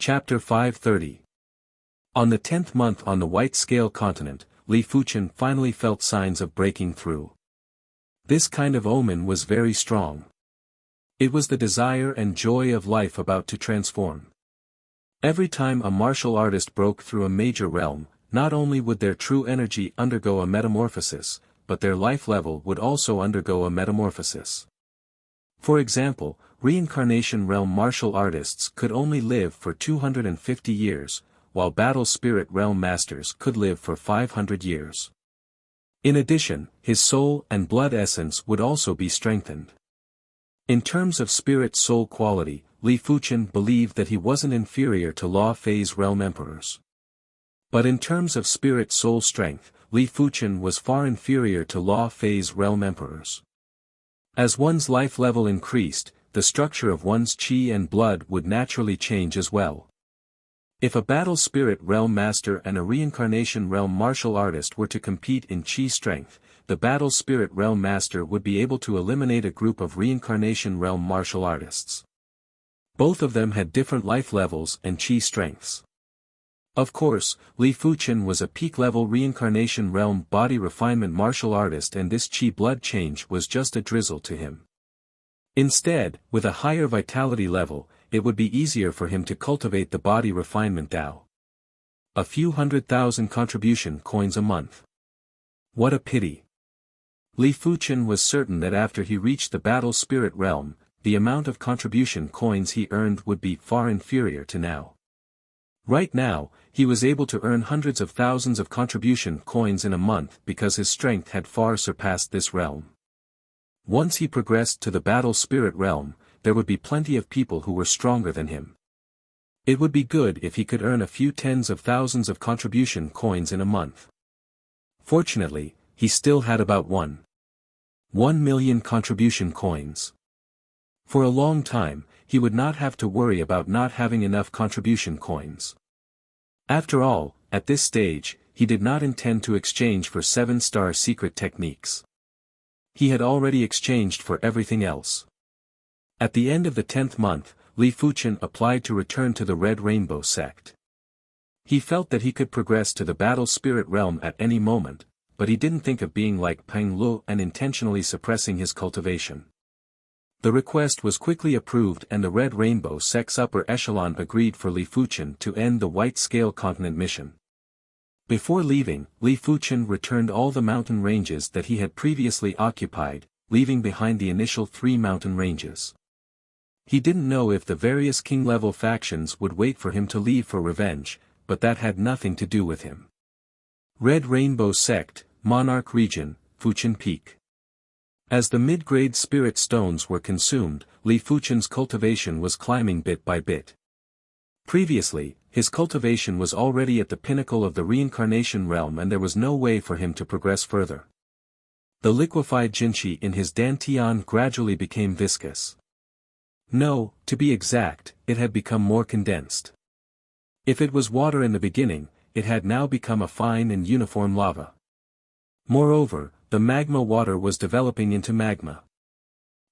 Chapter 530. On the 10th month on the White Scale continent, Li Fuchen finally felt signs of breaking through. This kind of omen was very strong. It was the desire and joy of life about to transform. Every time a martial artist broke through a major realm, not only would their true energy undergo a metamorphosis, but their life level would also undergo a metamorphosis. For example, reincarnation realm martial artists could only live for 250 years, while battle spirit realm masters could live for 500 years. In addition, his soul and blood essence would also be strengthened. In terms of spirit-soul quality, Li Fuchen believed that he wasn't inferior to Law Phase realm emperors. But in terms of spirit-soul strength, Li Fuchen was far inferior to Law Phase realm emperors. As one's life level increased, the structure of one's chi and blood would naturally change as well. If a battle spirit realm master and a reincarnation realm martial artist were to compete in chi strength, the battle spirit realm master would be able to eliminate a group of reincarnation realm martial artists. Both of them had different life levels and chi strengths. Of course, Li Fuchen was a peak-level reincarnation realm body refinement martial artist, and this chi blood change was just a drizzle to him. Instead, with a higher vitality level, it would be easier for him to cultivate the body refinement Tao. A few 100,000 contribution coins a month. What a pity. Li Fuchen was certain that after he reached the battle spirit realm, the amount of contribution coins he earned would be far inferior to now. Right now, he was able to earn hundreds of thousands of contribution coins in a month because his strength had far surpassed this realm. Once he progressed to the battle spirit realm, there would be plenty of people who were stronger than him. It would be good if he could earn a few tens of thousands of contribution coins in a month. Fortunately, he still had about 1 million contribution coins. For a long time, he would not have to worry about not having enough contribution coins. After all, at this stage, he did not intend to exchange for 7-star secret techniques. He had already exchanged for everything else. At the end of the 10th month, Li Fuchen applied to return to the Red Rainbow sect. He felt that he could progress to the battle spirit realm at any moment, but he didn't think of being like Peng Lu and intentionally suppressing his cultivation. The request was quickly approved, and the Red Rainbow sect's upper echelon agreed for Li Fuchen to end the White Scale continent mission. Before leaving, Li Fuchen returned all the mountain ranges that he had previously occupied, leaving behind the initial 3 mountain ranges. He didn't know if the various king-level factions would wait for him to leave for revenge, but that had nothing to do with him. Red Rainbow Sect, Monarch Region, Fuchen Peak. As the mid-grade spirit stones were consumed, Li Fuchen's cultivation was climbing bit by bit. Previously, his cultivation was already at the pinnacle of the reincarnation realm, and there was no way for him to progress further. The liquefied jinqi in his dantian gradually became viscous. No, to be exact, it had become more condensed. If it was water in the beginning, it had now become a fine and uniform lava. Moreover, the magma water was developing into magma.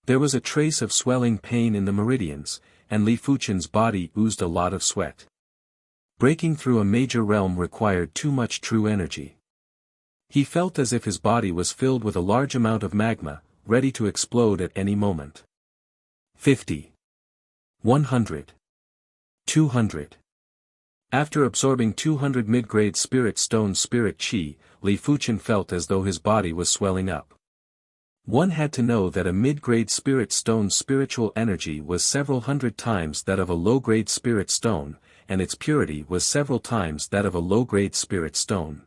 There was a trace of swelling pain in the meridians, and Li Fuchen's body oozed a lot of sweat. Breaking through a major realm required too much true energy. He felt as if his body was filled with a large amount of magma, ready to explode at any moment. 50. 100. 200. After absorbing 200 mid-grade spirit stone spirit chi, Li Fuchen felt as though his body was swelling up. One had to know that a mid-grade spirit stone's spiritual energy was several hundred times that of a low-grade spirit stone, and its purity was several times that of a low-grade spirit stone.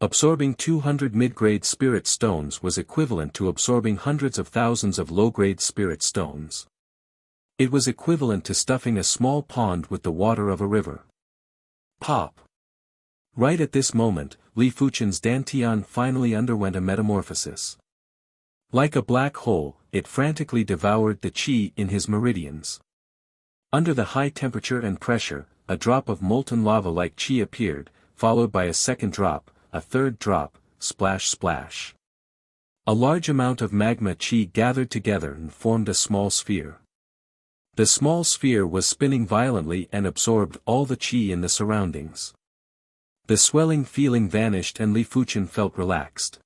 Absorbing 200 mid-grade spirit stones was equivalent to absorbing hundreds of thousands of low-grade spirit stones. It was equivalent to stuffing a small pond with the water of a river. Pop! Right at this moment, Li Fuchen's dantian finally underwent a metamorphosis. Like a black hole, it frantically devoured the qi in his meridians. Under the high temperature and pressure, a drop of molten lava like qi appeared, followed by a second drop, a third drop, splash splash. A large amount of magma qi gathered together and formed a small sphere. The small sphere was spinning violently and absorbed all the qi in the surroundings. The swelling feeling vanished and Li Fuqian felt relaxed.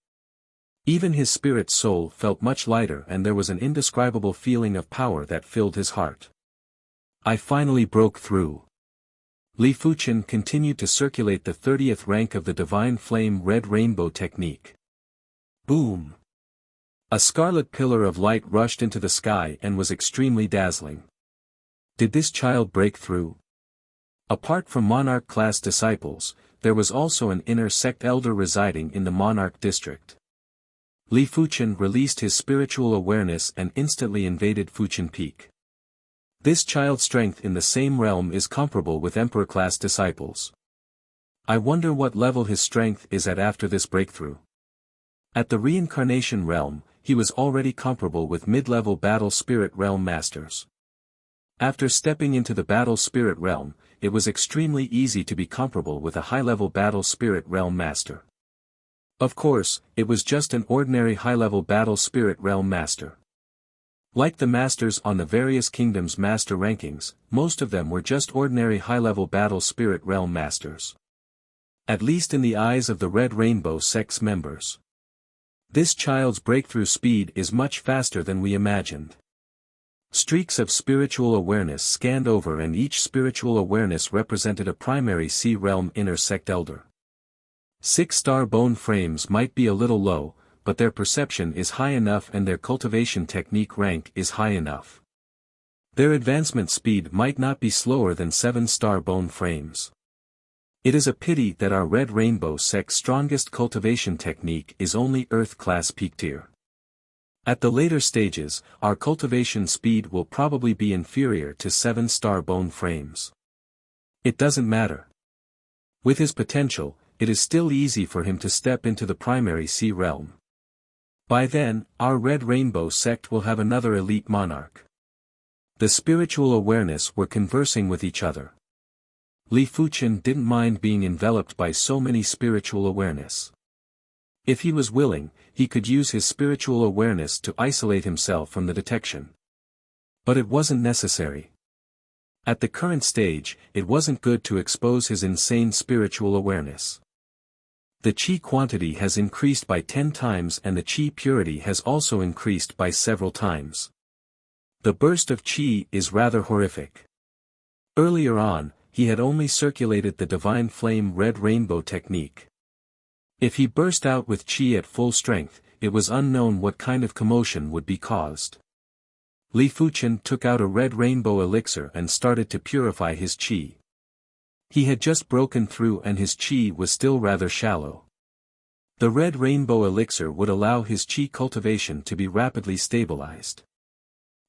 Even his spirit soul felt much lighter and there was an indescribable feeling of power that filled his heart. I finally broke through. Li Fuqian continued to circulate the 30th rank of the Divine Flame Red Rainbow technique. Boom! A scarlet pillar of light rushed into the sky and was extremely dazzling. Did this child break through? Apart from monarch-class disciples, there was also an inner sect elder residing in the monarch district. Li Fuqian released his spiritual awareness and instantly invaded Fuqian Peak. This child's strength in the same realm is comparable with emperor-class disciples. I wonder what level his strength is at after this breakthrough. At the reincarnation realm, he was already comparable with mid-level battle spirit realm masters. After stepping into the battle spirit realm, it was extremely easy to be comparable with a high-level battle spirit realm master. Of course, it was just an ordinary high-level battle spirit realm master. Like the masters on the various kingdoms' master rankings, most of them were just ordinary high-level battle spirit realm masters. At least in the eyes of the Red Rainbow sect's members. This child's breakthrough speed is much faster than we imagined. Streaks of spiritual awareness scanned over and each spiritual awareness represented a primary C-realm inner sect elder. 6-star bone frames might be a little low, but their perception is high enough and their cultivation technique rank is high enough. Their advancement speed might not be slower than 7-star bone frames. It is a pity that our Red Rainbow sect's strongest cultivation technique is only Earth-class peak tier. At the later stages, our cultivation speed will probably be inferior to 7-star bone frames. It doesn't matter. With his potential, it is still easy for him to step into the primary C realm. By then, our Red Rainbow sect will have another elite monarch. The spiritual awareness were conversing with each other. Li Fuqian didn't mind being enveloped by so many spiritual awareness. If he was willing, he could use his spiritual awareness to isolate himself from the detection. But it wasn't necessary. At the current stage, it wasn't good to expose his insane spiritual awareness. The qi quantity has increased by 10 times and the qi purity has also increased by several times. The burst of qi is rather horrific. Earlier on, he had only circulated the Divine Flame Red Rainbow technique. If he burst out with qi at full strength, it was unknown what kind of commotion would be caused. Li Fuqian took out a red rainbow elixir and started to purify his qi. He had just broken through and his qi was still rather shallow. The red rainbow elixir would allow his qi cultivation to be rapidly stabilized.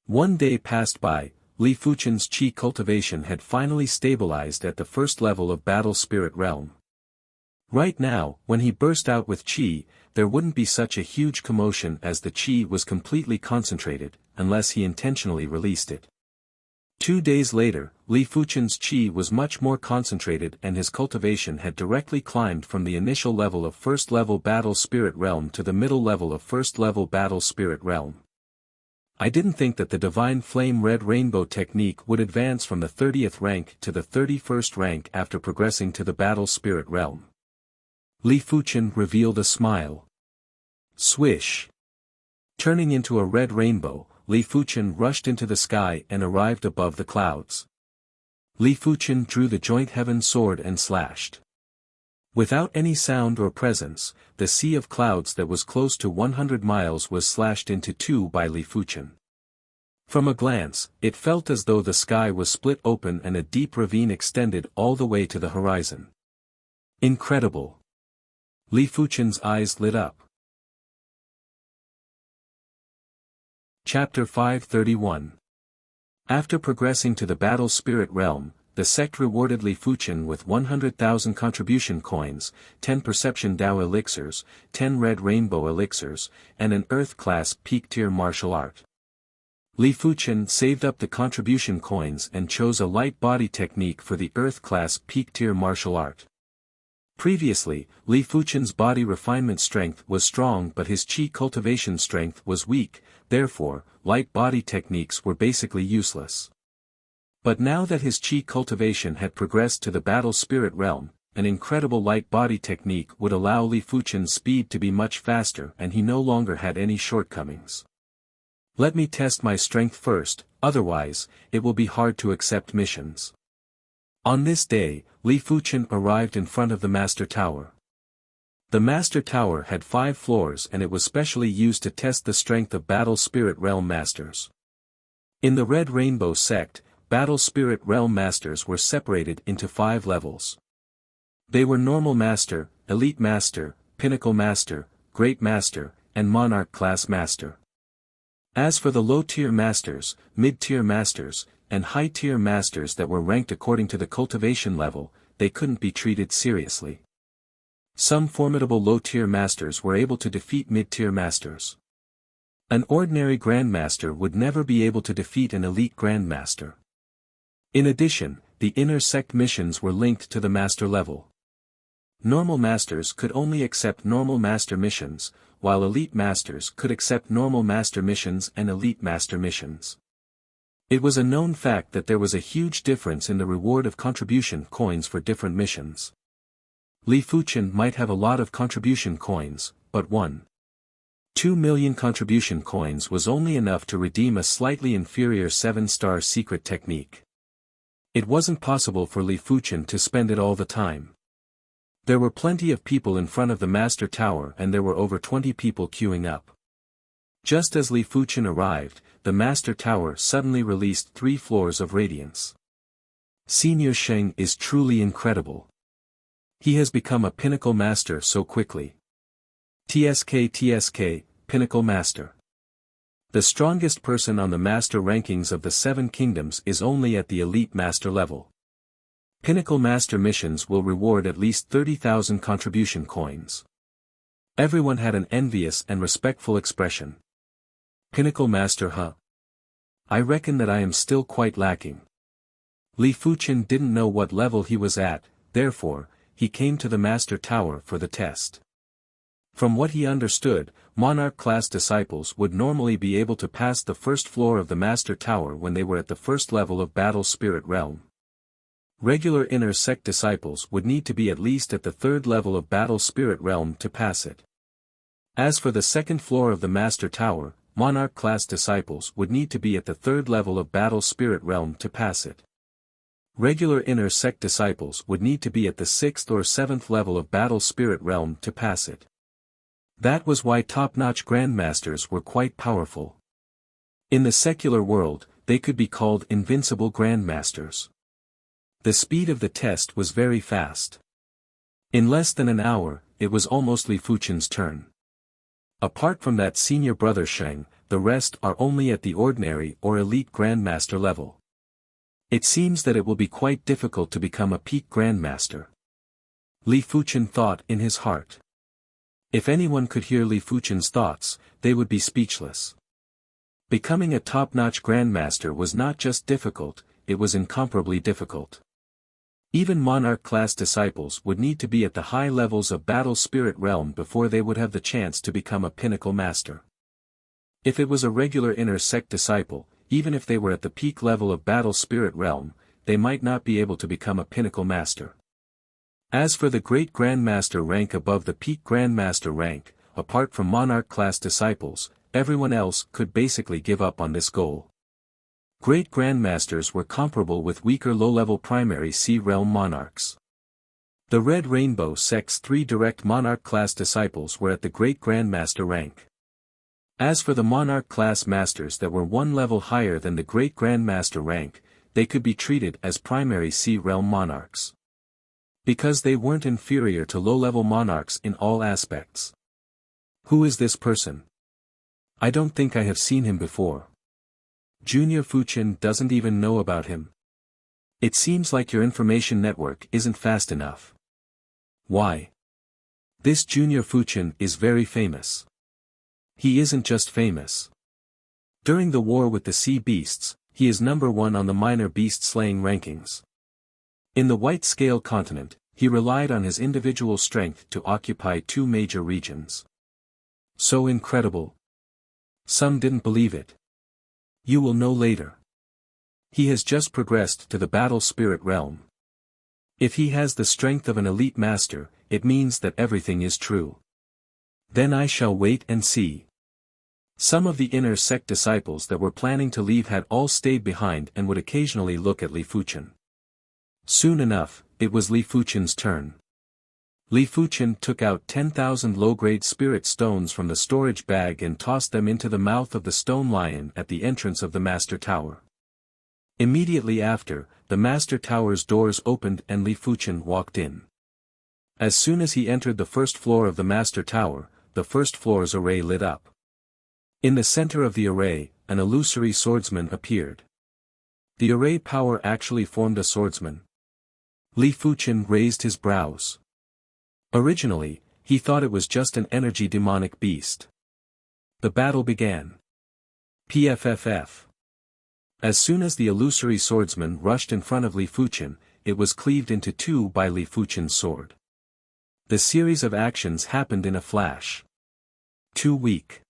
One day passed by, Li Fuqian's qi cultivation had finally stabilized at the first level of battle spirit realm. Right now, when he burst out with qi, there wouldn't be such a huge commotion as the qi was completely concentrated, unless he intentionally released it. 2 days later, Li Fuqian's qi was much more concentrated and his cultivation had directly climbed from the initial level of first level battle spirit realm to the middle level of first level battle spirit realm. I didn't think that the Divine Flame Red Rainbow technique would advance from the 30th rank to the 31st rank after progressing to the battle spirit realm. Li Fuqian revealed a smile. Swish! Turning into a red rainbow, Li Fuqian rushed into the sky and arrived above the clouds. Li Fuqian drew the joint heaven sword and slashed. Without any sound or presence, the sea of clouds that was close to 100 miles was slashed into two by Li Fuqian. From a glance, it felt as though the sky was split open and a deep ravine extended all the way to the horizon. Incredible! Li Fuqian's eyes lit up. Chapter 531. After progressing to the battle spirit realm, the sect rewarded Li Fuqian with 100,000 contribution coins, 10 perception Dao elixirs, 10 red rainbow elixirs, and an earth-class peak-tier martial art. Li Fuqian saved up the contribution coins and chose a light body technique for the earth-class peak-tier martial art. Previously, Li Fuqian's body refinement strength was strong but his qi cultivation strength was weak, therefore, light body techniques were basically useless. But now that his chi cultivation had progressed to the battle spirit realm, an incredible light body technique would allow Li Fuchen's speed to be much faster and he no longer had any shortcomings. Let me test my strength first, otherwise, it will be hard to accept missions. On this day, Li Fuchen arrived in front of the Master Tower. The Master Tower had 5 floors and it was specially used to test the strength of Battle Spirit Realm Masters. In the Red Rainbow sect, Battle Spirit Realm Masters were separated into 5 levels. They were Normal Master, Elite Master, Pinnacle Master, Great Master, and Monarch Class Master. As for the low-tier masters, mid-tier masters, and high-tier masters that were ranked according to the cultivation level, they couldn't be treated seriously. Some formidable low-tier masters were able to defeat mid-tier masters. An ordinary grandmaster would never be able to defeat an elite grandmaster. In addition, the inner sect missions were linked to the master level. Normal masters could only accept normal master missions, while elite masters could accept normal master missions and elite master missions. It was a known fact that there was a huge difference in the reward of contribution coins for different missions. Li Fuchen might have a lot of contribution coins, but 1.2 million contribution coins was only enough to redeem a slightly inferior 7-star secret technique. It wasn't possible for Li Fuchen to spend it all the time. There were plenty of people in front of the Master Tower and there were over 20 people queuing up. Just as Li Fuchen arrived, the Master Tower suddenly released 3 floors of radiance. Senior Sheng is truly incredible. He has become a pinnacle master so quickly. TSK, Pinnacle Master. The strongest person on the master rankings of the 7 kingdoms is only at the elite master level. Pinnacle Master missions will reward at least 30,000 contribution coins. Everyone had an envious and respectful expression. Pinnacle Master, huh? I reckon that I am still quite lacking. Li Fuchen didn't know what level he was at, therefore, he came to the Master Tower for the test. From what he understood, Monarch-class disciples would normally be able to pass the first floor of the Master Tower when they were at the first level of Battle Spirit Realm. Regular inner sect disciples would need to be at least at the 3rd level of Battle Spirit Realm to pass it. As for the 2nd floor of the Master Tower, Monarch-class disciples would need to be at the 3rd level of Battle Spirit Realm to pass it. Regular inner sect disciples would need to be at the 6th or 7th level of Battle Spirit Realm to pass it. That was why top-notch grandmasters were quite powerful. In the secular world, they could be called invincible grandmasters. The speed of the test was very fast. In less than an hour, it was almost Li Fuchen's turn. Apart from that senior brother Sheng, the rest are only at the ordinary or elite grandmaster level. It seems that it will be quite difficult to become a peak grandmaster. Li Fuchen thought in his heart. If anyone could hear Li Fuchen's thoughts, they would be speechless. Becoming a top-notch grandmaster was not just difficult, it was incomparably difficult. Even Monarch-class disciples would need to be at the high levels of Battle Spirit Realm before they would have the chance to become a pinnacle master. If it was a regular inner sect disciple, even if they were at the peak level of Battle Spirit Realm, they might not be able to become a pinnacle master. As for the Great Grandmaster rank above the Peak Grandmaster rank, apart from Monarch-class disciples, everyone else could basically give up on this goal. Great Grandmasters were comparable with weaker low-level primary Sea Realm monarchs. The Red Rainbow sect's 3 direct Monarch-class disciples were at the Great Grandmaster rank. As for the Monarch-class masters that were 1 level higher than the Great Grandmaster rank, they could be treated as primary Sea Realm monarchs. Because they weren't inferior to low-level monarchs in all aspects. Who is this person? I don't think I have seen him before. Junior Fuchen doesn't even know about him. It seems like your information network isn't fast enough. Why? This Junior Fuchen is very famous. He isn't just famous. During the war with the sea beasts, he is number 1 on the minor beast slaying rankings. In the White Scale continent, he relied on his individual strength to occupy 2 major regions. So incredible. Some didn't believe it. You will know later. He has just progressed to the battle spirit realm. If he has the strength of an elite master, it means that everything is true. Then I shall wait and see. Some of the inner sect disciples that were planning to leave had all stayed behind and would occasionally look at Li Fuchen. Soon enough, it was Li Fuchen's turn. Li Fuchen took out 10,000 low-grade spirit stones from the storage bag and tossed them into the mouth of the stone lion at the entrance of the Master Tower. Immediately after, the Master Tower's doors opened and Li Fuchen walked in. As soon as he entered the first floor of the Master Tower, the first floor's array lit up. In the center of the array, an illusory swordsman appeared. The array power actually formed a swordsman. Li Fuchen raised his brows. Originally, he thought it was just an energy demonic beast. The battle began. PFFF. As soon as the illusory swordsman rushed in front of Li Fuchen, it was cleaved into two by Li Fuchen's sword. The series of actions happened in a flash. Too weak.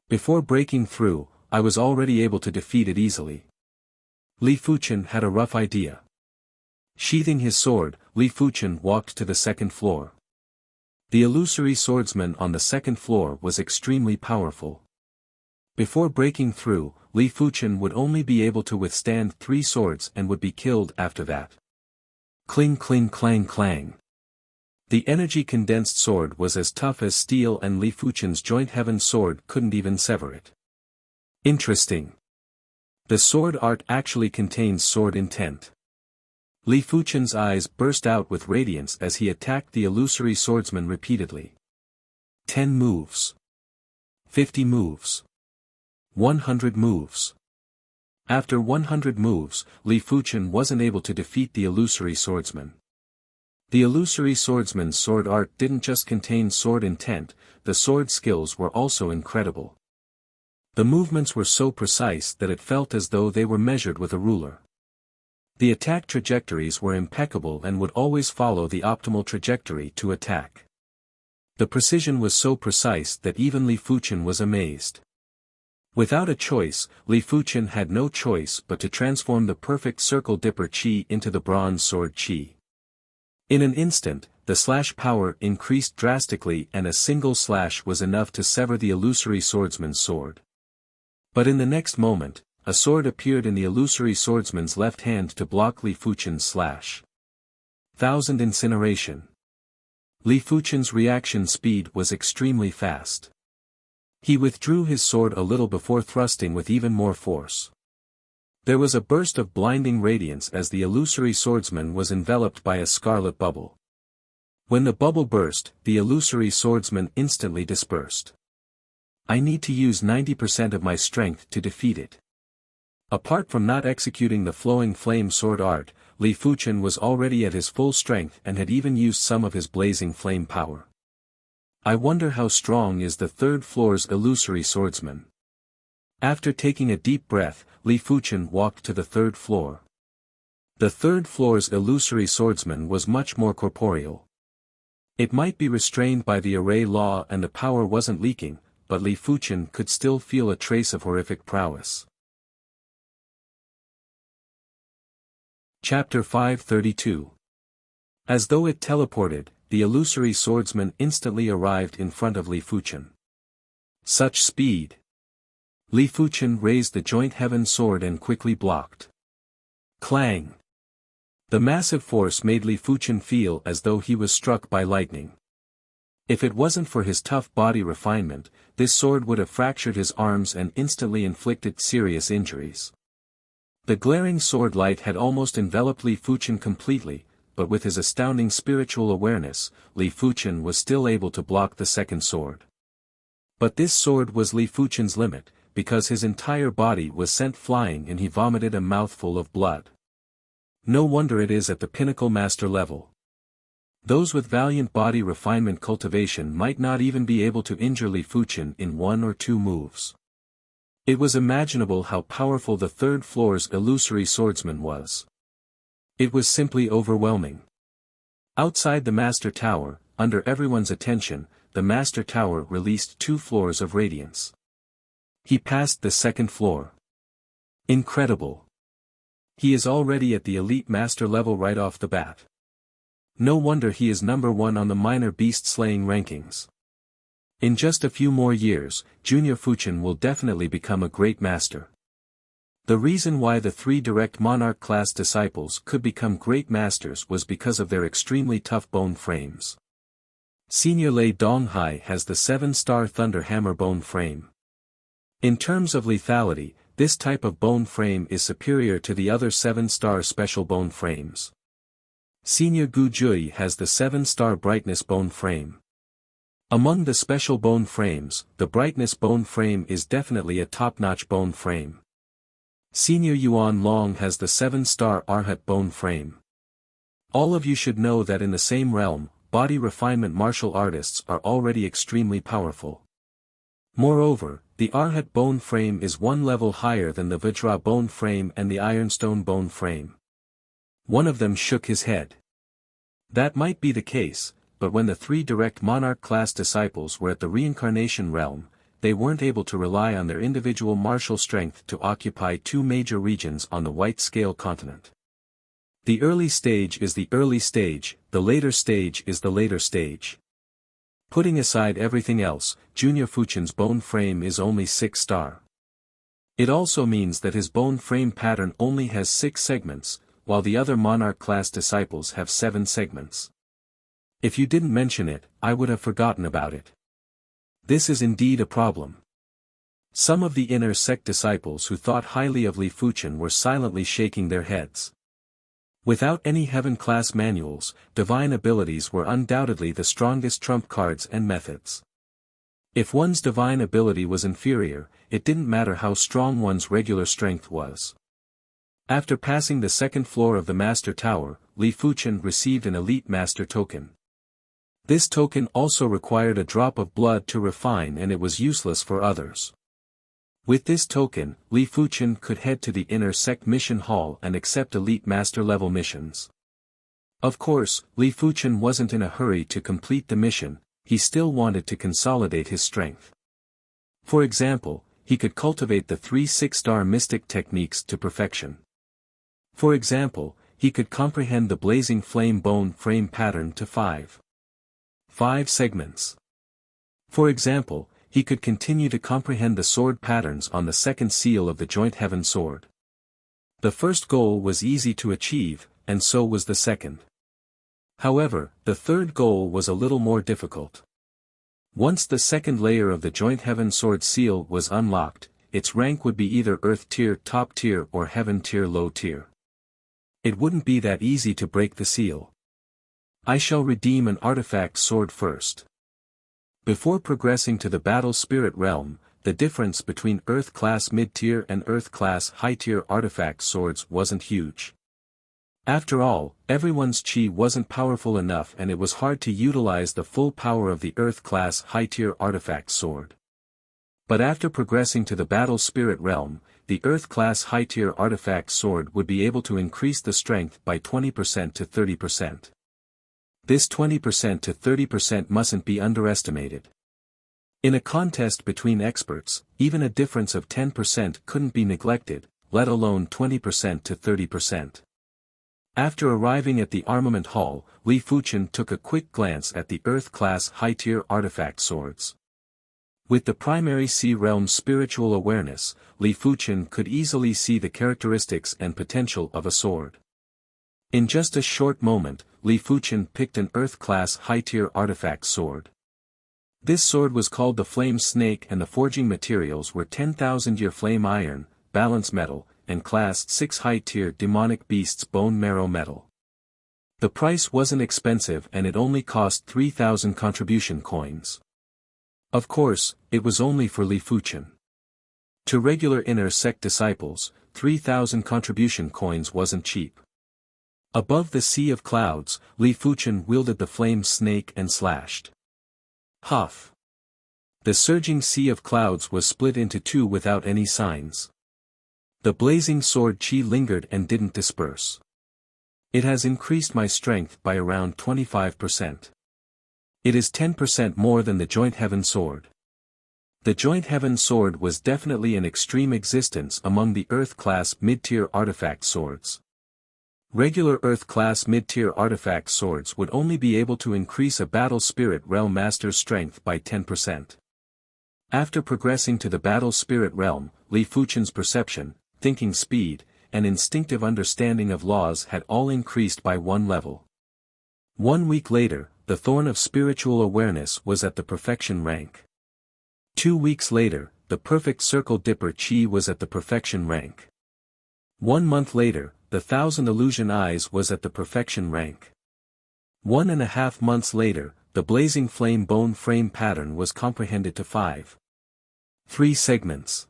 Before breaking through, I was already able to defeat it easily. Li Fuchen had a rough idea. Sheathing his sword, Li Fuchen walked to the second floor. The illusory swordsman on the second floor was extremely powerful. Before breaking through, Li Fuchen would only be able to withstand 3 swords and would be killed after that. Cling cling clang clang. The energy condensed sword was as tough as steel and Li Fuchen's joint heaven sword couldn't even sever it. Interesting. The sword art actually contains sword intent. Li Fuchen's eyes burst out with radiance as he attacked the illusory swordsman repeatedly. 10 moves. 50 moves. 100 moves. After 100 moves, Li Fuchen wasn't able to defeat the illusory swordsman. The illusory swordsman's sword art didn't just contain sword intent, the sword skills were also incredible. The movements were so precise that it felt as though they were measured with a ruler. The attack trajectories were impeccable and would always follow the optimal trajectory to attack. The precision was so precise that even Li Fuchen was amazed. Without a choice, Li Fuchen had no choice but to transform the perfect circle dipper chi into the bronze sword chi. In an instant, the slash power increased drastically and a single slash was enough to sever the illusory swordsman's sword. But in the next moment, a sword appeared in the illusory swordsman's left hand to block Li Fuchen's slash. 1000 incineration. Li Fuchen's reaction speed was extremely fast. He withdrew his sword a little before thrusting with even more force. There was a burst of blinding radiance as the illusory swordsman was enveloped by a scarlet bubble. When the bubble burst, the illusory swordsman instantly dispersed. I need to use 90% of my strength to defeat it. Apart from not executing the flowing flame sword art, Li Fuchen was already at his full strength and had even used some of his blazing flame power. I wonder how strong is the third floor's illusory swordsman. After taking a deep breath, Li Fuchen walked to the third floor. The third floor's illusory swordsman was much more corporeal. It might be restrained by the array law and the power wasn't leaking, but Li Fuchen could still feel a trace of horrific prowess. Chapter 532. As though it teleported, the illusory swordsman instantly arrived in front of Li Fuchen. Such speed! Li Fuchen raised the joint heaven sword and quickly blocked. Clang! The massive force made Li Fuchen feel as though he was struck by lightning. If it wasn't for his tough body refinement, this sword would have fractured his arms and instantly inflicted serious injuries. The glaring sword light had almost enveloped Li Fuchen completely, but with his astounding spiritual awareness, Li Fuchen was still able to block the second sword. But this sword was Li Fuchen's limit, because his entire body was sent flying and he vomited a mouthful of blood. No wonder it is at the pinnacle master level. Those with valiant body refinement cultivation might not even be able to injure Li Fuchen in 1 or 2 moves. It was imaginable how powerful the third floor's illusory swordsman was. It was simply overwhelming. Outside the Master Tower, under everyone's attention, the Master Tower released 2 floors of radiance. He passed the second floor. Incredible. He is already at the elite master level right off the bat. No wonder he is number 1 on the minor beast slaying rankings. In just a few more years, Junior Fuchin will definitely become a great master. The reason why the 3 direct monarch class disciples could become great masters was because of their extremely tough bone frames. Senior Lei Donghai has the 7-star Thunder Hammer bone frame. In terms of lethality, this type of bone frame is superior to the other 7-star special bone frames. Senior Gu Jui has the 7-star brightness bone frame. Among the special bone frames, the brightness bone frame is definitely a top-notch bone frame. Senior Yuan Long has the 7-star Arhat bone frame. All of you should know that in the same realm, body refinement martial artists are already extremely powerful. Moreover, the Arhat bone frame is 1 level higher than the Vajra bone frame and the Ironstone bone frame. One of them shook his head. That might be the case, but when the 3 direct monarch class disciples were at the reincarnation realm, they weren't able to rely on their individual martial strength to occupy 2 major regions on the white scale continent. The early stage is the early stage, the later stage is the later stage. Putting aside everything else, Junior Fuchin's bone frame is only 6-star. It also means that his bone frame pattern only has 6 segments, while the other monarch class disciples have 7 segments. If you didn't mention it, I would have forgotten about it. This is indeed a problem. Some of the inner sect disciples who thought highly of Li Fuchin were silently shaking their heads. Without any heaven-class manuals, divine abilities were undoubtedly the strongest trump cards and methods. If one's divine ability was inferior, it didn't matter how strong one's regular strength was. After passing the 2nd floor of the Master Tower, Li Fuchin received an Elite Master token. This token also required a drop of blood to refine and it was useless for others. With this token, Li Fuchin could head to the Inner Sect Mission Hall and accept Elite Master level missions. Of course, Li Fuchin wasn't in a hurry to complete the mission, he still wanted to consolidate his strength. For example, he could cultivate the 3 6-star mystic techniques to perfection. For example, he could comprehend the blazing flame bone frame pattern to 5 segments. For example, he could continue to comprehend the sword patterns on the 2nd seal of the Joint Heaven Sword. The first goal was easy to achieve, and so was the second. However, the 3rd goal was a little more difficult. Once the 2nd layer of the Joint Heaven Sword seal was unlocked, its rank would be either Earth Tier top tier or Heaven Tier low tier. It wouldn't be that easy to break the seal. I shall redeem an artifact sword first. Before progressing to the Battle Spirit realm, the difference between Earth-class mid-tier and Earth-class high-tier artifact swords wasn't huge. After all, everyone's chi wasn't powerful enough and it was hard to utilize the full power of the Earth-class high-tier artifact sword. But after progressing to the Battle Spirit realm, the Earth-class high-tier artifact sword would be able to increase the strength by 20% to 30%. This 20% to 30% mustn't be underestimated. In a contest between experts, even a difference of 10% couldn't be neglected, let alone 20% to 30%. After arriving at the armament hall, Li Fuchin took a quick glance at the Earth-class high-tier artifact swords. With the primary Sea Realm spiritual awareness, Li Fuchin could easily see the characteristics and potential of a sword. In just a short moment, Li Fuchin picked an Earth-class high-tier artifact sword. This sword was called the Flame Snake and the forging materials were 10,000-year flame iron, balance metal, and class 6 high-tier demonic beasts bone marrow metal. The price wasn't expensive and it only cost 3,000 contribution coins. Of course, it was only for Li Fuchin. To regular inner sect disciples, 3,000 contribution coins wasn't cheap. Above the sea of clouds, Li Fuchin wielded the flame snake and slashed. Huff! The surging sea of clouds was split into 2 without any signs. The blazing sword chi lingered and didn't disperse. It has increased my strength by around 25%. It is 10% more than the Joint Heaven Sword. The Joint Heaven sword was definitely an extreme existence among the Earth-class mid-tier artifact swords. Regular Earth-class mid-tier artifact swords would only be able to increase a Battle Spirit Realm Master's strength by 10%. After progressing to the Battle Spirit Realm, Li Fuchen's perception, thinking speed, and instinctive understanding of laws had all increased by one level. 1 week later, the Thorn of Spiritual Awareness was at the Perfection rank. 2 weeks later, the Perfect Circle Dipper Chi was at the Perfection rank. 1 month later, the Thousand Illusion Eyes was at the Perfection rank. 1.5 months later, the Blazing Flame Bone Frame pattern was comprehended to 3 segments.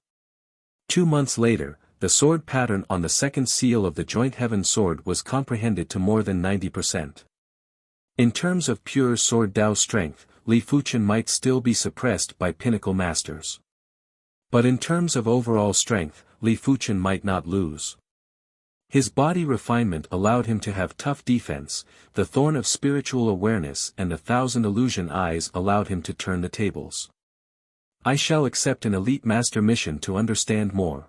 2 months later, the sword pattern on the second seal of the Joint Heaven sword was comprehended to more than 90%. In terms of pure sword Dao strength, Li Fuchen might still be suppressed by Pinnacle Masters. But in terms of overall strength, Li Fuchen might not lose. His body refinement allowed him to have tough defense, the Thorn of Spiritual Awareness and the Thousand Illusion Eyes allowed him to turn the tables. I shall accept an elite master mission to understand more.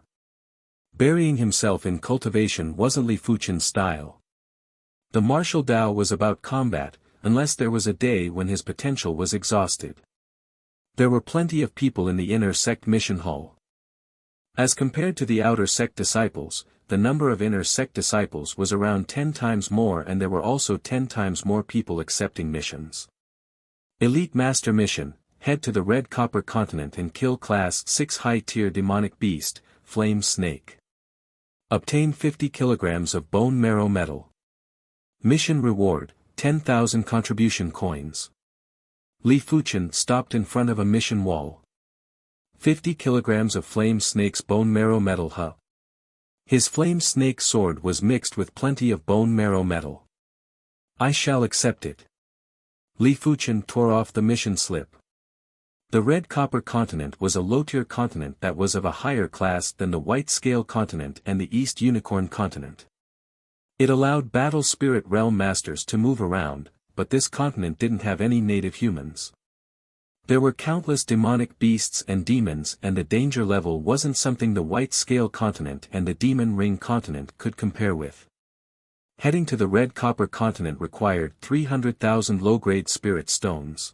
Burying himself in cultivation wasn't Li Fuchen's style. The martial Dao was about combat, unless there was a day when his potential was exhausted. There were plenty of people in the inner sect mission hall. As compared to the outer sect disciples, the number of inner sect disciples was around 10 times more, and there were also 10 times more people accepting missions. Elite Master Mission: head to the Red Copper Continent and kill Class 6 high-tier demonic beast, Flame Snake. Obtain 50 kilograms of bone marrow metal. Mission reward: 10,000 contribution coins. Li Fuchen stopped in front of a mission wall. 50 kilograms of Flame Snake's bone marrow metal. His Flame Snake sword was mixed with plenty of bone marrow metal. I shall accept it. Li Fuchen tore off the mission slip. The Red Copper Continent was a low-tier continent that was of a higher class than the White Scale Continent and the East Unicorn Continent. It allowed Battle Spirit Realm Masters to move around, but this continent didn't have any native humans. There were countless demonic beasts and demons, and the danger level wasn't something the White Scale Continent and the Demon Ring Continent could compare with. Heading to the Red Copper Continent required 300,000 low-grade spirit stones.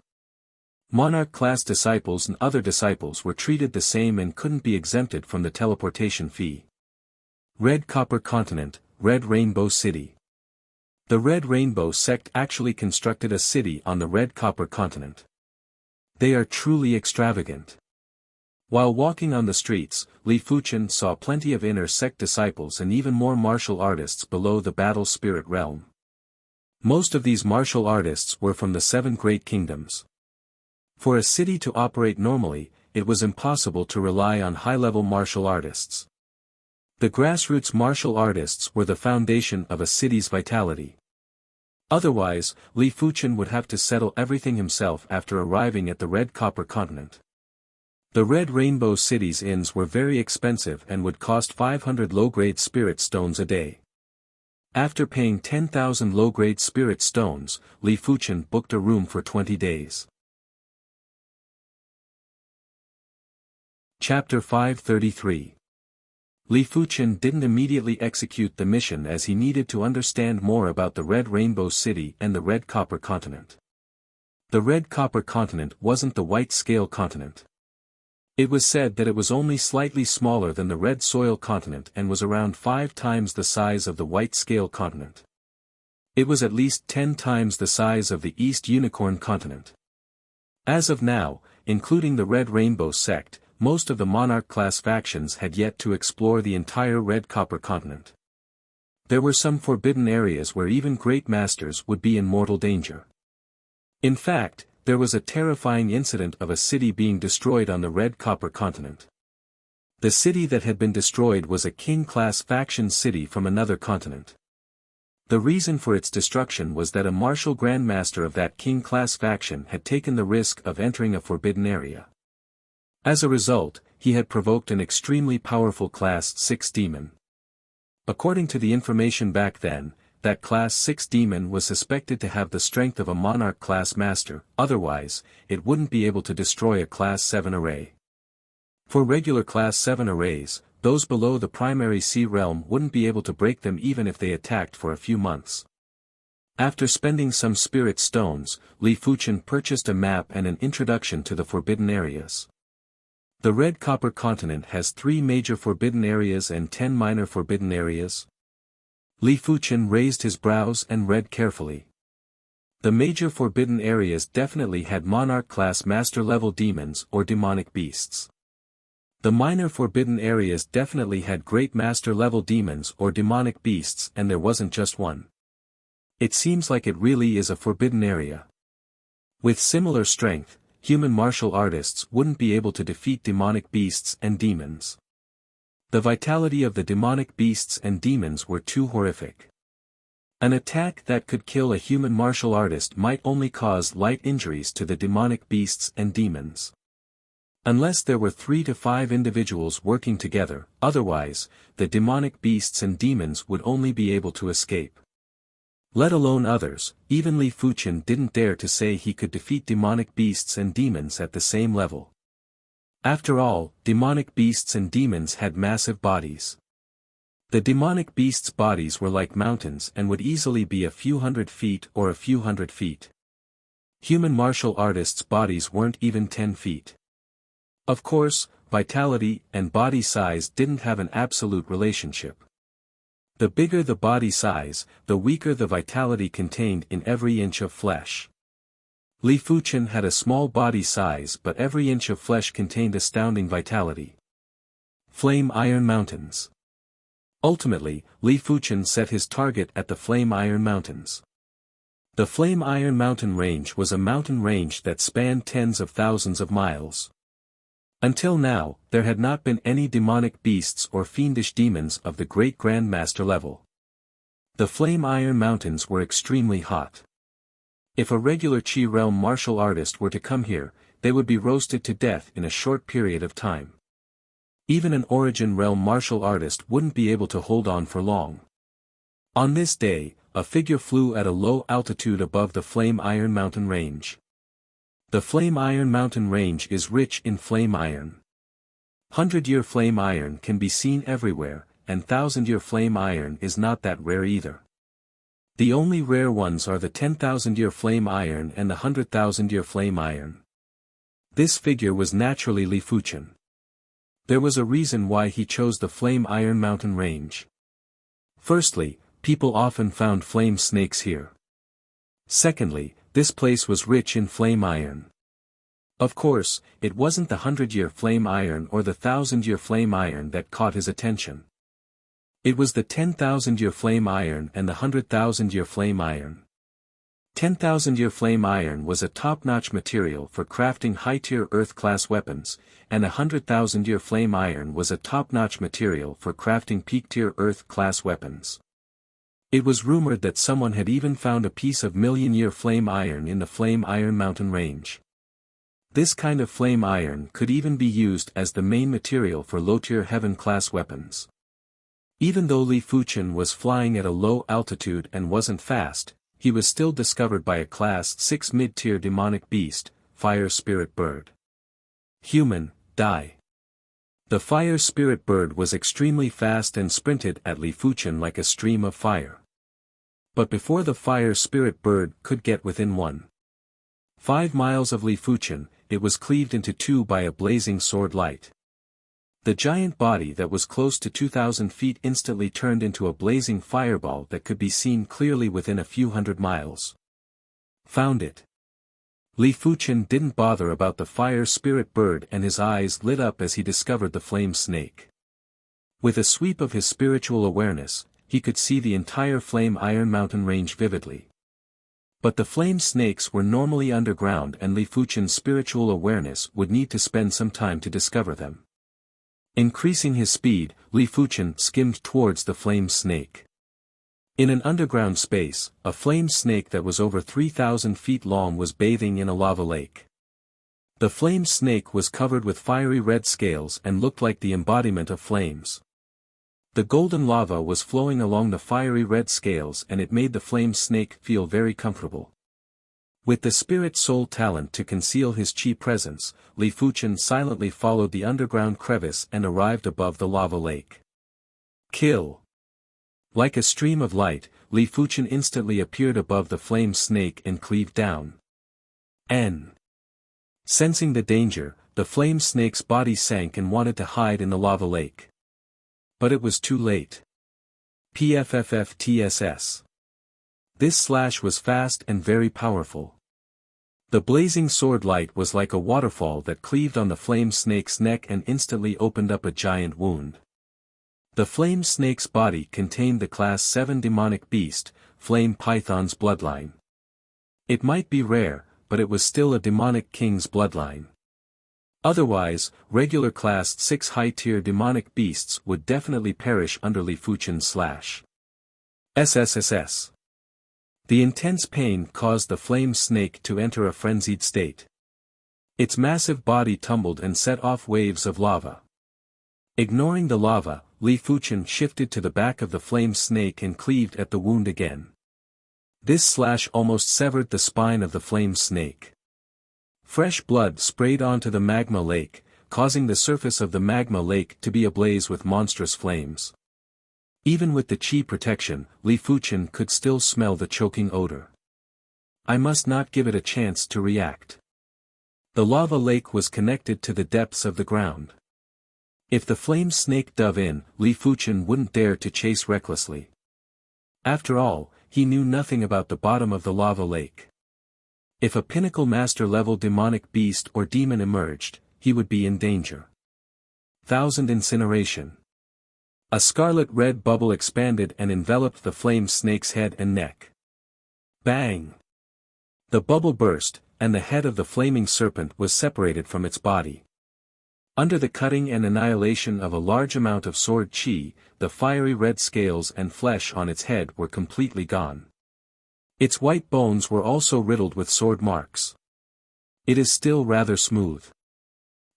Monarch-class disciples and other disciples were treated the same and couldn't be exempted from the teleportation fee. Red Copper Continent, Red Rainbow City. The Red Rainbow sect actually constructed a city on the Red Copper Continent. They are truly extravagant. While walking on the streets, Li Fuchen saw plenty of inner sect disciples and even more martial artists below the Battle Spirit Realm. Most of these martial artists were from the 7 Great Kingdoms. For a city to operate normally, it was impossible to rely on high-level martial artists. The grassroots martial artists were the foundation of a city's vitality. Otherwise, Li Fuchen would have to settle everything himself after arriving at the Red Copper Continent. The Red Rainbow City's inns were very expensive and would cost 500 low-grade spirit stones a day. After paying 10,000 low-grade spirit stones, Li Fuchen booked a room for 20 days. Chapter 533. Li Fuchen didn't immediately execute the mission as he needed to understand more about the Red Rainbow City and the Red Copper Continent. The Red Copper Continent wasn't the White Scale Continent. It was said that it was only slightly smaller than the Red Soil Continent and was around 5 times the size of the White Scale Continent. It was at least 10 times the size of the East Unicorn Continent. As of now, including the Red Rainbow sect, most of the Monarch-class factions had yet to explore the entire Red Copper Continent. There were some forbidden areas where even great masters would be in mortal danger. In fact, there was a terrifying incident of a city being destroyed on the Red Copper Continent. The city that had been destroyed was a king-class faction city from another continent. The reason for its destruction was that a martial grandmaster of that king-class faction had taken the risk of entering a forbidden area. As a result, he had provoked an extremely powerful Class 6 demon. According to the information back then, that Class 6 demon was suspected to have the strength of a Monarch-class master, otherwise, it wouldn't be able to destroy a Class 7 array. For regular Class 7 arrays, those below the primary sea realm wouldn't be able to break them even if they attacked for a few months. After spending some spirit stones, Li Fuchen purchased a map and an introduction to the forbidden areas. The Red Copper Continent has 3 major forbidden areas and 10 minor forbidden areas. Li Fuchen raised his brows and read carefully. The major forbidden areas definitely had Monarch-class master-level demons or demonic beasts. The minor forbidden areas definitely had great master-level demons or demonic beasts, and there wasn't just one. It seems like it really is a forbidden area. With similar strength, human martial artists wouldn't be able to defeat demonic beasts and demons. The vitality of the demonic beasts and demons were too horrific. An attack that could kill a human martial artist might only cause light injuries to the demonic beasts and demons. Unless there were 3 to 5 individuals working together, otherwise, the demonic beasts and demons would only be able to escape. Let alone others, even Li Fuchen didn't dare to say he could defeat demonic beasts and demons at the same level. After all, demonic beasts and demons had massive bodies. The demonic beasts' bodies were like mountains and would easily be a few hundred feet or a few hundred feet. Human martial artists' bodies weren't even 10 feet. Of course, vitality and body size didn't have an absolute relationship. The bigger the body size, the weaker the vitality contained in every inch of flesh. Li Fuchen had a small body size, but every inch of flesh contained astounding vitality. Flame Iron Mountains. Ultimately, Li Fuchen set his target at the Flame Iron Mountains. The Flame Iron Mountain Range was a mountain range that spanned tens of thousands of miles. Until now, there had not been any demonic beasts or fiendish demons of the Great Grand Master level. The Flame Iron Mountains were extremely hot. If a regular Qi realm martial artist were to come here, they would be roasted to death in a short period of time. Even an Origin realm martial artist wouldn't be able to hold on for long. On this day, a figure flew at a low altitude above the Flame Iron Mountain Range. The Flame Iron Mountain Range is rich in flame iron. 100-year flame iron can be seen everywhere, and 1000-year flame iron is not that rare either. The only rare ones are the 10,000-year flame iron and the 100,000-year flame iron. This figure was naturally Li Fuchen. There was a reason why he chose the Flame Iron Mountain Range. Firstly, people often found flame snakes here. Secondly, this place was rich in flame iron. Of course, it wasn't the 100-year flame iron or the 1000-year flame iron that caught his attention. It was the 10,000-year flame iron and the 100,000-year flame iron. 10,000-year flame iron was a top-notch material for crafting high-tier Earth-class weapons, and 100,000-year flame iron was a top-notch material for crafting peak-tier Earth-class weapons. It was rumored that someone had even found a piece of million-year flame iron in the Flame Iron Mountain Range. This kind of flame iron could even be used as the main material for low-tier Heaven-class weapons. Even though Li Fuchen was flying at a low altitude and wasn't fast, he was still discovered by a Class 6 mid-tier demonic beast, Fire Spirit Bird. Human, die. The Fire Spirit Bird was extremely fast and sprinted at Li Fuchen like a stream of fire. But before the Fire Spirit Bird could get within 1.5 miles of Li Fuchen, it was cleaved into two by a blazing sword light. The giant body that was close to 2,000 feet instantly turned into a blazing fireball that could be seen clearly within a few hundred miles. Found it. Li Fuchen didn't bother about the Fire Spirit Bird, and his eyes lit up as he discovered the flame snake. With a sweep of his spiritual awareness, he could see the entire Flame Iron Mountain Range vividly. But the flame snakes were normally underground, and Li Fuchen's spiritual awareness would need to spend some time to discover them. Increasing his speed, Li Fuchen skimmed towards the flame snake. In an underground space, a flame snake that was over 3,000 feet long was bathing in a lava lake. The flame snake was covered with fiery red scales and looked like the embodiment of flames. The golden lava was flowing along the fiery red scales, and it made the flame snake feel very comfortable. With the spirit soul talent to conceal his chi presence, Li Fuchen silently followed the underground crevice and arrived above the lava lake. Kill! Like a stream of light, Li Fuchen instantly appeared above the flame snake and cleaved down. Sensing the danger, the flame snake's body sank and wanted to hide in the lava lake. But it was too late. PFFFTSS. This slash was fast and very powerful. The blazing sword light was like a waterfall that cleaved on the flame snake's neck and instantly opened up a giant wound. The flame snake's body contained the Class 7 demonic beast, Flame Python's bloodline. It might be rare, but it was still a demonic king's bloodline. Otherwise, regular Class 6 high-tier demonic beasts would definitely perish under Li Fuchen's slash. SSSS. The intense pain caused the flame snake to enter a frenzied state. Its massive body tumbled and set off waves of lava. Ignoring the lava, Li Fuchen shifted to the back of the flame snake and cleaved at the wound again. This slash almost severed the spine of the flame snake. Fresh blood sprayed onto the magma lake, causing the surface of the magma lake to be ablaze with monstrous flames. Even with the chi protection, Li Fuchen could still smell the choking odor. I must not give it a chance to react. The lava lake was connected to the depths of the ground. If the flame snake dove in, Li Fuchen wouldn't dare to chase recklessly. After all, he knew nothing about the bottom of the lava lake. If a pinnacle master-level demonic beast or demon emerged, he would be in danger. Thousand Incineration. A scarlet-red bubble expanded and enveloped the flame snake's head and neck. Bang! The bubble burst, and the head of the flaming serpent was separated from its body. Under the cutting and annihilation of a large amount of sword chi, the fiery red scales and flesh on its head were completely gone. Its white bones were also riddled with sword marks. It is still rather smooth.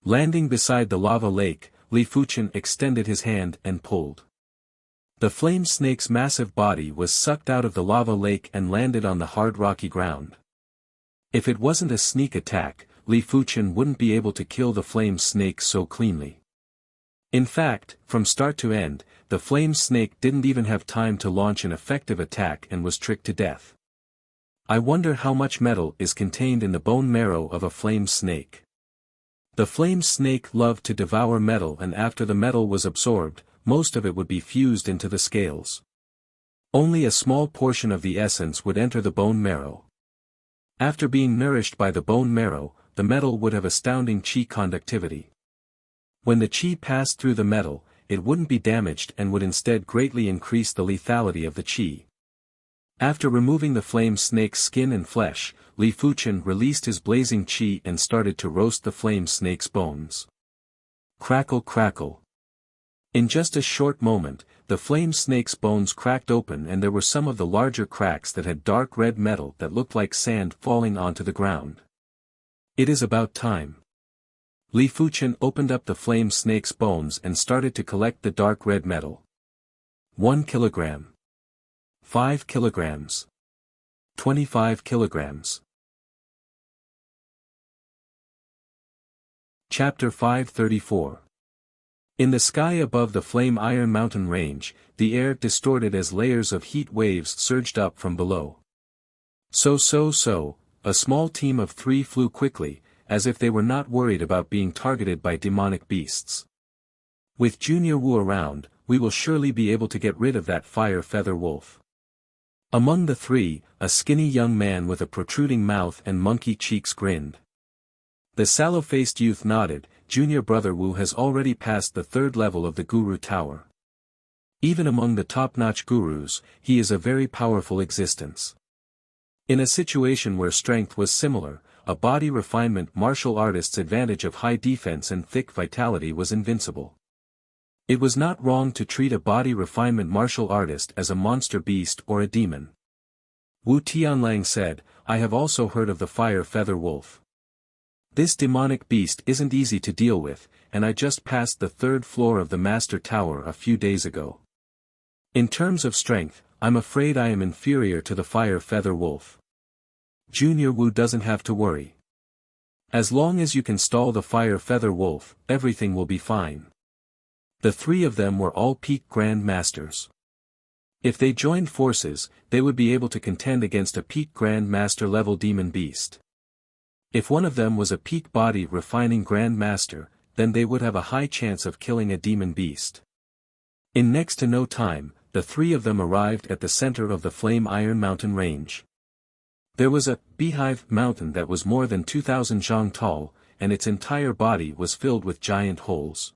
Landing beside the lava lake, Li Fuchen extended his hand and pulled. The flame snake's massive body was sucked out of the lava lake and landed on the hard rocky ground. If it wasn't a sneak attack, Li Fuchen wouldn't be able to kill the flame snake so cleanly. In fact, from start to end, the flame snake didn't even have time to launch an effective attack and was tricked to death. I wonder how much metal is contained in the bone marrow of a flame snake. The flame snake loved to devour metal, and after the metal was absorbed, most of it would be fused into the scales. Only a small portion of the essence would enter the bone marrow. After being nourished by the bone marrow, the metal would have astounding chi conductivity. When the chi passed through the metal, it wouldn't be damaged and would instead greatly increase the lethality of the chi. After removing the flame snake's skin and flesh, Li Fuchen released his blazing chi and started to roast the flame snake's bones. Crackle crackle. In just a short moment, the flame snake's bones cracked open and there were some of the larger cracks that had dark red metal that looked like sand falling onto the ground. It is about time. Li Fuchen opened up the flame snake's bones and started to collect the dark red metal. 1 kilogram. 5 kilograms. 25 kilograms. Chapter 534. In the sky above the Flame Iron Mountain range, the air distorted as layers of heat waves surged up from below. So, a small team of 3 flew quickly, as if they were not worried about being targeted by demonic beasts. With Junior Wu around, we will surely be able to get rid of that fire feather wolf. Among the 3, a skinny young man with a protruding mouth and monkey cheeks grinned. The sallow-faced youth nodded. Junior Brother Wu has already passed the 3rd level of the Guru Tower. Even among the top-notch gurus, he is a very powerful existence. In a situation where strength was similar, a body refinement martial artist's advantage of high defense and thick vitality was invincible. It was not wrong to treat a body refinement martial artist as a monster beast or a demon. Wu Tianlang said, I have also heard of the fire feather wolf. This demonic beast isn't easy to deal with, and I just passed the 3rd floor of the Master Tower a few days ago. In terms of strength, I'm afraid I am inferior to the fire feather wolf. Junior Wu doesn't have to worry. As long as you can stall the Fire Feather Wolf, everything will be fine. The three of them were all peak Grand Masters. If they joined forces, they would be able to contend against a peak Grand Master level demon beast. If one of them was a peak body refining Grand Master, then they would have a high chance of killing a demon beast. In next to no time, the three of them arrived at the center of the Flame Iron Mountain range. There was a beehive mountain that was more than 2,000 zhang tall, and its entire body was filled with giant holes.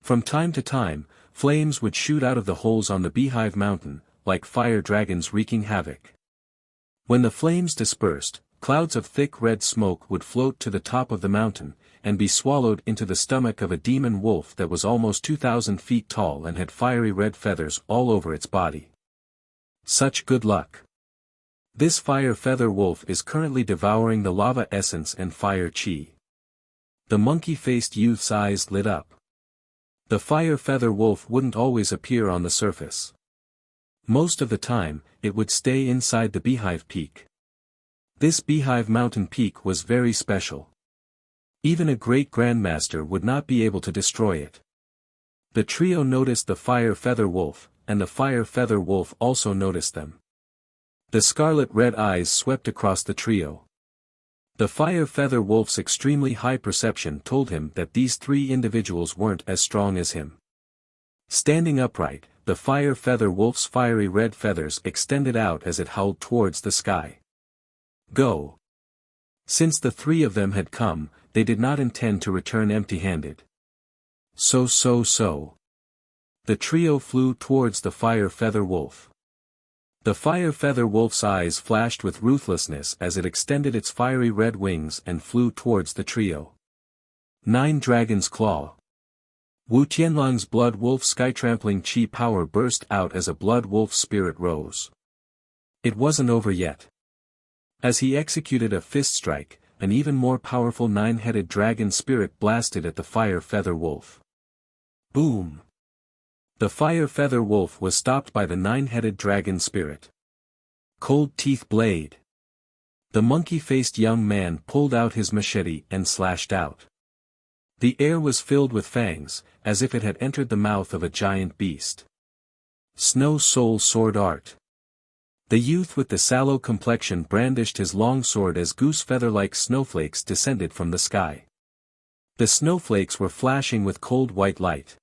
From time to time, flames would shoot out of the holes on the beehive mountain, like fire dragons wreaking havoc. When the flames dispersed, clouds of thick red smoke would float to the top of the mountain, and be swallowed into the stomach of a demon wolf that was almost 2,000 feet tall and had fiery red feathers all over its body. Such good luck. This Fire Feather Wolf is currently devouring the lava essence and fire chi. The monkey-faced youth's eyes lit up. The Fire Feather Wolf wouldn't always appear on the surface. Most of the time, it would stay inside the beehive peak. This beehive mountain peak was very special. Even a great grandmaster would not be able to destroy it. The trio noticed the Fire Feather Wolf, and the Fire Feather Wolf also noticed them. The scarlet-red eyes swept across the trio. The Fire Feather Wolf's extremely high perception told him that these three individuals weren't as strong as him. Standing upright, the Fire Feather Wolf's fiery red feathers extended out as it howled towards the sky. Go! Since the three of them had come, they did not intend to return empty-handed. So. The trio flew towards the Fire Feather Wolf. The Fire Feather Wolf's eyes flashed with ruthlessness as it extended its fiery red wings and flew towards the trio. 9 Dragon's Claw. Wu Tianlong's Blood Wolf sky-trampling chi power burst out as a Blood Wolf spirit rose. It wasn't over yet. As he executed a fist strike, an even more powerful 9-headed dragon spirit blasted at the Fire Feather Wolf. Boom! The Fire Feather Wolf was stopped by the 9-headed dragon spirit. Cold Teeth Blade. The monkey-faced young man pulled out his machete and slashed out. The air was filled with fangs, as if it had entered the mouth of a giant beast. Snow Soul Sword Art. The youth with the sallow complexion brandished his long sword as goose feather-like snowflakes descended from the sky. The snowflakes were flashing with cold white light.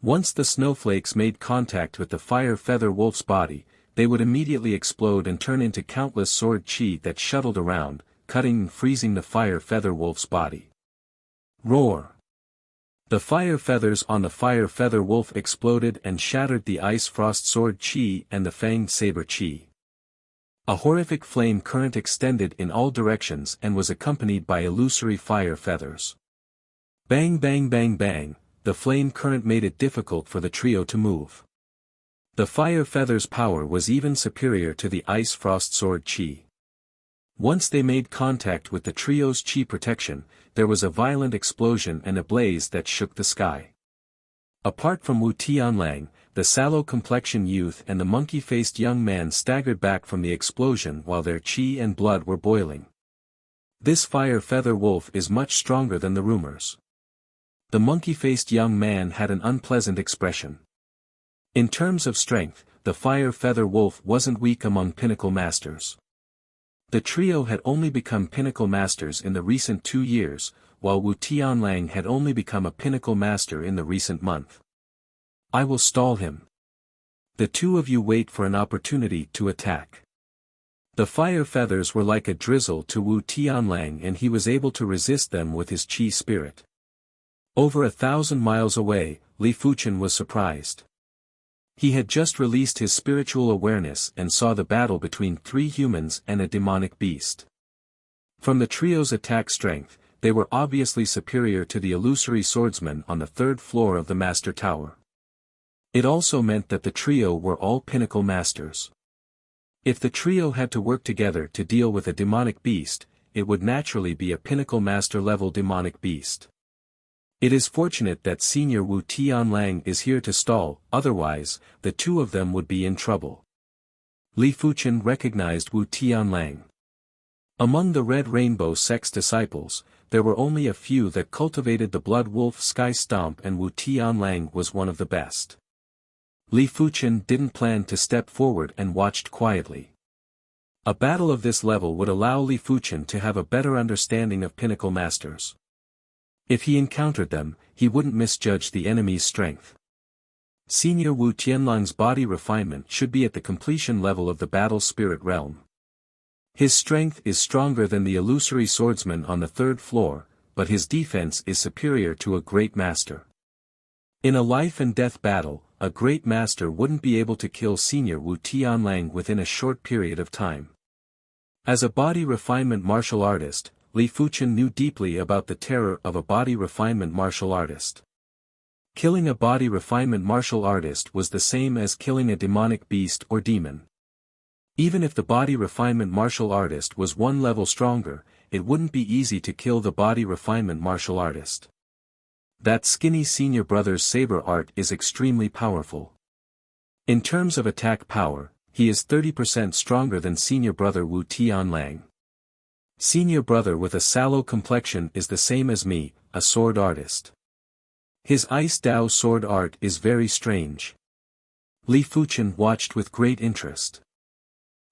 Once the snowflakes made contact with the Fire Feather Wolf's body, they would immediately explode and turn into countless sword chi that shuttled around, cutting and freezing the Fire Feather Wolf's body. Roar! The fire feathers on the Fire Feather Wolf exploded and shattered the Ice Frost Sword chi and the Fanged Saber chi. A horrific flame current extended in all directions and was accompanied by illusory fire feathers. Bang bang bang bang, the flame current made it difficult for the trio to move. The Fire Feather's power was even superior to the Ice Frost Sword chi. Once they made contact with the trio's chi protection, there was a violent explosion and a blaze that shook the sky. Apart from Wu Tianlang, the sallow-complexioned youth and the monkey-faced young man staggered back from the explosion while their chi and blood were boiling. This Fire Feather Wolf is much stronger than the rumors. The monkey-faced young man had an unpleasant expression. In terms of strength, the Fire Feather Wolf wasn't weak among pinnacle masters. The trio had only become pinnacle masters in the recent 2 years, while Wu Tianlang had only become a pinnacle master in the recent month. I will stall him. The two of you wait for an opportunity to attack. The fire feathers were like a drizzle to Wu Tianlang and he was able to resist them with his chi spirit. Over 1,000 miles away, Li Fuchen was surprised. He had just released his spiritual awareness and saw the battle between 3 humans and a demonic beast. From the trio's attack strength, they were obviously superior to the illusory swordsmen on the 3rd floor of the Master Tower. It also meant that the trio were all pinnacle masters. If the trio had to work together to deal with a demonic beast, it would naturally be a pinnacle master level demonic beast. It is fortunate that Senior Wu Tianlang is here to stall, otherwise, the two of them would be in trouble. Li Fuchen recognized Wu Tianlang. Among the Red Rainbow sect's disciples, there were only a few that cultivated the blood wolf Sky Stomp, and Wu Tianlang was one of the best. Li Fuchen didn't plan to step forward and watched quietly. A battle of this level would allow Li Fuchen to have a better understanding of pinnacle masters. If he encountered them, he wouldn't misjudge the enemy's strength. Senior Wu Tianlang's body refinement should be at the completion level of the battle spirit realm. His strength is stronger than the illusory swordsman on the third floor, but his defense is superior to a great master. In a life and death battle, a great master wouldn't be able to kill Senior Wu Tianlang within a short period of time. As a body refinement martial artist, Li Fuchen knew deeply about the terror of a body refinement martial artist. Killing a body refinement martial artist was the same as killing a demonic beast or demon. Even if the body refinement martial artist was one level stronger, it wouldn't be easy to kill the body refinement martial artist. That skinny senior brother's saber art is extremely powerful. In terms of attack power, he is 30% stronger than senior brother Wu Tianlang. Senior brother with a sallow complexion is the same as me, a sword artist. His Ice Dao sword art is very strange. Li Fuchen watched with great interest.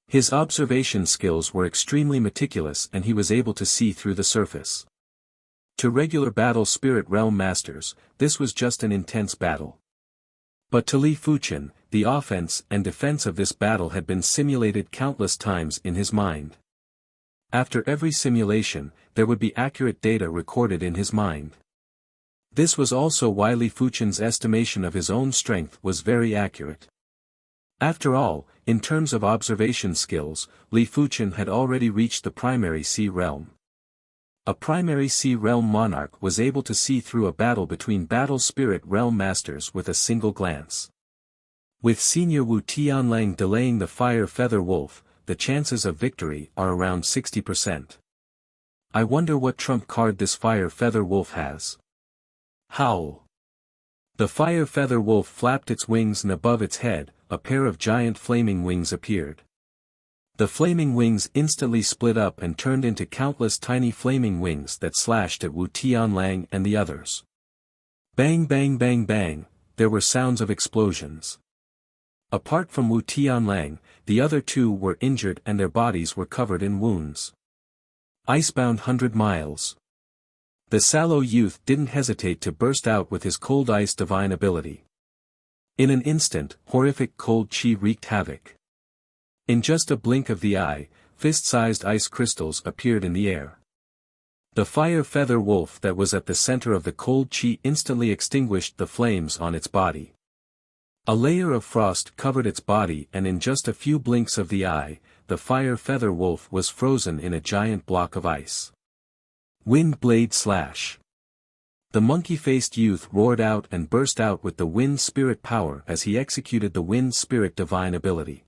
His observation skills were extremely meticulous and he was able to see through the surface. To regular battle spirit realm masters, this was just an intense battle. But to Li Fuchen, the offense and defense of this battle had been simulated countless times in his mind. After every simulation, there would be accurate data recorded in his mind. This was also why Li Fuchen's estimation of his own strength was very accurate. After all, in terms of observation skills, Li Fuchen had already reached the primary sea realm. A primary sea realm monarch was able to see through a battle between battle spirit realm masters with a single glance. With Senior Wu Tianlang delaying the fire feather wolf, the chances of victory are around 60%. I wonder what trump card this fire feather wolf has. Howl! The fire feather wolf flapped its wings and above its head, a pair of giant flaming wings appeared. The flaming wings instantly split up and turned into countless tiny flaming wings that slashed at Wu Tianlang and the others. Bang bang bang bang, there were sounds of explosions. Apart from Wu Tianlang, the other two were injured and their bodies were covered in wounds. Icebound 100 miles. The sallow youth didn't hesitate to burst out with his cold ice divine ability. In an instant, horrific cold chi wreaked havoc. In just a blink of the eye, fist-sized ice crystals appeared in the air. The fire feather wolf that was at the center of the cold chi instantly extinguished the flames on its body. A layer of frost covered its body and in just a few blinks of the eye, the fire feather wolf was frozen in a giant block of ice. Wind blade slash. The monkey-faced youth roared out and burst out with the wind spirit power as he executed the wind spirit divine ability.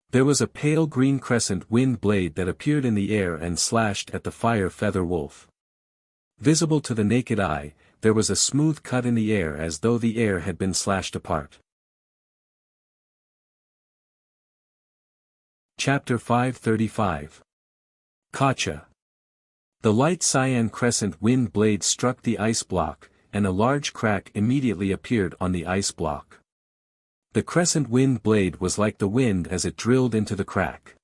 There was a pale green crescent wind blade that appeared in the air and slashed at the fire feather wolf. Visible to the naked eye, there was a smooth cut in the air as though the air had been slashed apart. Chapter 535. Kacha. The light cyan crescent wind blade struck the ice block, and a large crack immediately appeared on the ice block. The crescent wind blade was like the wind as it drilled into the crack.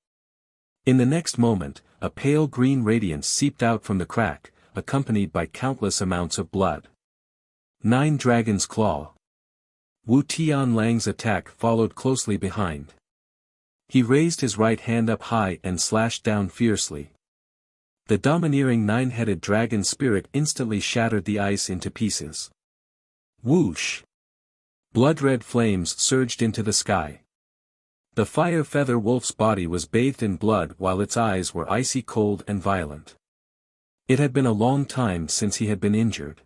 In the next moment, a pale green radiance seeped out from the crack, accompanied by countless amounts of blood. 9 Dragon's Claw. Wu Tianlang's attack followed closely behind. He raised his right hand up high and slashed down fiercely. The domineering 9-headed dragon spirit instantly shattered the ice into pieces. Whoosh! Blood-red flames surged into the sky. The fire feather wolf's body was bathed in blood while its eyes were icy cold and violent. It had been a long time since he had been injured.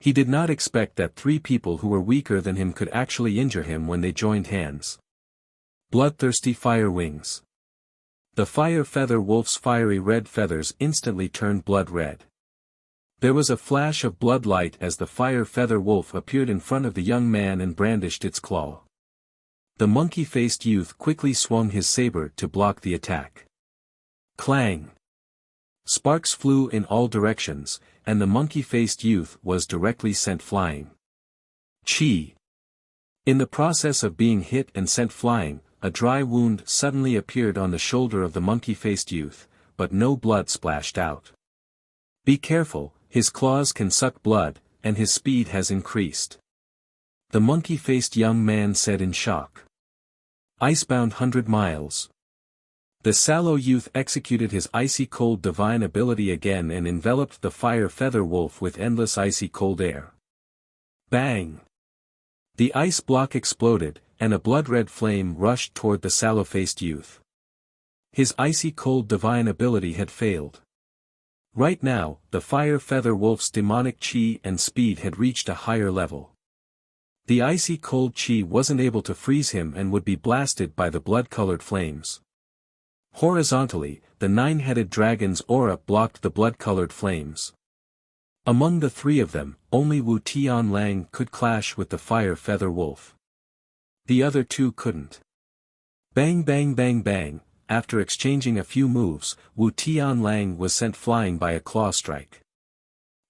He did not expect that 3 people who were weaker than him could actually injure him when they joined hands. Bloodthirsty fire wings. The fire feather wolf's fiery red feathers instantly turned blood red. There was a flash of blood light as the fire feather wolf appeared in front of the young man and brandished its claw. The monkey-faced youth quickly swung his saber to block the attack. Clang! Sparks flew in all directions, and the monkey-faced youth was directly sent flying. Chi! In the process of being hit and sent flying, a dry wound suddenly appeared on the shoulder of the monkey-faced youth, but no blood splashed out. Be careful, his claws can suck blood, and his speed has increased. The monkey-faced young man said in shock. Icebound 100 miles. The sallow youth executed his icy-cold divine ability again and enveloped the fire feather wolf with endless icy-cold air. Bang! The ice block exploded, and a blood-red flame rushed toward the sallow-faced youth. His icy-cold divine ability had failed. Right now, the fire feather wolf's demonic chi and speed had reached a higher level. The icy-cold chi wasn't able to freeze him and would be blasted by the blood-colored flames. Horizontally, the nine-headed dragon's aura blocked the blood-colored flames. Among the three of them, only Wu Tianlang could clash with the fire feather wolf. The other two couldn't. Bang bang bang bang, after exchanging a few moves, Wu Tianlang was sent flying by a claw strike.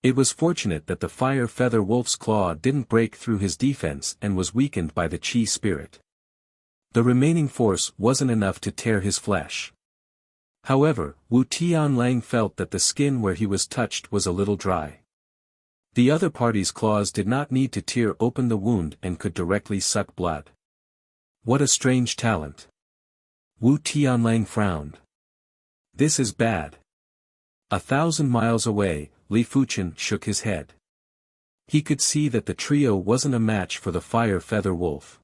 It was fortunate that the fire feather wolf's claw didn't break through his defense and was weakened by the chi spirit. The remaining force wasn't enough to tear his flesh. However, Wu Tianlang felt that the skin where he was touched was a little dry. The other party's claws did not need to tear open the wound and could directly suck blood. What a strange talent. Wu Tianlang frowned. This is bad. 1,000 miles away, Li Fuchen shook his head. He could see that the trio wasn't a match for the fire feather wolf.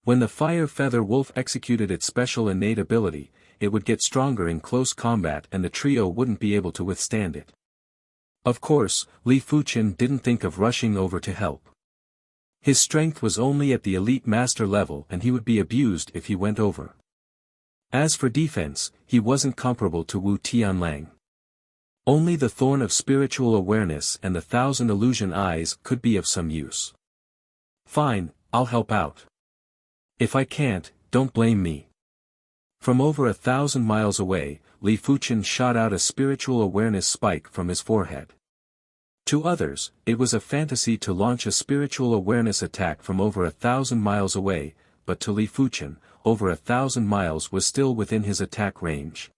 When the fire feather wolf executed its special innate ability, it would get stronger in close combat and the trio wouldn't be able to withstand it. Of course, Li Fuchen didn't think of rushing over to help. His strength was only at the elite master level and he would be abused if he went over. As for defense, he wasn't comparable to Wu Tianlang. Only the thorn of spiritual awareness and the 1,000 illusion eyes could be of some use. Fine, I'll help out. If I can't, don't blame me. From over 1,000 miles away, Li Fuchen shot out a spiritual awareness spike from his forehead. To others, it was a fantasy to launch a spiritual awareness attack from over 1,000 miles away, but to Li Fuchen, over 1,000 miles was still within his attack range.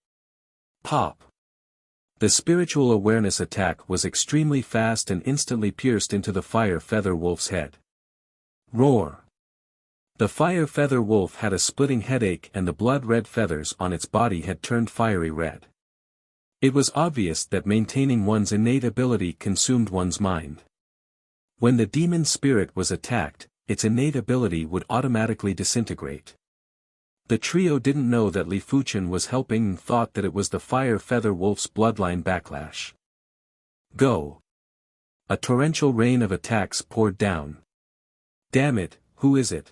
Pop! The spiritual awareness attack was extremely fast and instantly pierced into the fire feather wolf's head. Roar! The fire feather wolf had a splitting headache and the blood-red feathers on its body had turned fiery red. It was obvious that maintaining one's innate ability consumed one's mind. When the demon spirit was attacked, its innate ability would automatically disintegrate. The trio didn't know that Li Fuchen was helping and thought that it was the fire feather wolf's bloodline backlash. Go! A torrential rain of attacks poured down. Damn it, who is it?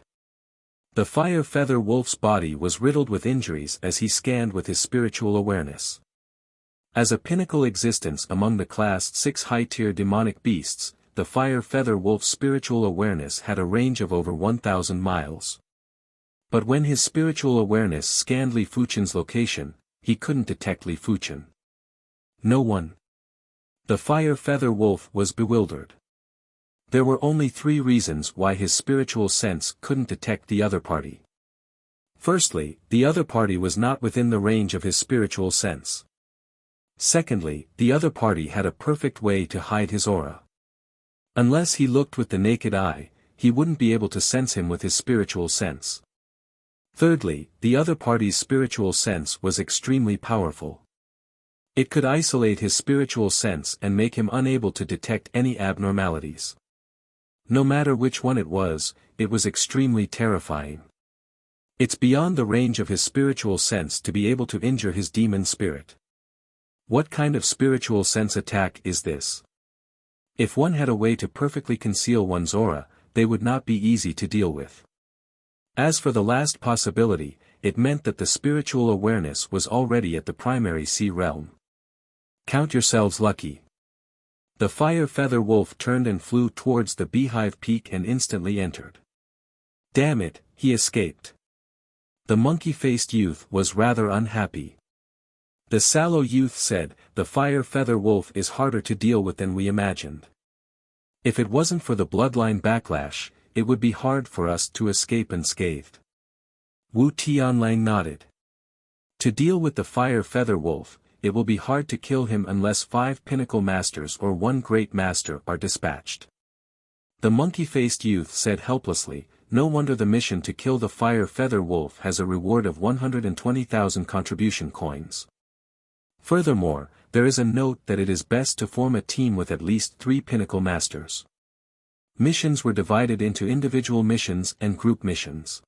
The fire feather wolf's body was riddled with injuries as he scanned with his spiritual awareness. As a pinnacle existence among the Class 6 high-tier demonic beasts, the fire feather wolf's spiritual awareness had a range of over 1,000 miles. But when his spiritual awareness scanned Li Fuchen's location, he couldn't detect Li Fuchen. No one. The fire feather wolf was bewildered. There were only 3 reasons why his spiritual sense couldn't detect the other party. Firstly, the other party was not within the range of his spiritual sense. Secondly, the other party had a perfect way to hide his aura. Unless he looked with the naked eye, he wouldn't be able to sense him with his spiritual sense. Thirdly, the other party's spiritual sense was extremely powerful. It could isolate his spiritual sense and make him unable to detect any abnormalities. No matter which one it was extremely terrifying. It's beyond the range of his spiritual sense to be able to injure his demon spirit. What kind of spiritual sense attack is this? If one had a way to perfectly conceal one's aura, they would not be easy to deal with. As for the last possibility, it meant that the spiritual awareness was already at the primary sea realm. Count yourselves lucky. The fire feather wolf turned and flew towards the beehive peak and instantly entered. Damn it, he escaped. The monkey-faced youth was rather unhappy. The sallow youth said, "The fire feather wolf is harder to deal with than we imagined. If it wasn't for the bloodline backlash, it would be hard for us to escape unscathed." Wu Tianlang nodded. "To deal with the fire feather wolf, it will be hard to kill him unless 5 pinnacle masters or 1 great master are dispatched." The monkey-faced youth said helplessly, "No wonder the mission to kill the fire feather wolf has a reward of 120,000 contribution coins. Furthermore, there is a note that it is best to form a team with at least 3 pinnacle masters." Missions were divided into individual missions and group missions.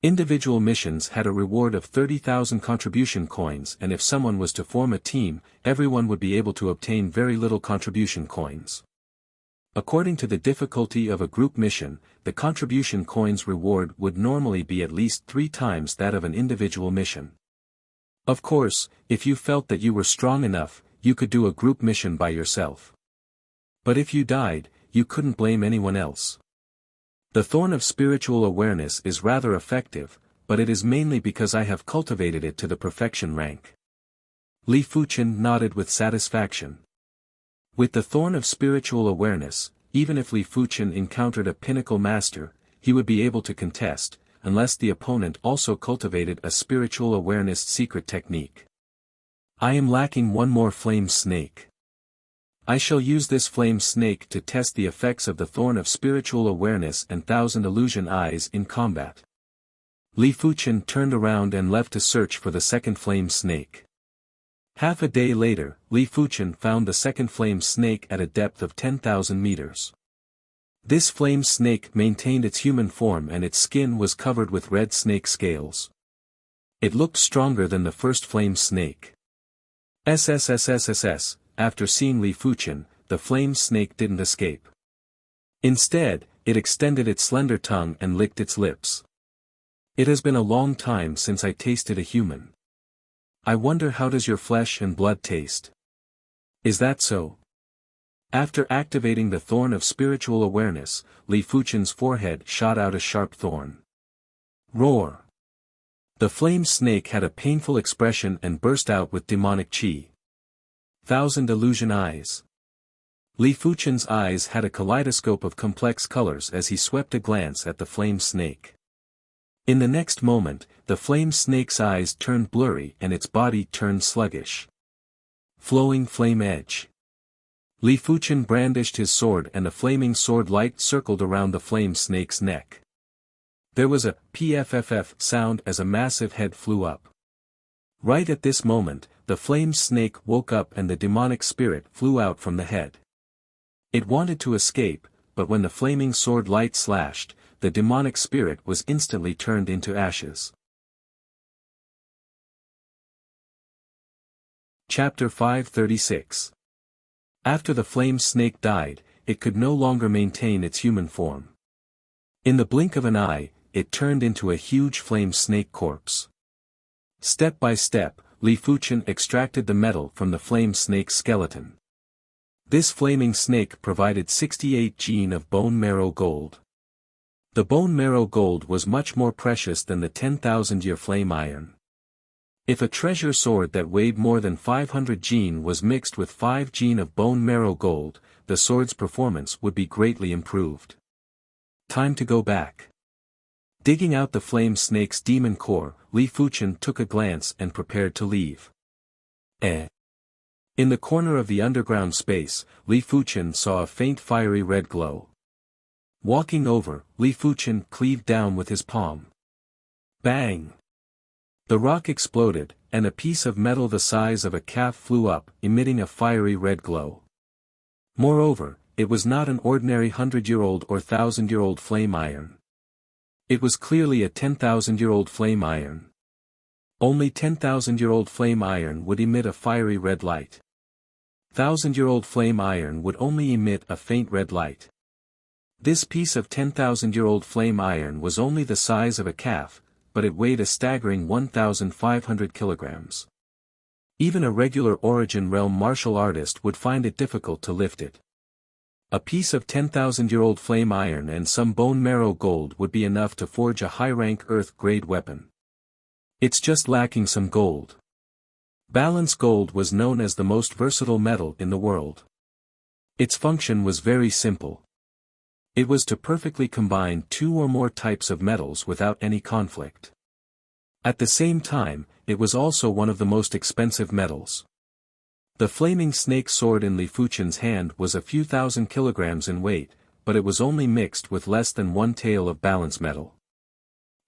Individual missions had a reward of 30,000 contribution coins, and if someone was to form a team, everyone would be able to obtain very little contribution coins. According to the difficulty of a group mission, the contribution coins reward would normally be at least 3 times that of an individual mission. Of course, if you felt that you were strong enough, you could do a group mission by yourself. But if you died, you couldn't blame anyone else. The thorn of spiritual awareness is rather effective, but it is mainly because I have cultivated it to the perfection rank. Li Fuchen nodded with satisfaction. With the thorn of spiritual awareness, even if Li Fuchen encountered a pinnacle master, he would be able to contest, unless the opponent also cultivated a spiritual awareness secret technique. I am lacking one more flame snake. I shall use this flame snake to test the effects of the thorn of spiritual awareness and 1,000 illusion eyes in combat. Li Fuchen turned around and left to search for the second flame snake. Half a day later, Li Fuchen found the second flame snake at a depth of 10,000 meters. This flame snake maintained its human form and its skin was covered with red snake scales. It looked stronger than the first flame snake. SSSSSS, after seeing Li Fuchen, the flame snake didn't escape. Instead, it extended its slender tongue and licked its lips. "It has been a long time since I tasted a human. I wonder how does your flesh and blood taste? Is that so?" After activating the thorn of spiritual awareness, Li Fuchen's forehead shot out a sharp thorn. Roar! The flame snake had a painful expression and burst out with demonic chi. 1,000 illusion eyes. Li Fuchen's eyes had a kaleidoscope of complex colors as he swept a glance at the flame snake. In the next moment, the flame snake's eyes turned blurry and its body turned sluggish. Flowing flame edge. Li Fuchen brandished his sword and a flaming sword light circled around the flame snake's neck. There was a pfff sound as a massive head flew up. Right at this moment, the flame snake woke up and the demonic spirit flew out from the head. It wanted to escape, but when the flaming sword light slashed, the demonic spirit was instantly turned into ashes. Chapter 536. After the flame snake died, it could no longer maintain its human form. In the blink of an eye, it turned into a huge flame snake corpse. Step by step, Li Fuchen extracted the metal from the flame snake's skeleton. This flaming snake provided 68 gene of bone marrow gold. The bone marrow gold was much more precious than the 10,000-year flame iron. If a treasure sword that weighed more than 500 gene was mixed with 5 gene of bone marrow gold, the sword's performance would be greatly improved. Time to go back. Digging out the flame snake's demon core, Li Fuchen took a glance and prepared to leave. In the corner of the underground space, Li Fuchen saw a faint fiery red glow. Walking over, Li Fuchen cleaved down with his palm. Bang! The rock exploded, and a piece of metal the size of a calf flew up, emitting a fiery red glow. Moreover, it was not an ordinary 100-year-old or 1,000-year-old flame iron. It was clearly a 10,000-year-old flame iron. Only 10,000-year-old flame iron would emit a fiery red light. 1,000-year-old flame iron would only emit a faint red light. This piece of 10,000-year-old flame iron was only the size of a calf, but it weighed a staggering 1,500 kilograms. Even a regular Origin Realm martial artist would find it difficult to lift it. A piece of 10,000-year-old flame iron and some bone marrow gold would be enough to forge a high-rank Earth-grade weapon. It's just lacking some gold. Balance gold was known as the most versatile metal in the world. Its function was very simple. It was to perfectly combine two or more types of metals without any conflict. At the same time, it was also one of the most expensive metals. The flaming snake sword in Li Fuchen's hand was a few thousand kilograms in weight, but it was only mixed with less than one tael of balance metal.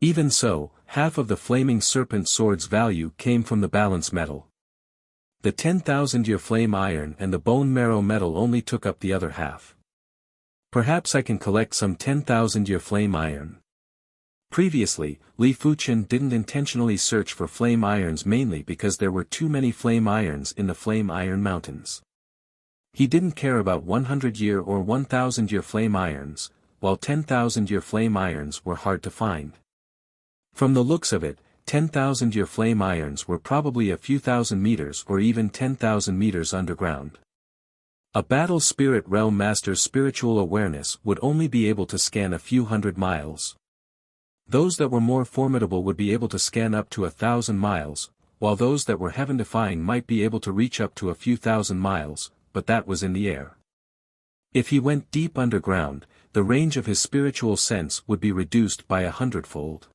Even so, half of the flaming serpent sword's value came from the balance metal. The 10,000-year flame iron and the bone marrow metal only took up the other half. Perhaps I can collect some 10,000-year flame iron. Previously, Li Fuchen didn't intentionally search for flame irons mainly because there were too many flame irons in the flame iron mountains. He didn't care about 100-year or 1,000-year flame irons, while 10,000-year flame irons were hard to find. From the looks of it, 10,000-year flame irons were probably a few thousand meters or even 10,000 meters underground. A battle spirit realm master's spiritual awareness would only be able to scan a few hundred miles. Those that were more formidable would be able to scan up to 1,000 miles, while those that were heaven-defying might be able to reach up to a few thousand miles, but that was in the air. If he went deep underground, the range of his spiritual sense would be reduced by 100-fold.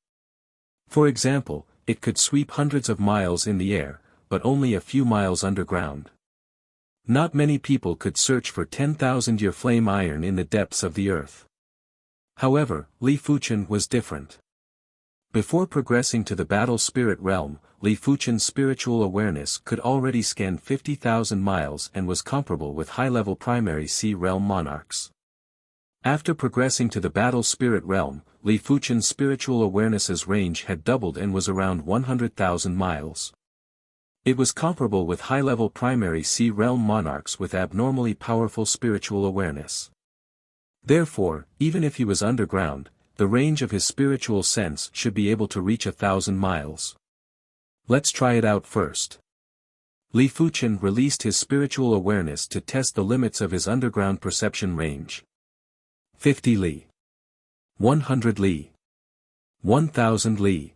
For example, it could sweep hundreds of miles in the air, but only a few miles underground. Not many people could search for 10,000-year flame iron in the depths of the earth. However, Li Fuchen was different. Before progressing to the battle spirit realm, Li Fuchen's spiritual awareness could already scan 50,000 miles and was comparable with high-level primary sea realm monarchs. After progressing to the battle spirit realm, Li Fuchen's spiritual awareness's range had doubled and was around 100,000 miles. It was comparable with high-level primary sea realm monarchs with abnormally powerful spiritual awareness. Therefore, even if he was underground, the range of his spiritual sense should be able to reach 1,000 miles. Let's try it out first. Li Fuchen released his spiritual awareness to test the limits of his underground perception range. 50 li. 100 li. 1,000 li.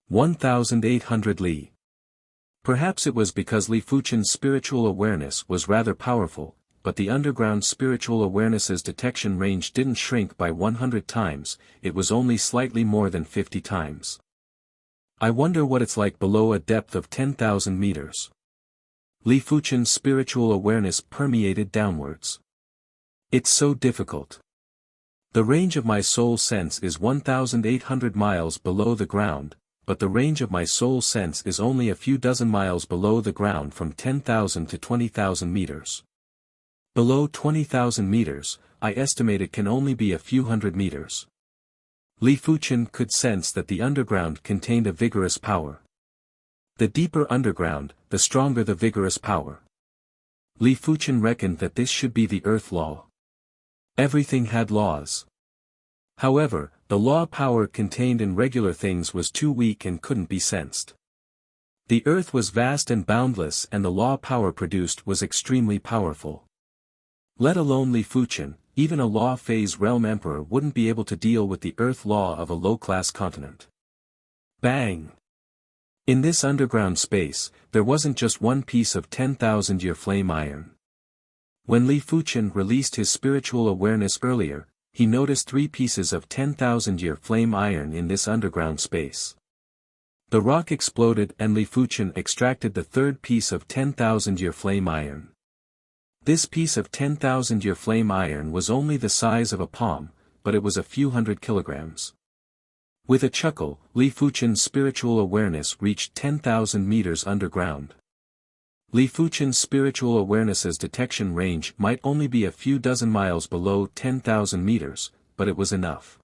1,800 li. Perhaps it was because Li Fuchen's spiritual awareness was rather powerful, but the underground spiritual awareness's detection range didn't shrink by 100 times, it was only slightly more than 50 times. I wonder what it's like below a depth of 10,000 meters. Li Fuchen's spiritual awareness permeated downwards. It's so difficult. The range of my soul sense is 1,800 miles below the ground, but the range of my soul sense is only a few dozen miles below the ground from 10,000 to 20,000 meters. Below 20,000 meters, I estimate it can only be a few hundred meters. Li Fuchen could sense that the underground contained a vigorous power. The deeper underground, the stronger the vigorous power. Li Fuchen reckoned that this should be the earth law. Everything had laws. However, the law power contained in regular things was too weak and couldn't be sensed. The earth was vast and boundless and the law power produced was extremely powerful. Let alone Li Fuchen, even a law phase realm emperor wouldn't be able to deal with the earth law of a low-class continent. Bang! In this underground space, there wasn't just one piece of 10,000-year flame iron. When Li Fuchen released his spiritual awareness earlier, he noticed 3 pieces of 10,000-year flame iron in this underground space. The rock exploded and Li Fuchen extracted the 3rd piece of 10,000-year flame iron. This piece of 10,000-year flame iron was only the size of a palm, but it was a few hundred kilograms. With a chuckle, Li Fuchen's spiritual awareness reached 10,000 meters underground. Li Fuchen's spiritual awareness's detection range might only be a few dozen miles below 10,000 meters, but it was enough.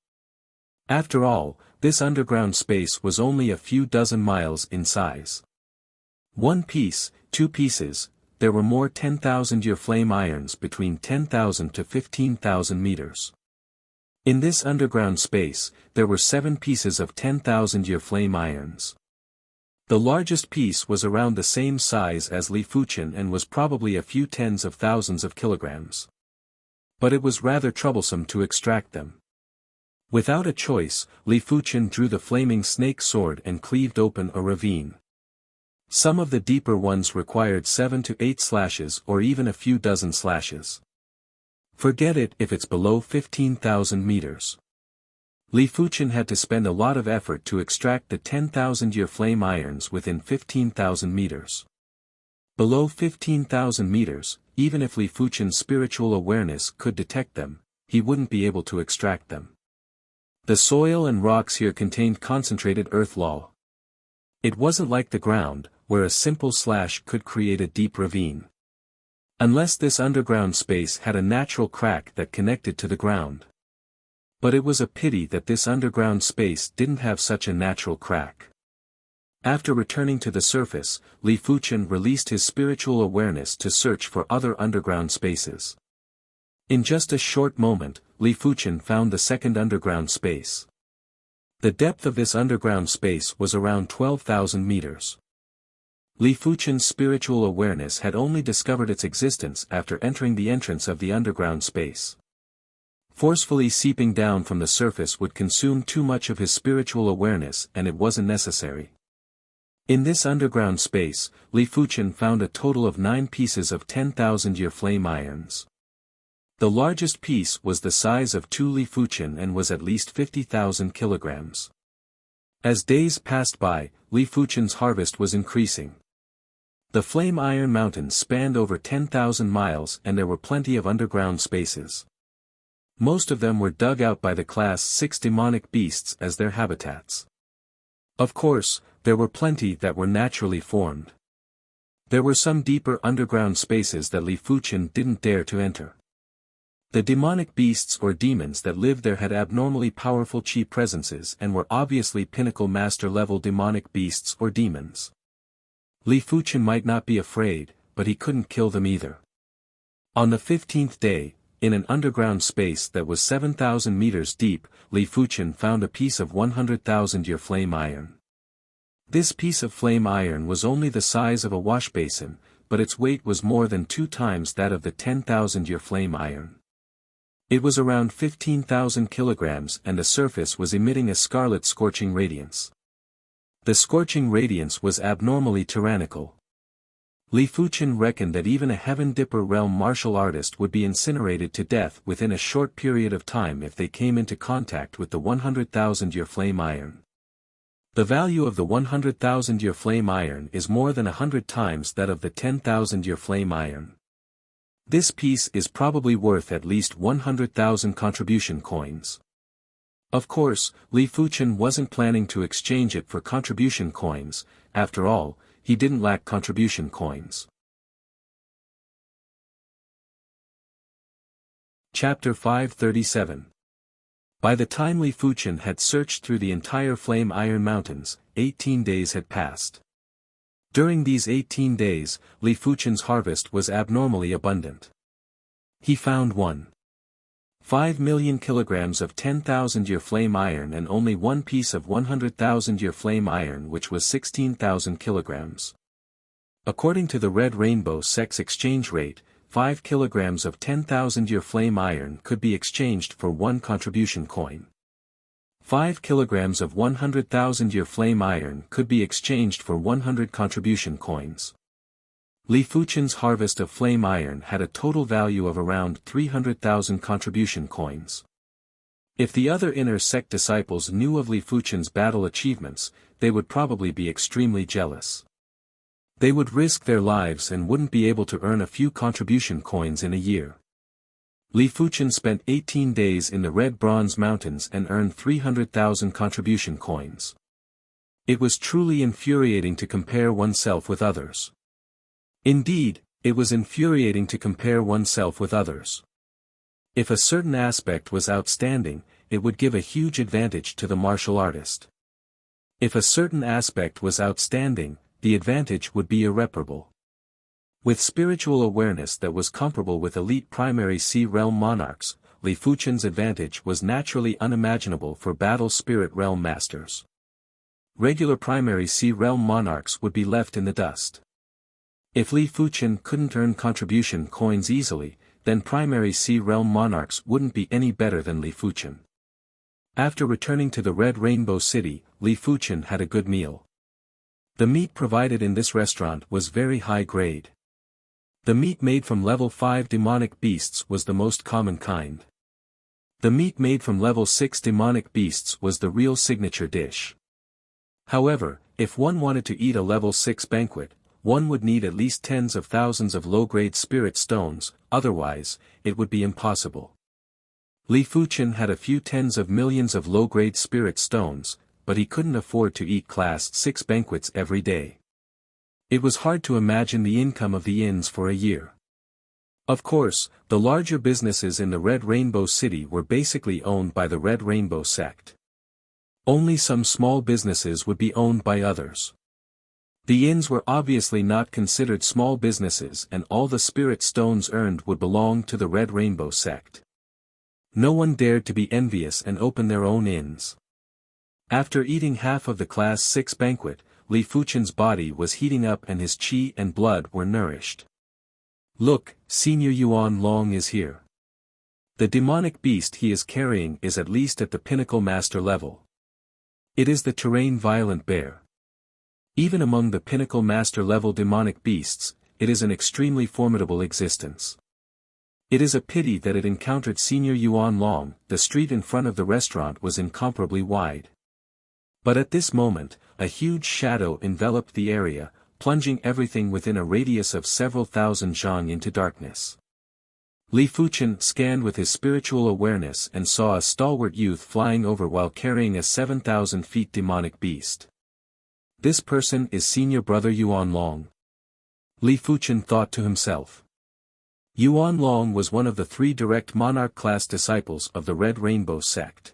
After all, this underground space was only a few dozen miles in size. 1 piece, 2 pieces, there were more 10,000-year flame irons between 10,000 to 15,000 meters. In this underground space, there were 7 pieces of 10,000-year flame irons. The largest piece was around the same size as Li Fuchen and was probably a few tens of thousands of kilograms. But it was rather troublesome to extract them. Without a choice, Li Fuchen drew the flaming snake sword and cleaved open a ravine. Some of the deeper ones required 7 to 8 slashes or even a few dozen slashes. Forget it if it's below 15,000 meters. Li Fuchen had to spend a lot of effort to extract the 10,000-year flame irons within 15,000 meters. Below 15,000 meters, even if Li Fuchen's spiritual awareness could detect them, he wouldn't be able to extract them. The soil and rocks here contained concentrated earth law. It wasn't like the ground, where a simple slash could create a deep ravine. Unless this underground space had a natural crack that connected to the ground. But it was a pity that this underground space didn't have such a natural crack. After returning to the surface, Li Fuchen released his spiritual awareness to search for other underground spaces. In just a short moment, Li Fuchen found the second underground space. The depth of this underground space was around 12,000 meters. Li Fuchen's spiritual awareness had only discovered its existence after entering the entrance of the underground space. Forcefully seeping down from the surface would consume too much of his spiritual awareness, and it wasn't necessary. In this underground space, Li Fuchen found a total of 9 pieces of 10,000-year flame irons. The largest piece was the size of 2 Li Fuchen and was at least 50,000 kilograms. As days passed by, Li Fuchen's harvest was increasing. The flame iron mountains spanned over 10,000 miles and there were plenty of underground spaces. Most of them were dug out by the Class 6 demonic beasts as their habitats. Of course, there were plenty that were naturally formed. There were some deeper underground spaces that Li Fuchen didn't dare to enter. The demonic beasts or demons that lived there had abnormally powerful chi presences and were obviously pinnacle master-level demonic beasts or demons. Li Fuchen might not be afraid, but he couldn't kill them either. On the 15th day, in an underground space that was 7,000 meters deep, Li Fuchen found a piece of 100,000-year flame iron. This piece of flame iron was only the size of a wash basin, but its weight was more than 2 times that of the 10,000-year flame iron. It was around 15,000 kilograms and the surface was emitting a scarlet scorching radiance. The scorching radiance was abnormally tyrannical. Li Fuchen reckoned that even a Heaven Dipper realm martial artist would be incinerated to death within a short period of time if they came into contact with the 100,000-year flame iron. The value of the 100,000-year flame iron is more than 100 times that of the 10,000-year flame iron. This piece is probably worth at least 100,000 contribution coins. Of course, Li Fuchen wasn't planning to exchange it for contribution coins. After all, he didn't lack contribution coins. Chapter 537. By the time Li Fuchen had searched through the entire Flame Iron Mountains, 18 days had passed. During these 18 days, Li Fuchen's harvest was abnormally abundant. He found 1.5 million kilograms of 10,000-year flame iron and only 1 piece of 100,000-year flame iron, which was 16,000 kilograms. According to the Red Rainbow Sex exchange rate, 5 kilograms of 10,000-year flame iron could be exchanged for 1 contribution coin. 5 kilograms of 100,000-year flame iron could be exchanged for 100 contribution coins. Li Fuchen's harvest of flame iron had a total value of around 300,000 contribution coins. If the other inner sect disciples knew of Li Fuchen's battle achievements, they would probably be extremely jealous. They would risk their lives and wouldn't be able to earn a few contribution coins in a year. Li Fuchen spent 18 days in the Red Bronze Mountains and earned 300,000 contribution coins. It was truly infuriating to compare oneself with others. Indeed, it was infuriating to compare oneself with others. If a certain aspect was outstanding, it would give a huge advantage to the martial artist. If a certain aspect was outstanding, the advantage would be irreparable. With spiritual awareness that was comparable with elite primary Sea Realm monarchs, Li Fuchen's advantage was naturally unimaginable for battle spirit realm masters. Regular primary Sea Realm monarchs would be left in the dust. If Li Fuchen couldn't earn contribution coins easily, then primary Sea Realm monarchs wouldn't be any better than Li Fuchen. After returning to the Red Rainbow City, Li Fuchen had a good meal. The meat provided in this restaurant was very high grade. The meat made from level 5 demonic beasts was the most common kind. The meat made from level 6 demonic beasts was the real signature dish. However, if one wanted to eat a level 6 banquet, one would need at least tens of thousands of low-grade spirit stones, otherwise, it would be impossible. Li Fuchen had a few tens of millions of low-grade spirit stones, but he couldn't afford to eat class 6 banquets every day. It was hard to imagine the income of the inns for a year. Of course, the larger businesses in the Red Rainbow City were basically owned by the Red Rainbow sect. Only some small businesses would be owned by others. The inns were obviously not considered small businesses, and all the spirit stones earned would belong to the Red Rainbow sect. No one dared to be envious and open their own inns. After eating half of the class 6 banquet, Li Fuchen's body was heating up and his qi and blood were nourished. Look, Senior Yuan Long is here. The demonic beast he is carrying is at least at the pinnacle master level. It is the terrain violent bear. Even among the pinnacle master level demonic beasts, it is an extremely formidable existence. It is a pity that it encountered Senior Yuan Long. The street in front of the restaurant was incomparably wide. But at this moment, a huge shadow enveloped the area, plunging everything within a radius of several thousand zhang into darkness. Li Fuchen scanned with his spiritual awareness and saw a stalwart youth flying over while carrying a 7,000 feet demonic beast. This person is Senior Brother Yuan Long. Li Fuchen thought to himself. Yuan Long was one of the 3 direct monarch class disciples of the Red Rainbow sect.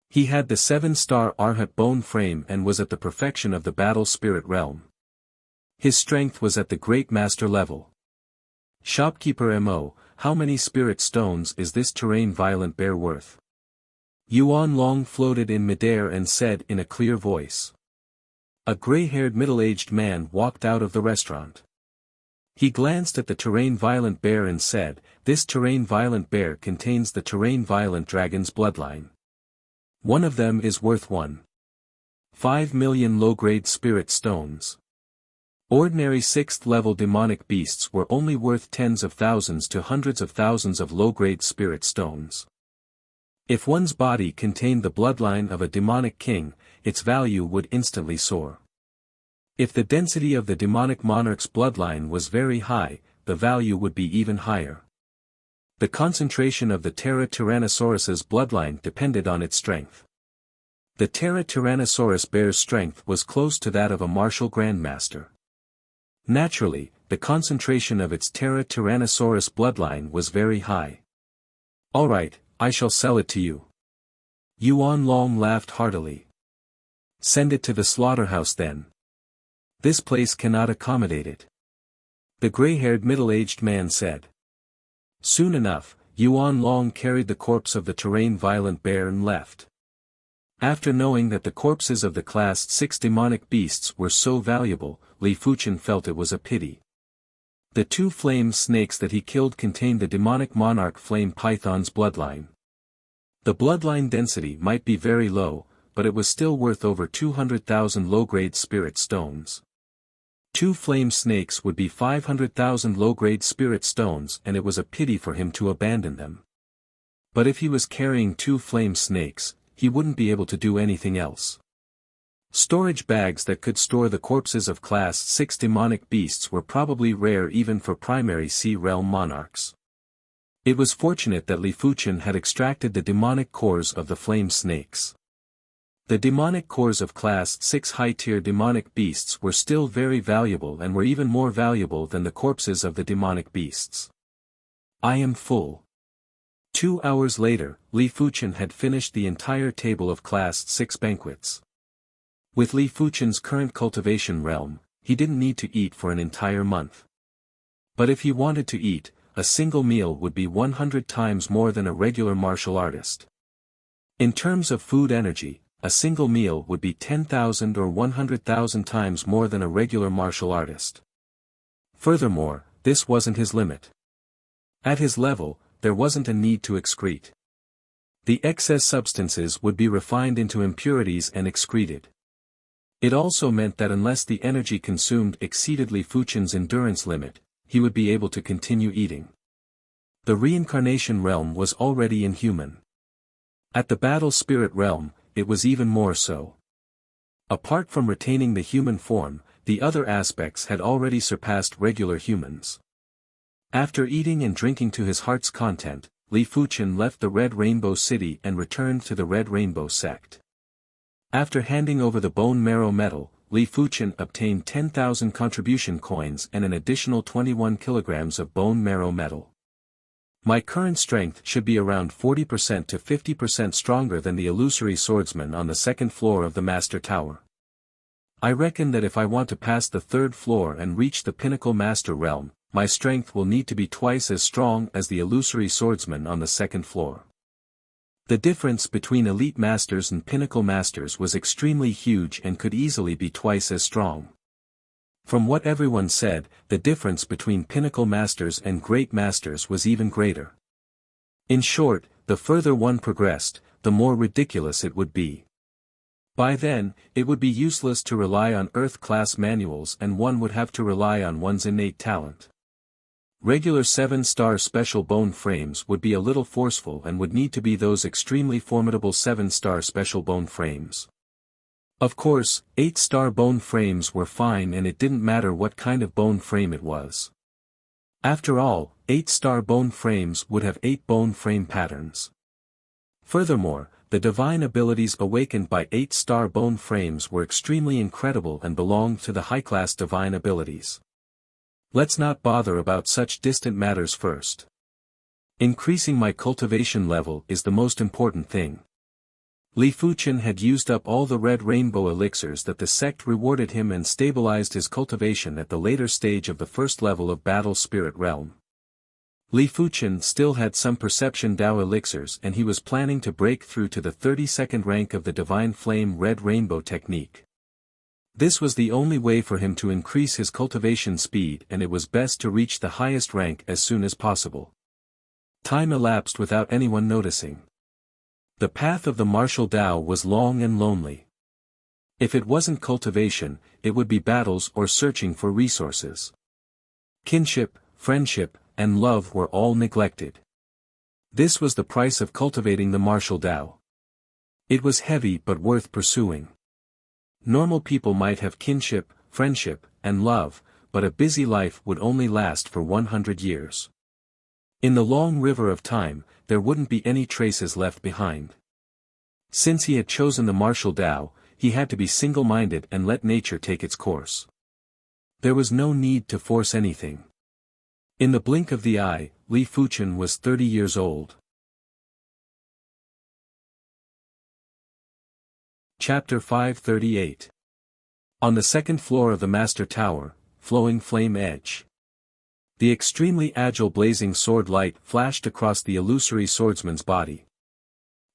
He had the 7-star Arhat bone frame and was at the perfection of the battle spirit realm. His strength was at the great master level. Shopkeeper Mo, how many spirit stones is this terrain violent bear worth? Yuan Long floated in midair and said in a clear voice. A gray-haired middle-aged man walked out of the restaurant. He glanced at the terrain violent bear and said, this terrain violent bear contains the terrain violent dragon's bloodline. One of them is worth 1.5 million low-grade spirit stones. Ordinary 6th-level demonic beasts were only worth tens of thousands to hundreds of thousands of low-grade spirit stones. If one's body contained the bloodline of a demonic king, its value would instantly soar. If the density of the demonic monarch's bloodline was very high, the value would be even higher. The concentration of the Terra Tyrannosaurus's bloodline depended on its strength. The Terra Tyrannosaurus bear's strength was close to that of a martial grandmaster. Naturally, the concentration of its Terra Tyrannosaurus bloodline was very high. Alright, I shall sell it to you. Yuan Long laughed heartily. Send it to the slaughterhouse then. This place cannot accommodate it. The gray-haired middle-aged man said. Soon enough, Yuan Long carried the corpse of the terrain violent bear and left. After knowing that the corpses of the class 6 demonic beasts were so valuable, Li Fuchen felt it was a pity. The 2 flame snakes that he killed contained the demonic monarch flame python's bloodline. The bloodline density might be very low, but it was still worth over 200,000 low-grade spirit stones. 2 flame snakes would be 500,000 low-grade spirit stones, and it was a pity for him to abandon them. But if he was carrying 2 flame snakes, he wouldn't be able to do anything else. Storage bags that could store the corpses of class 6 demonic beasts were probably rare even for primary Sea Realm monarchs. It was fortunate that Li Fuchen had extracted the demonic cores of the flame snakes. The demonic cores of class 6 high-tier demonic beasts were still very valuable and were even more valuable than the corpses of the demonic beasts. I am full. 2 hours later, Li Fuchen had finished the entire table of class 6 banquets. With Li Fuchen's current cultivation realm, he didn't need to eat for an entire month. But if he wanted to eat, a single meal would be 100 times more than a regular martial artist. In terms of food energy, a single meal would be 10,000 or 100,000 times more than a regular martial artist. Furthermore, this wasn't his limit. At his level, there wasn't a need to excrete. The excess substances would be refined into impurities and excreted. It also meant that unless the energy consumed exceeded Li Fuchen's endurance limit, he would be able to continue eating. The reincarnation realm was already inhuman. At the battle spirit realm, it was even more so. Apart from retaining the human form, the other aspects had already surpassed regular humans. After eating and drinking to his heart's content, Li Fuchen left the Red Rainbow City and returned to the Red Rainbow sect. After handing over the bone marrow metal, Li Fuchen obtained 10,000 contribution coins and an additional 21 kilograms of bone marrow metal. My current strength should be around 40% to 50% stronger than the illusory swordsman on the second floor of the Master Tower. I reckon that if I want to pass the third floor and reach the pinnacle Master Realm, my strength will need to be twice as strong as the illusory swordsman on the second floor. The difference between elite masters and pinnacle masters was extremely huge and could easily be twice as strong. From what everyone said, the difference between pinnacle masters and great masters was even greater. In short, the further one progressed, the more ridiculous it would be. By then, it would be useless to rely on Earth-class manuals and one would have to rely on one's innate talent. Regular 7-star special bone frames would be a little forceful and would need to be those extremely formidable 7-star special bone frames. Of course, 8-star bone frames were fine and it didn't matter what kind of bone frame it was. After all, 8-star bone frames would have 8 bone frame patterns. Furthermore, the divine abilities awakened by 8-star bone frames were extremely incredible and belonged to the high-class divine abilities. Let's not bother about such distant matters first. Increasing my cultivation level is the most important thing. Li Fuchen had used up all the red rainbow elixirs that the sect rewarded him and stabilized his cultivation at the later stage of the first level of Battle Spirit Realm. Li Fuchen still had some Perception Dao elixirs and he was planning to break through to the 32nd rank of the Divine Flame Red Rainbow technique. This was the only way for him to increase his cultivation speed and it was best to reach the highest rank as soon as possible. Time elapsed without anyone noticing. The path of the martial Dao was long and lonely. If it wasn't cultivation, it would be battles or searching for resources. Kinship, friendship, and love were all neglected. This was the price of cultivating the martial Dao. It was heavy but worth pursuing. Normal people might have kinship, friendship, and love, but a busy life would only last for 100 years. In the long river of time, there wouldn't be any traces left behind. Since he had chosen the martial Dao, he had to be single-minded and let nature take its course. There was no need to force anything. In the blink of the eye, Li Fuchen was 30 years old. Chapter 538. On the second floor of the Master Tower, Flowing Flame Edge. The extremely agile blazing sword light flashed across the illusory swordsman's body.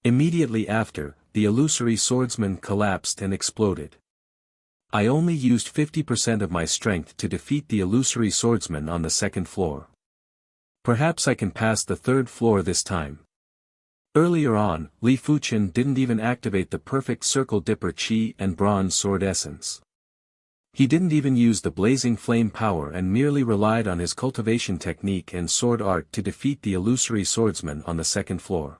Immediately after, the illusory swordsman collapsed and exploded. I only used 50% of my strength to defeat the illusory swordsman on the second floor. Perhaps I can pass the third floor this time. Earlier on, Li Fuchen didn't even activate the perfect circle dipper chi and bronze sword essence. He didn't even use the blazing flame power and merely relied on his cultivation technique and sword art to defeat the illusory swordsman on the second floor.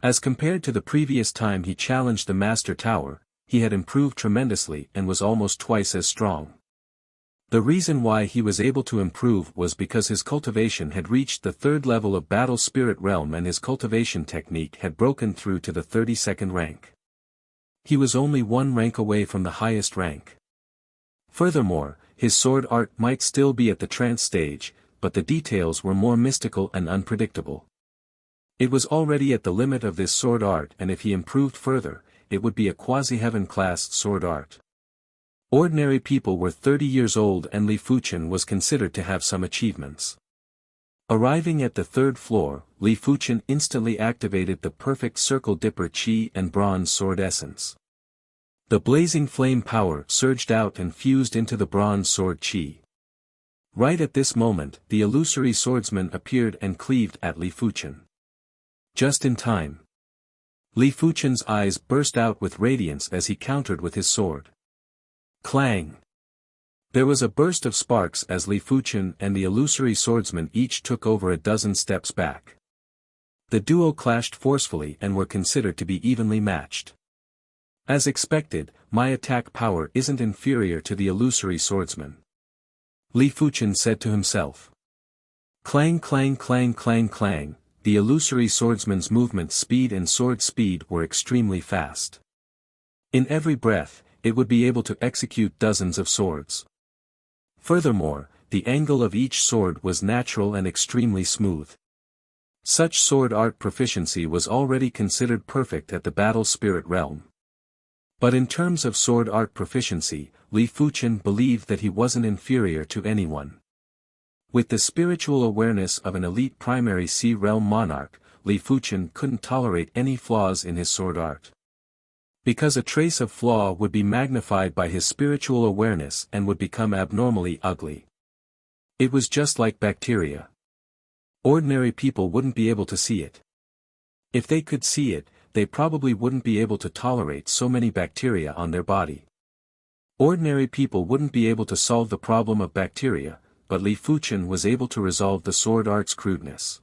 As compared to the previous time he challenged the Master Tower, he had improved tremendously and was almost twice as strong. The reason why he was able to improve was because his cultivation had reached the third level of Battle Spirit Realm and his cultivation technique had broken through to the 32nd rank. He was only one rank away from the highest rank. Furthermore, his sword art might still be at the trance stage, but the details were more mystical and unpredictable. It was already at the limit of this sword art and if he improved further, it would be a quasi-heaven class sword art. Ordinary people were 30 years old and Li Fuchen was considered to have some achievements. Arriving at the third floor, Li Fuchen instantly activated the perfect circle dipper chi and bronze sword essence. The blazing flame power surged out and fused into the bronze sword chi. Right at this moment, the illusory swordsman appeared and cleaved at Li Fuchen. Just in time. Li Fuchen's eyes burst out with radiance as he countered with his sword. Clang! There was a burst of sparks as Li Fuchen and the illusory swordsman each took over a dozen steps back. The duo clashed forcefully and were considered to be evenly matched. As expected, my attack power isn't inferior to the illusory swordsman, Li Fuchen said to himself. Clang clang clang clang clang, the illusory swordsman's movement speed and sword speed were extremely fast. In every breath, it would be able to execute dozens of swords. Furthermore, the angle of each sword was natural and extremely smooth. Such sword art proficiency was already considered perfect at the battle spirit realm. But in terms of sword art proficiency, Li Fuchen believed that he wasn't inferior to anyone. With the spiritual awareness of an elite primary sea realm monarch, Li Fuchen couldn't tolerate any flaws in his sword art. Because a trace of flaw would be magnified by his spiritual awareness and would become abnormally ugly. It was just like bacteria. Ordinary people wouldn't be able to see it. If they could see it, they probably wouldn't be able to tolerate so many bacteria on their body. Ordinary people wouldn't be able to solve the problem of bacteria, but Li Fuchen was able to resolve the sword art's crudeness.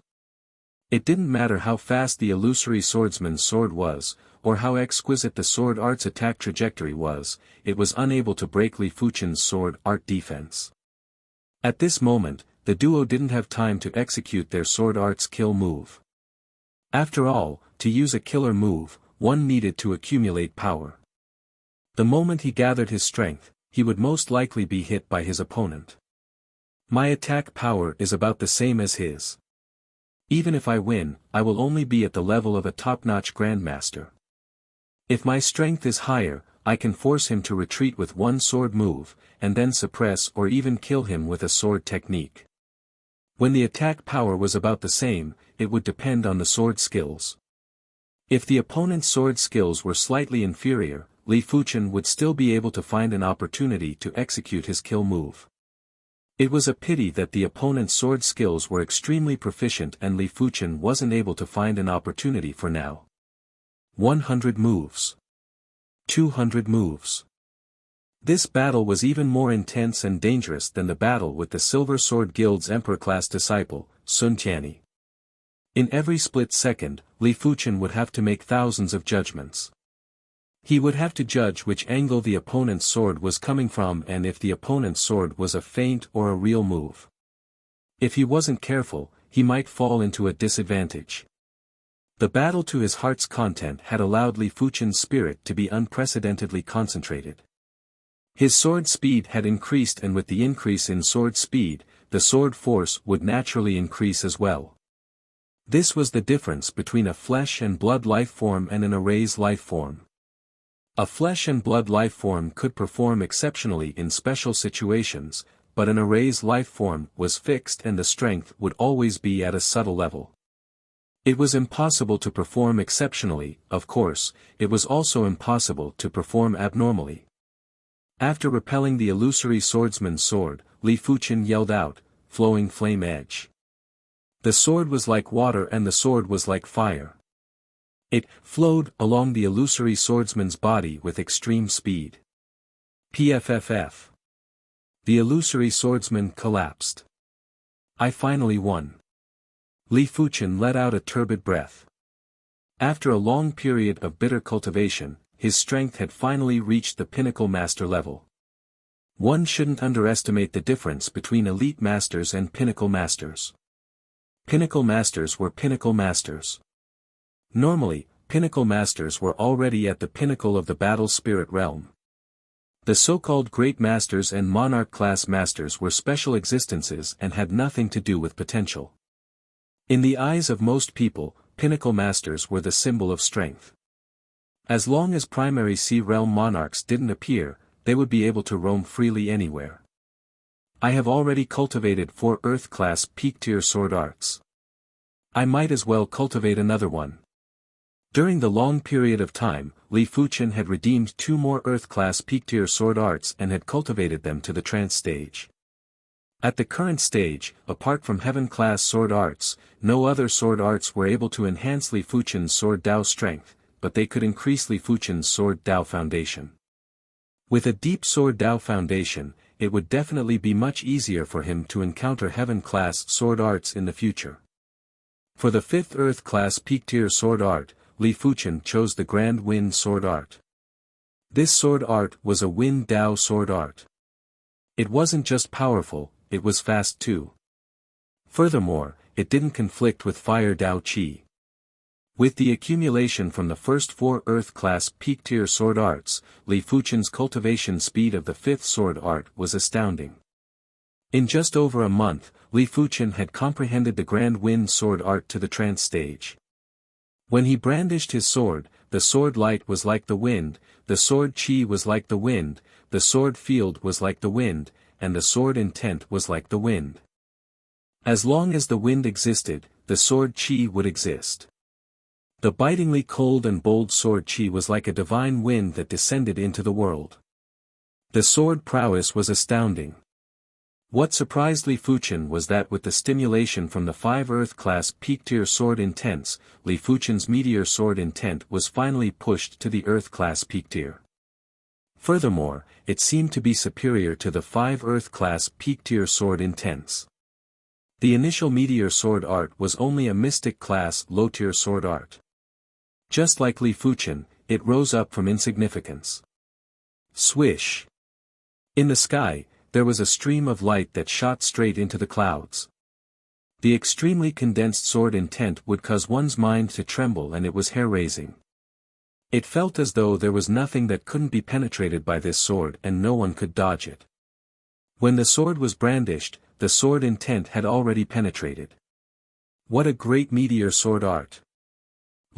It didn't matter how fast the illusory swordsman's sword was, or how exquisite the sword art's attack trajectory was, it was unable to break Li Fuchen's sword art defense. At this moment, the duo didn't have time to execute their sword art's kill move. After all, to use a killer move, one needed to accumulate power. The moment he gathered his strength, he would most likely be hit by his opponent. My attack power is about the same as his. Even if I win, I will only be at the level of a top-notch grandmaster. If my strength is higher, I can force him to retreat with one sword move, and then suppress or even kill him with a sword technique. When the attack power was about the same, it would depend on the sword skills. If the opponent's sword skills were slightly inferior, Li Fuchen would still be able to find an opportunity to execute his kill move. It was a pity that the opponent's sword skills were extremely proficient and Li Fuchen wasn't able to find an opportunity for now. 100 moves. 200 moves. This battle was even more intense and dangerous than the battle with the Silver Sword Guild's Emperor-class disciple, Sun Tianyi. In every split second, Li Fuchen would have to make thousands of judgments. He would have to judge which angle the opponent's sword was coming from and if the opponent's sword was a feint or a real move. If he wasn't careful, he might fall into a disadvantage. The battle to his heart's content had allowed Li Fuchen's spirit to be unprecedentedly concentrated. His sword speed had increased, and with the increase in sword speed, the sword force would naturally increase as well. This was the difference between a flesh and blood life form and an array's life form. A flesh and blood life form could perform exceptionally in special situations, but an array's life form was fixed and the strength would always be at a subtle level. It was impossible to perform exceptionally, of course, it was also impossible to perform abnormally. After repelling the illusory swordsman's sword, Li Fuchen yelled out, "Flowing flame edge." The sword was like water and the sword was like fire. It flowed along the illusory swordsman's body with extreme speed. PFFF. The illusory swordsman collapsed. I finally won. Li Fuchen let out a turbid breath. After a long period of bitter cultivation, his strength had finally reached the pinnacle master level. One shouldn't underestimate the difference between elite masters and pinnacle masters. Pinnacle masters were pinnacle masters. Normally, pinnacle masters were already at the pinnacle of the battle spirit realm. The so-called great masters and monarch-class masters were special existences and had nothing to do with potential. In the eyes of most people, pinnacle masters were the symbol of strength. As long as primary sea realm monarchs didn't appear, they would be able to roam freely anywhere. I have already cultivated 4 Earth-class peak-tier sword arts. I might as well cultivate another one. During the long period of time, Li Fuchen had redeemed 2 more Earth-class peak-tier sword arts and had cultivated them to the trance stage. At the current stage, apart from Heaven-class sword arts, no other sword arts were able to enhance Li Fuchen's sword Dao strength, but they could increase Li Fuchen's sword Dao foundation. With a deep Sword Dao foundation, it would definitely be much easier for him to encounter Heaven-class sword arts in the future. For the 5th Earth-class peak-tier sword art, Li Fuchen chose the Grand Wind sword art. This sword art was a Wind Dao sword art. It wasn't just powerful, it was fast too. Furthermore, it didn't conflict with Fire Dao Qi. With the accumulation from the first 4 Earth-class peak-tier sword arts, Li Fuchen's cultivation speed of the 5th sword art was astounding. In just over a month, Li Fuchen had comprehended the Grand Wind sword art to the trance stage. When he brandished his sword, the sword light was like the wind, the sword qi was like the wind, the sword field was like the wind, and the sword intent was like the wind. As long as the wind existed, the sword qi would exist. The bitingly cold and bold sword qi was like a divine wind that descended into the world. The sword prowess was astounding. What surprised Li Fuchen was that with the stimulation from the 5 Earth-class peak-tier sword intents, Li Fuchen's meteor sword intent was finally pushed to the Earth-class peak-tier. Furthermore, it seemed to be superior to the 5 Earth-class peak-tier sword intents. The initial meteor sword art was only a mystic-class low-tier sword art. Just like Li Fuchen, it rose up from insignificance. Swish! In the sky, there was a stream of light that shot straight into the clouds. The extremely condensed sword intent would cause one's mind to tremble, and it was hair-raising. It felt as though there was nothing that couldn't be penetrated by this sword and no one could dodge it. When the sword was brandished, the sword intent had already penetrated. What a great meteor sword art!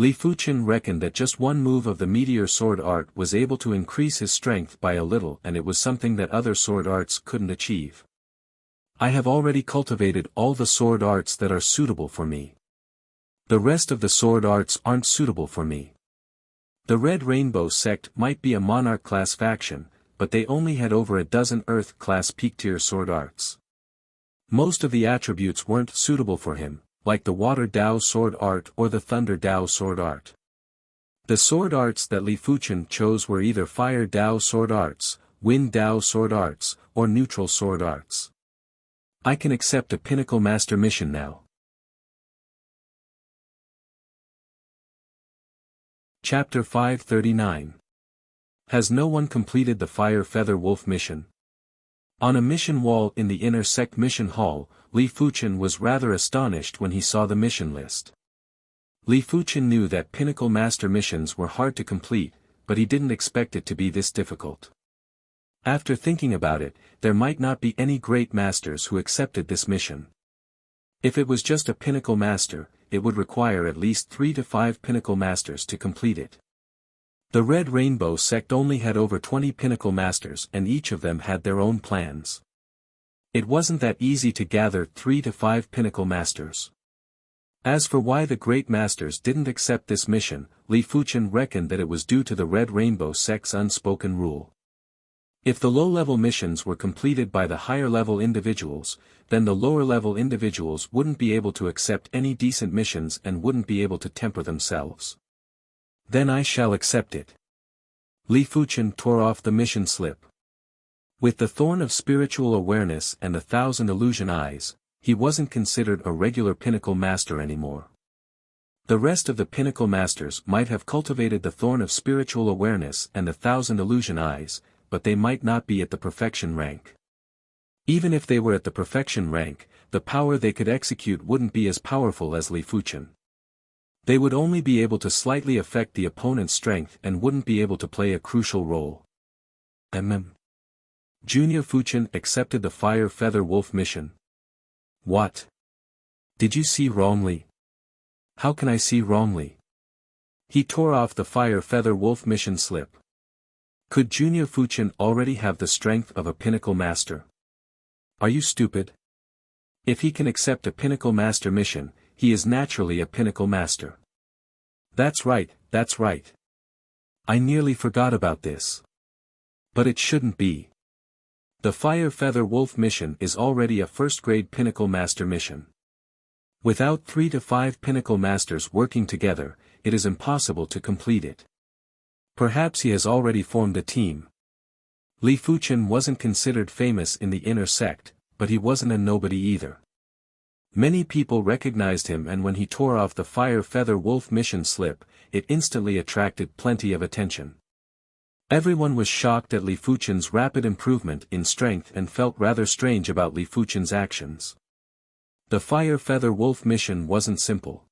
Li Fuchen reckoned that just one move of the meteor sword art was able to increase his strength by a little, and it was something that other sword arts couldn't achieve. I have already cultivated all the sword arts that are suitable for me. The rest of the sword arts aren't suitable for me. The Red Rainbow sect might be a monarch-class faction, but they only had over a dozen Earth-class peak-tier sword arts. Most of the attributes weren't suitable for him, like the Water Dao sword art or the Thunder Dao sword art. The sword arts that Li Fuchen chose were either Fire Dao sword arts, Wind Dao sword arts, or Neutral sword arts. I can accept a Pinnacle Master mission now. Chapter 539. Has no one completed the Fire Feather Wolf mission? On a mission wall in the inner sect mission hall, Li Fuchen was rather astonished when he saw the mission list. Li Fuchen knew that Pinnacle Master missions were hard to complete, but he didn't expect it to be this difficult. After thinking about it, there might not be any great masters who accepted this mission. If it was just a Pinnacle Master, it would require at least 3 to 5 Pinnacle Masters to complete it. The Red Rainbow sect only had over 20 Pinnacle Masters, and each of them had their own plans. It wasn't that easy to gather 3 to 5 Pinnacle Masters. As for why the Great Masters didn't accept this mission, Li Fuchen reckoned that it was due to the Red Rainbow sect's unspoken rule. If the low-level missions were completed by the higher-level individuals, then the lower-level individuals wouldn't be able to accept any decent missions and wouldn't be able to temper themselves. Then I shall accept it. Li Fuchen tore off the mission slip. With the Thorn of Spiritual Awareness and the 1,000 Illusion Eyes, he wasn't considered a regular Pinnacle Master anymore. The rest of the Pinnacle Masters might have cultivated the Thorn of Spiritual Awareness and the 1,000 Illusion Eyes, but they might not be at the perfection rank. Even if they were at the perfection rank, the power they could execute wouldn't be as powerful as Li Fuchen. They would only be able to slightly affect the opponent's strength and wouldn't be able to play a crucial role. Junior Fuchen accepted the Fire Feather Wolf mission. What? Did you see wrongly? How can I see wrongly? He tore off the Fire Feather Wolf mission slip. Could Junior Fuchen already have the strength of a Pinnacle Master? Are you stupid? If he can accept a Pinnacle Master mission, he is naturally a Pinnacle Master. That's right, that's right. I nearly forgot about this. But it shouldn't be. The Fire Feather Wolf mission is already a first-grade Pinnacle Master mission. Without 3 to 5 Pinnacle Masters working together, it is impossible to complete it. Perhaps he has already formed a team. Li Fuchen wasn't considered famous in the inner sect, but he wasn't a nobody either. Many people recognized him, and when he tore off the Fire Feather Wolf mission slip, it instantly attracted plenty of attention. Everyone was shocked at Li Fuchen's rapid improvement in strength and felt rather strange about Li Fuchen's actions. The Fire Feather Wolf mission wasn't simple.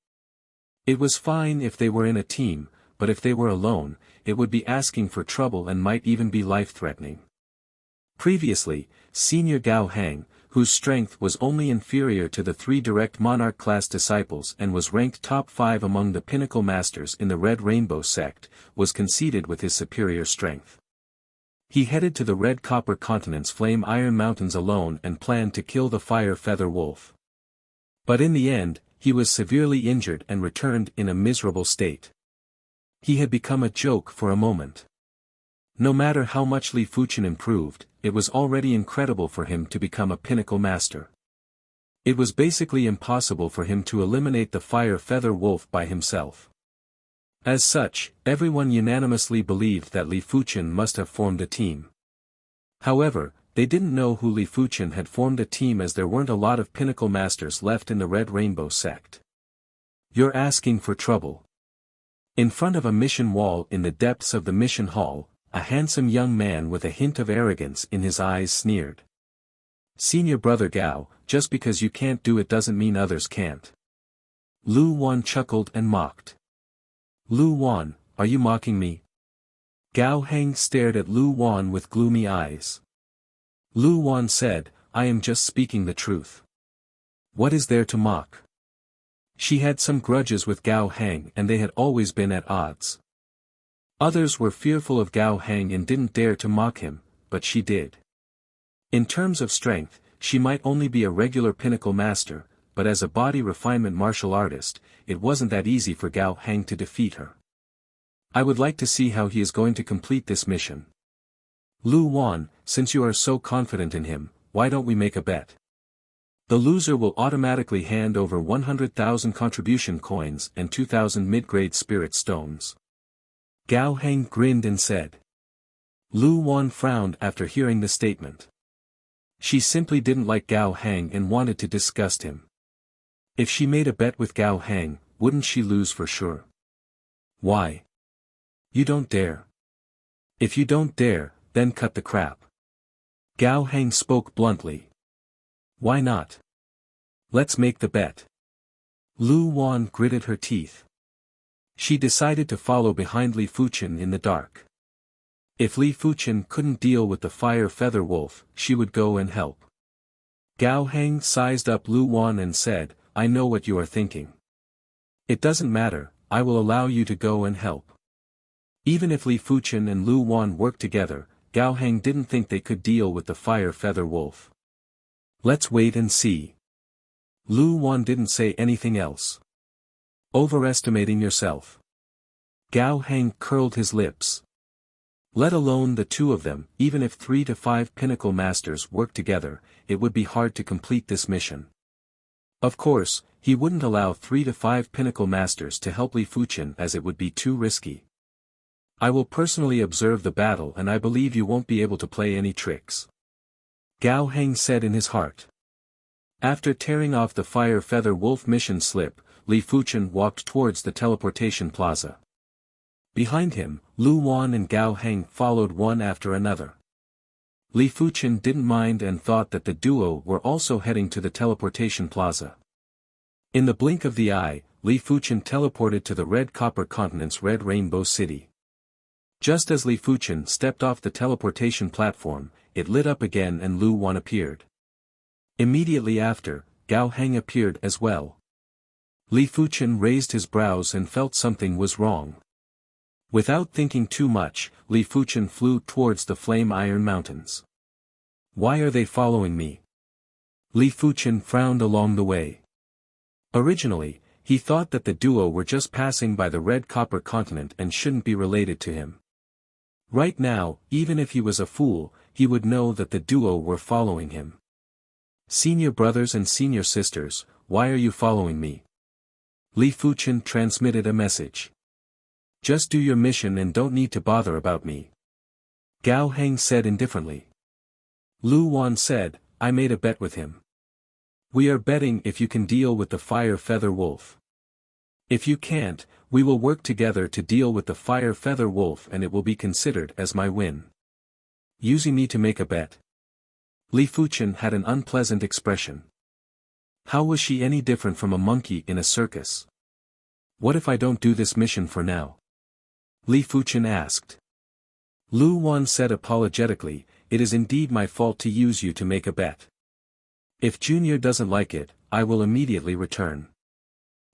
It was fine if they were in a team, but if they were alone, it would be asking for trouble and might even be life-threatening. Previously, Senior Gao Hang, whose strength was only inferior to the 3 direct monarch-class disciples and was ranked top 5 among the pinnacle masters in the Red Rainbow sect, was conceited with his superior strength. He headed to the Red Copper Continent's Flame Iron Mountains alone and planned to kill the Fire Feather Wolf. But in the end, he was severely injured and returned in a miserable state. He had become a joke for a moment. No matter how much Li Fuchen improved, it was already incredible for him to become a pinnacle master. It was basically impossible for him to eliminate the Fire Feather Wolf by himself. As such, everyone unanimously believed that Li Fuchen must have formed a team. However, they didn't know who Li Fuchen had formed a team, as there weren't a lot of pinnacle masters left in the Red Rainbow sect. You're asking for trouble. In front of a mission wall in the depths of the mission hall, a handsome young man with a hint of arrogance in his eyes sneered. Senior Brother Gao, just because you can't do it doesn't mean others can't. Lu Wan chuckled and mocked. Lu Wan, are you mocking me? Gao Heng stared at Lu Wan with gloomy eyes. Lu Wan said, I am just speaking the truth. What is there to mock? She had some grudges with Gao Heng and they had always been at odds. Others were fearful of Gao Heng and didn't dare to mock him, but she did. In terms of strength, she might only be a regular pinnacle master, but as a body refinement martial artist, it wasn't that easy for Gao Heng to defeat her. I would like to see how he is going to complete this mission. Lu Wan, since you are so confident in him, why don't we make a bet? The loser will automatically hand over 100,000 contribution coins and 2,000 mid-grade spirit stones. Gao Heng grinned and said. Lu Wan frowned after hearing the statement. She simply didn't like Gao Heng and wanted to disgust him. If she made a bet with Gao Heng, wouldn't she lose for sure? Why? You don't dare. If you don't dare, then cut the crap. Gao Heng spoke bluntly. Why not? Let's make the bet. Lu Wan gritted her teeth. She decided to follow behind Li Fuchen in the dark. If Li Fuchen couldn't deal with the Fire Feather Wolf, she would go and help. Gao Heng sized up Lu Wan and said, I know what you are thinking. It doesn't matter, I will allow you to go and help. Even if Li Fuchen and Lu Wan worked together, Gao Heng didn't think they could deal with the Fire Feather Wolf. Let's wait and see. Lu Wan didn't say anything else. Overestimating yourself. Gao Heng curled his lips. Let alone the two of them, even if 3 to 5 pinnacle masters worked together, it would be hard to complete this mission. Of course, he wouldn't allow 3 to 5 pinnacle masters to help Li Fuchen as it would be too risky. I will personally observe the battle and I believe you won't be able to play any tricks. Gao Heng said in his heart. After tearing off the Fire Feather Wolf mission slip, Li Fuchen walked towards the teleportation plaza. Behind him, Lu Wan and Gao Heng followed one after another. Li Fuchen didn't mind and thought that the duo were also heading to the teleportation plaza. In the blink of the eye, Li Fuchen teleported to the Red Copper Continent's Red Rainbow City. Just as Li Fuchen stepped off the teleportation platform, it lit up again and Lu Wan appeared. Immediately after, Gao Heng appeared as well. Li Fuchen raised his brows and felt something was wrong. Without thinking too much, Li Fuchen flew towards the Flame Iron Mountains. Why are they following me? Li Fuchen frowned along the way. Originally, he thought that the duo were just passing by the Red Copper Continent and shouldn't be related to him. Right now, even if he was a fool, he would know that the duo were following him. Senior brothers and senior sisters, why are you following me? Li Fuchen transmitted a message. Just do your mission and don't need to bother about me. Gao Heng said indifferently. Lu Wan said, I made a bet with him. We are betting if you can deal with the fire feather wolf. If you can't, we will work together to deal with the fire feather wolf and it will be considered as my win. Using me to make a bet. Li Fuchen had an unpleasant expression. How was she any different from a monkey in a circus? What if I don't do this mission for now? Li Fuchen asked. Lu Wan said apologetically, it is indeed my fault to use you to make a bet. If Junior doesn't like it, I will immediately return.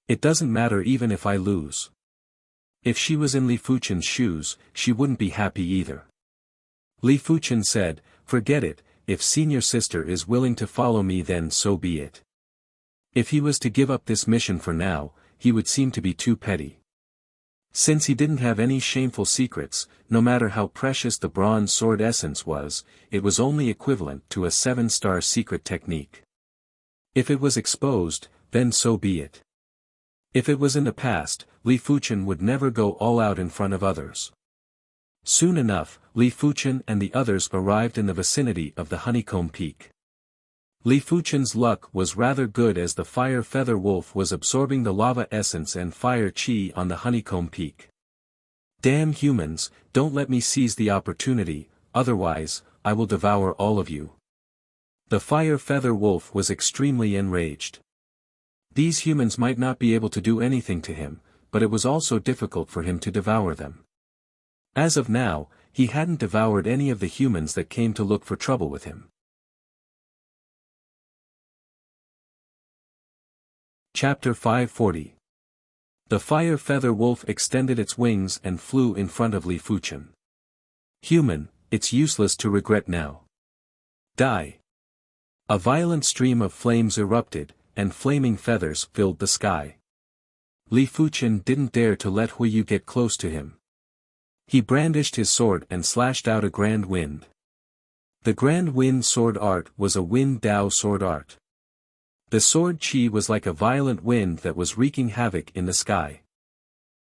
It doesn't matter even if I lose. If she was in Li Fuchen's shoes, she wouldn't be happy either. Li Fuchen said, forget it, if senior sister is willing to follow me then so be it. If he was to give up this mission for now, he would seem to be too petty. Since he didn't have any shameful secrets, no matter how precious the bronze sword essence was, it was only equivalent to a 7-star secret technique. If it was exposed, then so be it. If it was in the past, Li Fuchen would never go all out in front of others. Soon enough, Li Fuchen and the others arrived in the vicinity of the Honeycomb Peak. Li Fuchen's luck was rather good as the fire feather wolf was absorbing the lava essence and fire chi on the Honeycomb Peak. Damn humans, don't let me seize the opportunity, otherwise, I will devour all of you. The fire feather wolf was extremely enraged. These humans might not be able to do anything to him, but it was also difficult for him to devour them. As of now, he hadn't devoured any of the humans that came to look for trouble with him. Chapter 540. The fire feather wolf extended its wings and flew in front of Li Fuchen. Human, it's useless to regret now. Die. A violent stream of flames erupted, and flaming feathers filled the sky. Li Fuchen didn't dare to let Huiyu get close to him. He brandished his sword and slashed out a grand wind. The grand wind sword art was a wind Dao sword art. The sword chi was like a violent wind that was wreaking havoc in the sky.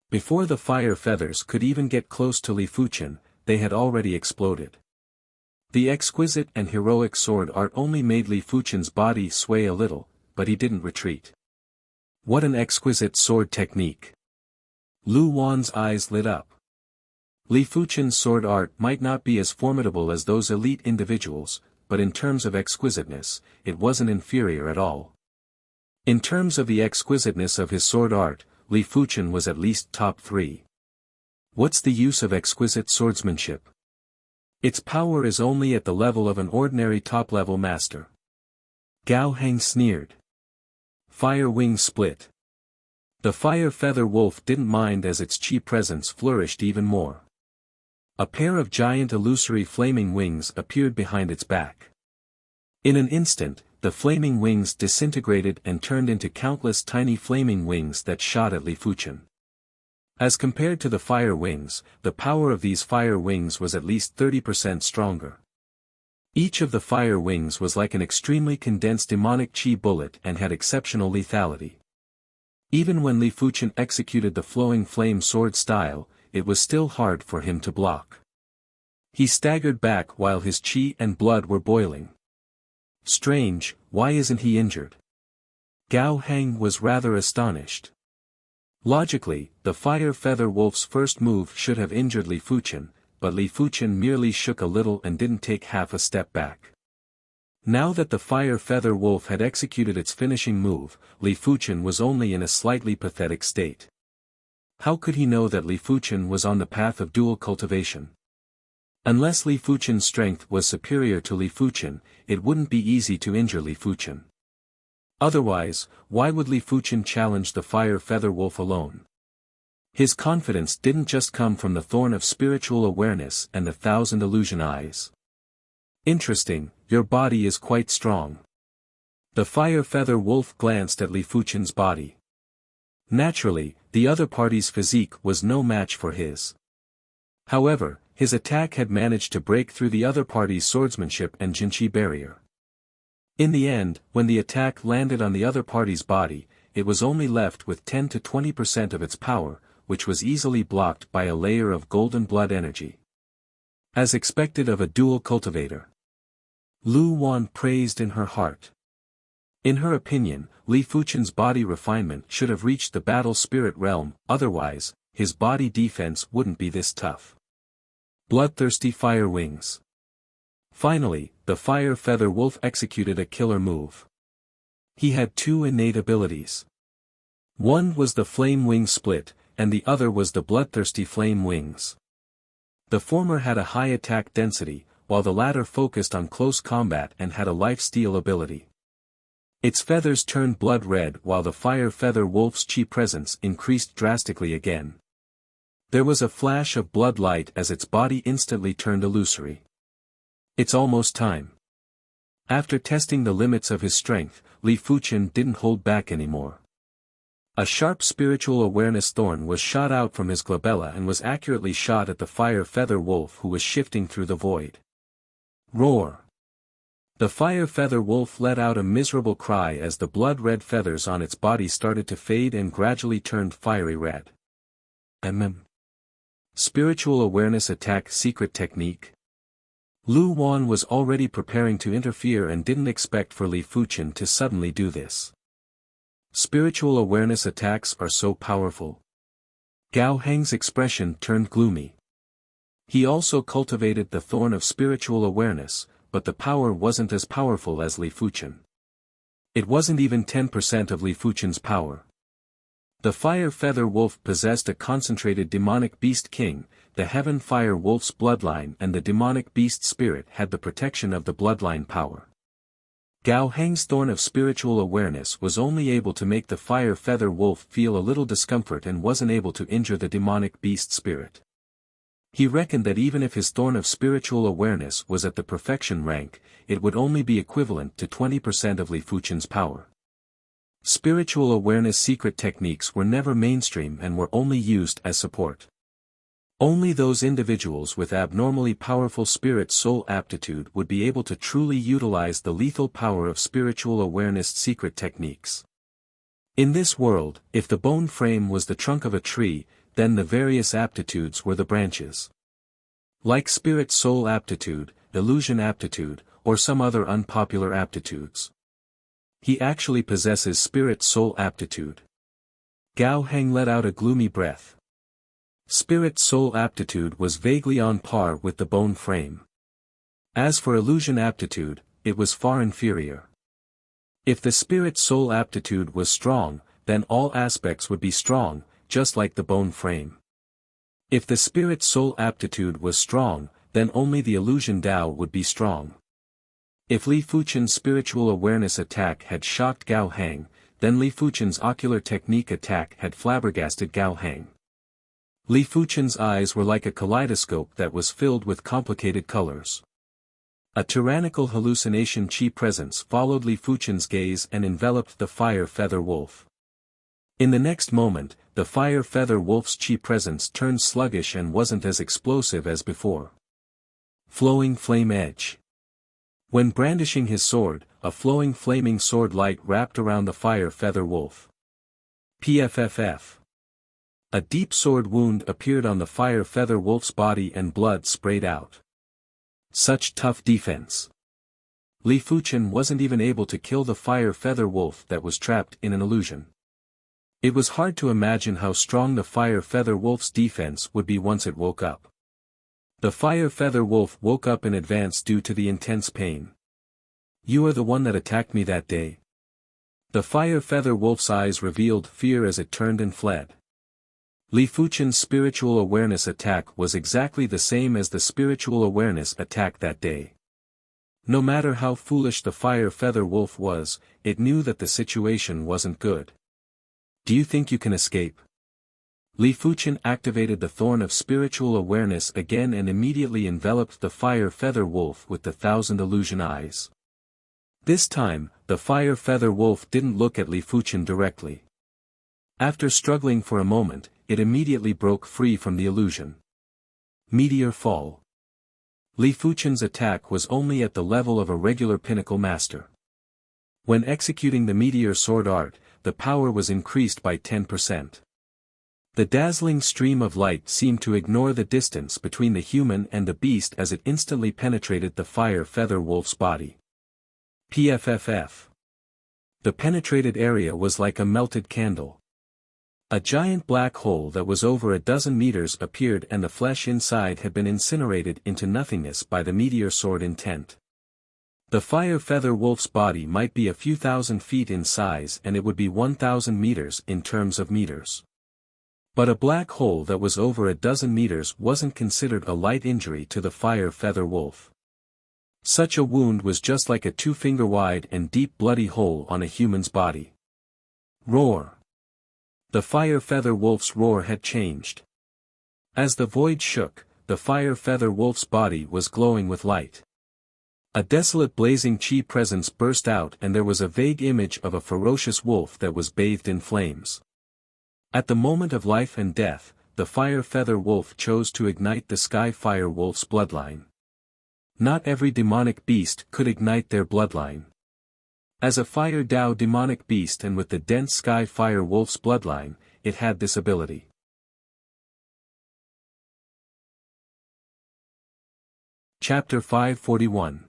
Before the fire feathers could even get close to Li Fuchen, they had already exploded. The exquisite and heroic sword art only made Li Fuchen's body sway a little, but he didn't retreat. What an exquisite sword technique! Lu Wan's eyes lit up. Li Fuchen's sword art might not be as formidable as those elite individuals, but in terms of exquisiteness, it wasn't inferior at all. In terms of the exquisiteness of his sword art, Li Fuchen was at least top 3. What's the use of exquisite swordsmanship? Its power is only at the level of an ordinary top-level master. Gao Heng sneered. Fire wings split. The fire feather wolf didn't mind as its chi presence flourished even more. A pair of giant illusory flaming wings appeared behind its back. In an instant, the flaming wings disintegrated and turned into countless tiny flaming wings that shot at Li Fuchen. As compared to the fire wings, the power of these fire wings was at least 30% stronger. Each of the fire wings was like an extremely condensed demonic chi bullet and had exceptional lethality. Even when Li Fuchen executed the flowing flame sword style, it was still hard for him to block. He staggered back while his chi and blood were boiling. Strange, why isn't he injured? Gao Heng was rather astonished. Logically, the fire feather wolf's first move should have injured Li Fuchen, but Li Fuchen merely shook a little and didn't take half a step back. Now that the fire feather wolf had executed its finishing move, Li Fuchen was only in a slightly pathetic state. How could he know that Li Fuchen was on the path of dual cultivation? Unless Li Fuchen's strength was superior to Li Fuchen, it wouldn't be easy to injure Li Fuchen. Otherwise, why would Li Fuchen challenge the fire feather wolf alone? His confidence didn't just come from the thorn of spiritual awareness and the 1,000 illusion eyes. Interesting, your body is quite strong. The fire feather wolf glanced at Li Fuchen's body. Naturally, the other party's physique was no match for his. However, his attack had managed to break through the other party's swordsmanship and jinchi barrier. In the end, when the attack landed on the other party's body, it was only left with 10 to 20% of its power, which was easily blocked by a layer of golden blood energy. As expected of a dual cultivator. Lu Wan praised in her heart. In her opinion, Li Fuchen's body refinement should have reached the battle spirit realm, otherwise, his body defense wouldn't be this tough. Bloodthirsty fire wings. Finally, the fire feather wolf executed a killer move. He had two innate abilities. One was the flame wing split, and the other was the bloodthirsty flame wings. The former had a high attack density, while the latter focused on close combat and had a life-steal ability. Its feathers turned blood red while the fire feather wolf's chi presence increased drastically again. There was a flash of blood light as its body instantly turned illusory. It's almost time. After testing the limits of his strength, Li Fuchen didn't hold back anymore. A sharp spiritual awareness thorn was shot out from his glabella and was accurately shot at the fire feather wolf who was shifting through the void. Roar! The fire feather wolf let out a miserable cry as the blood-red feathers on its body started to fade and gradually turned fiery red. Spiritual awareness attack secret technique. Lu Wan was already preparing to interfere and didn't expect for Li Fuchen to suddenly do this. Spiritual awareness attacks are so powerful. Gao Heng's expression turned gloomy. He also cultivated the thorn of spiritual awareness, but the power wasn't as powerful as Li Fuchen. It wasn't even 10% of Li Fuchen's power. The fire feather wolf possessed a concentrated demonic beast king, the heaven fire wolf's bloodline and the demonic beast spirit had the protection of the bloodline power. Gao Heng's thorn of spiritual awareness was only able to make the fire feather wolf feel a little discomfort and wasn't able to injure the demonic beast spirit. He reckoned that even if his thorn of spiritual awareness was at the perfection rank, it would only be equivalent to 20% of Li Fuchen's power. Spiritual awareness secret techniques were never mainstream and were only used as support. Only those individuals with abnormally powerful spirit-soul aptitude would be able to truly utilize the lethal power of spiritual awareness secret techniques. In this world, if the bone frame was the trunk of a tree, then the various aptitudes were the branches. Like spirit-soul aptitude, illusion aptitude, or some other unpopular aptitudes. He actually possesses spirit-soul aptitude. Gao Heng let out a gloomy breath. Spirit-soul aptitude was vaguely on par with the bone frame. As for illusion aptitude, it was far inferior. If the spirit-soul aptitude was strong, then all aspects would be strong, just like the bone frame. If the spirit-soul aptitude was strong, then only the illusion Tao would be strong. If Li Fuchen's spiritual awareness attack had shocked Gao Heng, then Li Fuchen's ocular technique attack had flabbergasted Gao Heng. Li Fuchen's eyes were like a kaleidoscope that was filled with complicated colors. A tyrannical hallucination chi presence followed Li Fuchen's gaze and enveloped the fire feather wolf. In the next moment, the fire feather wolf's chi presence turned sluggish and wasn't as explosive as before. Flowing flame edge. When brandishing his sword, a flowing flaming sword light wrapped around the fire feather wolf. PFFF. A deep sword wound appeared on the fire feather wolf's body and blood sprayed out. Such tough defense. Li Fuchen wasn't even able to kill the fire feather wolf that was trapped in an illusion. It was hard to imagine how strong the fire feather wolf's defense would be once it woke up. The fire feather wolf woke up in advance due to the intense pain. "You are the one that attacked me that day." The fire feather wolf's eyes revealed fear as it turned and fled. Li Fuchen's spiritual awareness attack was exactly the same as the spiritual awareness attack that day. No matter how foolish the fire feather wolf was, it knew that the situation wasn't good. "Do you think you can escape?" Li Fuchen activated the thorn of spiritual awareness again and immediately enveloped the fire feather wolf with the 1,000 illusion eyes. This time, the fire feather wolf didn't look at Li Fuchen directly. After struggling for a moment, it immediately broke free from the illusion. Meteor fall. Li Fuchen's attack was only at the level of a regular pinnacle master. When executing the meteor sword art, the power was increased by 10%. The dazzling stream of light seemed to ignore the distance between the human and the beast as it instantly penetrated the fire feather wolf's body. PFFF. The penetrated area was like a melted candle. A giant black hole that was over a dozen meters appeared and the flesh inside had been incinerated into nothingness by the meteor sword intent. The fire feather wolf's body might be a few thousand feet in size and it would be 1,000 meters in terms of meters. But a black hole that was over a dozen meters wasn't considered a light injury to the fire feather wolf. Such a wound was just like a 2-finger-wide and deep bloody hole on a human's body. Roar. The fire feather wolf's roar had changed. As the void shook, the fire feather wolf's body was glowing with light. A desolate blazing chi presence burst out and there was a vague image of a ferocious wolf that was bathed in flames. At the moment of life and death, the fire feather wolf chose to ignite the sky fire wolf's bloodline. Not every demonic beast could ignite their bloodline. As a fire Dao demonic beast and with the dense sky fire wolf's bloodline, it had this ability. Chapter 541.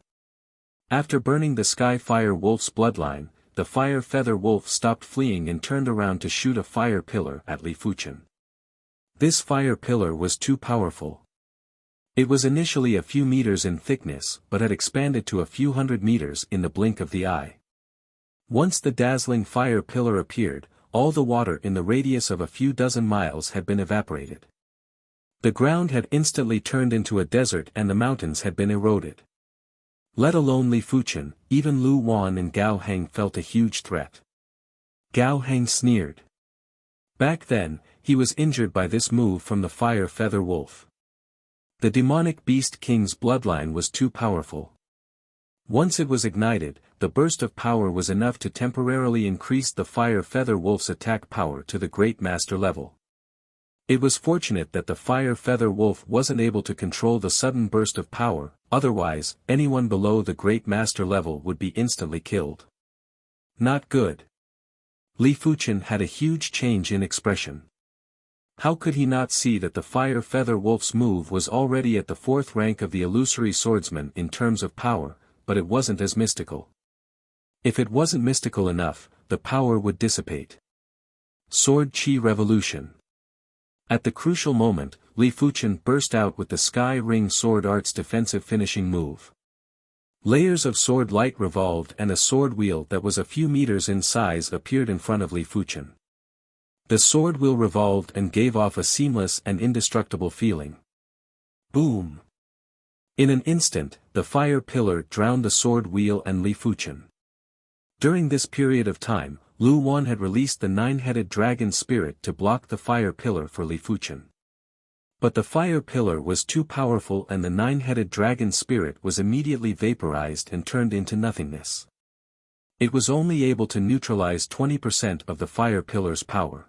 After burning the sky fire wolf's bloodline, the fire feather wolf stopped fleeing and turned around to shoot a fire pillar at Li Fuchen. This fire pillar was too powerful. It was initially a few meters in thickness but had expanded to a few hundred meters in the blink of the eye. Once the dazzling fire pillar appeared, all the water in the radius of a few dozen miles had been evaporated. The ground had instantly turned into a desert and the mountains had been eroded. Let alone Li Fuchen, even Lu Wan and Gao Heng felt a huge threat. Gao Heng sneered. Back then, he was injured by this move from the fire feather wolf. The demonic beast king's bloodline was too powerful. Once it was ignited, the burst of power was enough to temporarily increase the fire feather wolf's attack power to the great master level. It was fortunate that the fire feather wolf wasn't able to control the sudden burst of power, otherwise, anyone below the great master level would be instantly killed. Not good. Li Fuchen had a huge change in expression. How could he not see that the fire feather wolf's move was already at the 4th rank of the illusory swordsman in terms of power, but it wasn't as mystical. If it wasn't mystical enough, the power would dissipate. Sword Chi Revolution. At the crucial moment, Li Fuchen burst out with the Sky Ring Sword Art's defensive finishing move. Layers of sword light revolved and a sword wheel that was a few meters in size appeared in front of Li Fuchen. The sword wheel revolved and gave off a seamless and indestructible feeling. Boom! In an instant, the fire pillar drowned the sword wheel and Li Fuchen. During this period of time, Lu Wan had released the 9-headed dragon spirit to block the fire pillar for Li Fuchen. But the fire pillar was too powerful and the 9-headed dragon spirit was immediately vaporized and turned into nothingness. It was only able to neutralize 20% of the fire pillar's power.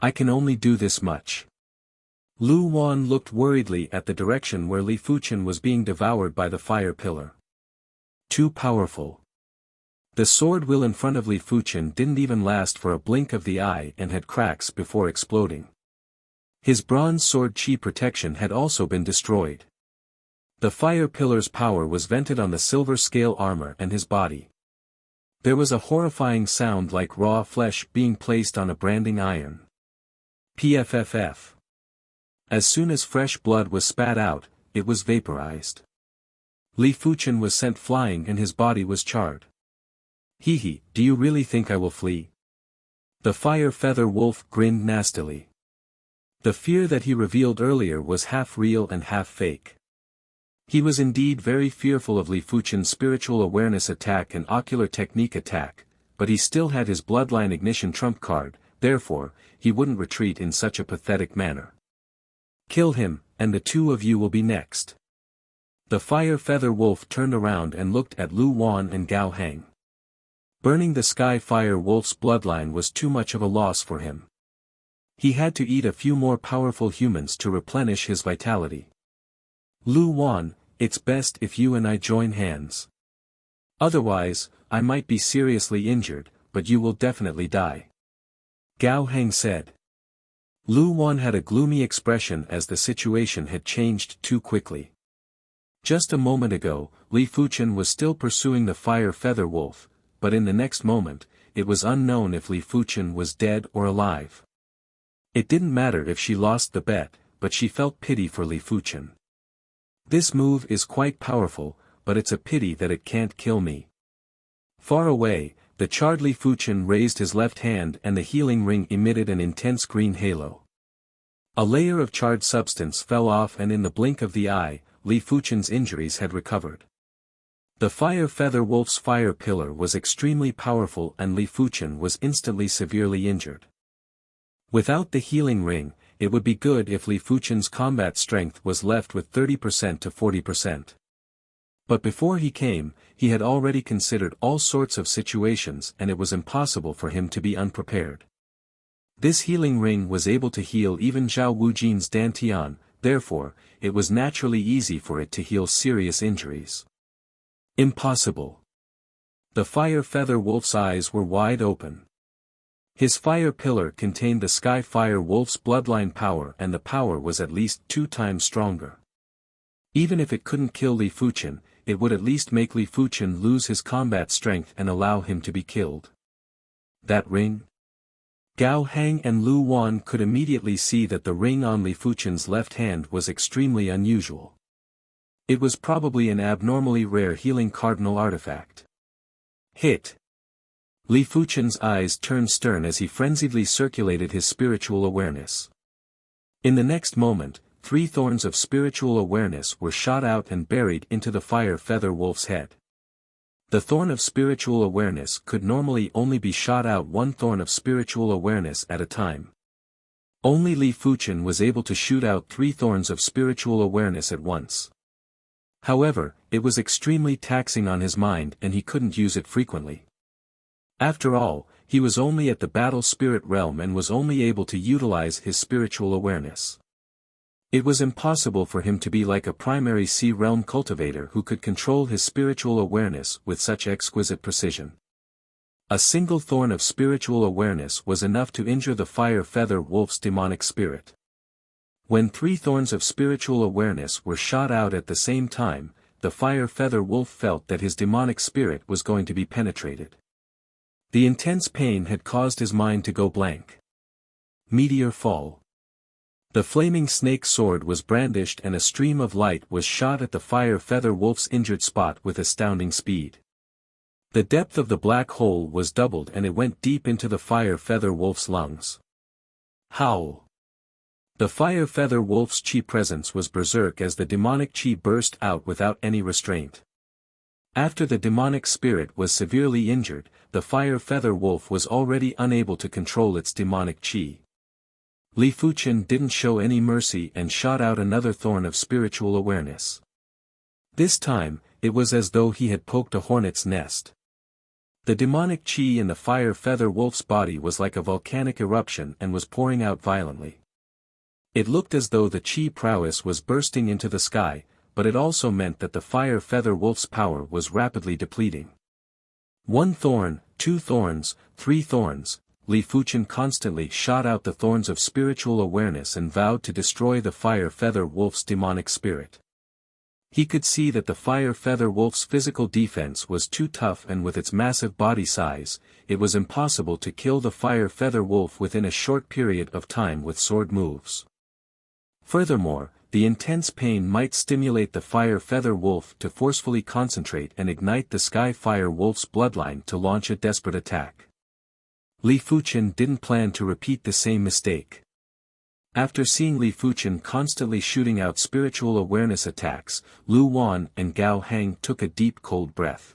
I can only do this much. Lu Wan looked worriedly at the direction where Li Fuchen was being devoured by the fire pillar. Too powerful. The sword wheel in front of Li Fuchen didn't even last for a blink of the eye and had cracks before exploding. His bronze sword chi protection had also been destroyed. The fire pillar's power was vented on the silver scale armor and his body. There was a horrifying sound like raw flesh being placed on a branding iron. PFFF. As soon as fresh blood was spat out, it was vaporized. Li Fuchen was sent flying and his body was charred. Hee, do you really think I will flee? The fire feather wolf grinned nastily. The fear that he revealed earlier was half real and half fake. He was indeed very fearful of Li Fuchen's spiritual awareness attack and ocular technique attack, but he still had his bloodline ignition trump card, therefore, he wouldn't retreat in such a pathetic manner. Kill him, and the two of you will be next. The fire feather wolf turned around and looked at Lu Wan and Gao Heng. Burning the sky fire wolf's bloodline was too much of a loss for him. He had to eat a few more powerful humans to replenish his vitality. Lu Wan, it's best if you and I join hands. Otherwise, I might be seriously injured, but you will definitely die. Gao Heng said. Lu Wan had a gloomy expression as the situation had changed too quickly. Just a moment ago, Li Fuchen was still pursuing the fire feather wolf, but in the next moment, it was unknown if Li Fuchen was dead or alive. It didn't matter if she lost the bet, but she felt pity for Li Fuchen. This move is quite powerful, but it's a pity that it can't kill me. Far away, the charred Li Fuchen raised his left hand and the healing ring emitted an intense green halo. A layer of charred substance fell off and in the blink of the eye, Li Fuchen's injuries had recovered. The fire feather wolf's fire pillar was extremely powerful and Li Fuchen was instantly severely injured. Without the healing ring, it would be good if Li Fuchen's combat strength was left with 30% to 40%. But before he came, he had already considered all sorts of situations and it was impossible for him to be unprepared. This healing ring was able to heal even Zhao Wujin's Dantian, therefore, it was naturally easy for it to heal serious injuries. Impossible. The fire feather wolf's eyes were wide open. His fire pillar contained the sky fire wolf's bloodline power and the power was at least 2 times stronger. Even if it couldn't kill Li Fuchen, it would at least make Li Fuchen lose his combat strength and allow him to be killed. That ring? Gao Hang and Lu Wan could immediately see that the ring on Li Fuchen's left hand was extremely unusual. It was probably an abnormally rare healing cardinal artifact. Hit! Li Fuchen's eyes turned stern as he frenziedly circulated his spiritual awareness. In the next moment, 3 thorns of spiritual awareness were shot out and buried into the fire feather wolf's head. The thorn of spiritual awareness could normally only be shot out 1 thorn of spiritual awareness at a time. Only Li Fuchen was able to shoot out 3 thorns of spiritual awareness at once. However, it was extremely taxing on his mind and he couldn't use it frequently. After all, he was only at the battle spirit realm and was only able to utilize his spiritual awareness. It was impossible for him to be like a primary sea realm cultivator who could control his spiritual awareness with such exquisite precision. A single thorn of spiritual awareness was enough to injure the fire feather wolf's demonic spirit. When 3 thorns of spiritual awareness were shot out at the same time, the fire feather wolf felt that his demonic spirit was going to be penetrated. The intense pain had caused his mind to go blank. Meteor fall. The flaming snake sword was brandished and a stream of light was shot at the fire feather wolf's injured spot with astounding speed. The depth of the black hole was doubled and it went deep into the fire feather wolf's lungs. Howl! The fire feather wolf's chi presence was berserk as the demonic chi burst out without any restraint. After the demonic spirit was severely injured, the fire feather wolf was already unable to control its demonic chi. Li Fuchen didn't show any mercy and shot out another thorn of spiritual awareness. This time, it was as though he had poked a hornet's nest. The demonic chi in the fire feather wolf's body was like a volcanic eruption and was pouring out violently. It looked as though the chi prowess was bursting into the sky, but it also meant that the fire feather wolf's power was rapidly depleting. 1 thorn, 2 thorns, 3 thorns, Li Fuchen constantly shot out the thorns of spiritual awareness and vowed to destroy the fire feather wolf's demonic spirit. He could see that the fire feather wolf's physical defense was too tough and with its massive body size, it was impossible to kill the fire feather wolf within a short period of time with sword moves. Furthermore, the intense pain might stimulate the fire feather wolf to forcefully concentrate and ignite the sky fire wolf's bloodline to launch a desperate attack. Li Fuchen didn't plan to repeat the same mistake. After seeing Li Fuchen constantly shooting out spiritual awareness attacks, Lu Wan and Gao Hang took a deep cold breath.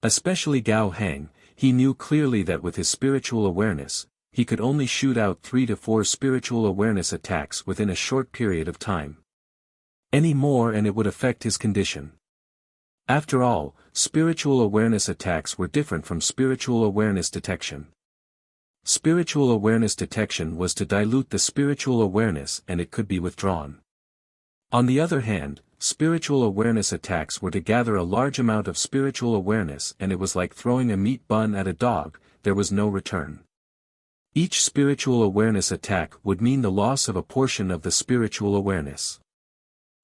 Especially Gao Hang, he knew clearly that with his spiritual awareness, he could only shoot out 3 to 4 spiritual awareness attacks within a short period of time. Any more and it would affect his condition. After all, spiritual awareness attacks were different from spiritual awareness detection. Spiritual awareness detection was to dilute the spiritual awareness and it could be withdrawn. On the other hand, spiritual awareness attacks were to gather a large amount of spiritual awareness and it was like throwing a meat bun at a dog, there was no return. Each spiritual awareness attack would mean the loss of a portion of the spiritual awareness.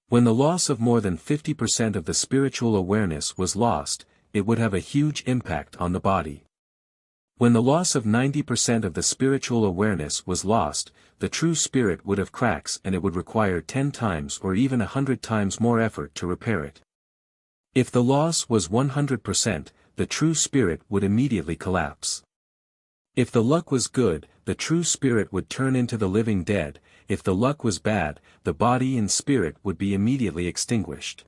When the loss of more than 50% of the spiritual awareness was lost, it would have a huge impact on the body. When the loss of 90% of the spiritual awareness was lost, the true spirit would have cracks and it would require 10 times or even 100 times more effort to repair it. If the loss was 100%, the true spirit would immediately collapse. If the luck was good, the true spirit would turn into the living dead. If the luck was bad, the body and spirit would be immediately extinguished.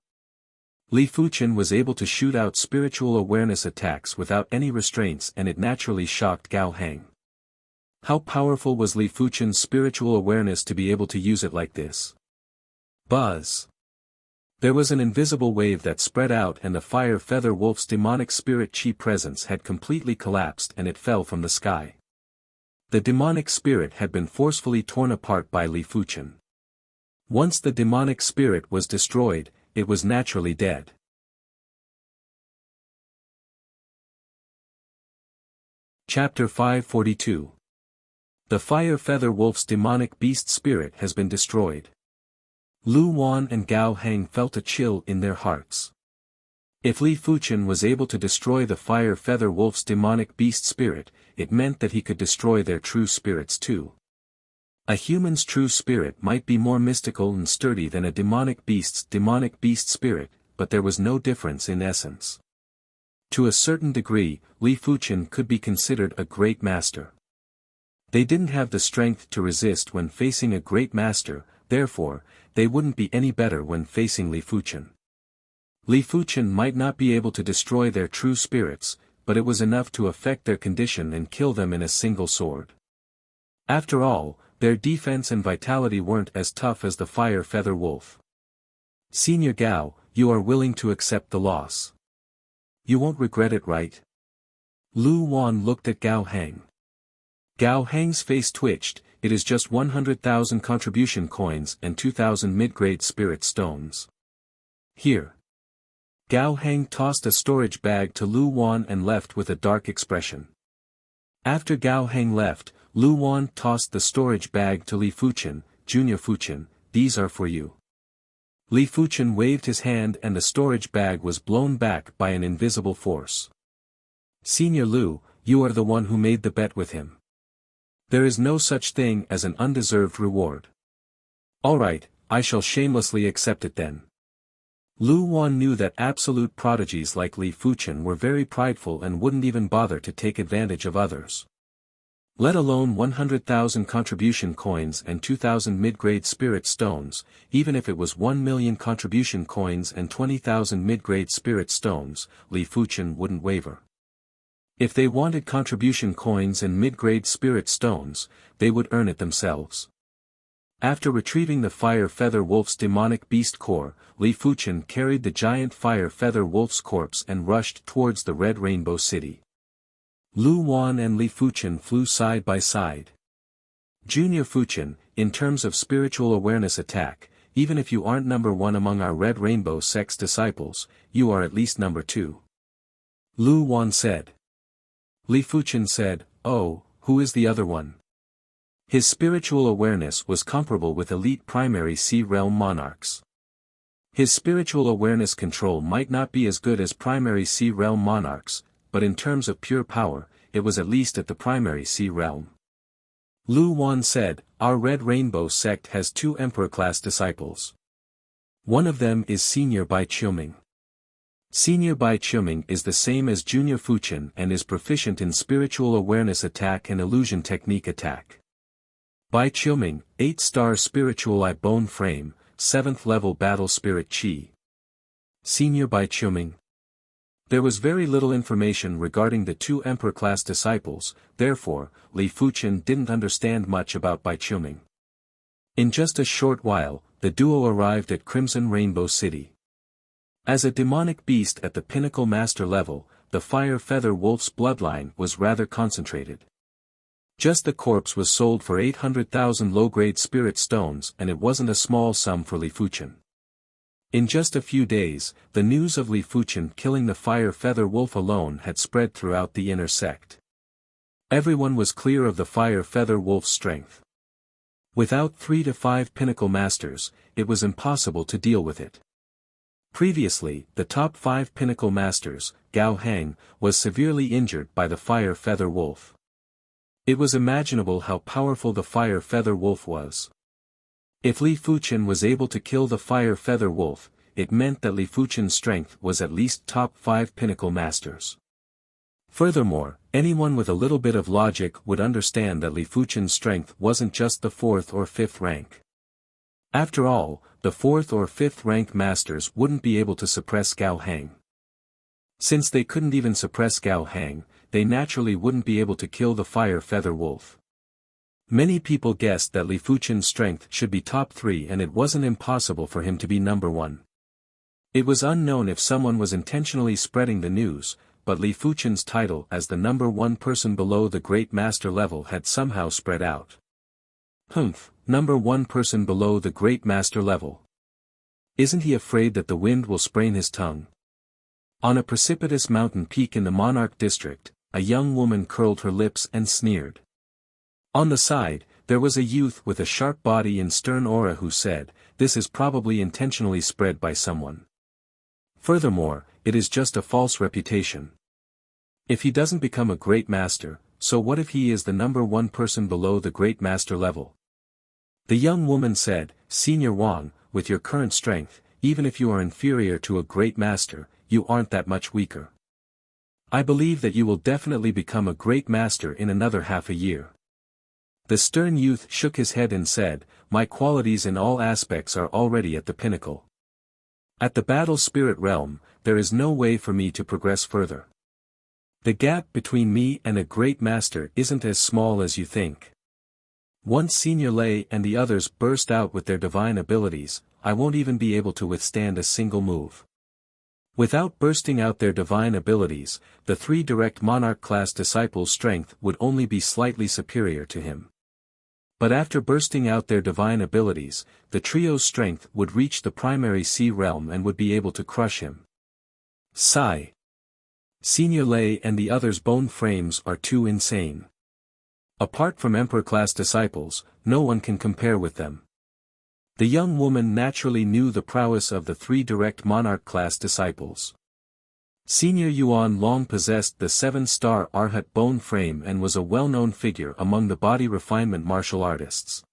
Li Fuchen was able to shoot out spiritual awareness attacks without any restraints, and it naturally shocked Gao Heng. How powerful was Li Fuchen's spiritual awareness to be able to use it like this? Buzz! There was an invisible wave that spread out, and the fire feather wolf's demonic spirit chi presence had completely collapsed and it fell from the sky. The demonic spirit had been forcefully torn apart by Li Fuchen. Once the demonic spirit was destroyed, it was naturally dead. Chapter 542. The fire feather wolf's demonic beast spirit has been destroyed. Lu Wan and Gao Heng felt a chill in their hearts. If Li Fuchen was able to destroy the fire feather wolf's demonic beast spirit, it meant that he could destroy their true spirits too. A human's true spirit might be more mystical and sturdy than a demonic beast's demonic beast spirit, but there was no difference in essence. To a certain degree, Li Fuchen could be considered a great master. They didn't have the strength to resist when facing a great master, therefore, they wouldn't be any better when facing Li Fuchen. Li Fuchen might not be able to destroy their true spirits, but it was enough to affect their condition and kill them in a single sword. After all, their defense and vitality weren't as tough as the fire feather wolf. Senior Gao, you are willing to accept the loss. You won't regret it, right? Lu Wan looked at Gao Heng. Gao Heng's face twitched. It is just 100,000 contribution coins and 2,000 mid-grade spirit stones. Here. Gao Heng tossed a storage bag to Lu Wan and left with a dark expression. After Gao Heng left, Lu Wan tossed the storage bag to Li Fuchen. Junior Fuchen, these are for you. Li Fuchen waved his hand and the storage bag was blown back by an invisible force. Senior Lu, you are the one who made the bet with him. There is no such thing as an undeserved reward. Alright, I shall shamelessly accept it then. Lu Wan knew that absolute prodigies like Li Fuchen were very prideful and wouldn't even bother to take advantage of others. Let alone 100,000 contribution coins and 2,000 mid-grade spirit stones, even if it was 1 million contribution coins and 20,000 mid-grade spirit stones, Li Fuchen wouldn't waver. If they wanted contribution coins and mid-grade spirit stones, they would earn it themselves. After retrieving the fire feather wolf's demonic beast core, Li Fuchen carried the giant fire feather wolf's corpse and rushed towards the Red Rainbow City. Lu Wan and Li Fuchen flew side by side. Junior Fuchen, in terms of spiritual awareness attack, even if you aren't number 1 among our Red Rainbow sect's disciples, you are at least number 2. Lu Wan said. Li Fuchen said, oh, who is the other one? His spiritual awareness was comparable with elite primary Sea Realm monarchs. His spiritual awareness control might not be as good as primary Sea Realm monarchs, but in terms of pure power, it was at least at the primary Sea Realm. Lu Wan said, our Red Rainbow sect has 2 Emperor-class disciples. One of them is Senior Bai Qiuming. Senior Bai Qiuming is the same as Junior Fuchen and is proficient in spiritual awareness attack and illusion technique attack. Bai Qiuming, 8-star spiritual eye bone frame, 7th level battle spirit chi. Senior Bai Qiuming. There was very little information regarding the 2 Emperor-class disciples, therefore, Li Fuchen didn't understand much about Bai Qiuming. In just a short while, the duo arrived at Crimson Rainbow City. As a demonic beast at the pinnacle master level, the fire feather wolf's bloodline was rather concentrated. Just the corpse was sold for 800,000 low-grade spirit stones and it wasn't a small sum for Li Fuchen. In just a few days, the news of Li Fuchen killing the fire feather wolf alone had spread throughout the inner sect. Everyone was clear of the fire feather wolf's strength. Without 3 to 5 pinnacle masters, it was impossible to deal with it. Previously, the top 5 pinnacle masters, Gao Hang, was severely injured by the fire feather wolf. It was imaginable how powerful the fire feather wolf was. If Li Fuchen was able to kill the fire feather wolf, it meant that Li Fuchen's strength was at least top 5 pinnacle masters. Furthermore, anyone with a little bit of logic would understand that Li Fuchen's strength wasn't just the 4th or 5th rank. After all, the 4th or 5th rank masters wouldn't be able to suppress Gao Hang. Since they couldn't even suppress Gao Hang, they naturally wouldn't be able to kill the fire feather wolf. Many people guessed that Li Fuchen's strength should be top 3 and it wasn't impossible for him to be number 1. It was unknown if someone was intentionally spreading the news, but Li Fuchen's title as the number 1 person below the Great Master level had somehow spread out. Humph, number 1 person below the Great Master level. Isn't he afraid that the wind will sprain his tongue? On a precipitous mountain peak in the Monarch district, a young woman curled her lips and sneered. On the side, there was a youth with a sharp body and stern aura who said, "This is probably intentionally spread by someone. Furthermore, it is just a false reputation. If he doesn't become a great master, so what if he is the number 1 person below the great master level?" The young woman said, "Senior Wang, with your current strength, even if you are inferior to a great master, you aren't that much weaker. I believe that you will definitely become a great master in another half a year." The stern youth shook his head and said, "My qualities in all aspects are already at the pinnacle. At the battle spirit realm, there is no way for me to progress further. The gap between me and a great master isn't as small as you think. Once Senior Lei and the others burst out with their divine abilities, I won't even be able to withstand a single move." Without bursting out their divine abilities, the 3 direct monarch class disciples' strength would only be slightly superior to him. But after bursting out their divine abilities, the trio's strength would reach the primary sea realm and would be able to crush him. Sigh. Senior Lei and the others' bone frames are too insane. Apart from Emperor-class disciples, no one can compare with them. The young woman naturally knew the prowess of the 3 direct monarch-class disciples. Senior Yuan long possessed the 7-star Arhat bone frame and was a well-known figure among the body refinement martial artists.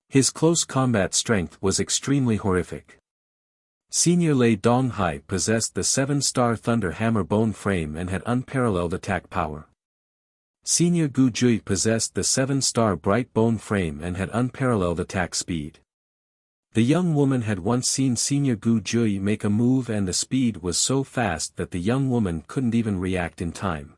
His close combat strength was extremely horrific. Senior Lei Donghai possessed the 7-star Thunder Hammer bone frame and had unparalleled attack power. Senior Gu Jui possessed the 7-star Bright bone frame and had unparalleled attack speed. The young woman had once seen Senior Gu Jui make a move and the speed was so fast that the young woman couldn't even react in time.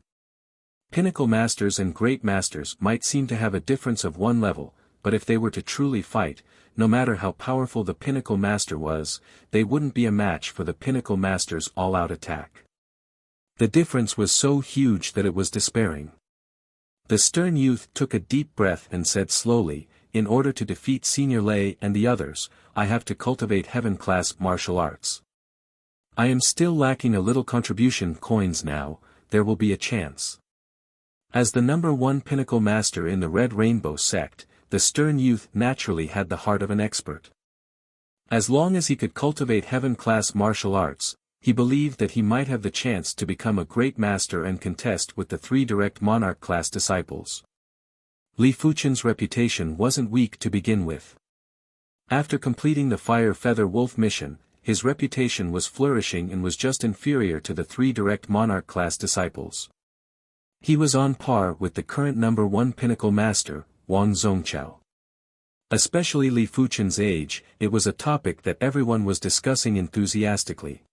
Pinnacle masters and great masters might seem to have a difference of 1 level, but if they were to truly fight, no matter how powerful the pinnacle master was, they wouldn't be a match for the pinnacle master's all-out attack. The difference was so huge that it was despairing. The stern youth took a deep breath and said slowly, "In order to defeat Senior Lei and the others, I have to cultivate heaven-class martial arts. I am still lacking a little contribution coins now, there will be a chance." As the number 1 pinnacle master in the Red Rainbow sect, the stern youth naturally had the heart of an expert. As long as he could cultivate heaven-class martial arts, he believed that he might have the chance to become a great master and contest with the 3 direct monarch-class disciples. Li Fuchen's reputation wasn't weak to begin with. After completing the Fire Feather Wolf mission, his reputation was flourishing and was just inferior to the 3 direct monarch-class disciples. He was on par with the current number 1 pinnacle master, Wang Zhongqiao. Especially Li Fuchen's age, it was a topic that everyone was discussing enthusiastically.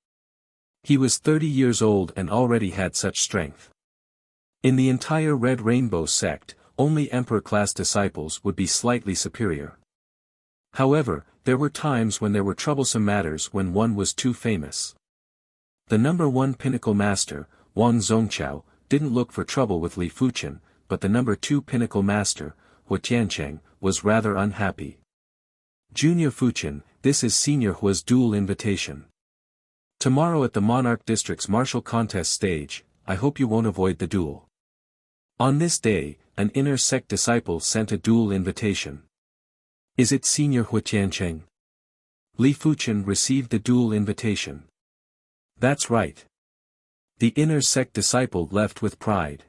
He was 30 years old and already had such strength. In the entire Red Rainbow sect, only Emperor-class disciples would be slightly superior. However, there were times when there were troublesome matters when one was too famous. The number 1 pinnacle master, Wang Zhongqiao, didn't look for trouble with Li Fuchen, but the number 2 pinnacle master, Hu Tiancheng, was rather unhappy. "Junior Fuchen, this is Senior Hua's duel invitation. Tomorrow at the Monarch District's martial contest stage, I hope you won't avoid the duel. On this day, an inner sect disciple sent a duel invitation. Is it Senior Huitiancheng? Li Fuchen received the duel invitation. That's right. The inner sect disciple left with pride.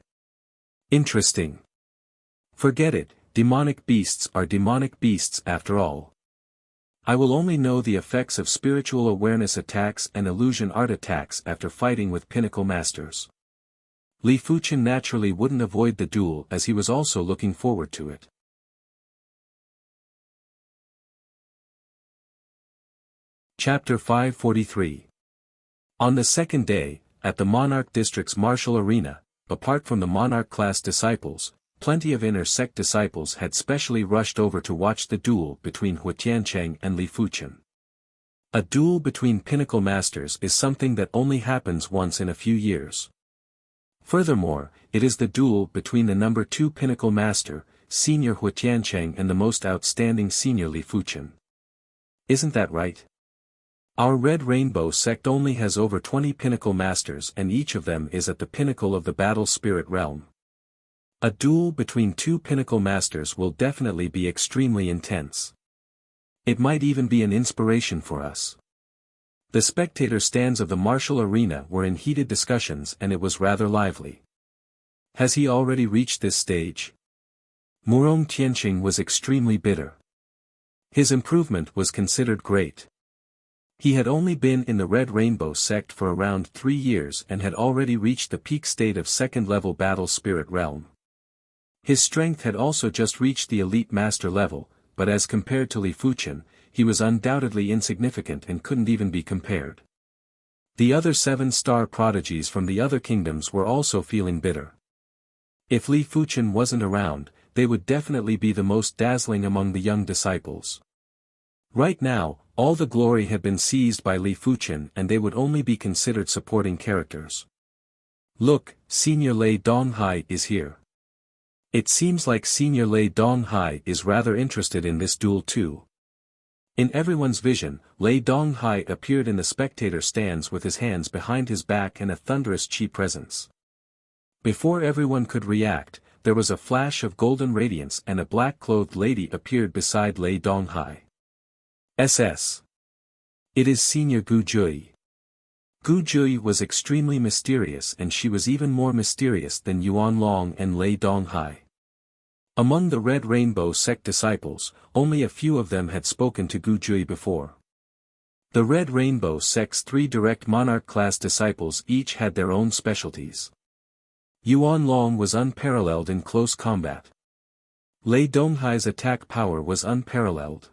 Interesting. Forget it, demonic beasts are demonic beasts after all. I will only know the effects of spiritual awareness attacks and illusion art attacks after fighting with pinnacle masters. Li Fuchen naturally wouldn't avoid the duel as he was also looking forward to it. Chapter 543. On the second day, at the Monarch District's martial arena, apart from the Monarch class disciples, plenty of inner sect disciples had specially rushed over to watch the duel between Huitiancheng and Li Fuchen. A duel between pinnacle masters is something that only happens once in a few years. Furthermore, it is the duel between the number 2 pinnacle master, Senior Huitiancheng, and the most outstanding Senior Li Fuchen. Isn't that right? Our Red Rainbow sect only has over 20 pinnacle masters and each of them is at the pinnacle of the battle spirit realm. A duel between 2 pinnacle masters will definitely be extremely intense. It might even be an inspiration for us. The spectator stands of the martial arena were in heated discussions and it was rather lively. Has he already reached this stage? Murong Tianqing was extremely bitter. His improvement was considered great. He had only been in the Red Rainbow sect for around 3 years and had already reached the peak state of second-level battle spirit realm. His strength had also just reached the elite master level, but as compared to Li Fuchen, he was undoubtedly insignificant and couldn't even be compared. The other 7-star prodigies from the other kingdoms were also feeling bitter. If Li Fuchen wasn't around, they would definitely be the most dazzling among the young disciples. Right now, all the glory had been seized by Li Fuchen and they would only be considered supporting characters. Look, Senior Lei Donghai is here. It seems like Senior Lei Donghai is rather interested in this duel too. In everyone's vision, Lei Donghai appeared in the spectator stands with his hands behind his back and a thunderous chi presence. Before everyone could react, there was a flash of golden radiance and a black-clothed lady appeared beside Lei Donghai. SS. It is Senior Gu Jui. Gu Jui was extremely mysterious and she was even more mysterious than Yuan Long and Lei Donghai. Among the Red Rainbow sect disciples, only a few of them had spoken to Gu Jui before. The Red Rainbow sect's 3 direct monarch class disciples each had their own specialties. Yuan Long was unparalleled in close combat. Lei Donghai's attack power was unparalleled.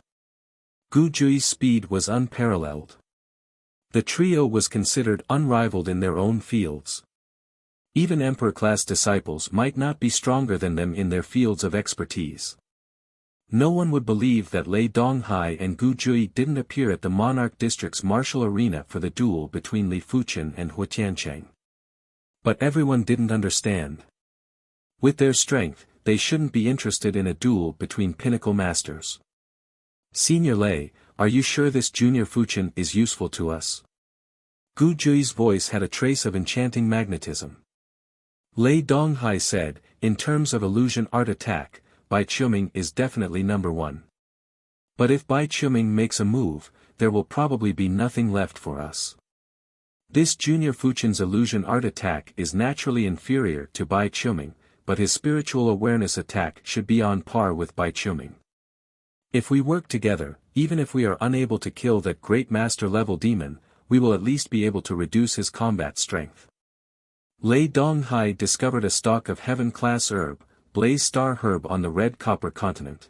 Gu Jui's speed was unparalleled. The trio was considered unrivaled in their own fields. Even Emperor-class disciples might not be stronger than them in their fields of expertise. No one would believe that Lei Donghai and Gu Jui didn't appear at the Monarch District's martial arena for the duel between Li Fuchen and Huitiancheng. But everyone didn't understand. With their strength, they shouldn't be interested in a duel between pinnacle masters. Senior Lei, are you sure this Junior Fuchen is useful to us? Gu Jui's voice had a trace of enchanting magnetism. Lei Donghai said, in terms of illusion art attack, Bai Chuming is definitely number 1. But if Bai Chuming makes a move, there will probably be nothing left for us. This Junior Fuchen's illusion art attack is naturally inferior to Bai Chuming, but his spiritual awareness attack should be on par with Bai Chuming. If we work together, even if we are unable to kill that great master level demon, we will at least be able to reduce his combat strength. Lei Donghai discovered a stalk of heaven-class herb, Blaze Star Herb on the Red Copper continent.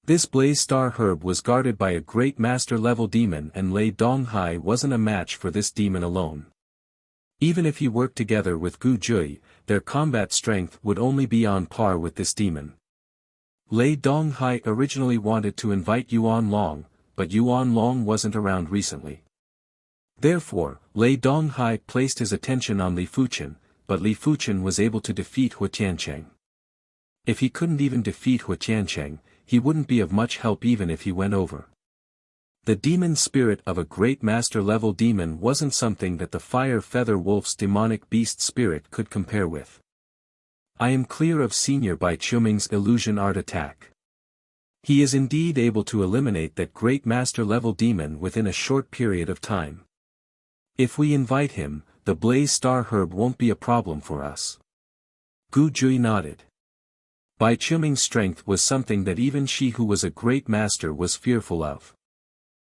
This Blaze Star Herb was guarded by a great master-level demon and Lei Donghai wasn't a match for this demon alone. Even if he worked together with Gu Jui, their combat strength would only be on par with this demon. Lei Donghai originally wanted to invite Yuan Long, but Yuan Long wasn't around recently. Therefore, Lei Donghai placed his attention on Li Fuchen, but Li Fuchen was able to defeat Huitiancheng. If he couldn't even defeat Huitiancheng, he wouldn't be of much help even if he went over. The demon spirit of a great master-level demon wasn't something that the Fire Feather Wolf's demonic beast spirit could compare with. I am clear of Senior Bai Chuming's illusion art attack. He is indeed able to eliminate that great master-level demon within a short period of time. If we invite him, the Blaze Star Herb won't be a problem for us. Gu Jui nodded. Bai Chuming's strength was something that even she who was a great master was fearful of.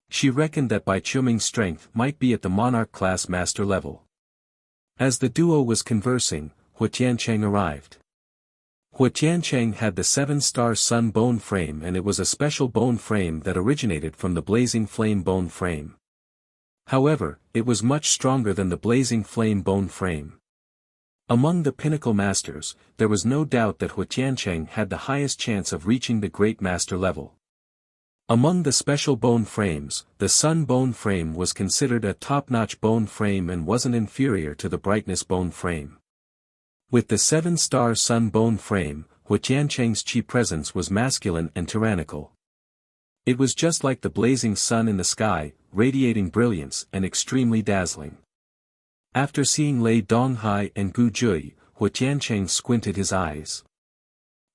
She reckoned that Bai Chuming's strength might be at the monarch class master level. As the duo was conversing, Hua Tiancheng arrived. Hua Tiancheng had the 7-star sun bone frame, and it was a special bone frame that originated from the blazing flame bone frame. However, it was much stronger than the blazing flame bone frame. Among the pinnacle masters, there was no doubt that Hua Tiancheng had the highest chance of reaching the great master level. Among the special bone frames, the sun bone frame was considered a top-notch bone frame and wasn't inferior to the brightness bone frame. With the 7-star sun bone frame, Hua Tiancheng's chi presence was masculine and tyrannical. It was just like the blazing sun in the sky, radiating brilliance and extremely dazzling. After seeing Lei Donghai and Gu Jui, Hua Tiancheng squinted his eyes.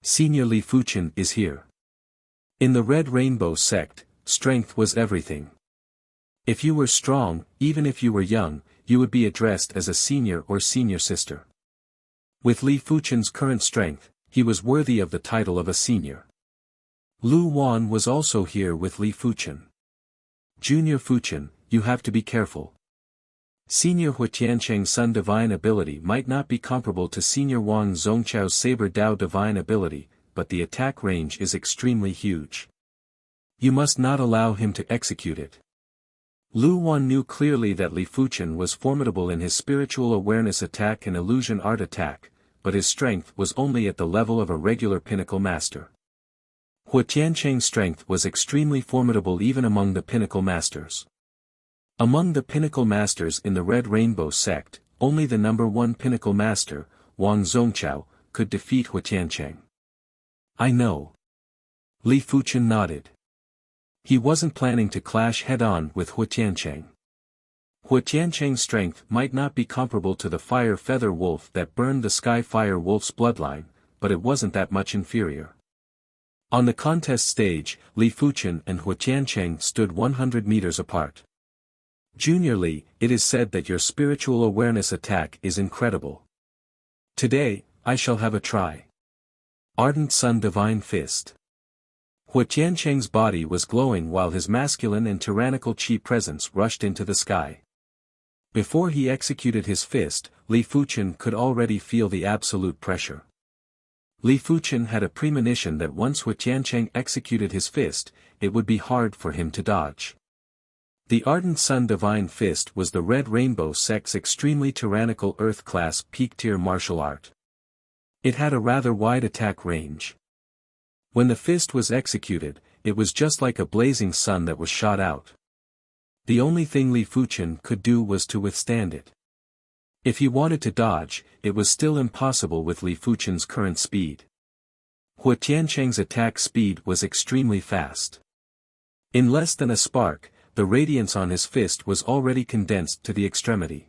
Senior Li Fuchen is here. In the Red Rainbow sect, strength was everything. If you were strong, even if you were young, you would be addressed as a senior or senior sister. With Li Fuchen's current strength, he was worthy of the title of a senior. Lu Wan was also here with Li Fuchen. Junior Fuchen, you have to be careful. Senior Hua Tiancheng's Sun Divine ability might not be comparable to Senior Wang Zhongqiao's Saber Dao Divine ability, but the attack range is extremely huge. You must not allow him to execute it. Lu Wan knew clearly that Li Fuchen was formidable in his spiritual awareness attack and illusion art attack, but his strength was only at the level of a regular pinnacle master. Hua Tiancheng's strength was extremely formidable even among the pinnacle masters. Among the pinnacle masters in the Red Rainbow sect, only the number 1 pinnacle master, Wang Zhongqiao, could defeat Hua Tiancheng. I know. Li Fuchen nodded. He wasn't planning to clash head-on with Hua Tiancheng. Hua Tiancheng's strength might not be comparable to the fire feather wolf that burned the sky fire wolf's bloodline, but it wasn't that much inferior. On the contest stage, Li Fuchen and Hua Tiancheng stood 100 meters apart. Junior Li, it is said that your spiritual awareness attack is incredible. Today, I shall have a try. Ardent Sun Divine Fist. Hua Tiancheng's body was glowing while his masculine and tyrannical chi presence rushed into the sky. Before he executed his fist, Li Fuchen could already feel the absolute pressure. Li Fuchen had a premonition that once Hua Tiancheng executed his fist, it would be hard for him to dodge. The Ardent Sun Divine Fist was the Red Rainbow sect's extremely tyrannical Earth-class peak-tier martial art. It had a rather wide attack range. When the fist was executed, it was just like a blazing sun that was shot out. The only thing Li Fuchen could do was to withstand it. If he wanted to dodge, it was still impossible with Li Fuchen's current speed. Hua Tiancheng's attack speed was extremely fast. In less than a spark, the radiance on his fist was already condensed to the extremity.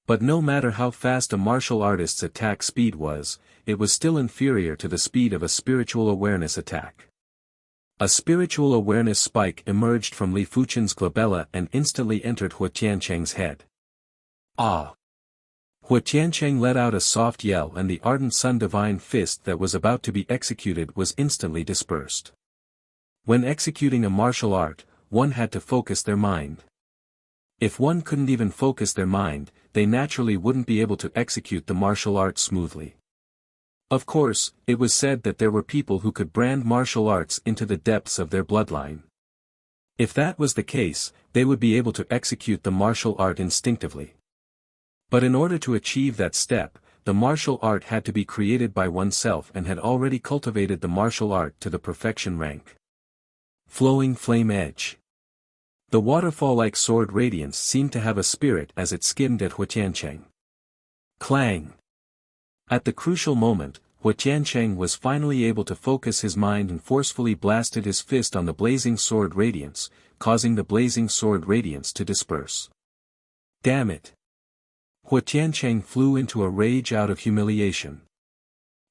But no matter how fast a martial artist's attack speed was, it was still inferior to the speed of a spiritual awareness attack. A spiritual awareness spike emerged from Li Fuchen's glabella and instantly entered Hua Tiancheng's head. Ah! Hua Tiancheng let out a soft yell and the Ardent Sun Divine Fist that was about to be executed was instantly dispersed. When executing a martial art, one had to focus their mind. If one couldn't even focus their mind, they naturally wouldn't be able to execute the martial art smoothly. Of course, it was said that there were people who could brand martial arts into the depths of their bloodline. If that was the case, they would be able to execute the martial art instinctively. But in order to achieve that step, the martial art had to be created by oneself and had already cultivated the martial art to the perfection rank. Flowing Flame Edge. The waterfall-like sword radiance seemed to have a spirit as it skimmed at Hua Tiancheng. Clang! At the crucial moment, Hua Tiancheng was finally able to focus his mind and forcefully blasted his fist on the blazing sword radiance, causing the blazing sword radiance to disperse. Damn it! Hua Tiancheng flew into a rage out of humiliation.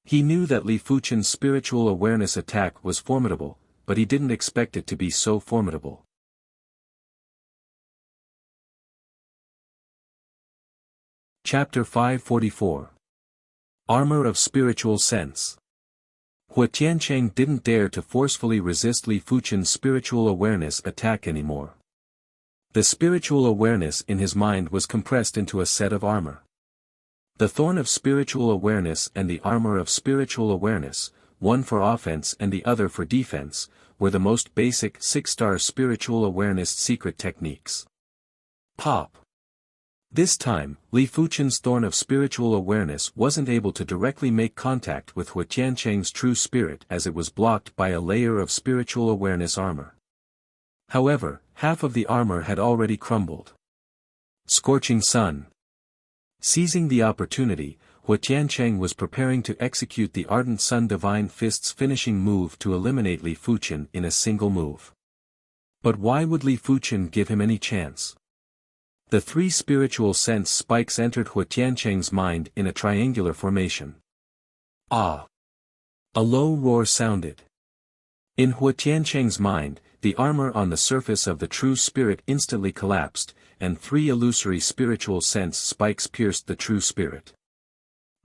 He knew that Li Fuchen's spiritual awareness attack was formidable, but he didn't expect it to be so formidable. Chapter 544. Armor of Spiritual Sense. Hua Tiancheng didn't dare to forcefully resist Li Fuchen's spiritual awareness attack anymore. The spiritual awareness in his mind was compressed into a set of armor. The thorn of spiritual awareness and the armor of spiritual awareness, one for offense and the other for defense, were the most basic 6-star spiritual awareness secret techniques. Pop. This time, Li Fuchen's thorn of spiritual awareness wasn't able to directly make contact with Hua Tiancheng's true spirit as it was blocked by a layer of spiritual awareness armor. However, half of the armor had already crumbled. Scorching Sun. Seizing the opportunity, Hua Tiancheng was preparing to execute the Ardent Sun Divine Fist's finishing move to eliminate Li Fuchen in a single move. But why would Li Fuchen give him any chance? The 3 spiritual sense spikes entered Hua Tiancheng's mind in a triangular formation. Ah! A low roar sounded. In Hua Tiancheng's mind, the armor on the surface of the true spirit instantly collapsed, and 3 illusory spiritual sense spikes pierced the true spirit.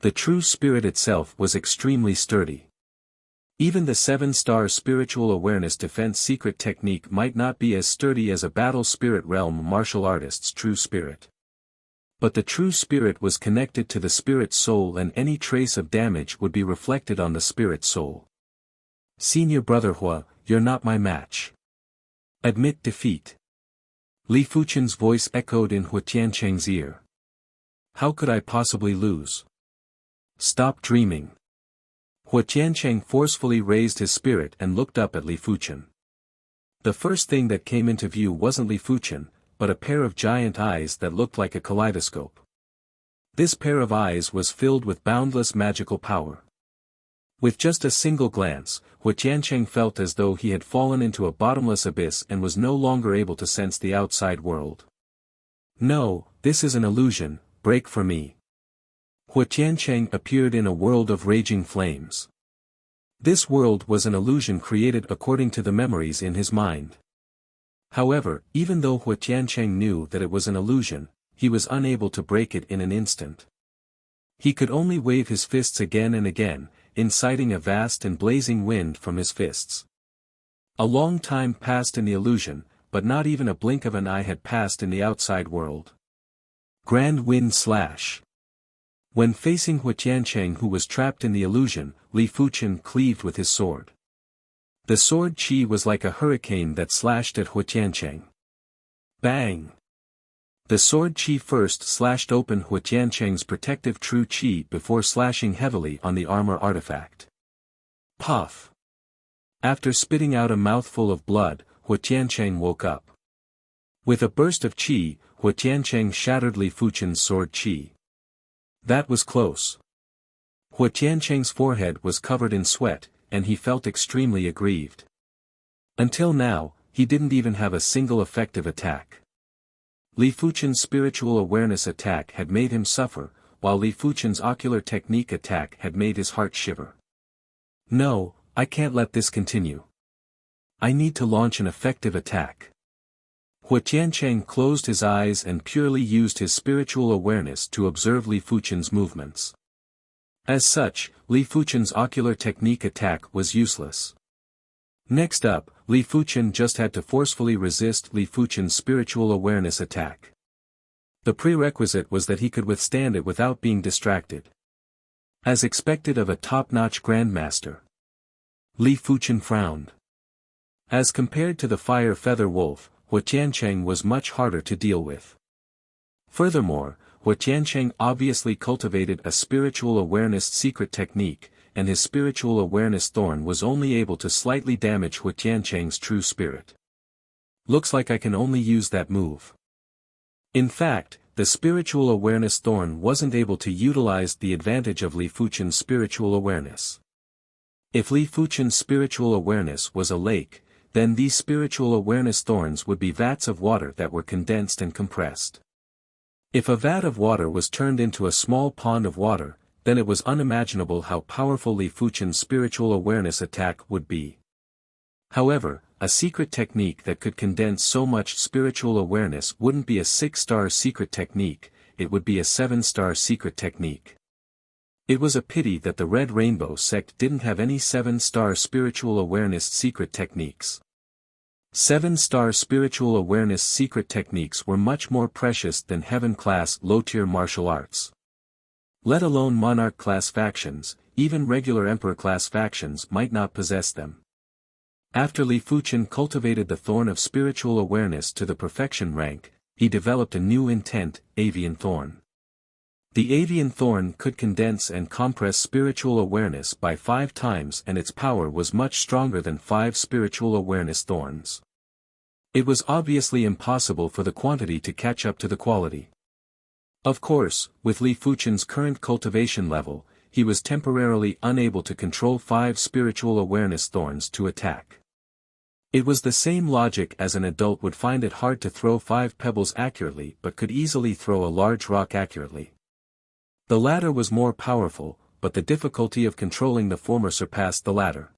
The true spirit itself was extremely sturdy. Even the 7-star spiritual awareness defense secret technique might not be as sturdy as a battle spirit realm martial artist's true spirit. But the true spirit was connected to the spirit soul, and any trace of damage would be reflected on the spirit soul. Senior brother Hua, you're not my match. Admit defeat. Li Fuchen's voice echoed in Hua Tiancheng's ear. How could I possibly lose? Stop dreaming. Hua Tiancheng forcefully raised his spirit and looked up at Li Fuchen. The first thing that came into view wasn't Li Fuchen, but a pair of giant eyes that looked like a kaleidoscope. This pair of eyes was filled with boundless magical power. With just a single glance, Hua Tiancheng felt as though he had fallen into a bottomless abyss and was no longer able to sense the outside world. No, this is an illusion, break for me. Hua Tiancheng appeared in a world of raging flames. This world was an illusion created according to the memories in his mind. However, even though Hua Tiancheng knew that it was an illusion, he was unable to break it in an instant. He could only wave his fists again and again, inciting a vast and blazing wind from his fists. A long time passed in the illusion, but not even a blink of an eye had passed in the outside world. Grand Wind Slash. When facing Hua Tiancheng, who was trapped in the illusion, Li Fuchen cleaved with his sword. The sword chi was like a hurricane that slashed at Hua Tiancheng. Bang! The sword chi first slashed open Hua Tiancheng's protective true chi before slashing heavily on the armor artifact. Puff! After spitting out a mouthful of blood, Hua Tiancheng woke up. With a burst of chi, Hua Tiancheng shattered Li Fuchen's sword chi. That was close. Hua Tiancheng's forehead was covered in sweat, and he felt extremely aggrieved. Until now, he didn't even have a single effective attack. Li Fuchen's spiritual awareness attack had made him suffer, while Li Fuchen's ocular technique attack had made his heart shiver. No, I can't let this continue. I need to launch an effective attack. Hua Tiancheng closed his eyes and purely used his spiritual awareness to observe Li Fuchen's movements. As such, Li Fuchen's ocular technique attack was useless. Next up, Li Fuchen just had to forcefully resist Li Fuchen's spiritual awareness attack. The prerequisite was that he could withstand it without being distracted. As expected of a top-notch grandmaster. Li Fuchen frowned. As compared to the fire feather wolf, Hua Tiancheng was much harder to deal with. Furthermore, Hua Tiancheng obviously cultivated a spiritual awareness secret technique, and his spiritual awareness thorn was only able to slightly damage Hua Tiancheng's true spirit. Looks like I can only use that move. In fact, the spiritual awareness thorn wasn't able to utilize the advantage of Li Fuchen's spiritual awareness. If Li Fuchen's spiritual awareness was a lake, then these spiritual awareness thorns would be vats of water that were condensed and compressed. If a vat of water was turned into a small pond of water, then it was unimaginable how powerful Li Fuchen's spiritual awareness attack would be. However, a secret technique that could condense so much spiritual awareness wouldn't be a 6-star secret technique, it would be a 7-star secret technique. It was a pity that the Red Rainbow sect didn't have any 7-star spiritual awareness secret techniques. 7-star spiritual awareness secret techniques were much more precious than heaven-class low-tier martial arts. Let alone monarch-class factions, even regular emperor-class factions might not possess them. After Li Fuchen cultivated the thorn of spiritual awareness to the perfection rank, he developed a new intent, Avian Thorn. The Avian Thorn could condense and compress spiritual awareness by 5 times, and its power was much stronger than 5 spiritual awareness thorns. It was obviously impossible for the quantity to catch up to the quality. Of course, with Li Fuchen's current cultivation level, he was temporarily unable to control 5 spiritual awareness thorns to attack. It was the same logic as an adult would find it hard to throw 5 pebbles accurately but could easily throw a large rock accurately. The latter was more powerful, but the difficulty of controlling the former surpassed the latter.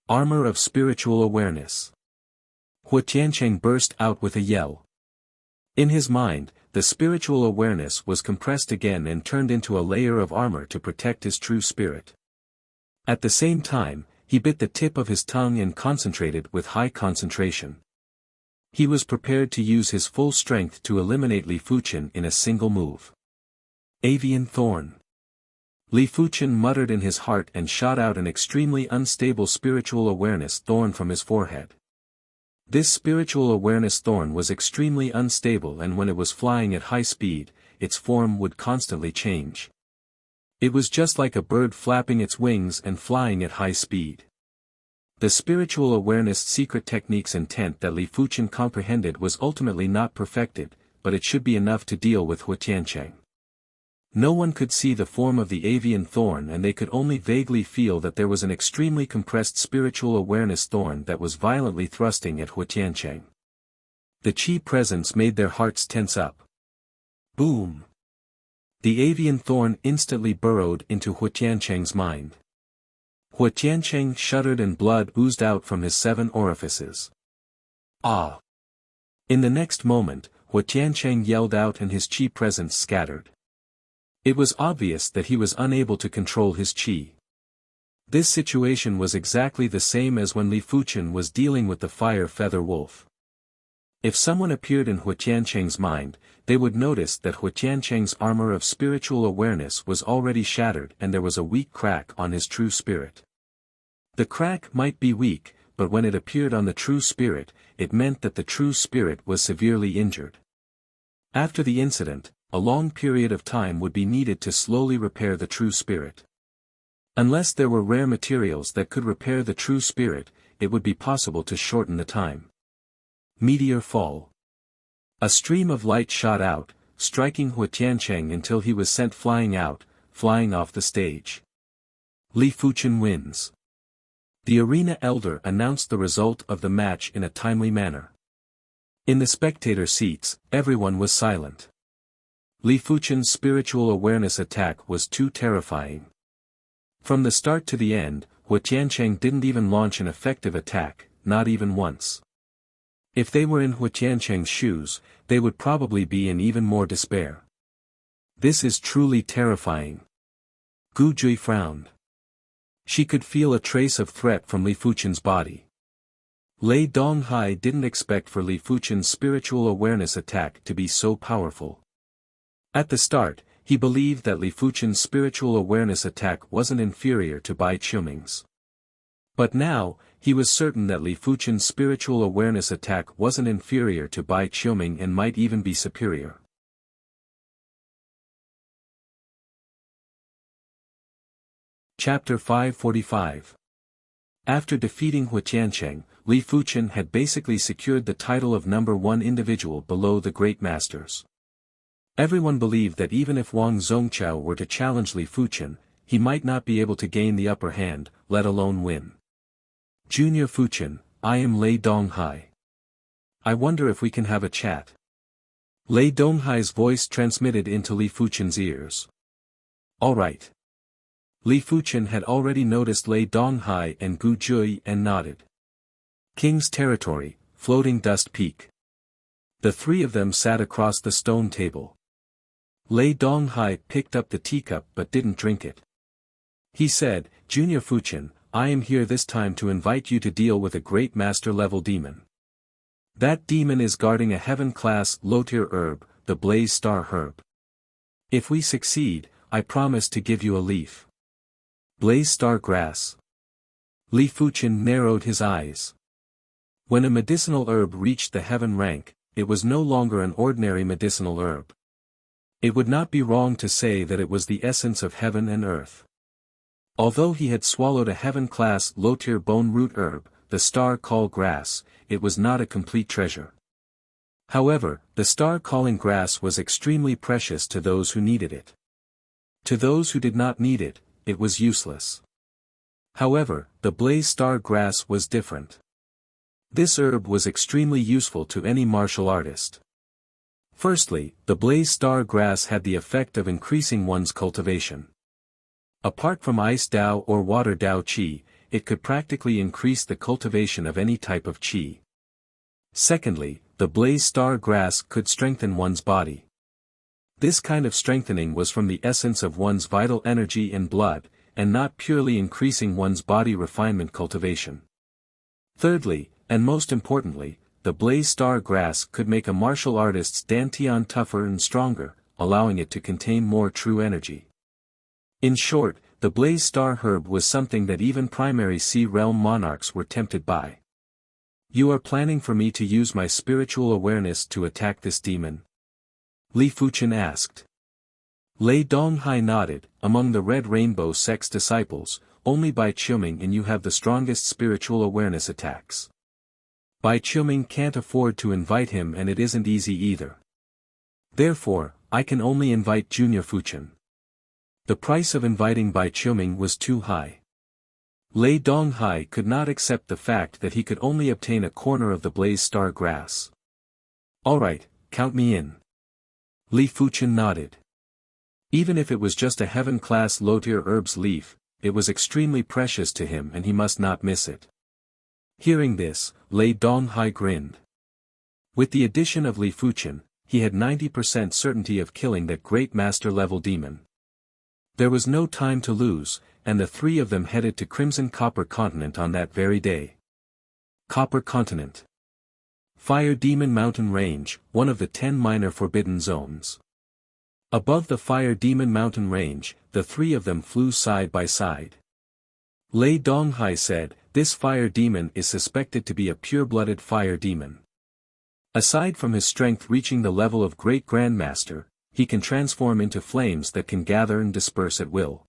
Armor of spiritual awareness. Hua Tiancheng burst out with a yell. In his mind, the spiritual awareness was compressed again and turned into a layer of armor to protect his true spirit. At the same time, he bit the tip of his tongue and concentrated with high concentration. He was prepared to use his full strength to eliminate Li Fuchen in a single move. Avian Thorn. Li Fuchen muttered in his heart and shot out an extremely unstable spiritual awareness thorn from his forehead. This spiritual awareness thorn was extremely unstable, and when it was flying at high speed, its form would constantly change. It was just like a bird flapping its wings and flying at high speed. The spiritual awareness secret technique's intent that Li Fuchen comprehended was ultimately not perfected, but it should be enough to deal with Hua Tiancheng. No one could see the form of the avian thorn, and they could only vaguely feel that there was an extremely compressed spiritual awareness thorn that was violently thrusting at Hua Tiancheng. The Qi presence made their hearts tense up. Boom! The avian thorn instantly burrowed into Hua Tiancheng's mind. Hua Tiancheng shuddered and blood oozed out from his 7 orifices. Ah! In the next moment, Hua Tiancheng yelled out and his Qi presence scattered. It was obvious that he was unable to control his Qi. This situation was exactly the same as when Li Fuchen was dealing with the fire feather wolf. If someone appeared in Hua Tiancheng's mind, they would notice that Hua Tiancheng's armor of spiritual awareness was already shattered and there was a weak crack on his true spirit. The crack might be weak, but when it appeared on the true spirit, it meant that the true spirit was severely injured. After the incident, a long period of time would be needed to slowly repair the true spirit. Unless there were rare materials that could repair the true spirit, it would be possible to shorten the time. Meteor fall. A stream of light shot out, striking Hua Tiancheng until he was sent flying off the stage. Li Fuchen wins. The arena elder announced the result of the match in a timely manner. In the spectator seats, everyone was silent. Li Fuchen's spiritual awareness attack was too terrifying. From the start to the end, Hua Tiancheng didn't even launch an effective attack, not even once. If they were in Hua Tiancheng's shoes, they would probably be in even more despair. This is truly terrifying. Gu Jui frowned. She could feel a trace of threat from Li Fuchen's body. Lei Donghai didn't expect for Li Fuchen's spiritual awareness attack to be so powerful. At the start, he believed that Li Fuchen's spiritual awareness attack wasn't inferior to Bai Qiuming's. But now, he was certain that Li Fuchen's spiritual awareness attack wasn't inferior to Bai Qiuming and might even be superior. Chapter 545. After defeating Hua Tiancheng, Li Fuchen had basically secured the title of #1 individual below the great masters. Everyone believed that even if Wang Zongqiao were to challenge Li Fuchen, he might not be able to gain the upper hand, let alone win. Junior Fuchen, I am Lei Donghai. I wonder if we can have a chat. Lei Donghai's voice transmitted into Li Fuchen's ears. All right. Li Fuchen had already noticed Lei Donghai and Gu Jui and nodded. King's territory, floating dust peak. The three of them sat across the stone table. Lei Donghai picked up the teacup but didn't drink it. He said, Junior Fuchen, I am here this time to invite you to deal with a great master-level demon. That demon is guarding a heaven-class low-tier herb, the Blaze Star Herb. If we succeed, I promise to give you a leaf. Blaze Star Grass. Li Fuchen narrowed his eyes. When a medicinal herb reached the heaven rank, it was no longer an ordinary medicinal herb. It would not be wrong to say that it was the essence of heaven and earth. Although he had swallowed a heaven-class low-tier bone root herb, the star-call grass, it was not a complete treasure. However, the star-calling grass was extremely precious to those who needed it. To those who did not need it, it was useless. However, the Blaze Star Grass was different. This herb was extremely useful to any martial artist. Firstly, the Blaze Star Grass had the effect of increasing one's cultivation. Apart from Ice Dao or Water Dao Qi, it could practically increase the cultivation of any type of Qi. Secondly, the Blaze Star Grass could strengthen one's body. This kind of strengthening was from the essence of one's vital energy and blood, and not purely increasing one's body refinement cultivation. Thirdly, and most importantly, the Blaze Star Grass could make a martial artist's dantian tougher and stronger, allowing it to contain more true energy. In short, the Blaze Star Herb was something that even primary Sea Realm monarchs were tempted by. You are planning for me to use my spiritual awareness to attack this demon? Li Fuchen asked. Lei Donghai nodded. Among the Red Rainbow Sect's disciples, only Bai Qiuming and you have the strongest spiritual awareness attacks. Bai Qiuming can't afford to invite him and it isn't easy either. Therefore, I can only invite Junior Fuchen. The price of inviting Bai Qiuming was too high. Lei Donghai could not accept the fact that he could only obtain a corner of the Blaze Star Grass. Alright, count me in. Li Fuchen nodded. Even if it was just a heaven-class low-tier herb's leaf, it was extremely precious to him and he must not miss it. Hearing this, Lei Donghai grinned. With the addition of Li Fuchen, he had 90% certainty of killing that great master-level demon. There was no time to lose, and the three of them headed to Crimson Copper Continent on that very day. Copper Continent. Fire Demon Mountain Range, one of the 10 minor forbidden zones. Above the Fire Demon Mountain Range, the three of them flew side by side. Lei Donghai said, this fire demon is suspected to be a pure-blooded fire demon. Aside from his strength reaching the level of Great Grandmaster, he can transform into flames that can gather and disperse at will.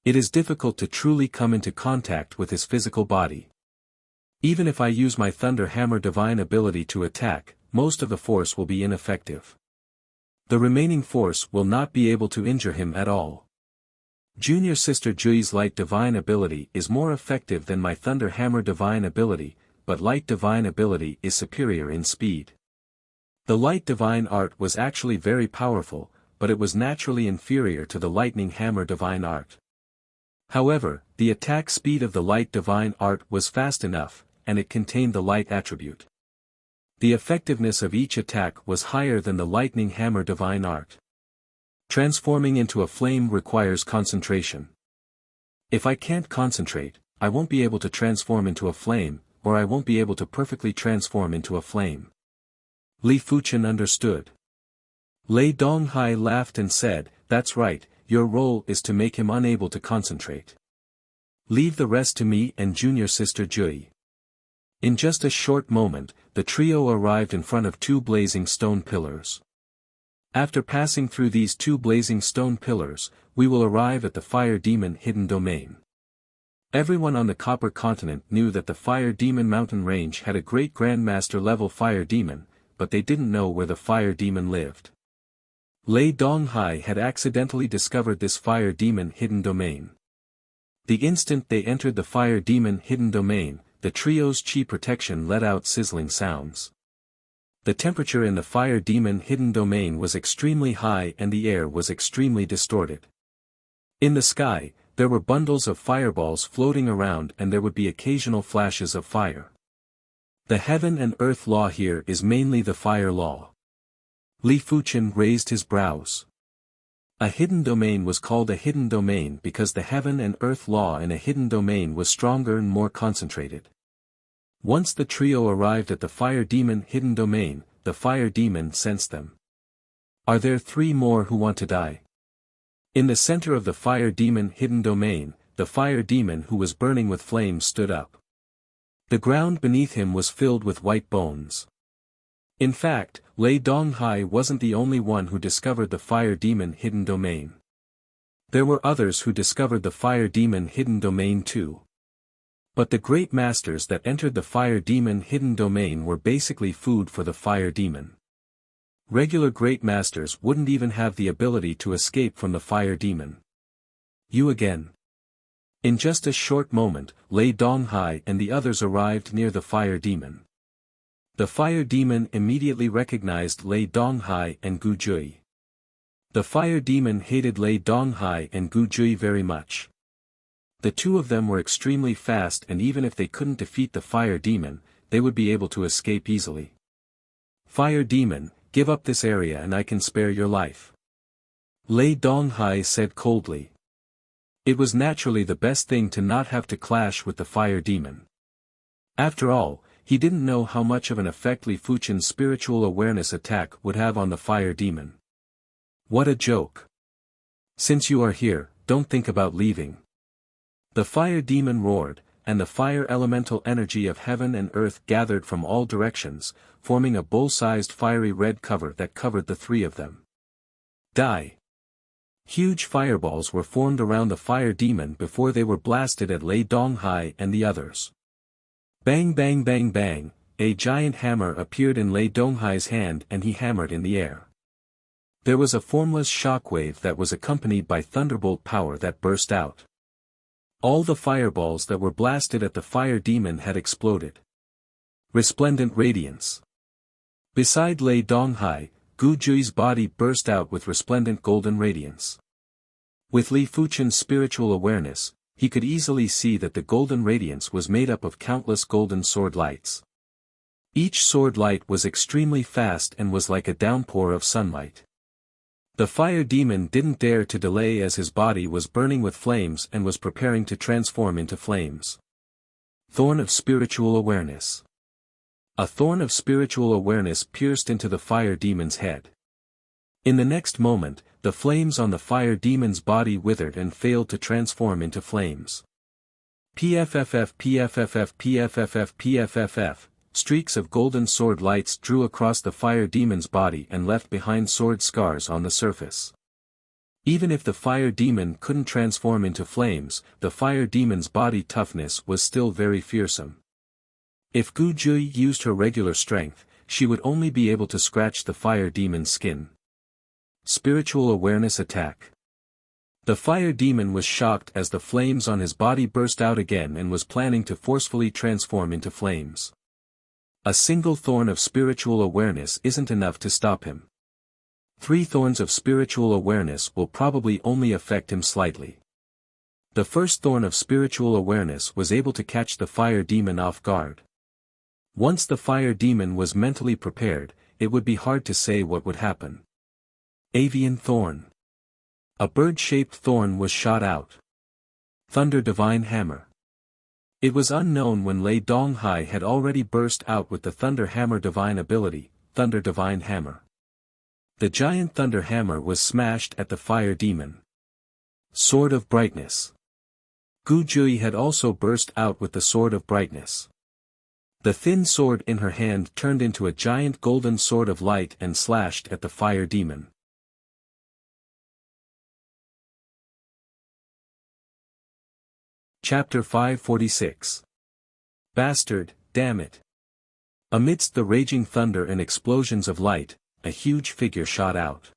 It is difficult to truly come into contact with his physical body. Even if I use my Thunder Hammer divine ability to attack, most of the force will be ineffective. The remaining force will not be able to injure him at all. Junior Sister Jui's Light Divine ability is more effective than my Thunder Hammer divine ability, but Light Divine ability is superior in speed. The Light Divine Art was actually very powerful, but it was naturally inferior to the Lightning Hammer Divine Art. However, the attack speed of the Light Divine Art was fast enough, and it contained the Light attribute. The effectiveness of each attack was higher than the Lightning Hammer Divine Art. Transforming into a flame requires concentration. If I can't concentrate, I won't be able to transform into a flame, or I won't be able to perfectly transform into a flame. Li Fuchen understood. Lei Donghai laughed and said, that's right, your role is to make him unable to concentrate. Leave the rest to me and Junior Sister Jui. In just a short moment, the trio arrived in front of two blazing stone pillars. After passing through these two blazing stone pillars, we will arrive at the Fire Demon Hidden Domain. Everyone on the Copper Continent knew that the Fire Demon Mountain Range had a great Grandmaster level Fire Demon, but they didn't know where the Fire Demon lived. Lei Donghai had accidentally discovered this Fire Demon Hidden Domain. The instant they entered the Fire Demon Hidden Domain, the trio's chi protection let out sizzling sounds. The temperature in the Fire Demon Hidden Domain was extremely high and the air was extremely distorted. In the sky, There were bundles of fireballs floating around and there would be occasional flashes of fire. The heaven and earth law here is mainly the fire law. Li Fuchen raised his brows. A hidden domain was called a hidden domain because the heaven and earth law in a hidden domain was stronger and more concentrated. Once the trio arrived at the fire demon hidden domain, the fire demon sensed them. Are there 3 more who want to die? In the center of the fire demon hidden domain, the fire demon who was burning with flames stood up. The ground beneath him was filled with white bones. In fact, Lei Donghai wasn't the only one who discovered the fire demon hidden domain. There were others who discovered the fire demon hidden domain too. But the great masters that entered the fire demon hidden domain were basically food for the fire demon. Regular great masters wouldn't even have the ability to escape from the fire demon. You again. In just a short moment, Lei Donghai and the others arrived near the fire demon. The fire demon immediately recognized Lei Donghai and Gu Jui. The fire demon hated Lei Donghai and Gu Jui very much. The two of them were extremely fast and even if they couldn't defeat the fire demon, they would be able to escape easily. Fire demon, give up this area and I can spare your life. Lei Donghai said coldly. It was naturally the best thing to not have to clash with the fire demon. After all, he didn't know how much of an effect Li Fuchen's spiritual awareness attack would have on the fire demon. What a joke. Since you are here, don't think about leaving. The fire demon roared, and the fire elemental energy of heaven and earth gathered from all directions, forming a bowl-sized fiery red cover that covered the 3 of them. Die. Huge fireballs were formed around the fire demon before they were blasted at Lei Donghai and the others. Bang bang bang bang, a giant hammer appeared in Lei Donghai's hand and he hammered in the air. There was a formless shockwave that was accompanied by thunderbolt power that burst out. All the fireballs that were blasted at the fire demon had exploded. Resplendent radiance. Beside Lei Donghai, Gu Jui's body burst out with resplendent golden radiance. With Li Fuchen's spiritual awareness, he could easily see that the golden radiance was made up of countless golden sword lights. Each sword light was extremely fast and was like a downpour of sunlight. The fire demon didn't dare to delay as his body was burning with flames and was preparing to transform into flames. Thorn of spiritual awareness. A thorn of spiritual awareness pierced into the fire demon's head. In the next moment, the flames on the fire demon's body withered and failed to transform into flames. PFFF PFFF PFFF PFFF, streaks of golden sword lights drew across the fire demon's body and left behind sword scars on the surface. Even if the fire demon couldn't transform into flames, the fire demon's body toughness was still very fearsome. If Gu Jui used her regular strength, she would only be able to scratch the fire demon's skin. Spiritual awareness attack. The fire demon was shocked as the flames on his body burst out again and was planning to forcefully transform into flames. A single thorn of spiritual awareness isn't enough to stop him. 3 thorns of spiritual awareness will probably only affect him slightly. The first thorn of spiritual awareness was able to catch the fire demon off guard. Once the fire demon was mentally prepared, it would be hard to say what would happen. Avian thorn. A bird-shaped thorn was shot out. Thunder divine hammer. It was unknown when Lei Donghai had already burst out with the thunder hammer divine ability, thunder divine hammer. The giant thunder hammer was smashed at the fire demon. Sword of brightness. Gu Jui had also burst out with the sword of brightness. The thin sword in her hand turned into a giant golden sword of light and slashed at the fire demon. Chapter 546. Bastard, damn it. Amidst the raging thunder and explosions of light, a huge figure shot out.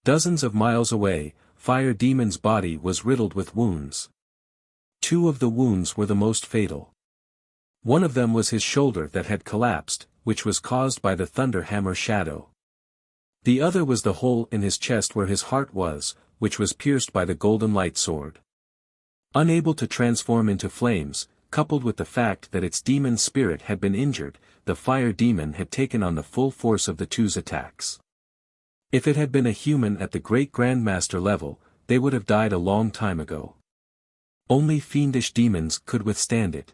Dozens of miles away, Fire Demon's body was riddled with wounds. 2 of the wounds were the most fatal. One of them was his shoulder that had collapsed, which was caused by the thunder hammer shadow. The other was the hole in his chest where his heart was, which was pierced by the golden light sword. Unable to transform into flames, coupled with the fact that its demon spirit had been injured, the fire demon had taken on the full force of the two's attacks. If it had been a human at the great grandmaster level, they would have died a long time ago. Only fiendish demons could withstand it.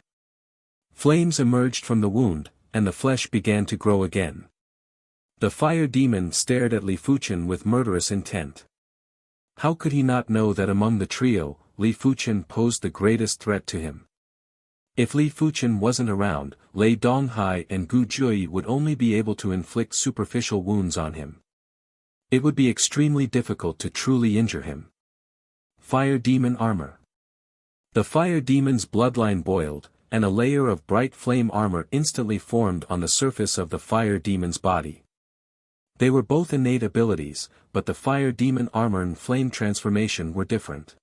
Flames emerged from the wound, and the flesh began to grow again. The fire demon stared at Li Fuchen with murderous intent. How could he not know that among the trio, Li Fuchen posed the greatest threat to him? If Li Fuchen wasn't around, Lei Donghai and Gu Jui would only be able to inflict superficial wounds on him. It would be extremely difficult to truly injure him. Fire Demon Armor. The fire demon's bloodline boiled, and a layer of bright flame armor instantly formed on the surface of the fire demon's body. They were both innate abilities, but the fire demon armor and flame transformation were different.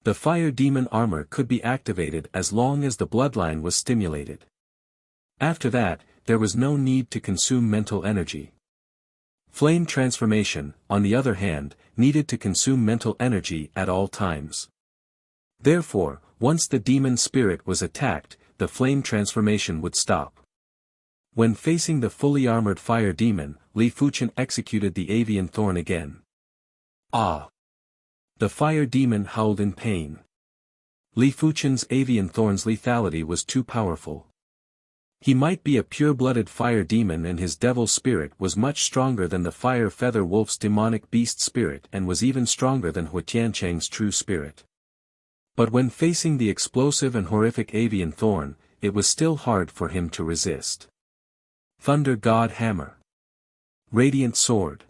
The fire demon armor could be activated as long as the bloodline was stimulated. After that, there was no need to consume mental energy. Flame transformation, on the other hand, needed to consume mental energy at all times. Therefore, once the demon spirit was attacked, the flame transformation would stop. When facing the fully armored fire demon, Li Fuchen executed the avian thorn again. Ah! The fire demon howled in pain. Li Fuchen's avian thorn's lethality was too powerful. He might be a pure-blooded fire demon and his devil spirit was much stronger than the fire feather wolf's demonic beast spirit and was even stronger than Hua Tiancheng's true spirit. But when facing the explosive and horrific avian thorn, it was still hard for him to resist. Thunder God Hammer. Radiant Sword.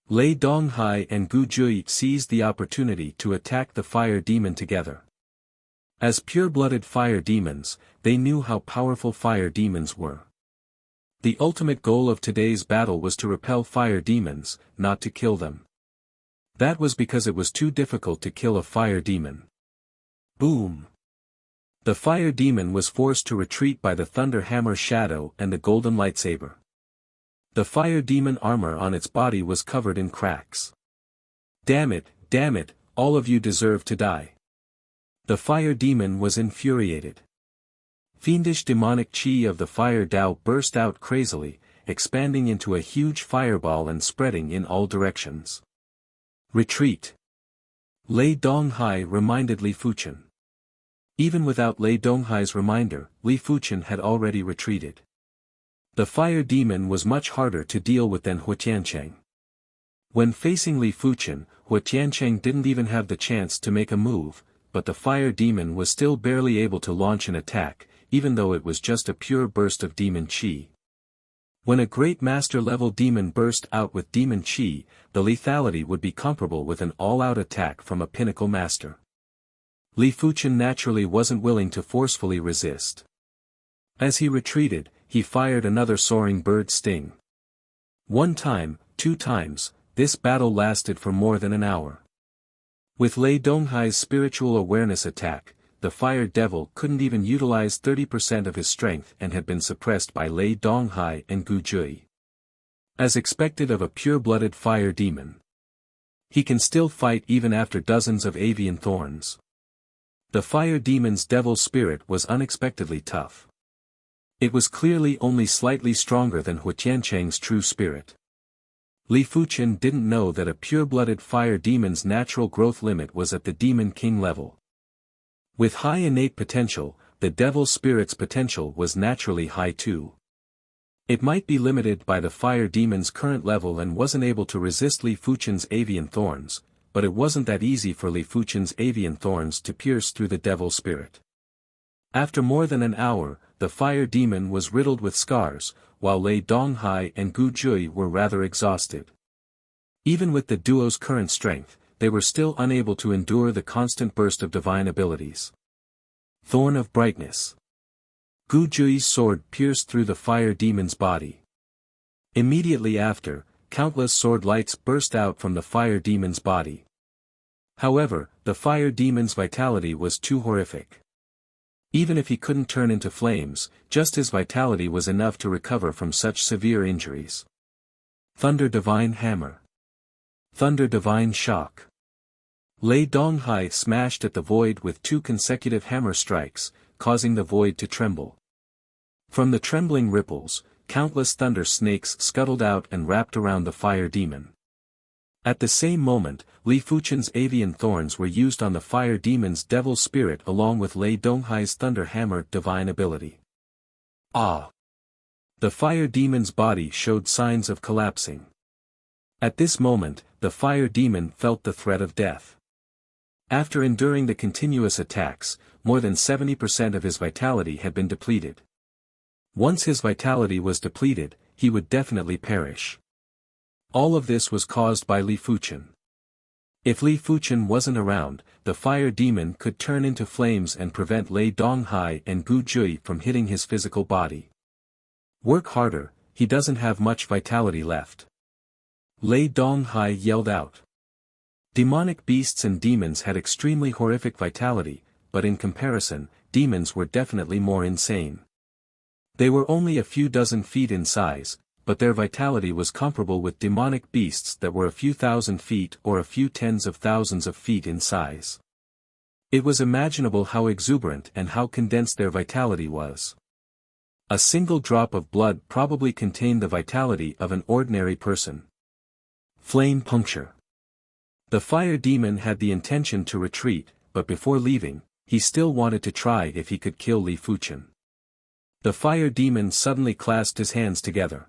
Lei Donghai and Gu Jui seized the opportunity to attack the fire demon together. As pure-blooded fire demons, they knew how powerful fire demons were. The ultimate goal of today's battle was to repel fire demons, not to kill them. That was because it was too difficult to kill a fire demon. Boom! The fire demon was forced to retreat by the thunder hammer shadow and the golden lightsaber. The fire demon armor on its body was covered in cracks. Damn it, all of you deserve to die. The fire demon was infuriated. Fiendish demonic chi of the fire Tao burst out crazily, expanding into a huge fireball and spreading in all directions. Retreat. Lei Donghai reminded Li Fuchen. Even without Lei Donghai's reminder, Li Fuchen had already retreated. The fire demon was much harder to deal with than Hua Tiancheng. When facing Li Fuchen, Hua Tiancheng didn't even have the chance to make a move, but the fire demon was still barely able to launch an attack, even though it was just a pure burst of demon chi. When a great master-level demon burst out with demon chi, the lethality would be comparable with an all-out attack from a pinnacle master. Li Fuchen naturally wasn't willing to forcefully resist. As he retreated, he fired another soaring bird sting. One time, 2 times, this battle lasted for more than an hour. With Lei Donghai's spiritual awareness attack, the fire devil couldn't even utilize 30% of his strength and had been suppressed by Lei Donghai and Gu Jui. As expected of a pure-blooded fire demon. He can still fight even after dozens of avian thorns. The fire demon's devil spirit was unexpectedly tough. It was clearly only slightly stronger than Hua Tiancheng's true spirit. Li Fuchen didn't know that a pure-blooded fire demon's natural growth limit was at the Demon King level. With high innate potential, the devil spirit's potential was naturally high too. It might be limited by the fire demon's current level and wasn't able to resist Li Fuchen's avian thorns, but it wasn't that easy for Li Fuchen's avian thorns to pierce through the devil spirit. After more than an hour, the fire demon was riddled with scars, while Lei Donghai and Gu Jui were rather exhausted. Even with the duo's current strength, they were still unable to endure the constant burst of divine abilities. Thorn of Brightness. Gu Jui's sword pierced through the fire demon's body. Immediately after, countless sword lights burst out from the fire demon's body. However, the fire demon's vitality was too horrific. Even if he couldn't turn into flames, just his vitality was enough to recover from such severe injuries. Thunder Divine Hammer. Thunder Divine Shock. Lei Donghai smashed at the void with 2 consecutive hammer strikes, causing the void to tremble. From the trembling ripples, countless thunder snakes scuttled out and wrapped around the fire demon. At the same moment, Li Fuchen's avian thorns were used on the fire demon's devil spirit along with Lei Donghai's thunder hammer divine ability. Ah! The fire demon's body showed signs of collapsing. At this moment, the fire demon felt the threat of death. After enduring the continuous attacks, more than 70% of his vitality had been depleted. Once his vitality was depleted, he would definitely perish. All of this was caused by Li Fuchen. If Li Fuchen wasn't around, the fire demon could turn into flames and prevent Lei Donghai and Gu Jui from hitting his physical body. Work harder, he doesn't have much vitality left. Lei Donghai yelled out. Demonic beasts and demons had extremely horrific vitality, but in comparison, demons were definitely more insane. They were only a few dozen feet in size, but their vitality was comparable with demonic beasts that were a few thousand feet or a few tens of thousands of feet in size. It was imaginable how exuberant and how condensed their vitality was. A single drop of blood probably contained the vitality of an ordinary person. Flame puncture. The fire demon had the intention to retreat, but before leaving, he still wanted to try if he could kill Li Fuchen. The fire demon suddenly clasped his hands together.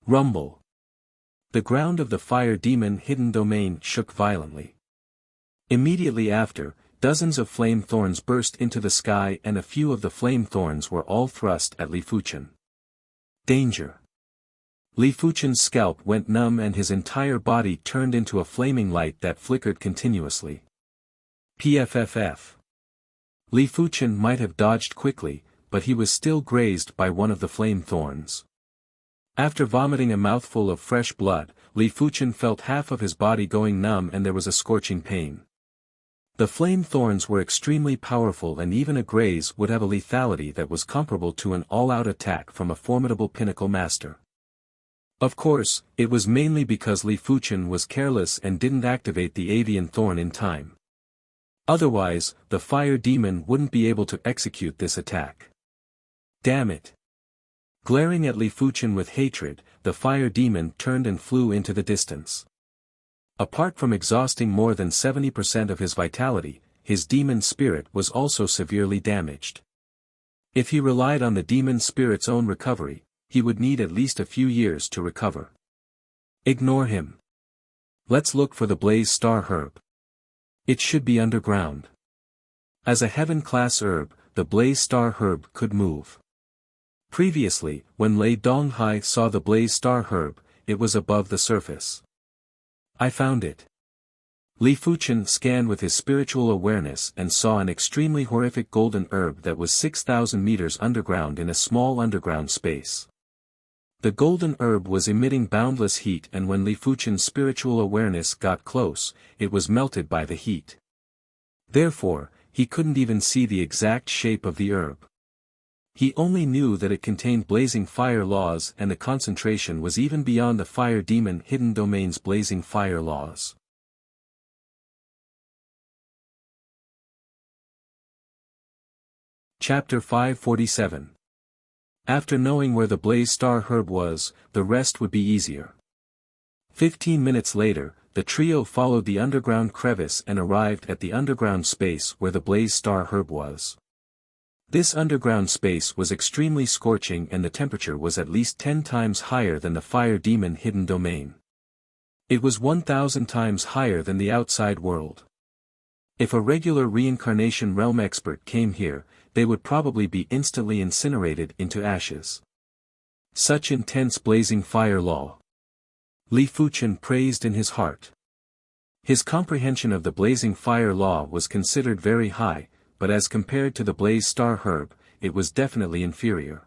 Rumble. The ground of the fire demon hidden domain shook violently. Immediately after, dozens of flame thorns burst into the sky and a few of the flame thorns were all thrust at Li Fuchen. Danger. Li Fuchen's scalp went numb and his entire body turned into a flaming light that flickered continuously. PFFF. Li Fuchen might have dodged quickly, but he was still grazed by one of the flame thorns. After vomiting a mouthful of fresh blood, Li Fuchen felt half of his body going numb and there was a scorching pain. The flame thorns were extremely powerful and even a graze would have a lethality that was comparable to an all-out attack from a formidable pinnacle master. Of course, it was mainly because Li Fuchen was careless and didn't activate the avian thorn in time. Otherwise, the fire demon wouldn't be able to execute this attack. Damn it! Glaring at Li Fuchen with hatred, the fire demon turned and flew into the distance. Apart from exhausting more than 70% of his vitality, his demon spirit was also severely damaged. If he relied on the demon spirit's own recovery, he would need at least a few years to recover. Ignore him. Let's look for the Blaze Star Herb. It should be underground. As a heaven-class herb, the Blaze Star Herb could move. Previously, when Lei Donghai saw the Blaze Star Herb, it was above the surface. I found it. Li Fuchen scanned with his spiritual awareness and saw an extremely horrific golden herb that was 6,000 meters underground in a small underground space. The golden herb was emitting boundless heat and when Li Fuchen's spiritual awareness got close, it was melted by the heat. Therefore, he couldn't even see the exact shape of the herb. He only knew that it contained blazing fire laws and the concentration was even beyond the fire demon hidden domain's blazing fire laws. Chapter 547. After knowing where the Blaze Star Herb was, the rest would be easier. 15 minutes later, the trio followed the underground crevice and arrived at the underground space where the Blaze Star Herb was. This underground space was extremely scorching and the temperature was at least 10 times higher than the fire demon hidden domain. It was 1,000 times higher than the outside world. If a regular reincarnation realm expert came here, they would probably be instantly incinerated into ashes. Such intense blazing fire law. Li Fuchen praised in his heart. His comprehension of the blazing fire law was considered very high, but as compared to the Blaze Star Herb, it was definitely inferior.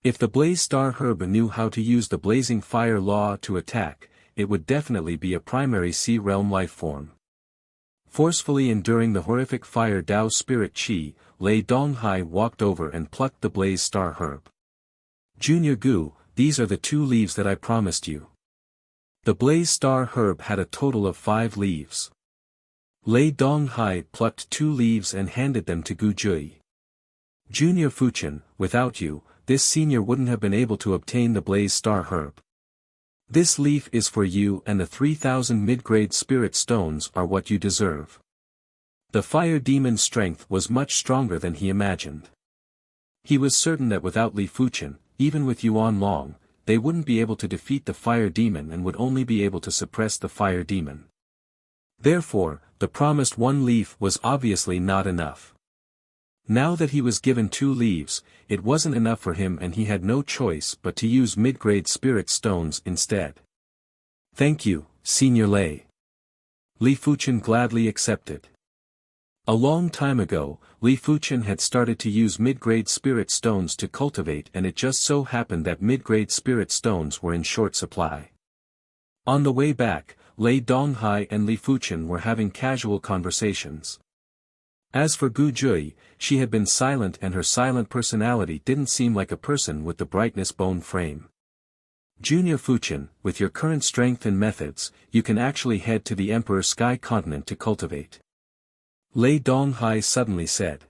If the Blaze Star Herb knew how to use the blazing fire law to attack, it would definitely be a primary sea realm life form. Forcefully enduring the horrific fire Dao spirit Qi, Lei Donghai walked over and plucked the Blaze Star Herb. Junior Gu, these are the 2 leaves that I promised you. The Blaze Star Herb had a total of 5 leaves. Lei Donghai plucked 2 leaves and handed them to Gu Jui. Junior Fuchen, without you, this senior wouldn't have been able to obtain the Blaze Star Herb. This leaf is for you, and the 3,000 mid-grade spirit stones are what you deserve. The fire demon's strength was much stronger than he imagined. He was certain that without Li Fuchen, even with Yuan Long, they wouldn't be able to defeat the fire demon and would only be able to suppress the fire demon. Therefore, the promised 1 leaf was obviously not enough. Now that he was given 2 leaves, it wasn't enough for him, and he had no choice but to use mid-grade spirit stones instead. Thank you, Senior Lei. Li Fuchen gladly accepted. A long time ago, Li Fuchen had started to use mid-grade spirit stones to cultivate, and it just so happened that mid-grade spirit stones were in short supply. On the way back, Lei Donghai and Li Fuchen were having casual conversations. As for Gu Jui, she had been silent, and her silent personality didn't seem like a person with the brightness bone frame. Junior Fuchen, with your current strength and methods, you can actually head to the Emperor Sky Continent to cultivate. Lei Donghai suddenly said.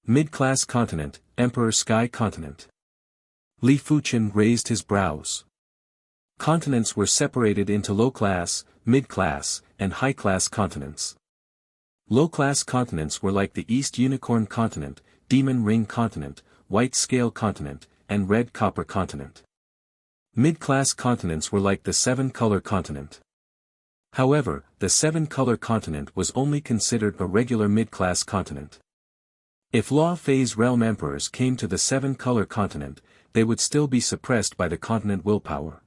Mid-class continent, Emperor Sky Continent. Li Fuchen raised his brows. Continents were separated into low-class, mid-class, and high-class continents. Low-class continents were like the East Unicorn Continent, Demon Ring Continent, White Scale Continent, and Red Copper Continent. Mid-class continents were like the 7-color continent. However, the 7-color continent was only considered a regular mid-class continent. If Law Phase Realm Emperors came to the 7-color continent, they would still be suppressed by the continent willpower.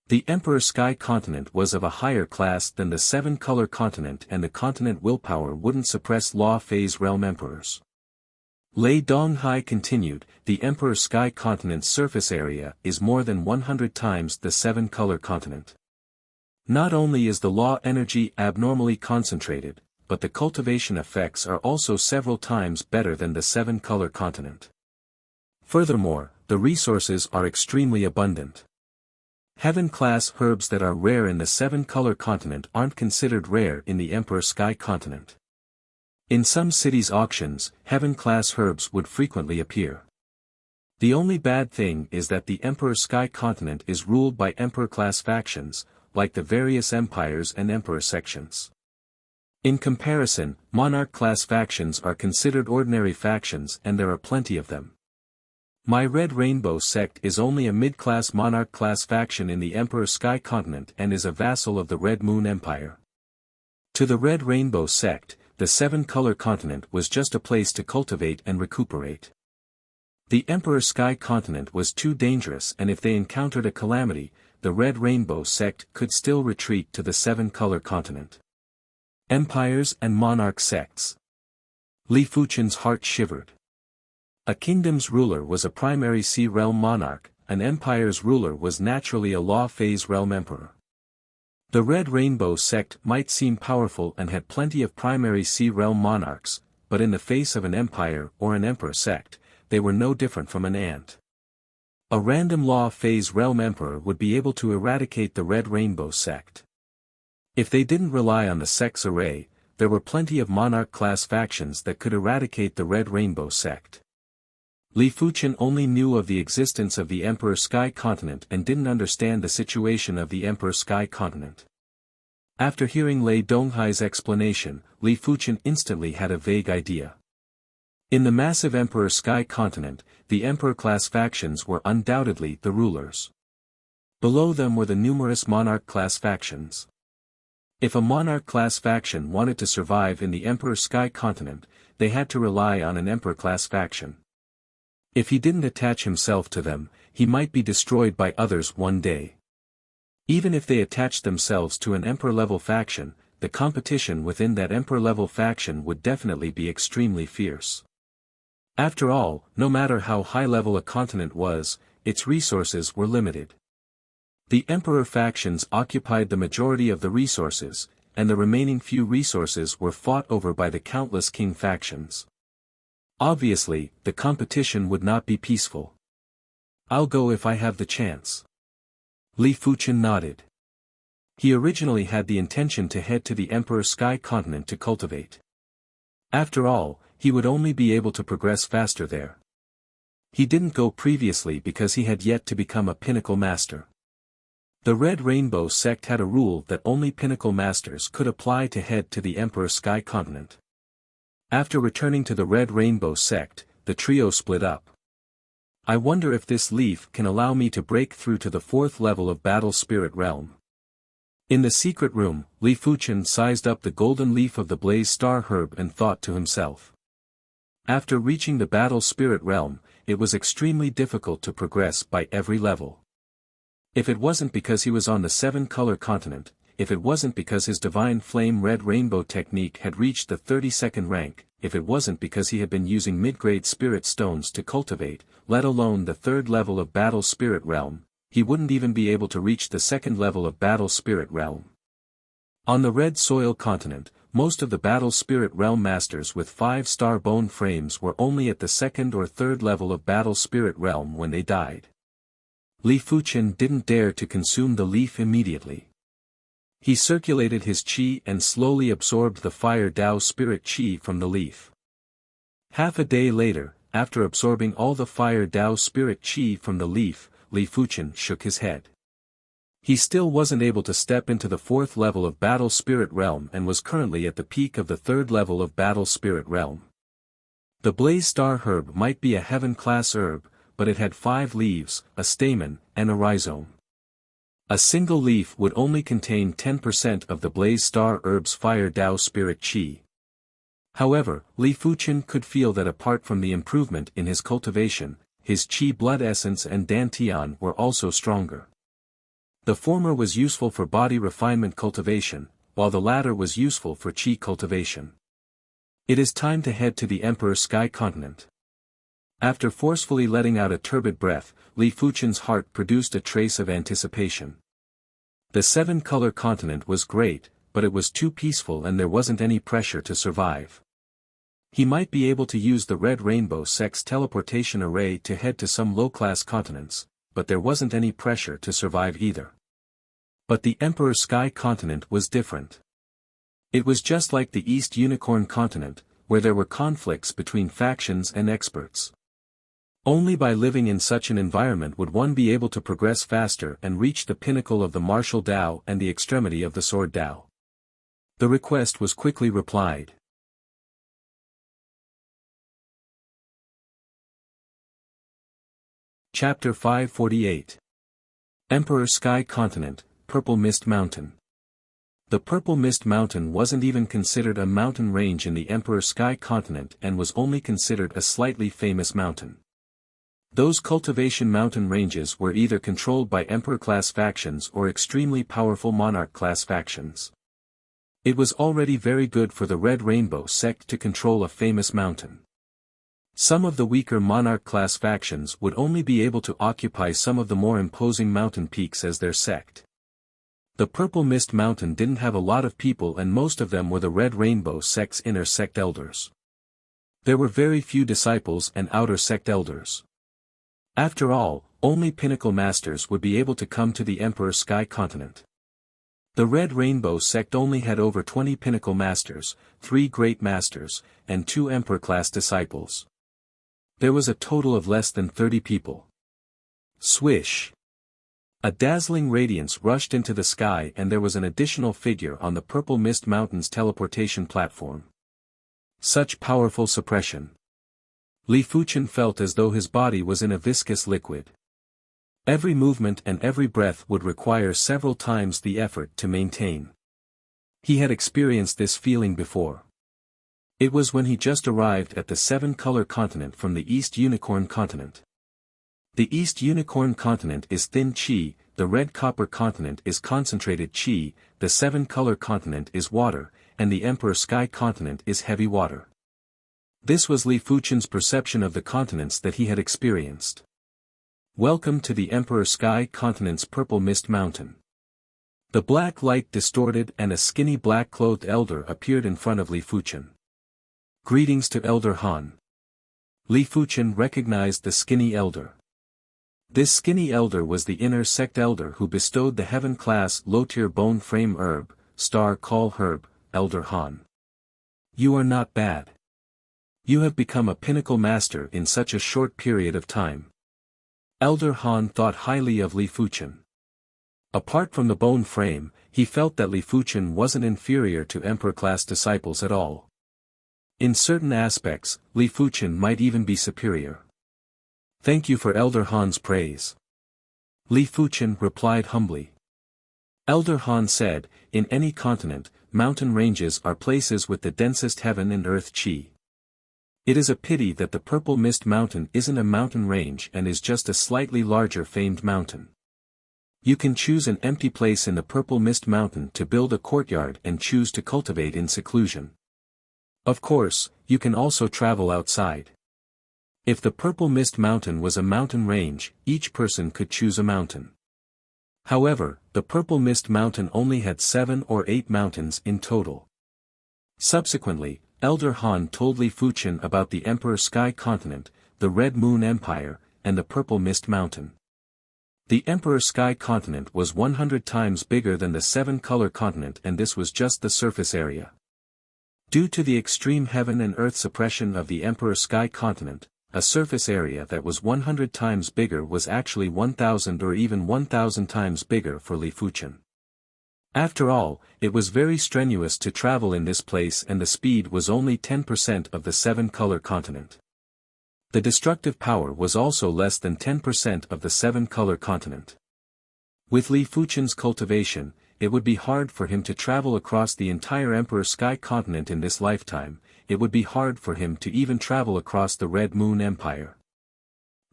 The Emperor Sky Continent was of a higher class than the 7-color continent, and the continent willpower wouldn't suppress Law Phase Realm Emperors. Lei Donghai continued, the Emperor Sky Continent's surface area is more than 100 times the 7-color continent. Not only is the law energy abnormally concentrated, but the cultivation effects are also several times better than the 7-color continent. Furthermore, the resources are extremely abundant. Heaven-class herbs that are rare in the 7-color continent aren't considered rare in the Emperor Sky Continent. In some cities' auctions, heaven-class herbs would frequently appear. The only bad thing is that the Emperor Sky Continent is ruled by Emperor-class factions, like the various empires and Emperor sections. In comparison, Monarch-class factions are considered ordinary factions, and there are plenty of them. My Red Rainbow sect is only a mid-class Monarch-class faction in the Emperor Sky Continent and is a vassal of the Red Moon Empire. To the Red Rainbow sect, the 7-color continent was just a place to cultivate and recuperate. The Emperor Sky Continent was too dangerous, and if they encountered a calamity, the Red Rainbow sect could still retreat to the 7-color continent. Empires and Monarch sects. Li Fuchen's heart shivered. A kingdom's ruler was a primary sea realm monarch, an empire's ruler was naturally a law phase realm emperor. The Red Rainbow sect might seem powerful and had plenty of primary sea realm monarchs, but in the face of an empire or an emperor sect, they were no different from an ant. A random law phase realm emperor would be able to eradicate the Red Rainbow sect. If they didn't rely on the sect's array, there were plenty of monarch-class factions that could eradicate the Red Rainbow sect. Li Fuchen only knew of the existence of the Emperor Sky Continent and didn't understand the situation of the Emperor Sky Continent. After hearing Lei Donghai's explanation, Li Fuchen instantly had a vague idea. In the massive Emperor Sky Continent, the Emperor-class factions were undoubtedly the rulers. Below them were the numerous Monarch-class factions. If a Monarch-class faction wanted to survive in the Emperor Sky Continent, they had to rely on an Emperor-class faction. If he didn't attach himself to them, he might be destroyed by others one day. Even if they attached themselves to an Emperor-level faction, the competition within that Emperor-level faction would definitely be extremely fierce. After all, no matter how high-level a continent was, its resources were limited. The Emperor factions occupied the majority of the resources, and the remaining few resources were fought over by the countless king factions. Obviously, the competition would not be peaceful. I'll go if I have the chance. Li Fuchen nodded. He originally had the intention to head to the Emperor Sky continent to cultivate. After all, he would only be able to progress faster there. He didn't go previously because he had yet to become a pinnacle master. The Red Rainbow sect had a rule that only pinnacle masters could apply to head to the Emperor Sky continent. After returning to the Red Rainbow sect, the trio split up. I wonder if this leaf can allow me to break through to the 4th level of Battle Spirit Realm. In the secret room, Li Fuchen sized up the golden leaf of the Blaze Star Herb and thought to himself. After reaching the Battle Spirit Realm, it was extremely difficult to progress by every level. If it wasn't because he was on the 7-color continent, if it wasn't because his Divine Flame Red Rainbow technique had reached the 32nd rank, if it wasn't because he had been using mid-grade spirit stones to cultivate, let alone the 3rd level of Battle Spirit Realm, he wouldn't even be able to reach the 2nd level of Battle Spirit Realm. On the Red Soil continent, most of the Battle Spirit Realm masters with 5-star bone frames were only at the 2nd or 3rd level of Battle Spirit Realm when they died. Li Fuchen didn't dare to consume the leaf immediately. He circulated his qi and slowly absorbed the Fire Dao Spirit qi from the leaf. Half a day later, after absorbing all the Fire Dao Spirit qi from the leaf, Li Fuchen shook his head. He still wasn't able to step into the 4th level of Battle Spirit Realm and was currently at the peak of the 3rd level of Battle Spirit Realm. The Blaze Star Herb might be a heaven-class herb, but it had 5 leaves, a stamen, and a rhizome. A single leaf would only contain 10% of the Blaze Star Herb's Fire Dao Spirit Qi. However, Li Fuchen could feel that apart from the improvement in his cultivation, his Qi Blood Essence and Dantian were also stronger. The former was useful for body refinement cultivation, while the latter was useful for Qi cultivation. It is time to head to the Emperor Sky continent. After forcefully letting out a turbid breath, Li Fuchen's heart produced a trace of anticipation. The 7-color continent was great, but it was too peaceful and there wasn't any pressure to survive. He might be able to use the Red Rainbow sect's teleportation array to head to some low-class continents, but there wasn't any pressure to survive either. But the Emperor Sky continent was different. It was just like the East Unicorn continent, where there were conflicts between factions and experts. Only by living in such an environment would one be able to progress faster and reach the pinnacle of the martial Dao and the extremity of the sword Dao. The request was quickly replied. Chapter 548. Emperor Sky Continent, Purple Mist Mountain. The Purple Mist Mountain wasn't even considered a mountain range in the Emperor Sky Continent and was only considered a slightly famous mountain. Those cultivation mountain ranges were either controlled by Emperor-class factions or extremely powerful Monarch-class factions. It was already very good for the Red Rainbow sect to control a famous mountain. Some of the weaker Monarch-class factions would only be able to occupy some of the more imposing mountain peaks as their sect. The Purple Mist Mountain didn't have a lot of people and most of them were the Red Rainbow sect's inner sect elders. There were very few disciples and outer sect elders. After all, only pinnacle masters would be able to come to the Emperor Sky continent. The Red Rainbow sect only had over 20 pinnacle masters, 3 great masters, and 2 emperor-class disciples. There was a total of less than 30 people. Swish! A dazzling radiance rushed into the sky and there was an additional figure on the Purple Mist Mountain's teleportation platform. Such powerful suppression. Li Fuchen felt as though his body was in a viscous liquid. Every movement and every breath would require several times the effort to maintain. He had experienced this feeling before. It was when he just arrived at the 7-color continent from the East Unicorn continent. The East Unicorn continent is thin qi, the Red Copper continent is concentrated qi, the 7-color continent is water, and the Emperor Sky continent is heavy water. This was Li Fuchen's perception of the continents that he had experienced. Welcome to the Emperor Sky continent's Purple Mist Mountain. The black light distorted and a skinny black-clothed elder appeared in front of Li Fuchen. Greetings to Elder Han. Li Fuchen recognized the skinny elder. This skinny elder was the inner sect elder who bestowed the heaven-class low-tier bone frame herb, star call herb, Elder Han. You are not bad. You have become a pinnacle master in such a short period of time. Elder Han thought highly of Li Fuchen. Apart from the bone frame, he felt that Li Fuchen wasn't inferior to emperor-class disciples at all. In certain aspects, Li Fuchen might even be superior. Thank you for Elder Han's praise. Li Fuchen replied humbly. Elder Han said, in any continent, mountain ranges are places with the densest heaven and earth qi. It is a pity that the Purple Mist Mountain isn't a mountain range and is just a slightly larger famed mountain. You can choose an empty place in the Purple Mist Mountain to build a courtyard and choose to cultivate in seclusion. Of course, you can also travel outside. If the Purple Mist Mountain was a mountain range, each person could choose a mountain. However, the Purple Mist Mountain only had 7 or 8 mountains in total. Subsequently, Elder Han told Li Fuchen about the Emperor Sky Continent, the Red Moon Empire, and the Purple Mist Mountain. The Emperor Sky Continent was 100 times bigger than the 7-color continent, and this was just the surface area. Due to the extreme heaven and earth suppression of the Emperor Sky Continent, a surface area that was 100 times bigger was actually 1,000 or even 1,000 times bigger for Li Fuchen. After all, it was very strenuous to travel in this place, and the speed was only 10% of the 7-color continent. The destructive power was also less than 10% of the 7-color continent. With Li Fuchen's cultivation, it would be hard for him to travel across the entire Emperor Sky Continent in this lifetime. It would be hard for him to even travel across the Red Moon Empire.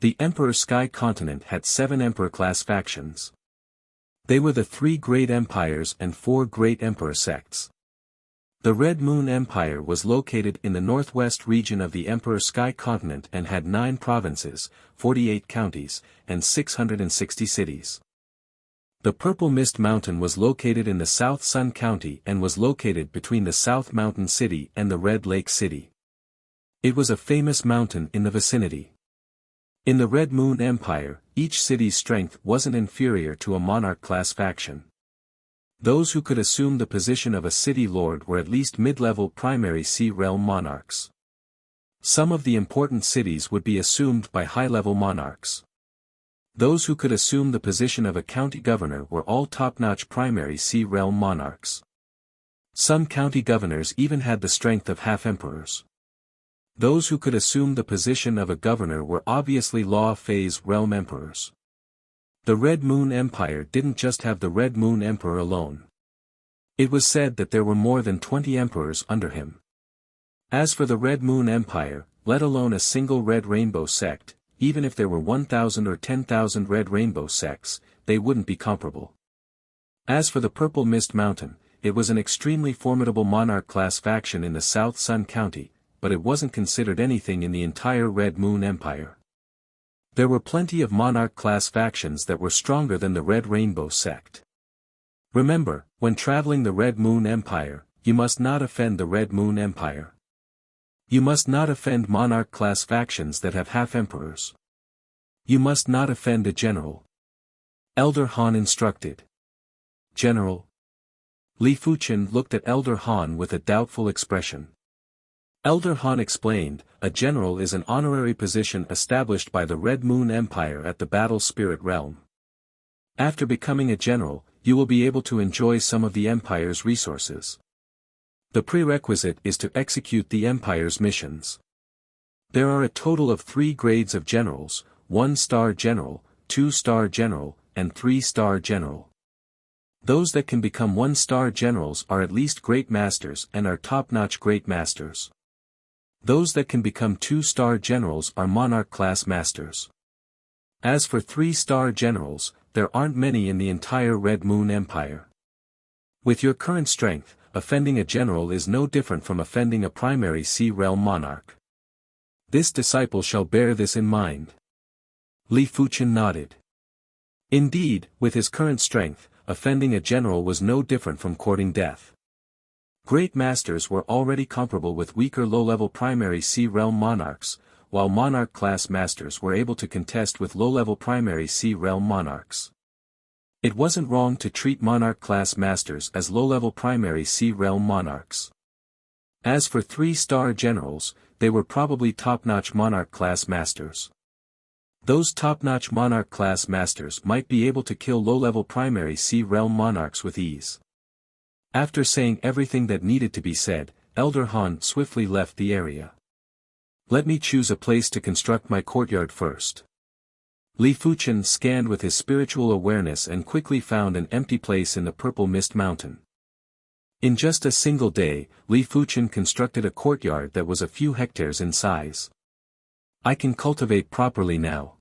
The Emperor Sky Continent had 7 Emperor-class factions. They were the 3 great empires and 4 great emperor sects. The Red Moon Empire was located in the northwest region of the Emperor Sky Continent and had 9 provinces, 48 counties, and 660 cities. The Purple Mist Mountain was located in the South Sun County and was located between the South Mountain City and the Red Lake City. It was a famous mountain in the vicinity. In the Red Moon Empire, each city's strength wasn't inferior to a monarch-class faction. Those who could assume the position of a city lord were at least mid-level primary sea realm monarchs. Some of the important cities would be assumed by high-level monarchs. Those who could assume the position of a county governor were all top-notch primary sea realm monarchs. Some county governors even had the strength of half-emperors. Those who could assume the position of a governor were obviously law-phase realm emperors. The Red Moon Empire didn't just have the Red Moon Emperor alone. It was said that there were more than 20 emperors under him. As for the Red Moon Empire, let alone a single Red Rainbow sect, even if there were 1,000 or 10,000 Red Rainbow sects, they wouldn't be comparable. As for the Purple Mist Mountain, it was an extremely formidable monarch-class faction in the South Sun County, but it wasn't considered anything in the entire Red Moon Empire. There were plenty of monarch-class factions that were stronger than the Red Rainbow sect. Remember, when traveling the Red Moon Empire, you must not offend the Red Moon Empire. You must not offend monarch-class factions that have half-emperors. You must not offend a general. Elder Han instructed. General. Li Fuchen looked at Elder Han with a doubtful expression. Elder Han explained, a general is an honorary position established by the Red Moon Empire at the Battle Spirit Realm. After becoming a general, you will be able to enjoy some of the Empire's resources. The prerequisite is to execute the Empire's missions. There are a total of 3 grades of generals, 1-star general, 2-star general, and 3-star general. Those that can become 1-star generals are at least great masters and are top-notch great masters. Those that can become 2-star generals are monarch-class masters. As for 3-star generals, there aren't many in the entire Red Moon Empire. With your current strength, offending a general is no different from offending a primary sea realm monarch. This disciple shall bear this in mind. Li Fuchen nodded. Indeed, with his current strength, offending a general was no different from courting death. Great masters were already comparable with weaker low-level primary sea realm monarchs, while monarch-class masters were able to contest with low-level primary C-realm monarchs. It wasn't wrong to treat monarch-class masters as low-level primary C-realm monarchs. As for 3-star generals, they were probably top-notch monarch-class masters. Those top-notch monarch-class masters might be able to kill low-level primary C-realm monarchs with ease. After saying everything that needed to be said, Elder Han swiftly left the area. Let me choose a place to construct my courtyard first. Li Fuchen scanned with his spiritual awareness and quickly found an empty place in the Purple Mist Mountain. In just a single day, Li Fuchen constructed a courtyard that was a few hectares in size. I can cultivate properly now.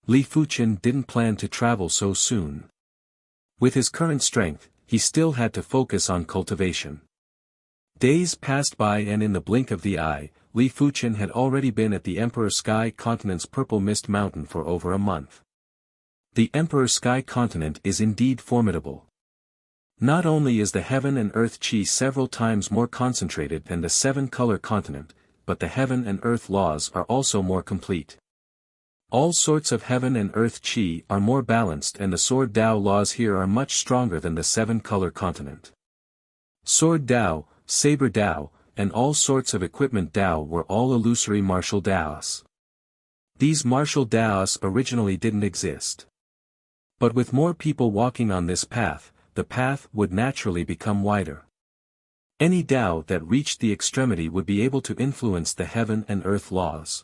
Li Fuchen didn't plan to travel so soon. With his current strength, he still had to focus on cultivation. Days passed by and in the blink of the eye, Li Fuchen had already been at the Emperor Sky Continent's Purple Mist Mountain for over a month. The Emperor Sky Continent is indeed formidable. Not only is the Heaven and Earth Chi several times more concentrated than the 7-color continent, but the Heaven and Earth laws are also more complete. All sorts of Heaven and Earth Chi are more balanced and the Sword Dao laws here are much stronger than the 7-color continent. Sword Dao, Saber Dao, and all sorts of equipment Dao were all illusory martial Daos. These martial Daos originally didn't exist. But with more people walking on this path, the path would naturally become wider. Any Dao that reached the extremity would be able to influence the Heaven and Earth laws.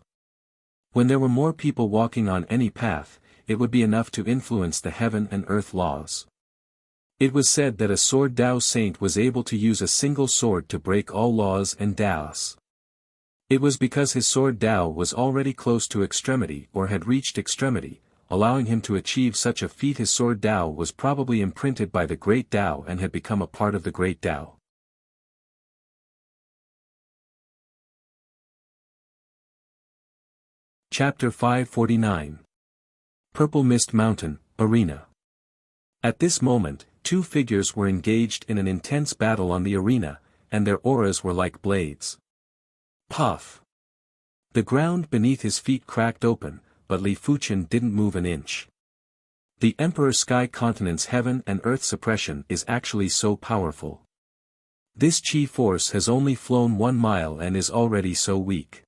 When there were more people walking on any path, it would be enough to influence the Heaven and Earth laws. It was said that a Sword Dao saint was able to use a single sword to break all laws and Daos. It was because his Sword Dao was already close to extremity or had reached extremity, allowing him to achieve such a feat. His Sword Dao was probably imprinted by the Great Dao and had become a part of the Great Dao. Chapter 549. Purple Mist Mountain, Arena. At this moment, 2 figures were engaged in an intense battle on the arena, and their auras were like blades. Puff! The ground beneath his feet cracked open, but Li Fuchen didn't move an inch. The Emperor Sky Continent's Heaven and Earth suppression is actually so powerful. This chi force has only flown 1 mile and is already so weak.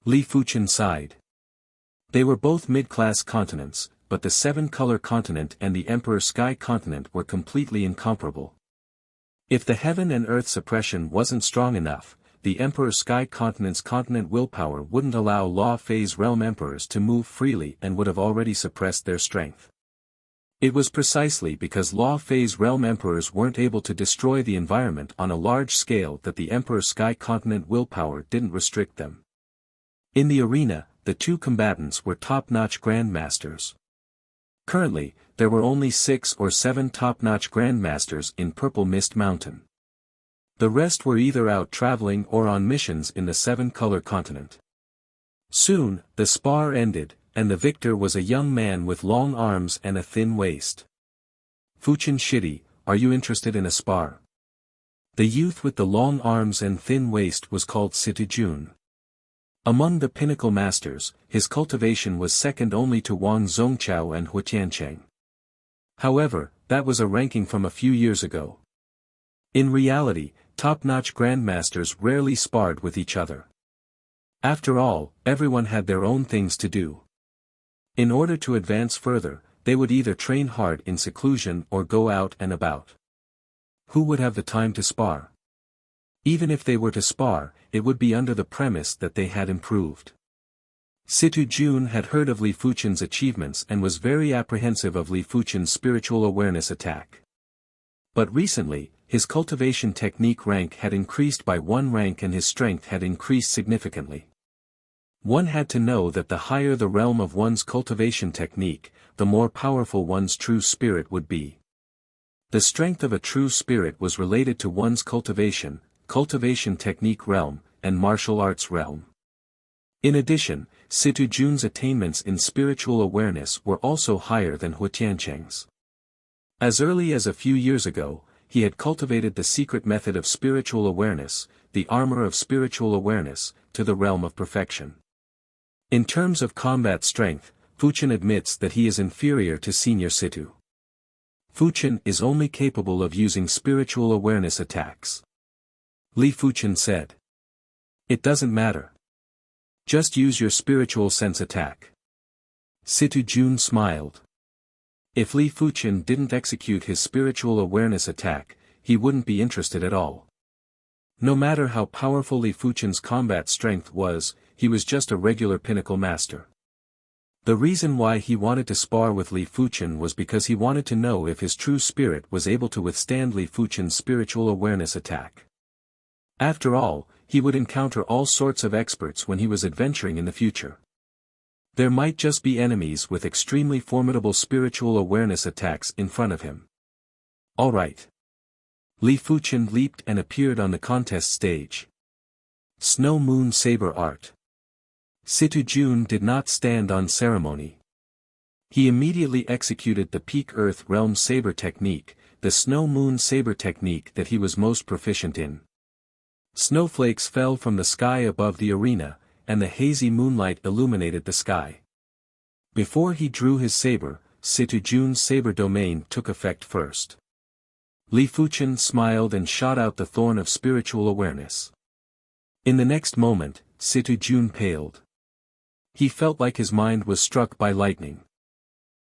Li Fuchen sighed. They were both mid-class continents, but the 7-color continent and the Emperor Sky Continent were completely incomparable. If the Heaven and Earth suppression wasn't strong enough, the Emperor Sky Continent's continent willpower wouldn't allow Law Phase Realm Emperors to move freely and would have already suppressed their strength. It was precisely because Law Phase Realm Emperors weren't able to destroy the environment on a large scale that the Emperor Sky Continent willpower didn't restrict them. In the arena, the 2 combatants were top-notch grandmasters. Currently, there were only 6 or 7 top-notch grandmasters in Purple Mist Mountain. The rest were either out traveling or on missions in the 7-color continent. Soon, the spar ended, and the victor was a young man with long arms and a thin waist. Fuchen Shidi, are you interested in a spar? The youth with the long arms and thin waist was called Situ Jun. Among the pinnacle masters, his cultivation was second only to Wang Zongchao and Huitiancheng. However, that was a ranking from a few years ago. In reality, top-notch grandmasters rarely sparred with each other. After all, everyone had their own things to do. In order to advance further, they would either train hard in seclusion or go out and about. Who would have the time to spar? Even if they were to spar, it would be under the premise that they had improved. Situ Jun had heard of Li Fuchen's achievements and was very apprehensive of Li Fuchen's spiritual awareness attack. But recently, his cultivation technique rank had increased by 1 rank and his strength had increased significantly. One had to know that the higher the realm of one's cultivation technique, the more powerful one's true spirit would be. The strength of a true spirit was related to one's cultivation technique realm, and martial arts realm. In addition, Situ Jun's attainments in spiritual awareness were also higher than Huitiancheng's. As early as a few years ago, he had cultivated the secret method of spiritual awareness, the armor of spiritual awareness, to the realm of perfection. In terms of combat strength, Fuchen admits that he is inferior to Senior Situ. Fuchen is only capable of using spiritual awareness attacks. Li Fuchen said. It doesn't matter. Just use your spiritual sense attack. Situ Jun smiled. If Li Fuchen didn't execute his spiritual awareness attack, he wouldn't be interested at all. No matter how powerful Li Fuchen's combat strength was, he was just a regular pinnacle master. The reason why he wanted to spar with Li Fuchen was because he wanted to know if his true spirit was able to withstand Li Fuchen's spiritual awareness attack. After all, he would encounter all sorts of experts when he was adventuring in the future. There might just be enemies with extremely formidable spiritual awareness attacks in front of him. Alright. Li Fuchen leaped and appeared on the contest stage. Snow Moon Saber Art. Situ Jun did not stand on ceremony. He immediately executed the Peak Earth Realm Saber technique, the Snow Moon Saber technique that he was most proficient in. Snowflakes fell from the sky above the arena, and the hazy moonlight illuminated the sky. Before he drew his saber, Situ Jun's saber domain took effect first. Li Fuchen smiled and shot out the thorn of spiritual awareness. In the next moment, Situ Jun paled. He felt like his mind was struck by lightning.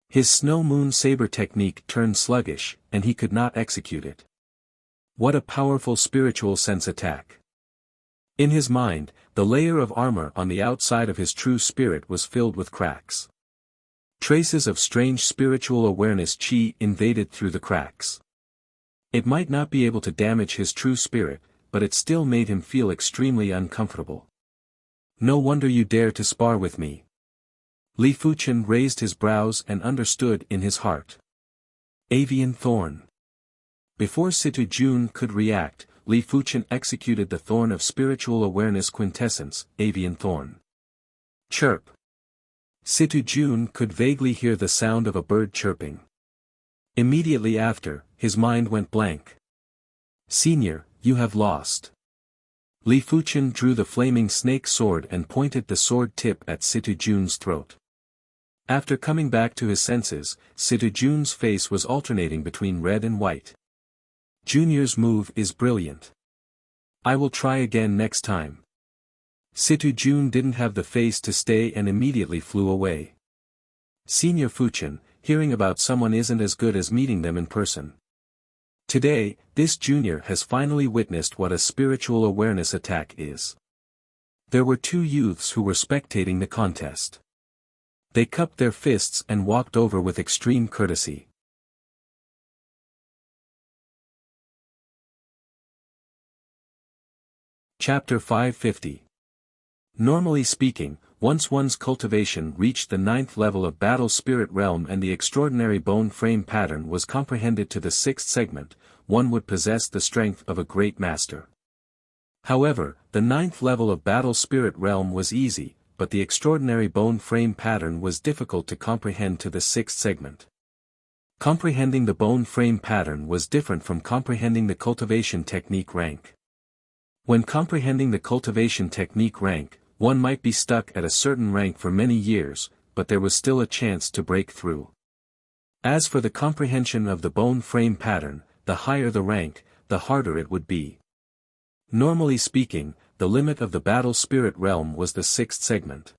His Snow Moon Saber technique turned sluggish, and he could not execute it. What a powerful spiritual sense attack. In his mind, the layer of armor on the outside of his true spirit was filled with cracks. Traces of strange spiritual awareness chi invaded through the cracks. It might not be able to damage his true spirit, but it still made him feel extremely uncomfortable. No wonder you dare to spar with me. Li Fuchen raised his brows and understood in his heart. Avian Thorn. Before Situ Jun could react, Li Fuchen executed the Thorn of Spiritual Awareness Quintessence, Avian Thorn. Chirp. Situ Jun could vaguely hear the sound of a bird chirping. Immediately after, his mind went blank. Senior, you have lost. Li Fuchen drew the flaming snake sword and pointed the sword tip at Situ Jun's throat. After coming back to his senses, Situ Jun's face was alternating between red and white. Junior's move is brilliant. I will try again next time. Situ Jun didn't have the face to stay and immediately flew away. Senior Fuchen, hearing about someone isn't as good as meeting them in person. Today, this junior has finally witnessed what a spiritual awareness attack is. There were two youths who were spectating the contest. They cupped their fists and walked over with extreme courtesy. Chapter 550. Normally speaking, once one's cultivation reached the 9th level of Battle Spirit Realm and the extraordinary bone frame pattern was comprehended to the 6th segment, one would possess the strength of a great master. However, the 9th level of Battle Spirit Realm was easy, but the extraordinary bone frame pattern was difficult to comprehend to the 6th segment. Comprehending the bone frame pattern was different from comprehending the cultivation technique rank. When comprehending the cultivation technique rank, one might be stuck at a certain rank for many years, but there was still a chance to break through. As for the comprehension of the bone frame pattern, the higher the rank, the harder it would be. Normally speaking, the limit of the Battle Spirit Realm was the 6th segment.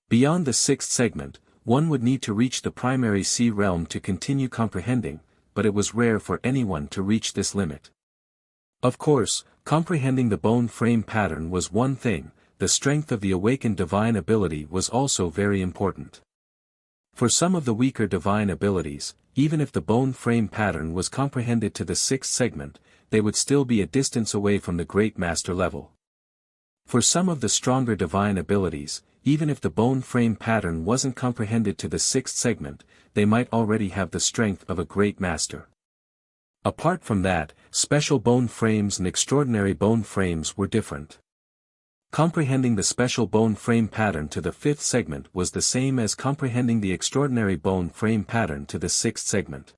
Beyond the 6th segment, one would need to reach the primary sea realm to continue comprehending, but it was rare for anyone to reach this limit. Of course, comprehending the bone frame pattern was one thing. The strength of the awakened divine ability was also very important. For some of the weaker divine abilities, even if the bone frame pattern was comprehended to the 6th segment, they would still be a distance away from the great master level. For some of the stronger divine abilities, even if the bone frame pattern wasn't comprehended to the 6th segment, they might already have the strength of a great master. Apart from that, special bone frames and extraordinary bone frames were different. Comprehending the special bone frame pattern to the 5th segment was the same as comprehending the extraordinary bone frame pattern to the 6th segment.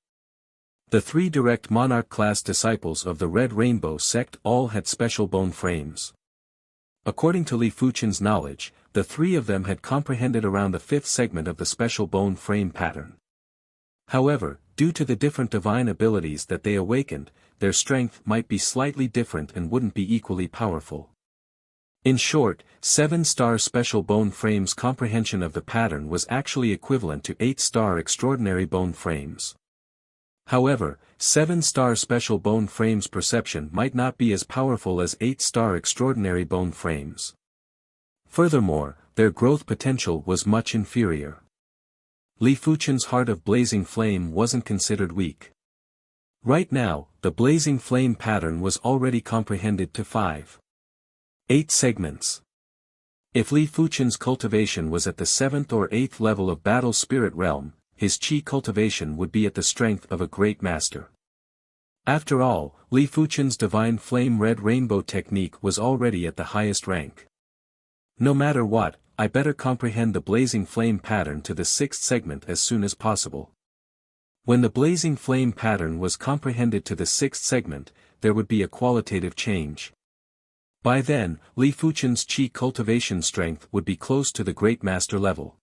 The 3 direct monarch class disciples of the Red Rainbow sect all had special bone frames. According to Li Fuchen's knowledge, the three of them had comprehended around the fifth segment of the special bone frame pattern. However, due to the different divine abilities that they awakened, their strength might be slightly different and wouldn't be equally powerful. In short, 7-star special bone frames' comprehension of the pattern was actually equivalent to 8-star extraordinary bone frames. However, 7-star special bone frames' perception might not be as powerful as 8-star extraordinary bone frames. Furthermore, their growth potential was much inferior. Li Fuchen's heart of blazing flame wasn't considered weak. Right now, the blazing flame pattern was already comprehended to 5.8 segments. If Li Fuchen's cultivation was at the 7th or 8th level of battle spirit realm, his qi cultivation would be at the strength of a great master. After all, Li Fuchen's divine flame red rainbow technique was already at the highest rank. No matter what, I better comprehend the blazing flame pattern to the 6th segment as soon as possible. When the blazing flame pattern was comprehended to the 6th segment, there would be a qualitative change. By then, Li Fuchen's qi cultivation strength would be close to the Great Master level.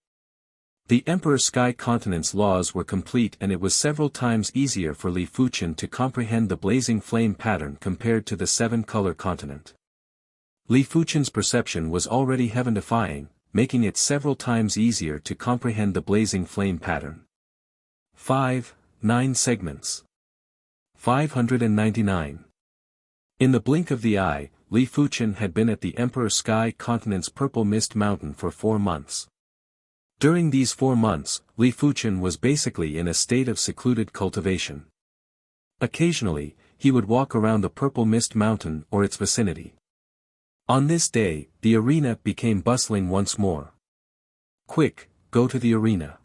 The Emperor Sky Continent's laws were complete, and it was several times easier for Li Fuchen to comprehend the blazing flame pattern compared to the 7-color continent. Li Fuchen's perception was already heaven-defying, making it several times easier to comprehend the blazing flame pattern. 5.9 segments. 599. In the blink of the eye, Li Fuchen had been at the Emperor Sky Continent's Purple Mist Mountain for 4 months. During these 4 months, Li Fuchen was basically in a state of secluded cultivation. Occasionally, he would walk around the Purple Mist Mountain or its vicinity. On this day, the arena became bustling once more. Quick, go to the arena.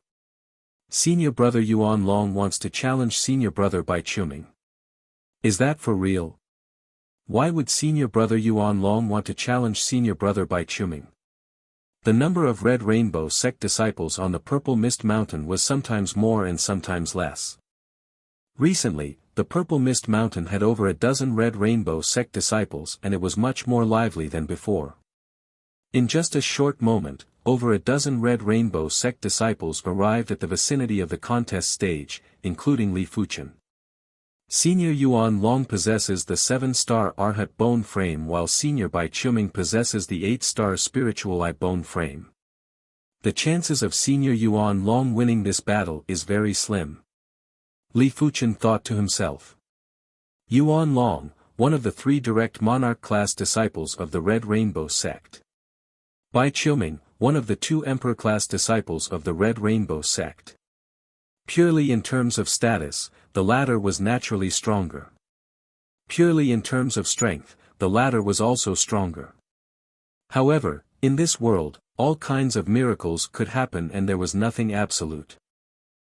Senior brother Yuan Long wants to challenge senior brother Bai Chuming. Is that for real? Why would senior brother Yuan Long want to challenge senior brother Bai Chuming? The number of Red Rainbow sect disciples on the Purple Mist Mountain was sometimes more and sometimes less. Recently, the Purple Mist Mountain had over a dozen Red Rainbow sect disciples, and it was much more lively than before. In just a short moment, over a dozen Red Rainbow sect disciples arrived at the vicinity of the contest stage, including Li Fuchen. Senior Yuan Long possesses the 7-star Arhat bone frame, while Senior Bai Chuming possesses the 8-star Spiritual Eye bone frame. The chances of Senior Yuan Long winning this battle is very slim. Li Fuchen thought to himself. Yuan Long, one of the 3 direct monarch class disciples of the Red Rainbow sect. Bai Chuming, one of the 2 emperor class disciples of the Red Rainbow sect. Purely in terms of status, the latter was naturally stronger. Purely in terms of strength, the latter was also stronger. However, in this world, all kinds of miracles could happen, and there was nothing absolute.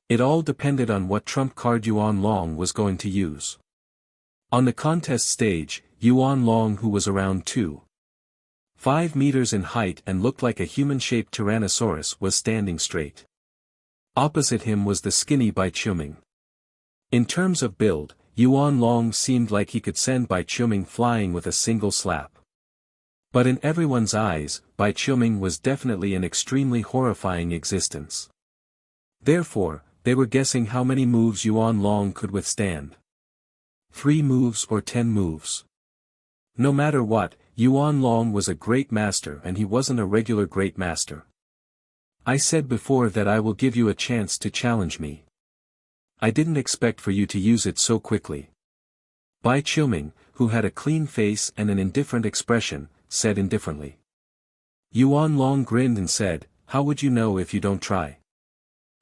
It all depended on what trump card Yuan Long was going to use. On the contest stage, Yuan Long, who was around 2.5 meters in height and looked like a human-shaped Tyrannosaurus, was standing straight. Opposite him was the skinny Bai Chuming. In terms of build, Yuan Long seemed like he could send Bai Chuming flying with a single slap. But in everyone's eyes, Bai Chuming was definitely an extremely horrifying existence. Therefore, they were guessing how many moves Yuan Long could withstand. 3 moves or 10 moves. No matter what, Yuan Long was a great master, and he wasn't a regular great master. I said before that I will give you a chance to challenge me. I didn't expect for you to use it so quickly. Bai Chuming, who had a clean face and an indifferent expression, said indifferently. Yuan Long grinned and said, "How would you know if you don't try?"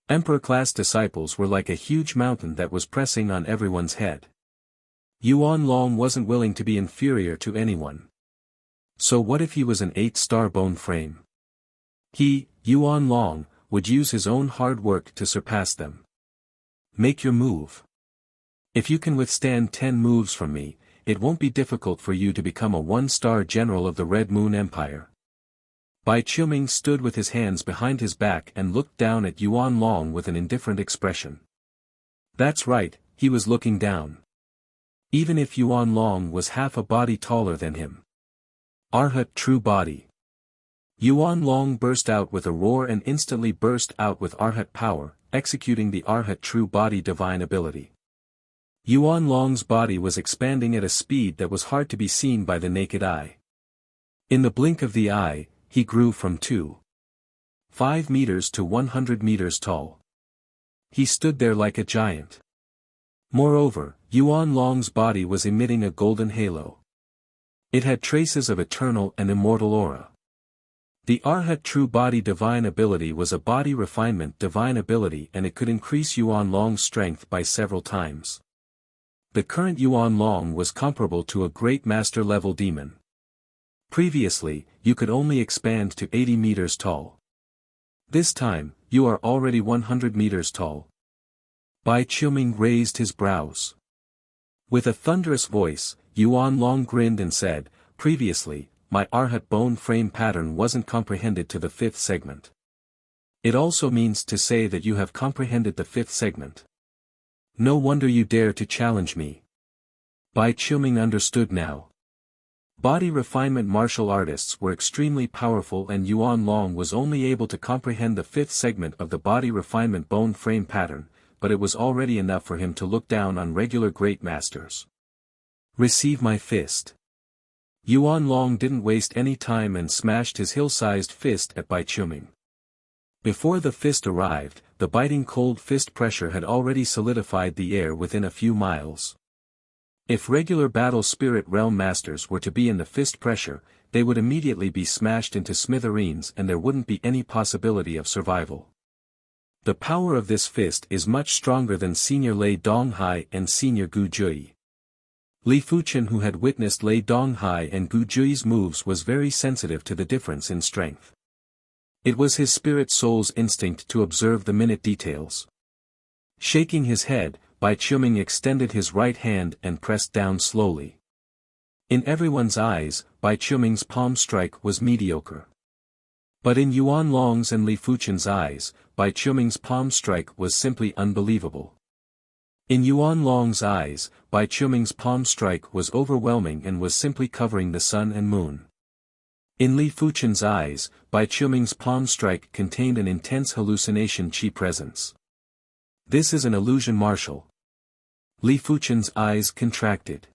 Emperor-class disciples were like a huge mountain that was pressing on everyone's head. Yuan Long wasn't willing to be inferior to anyone. So what if he was an 8-star bone frame? He, Yuan Long, would use his own hard work to surpass them. Make your move. If you can withstand 10 moves from me, it won't be difficult for you to become a 1-star general of the Red Moon Empire. Bai Chuming stood with his hands behind his back and looked down at Yuan Long with an indifferent expression. That's right, he was looking down. Even if Yuan Long was half a body taller than him. Arhat true body. Yuan Long burst out with a roar and instantly burst out with Arhat power, executing the Arhat true body divine ability. Yuan Long's body was expanding at a speed that was hard to be seen by the naked eye. In the blink of the eye, he grew from 2.5 meters to 100 meters tall. He stood there like a giant. Moreover, Yuan Long's body was emitting a golden halo. It had traces of eternal and immortal aura. The Arhat true body divine ability was a body refinement divine ability, and it could increase Yuan Long's strength by several times. The current Yuan Long was comparable to a great master level demon. Previously, you could only expand to 80 meters tall. This time, you are already 100 meters tall. Bai Qiuming raised his brows. With a thunderous voice, Yuan Long grinned and said, "Previously, my Arhat bone frame pattern wasn't comprehended to the fifth segment. It also means to say that you have comprehended the fifth segment. No wonder you dare to challenge me." Bai Qiuming understood now. Body refinement martial artists were extremely powerful, and Yuan Long was only able to comprehend the fifth segment of the body refinement bone frame pattern, but it was already enough for him to look down on regular great masters. "Receive my fist." Yuan Long didn't waste any time and smashed his hill-sized fist at Bai Qiuming. Before the fist arrived, the biting cold fist pressure had already solidified the air within a few miles. If regular battle spirit realm masters were to be in the fist pressure, they would immediately be smashed into smithereens and there wouldn't be any possibility of survival. The power of this fist is much stronger than Senior Lei Donghai and Senior Gu Jui. Li Fuchen, who had witnessed Lei Donghai and Gu Jui's moves, was very sensitive to the difference in strength. It was his spirit soul's instinct to observe the minute details. Shaking his head, Bai Qiuming extended his right hand and pressed down slowly. In everyone's eyes, Bai Qiuming's palm strike was mediocre. But in Yuan Long's and Li Fuchen's eyes, Bai Qiuming's palm strike was simply unbelievable. In Yuan Long's eyes, Bai Qiuming's palm strike was overwhelming and was simply covering the sun and moon. In Li Fuchen's eyes, Bai Qiuming's palm strike contained an intense hallucination chi presence. This is an illusion martial. Li Fuchen's eyes contracted.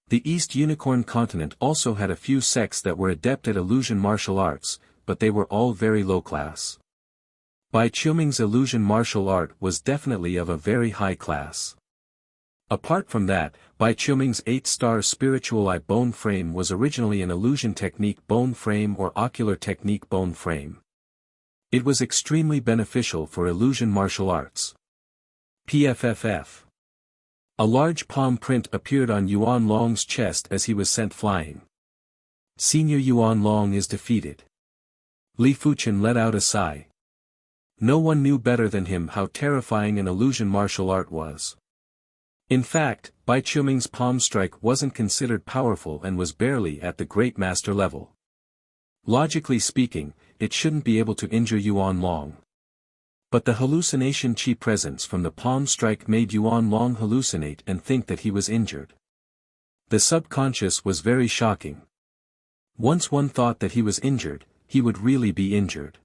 The East Unicorn continent also had a few sects that were adept at illusion martial arts, but they were all very low class. Bai Qiuming's illusion martial art was definitely of a very high class. Apart from that, Bai Qiuming's 8-star spiritual eye bone frame was originally an illusion technique bone frame or ocular technique bone frame. It was extremely beneficial for illusion martial arts. PFFF. A large palm print appeared on Yuan Long's chest as he was sent flying. Senior Yuan Long is defeated. Li Fuchen let out a sigh. No one knew better than him how terrifying an illusion martial art was. In fact, Bai Qiuming's palm strike wasn't considered powerful and was barely at the great master level. Logically speaking, it shouldn't be able to injure Yuan Long. But the hallucination chi presence from the palm strike made Yuan Long hallucinate and think that he was injured. The subconscious was very shocking. Once one thought that he was injured, he would really be injured.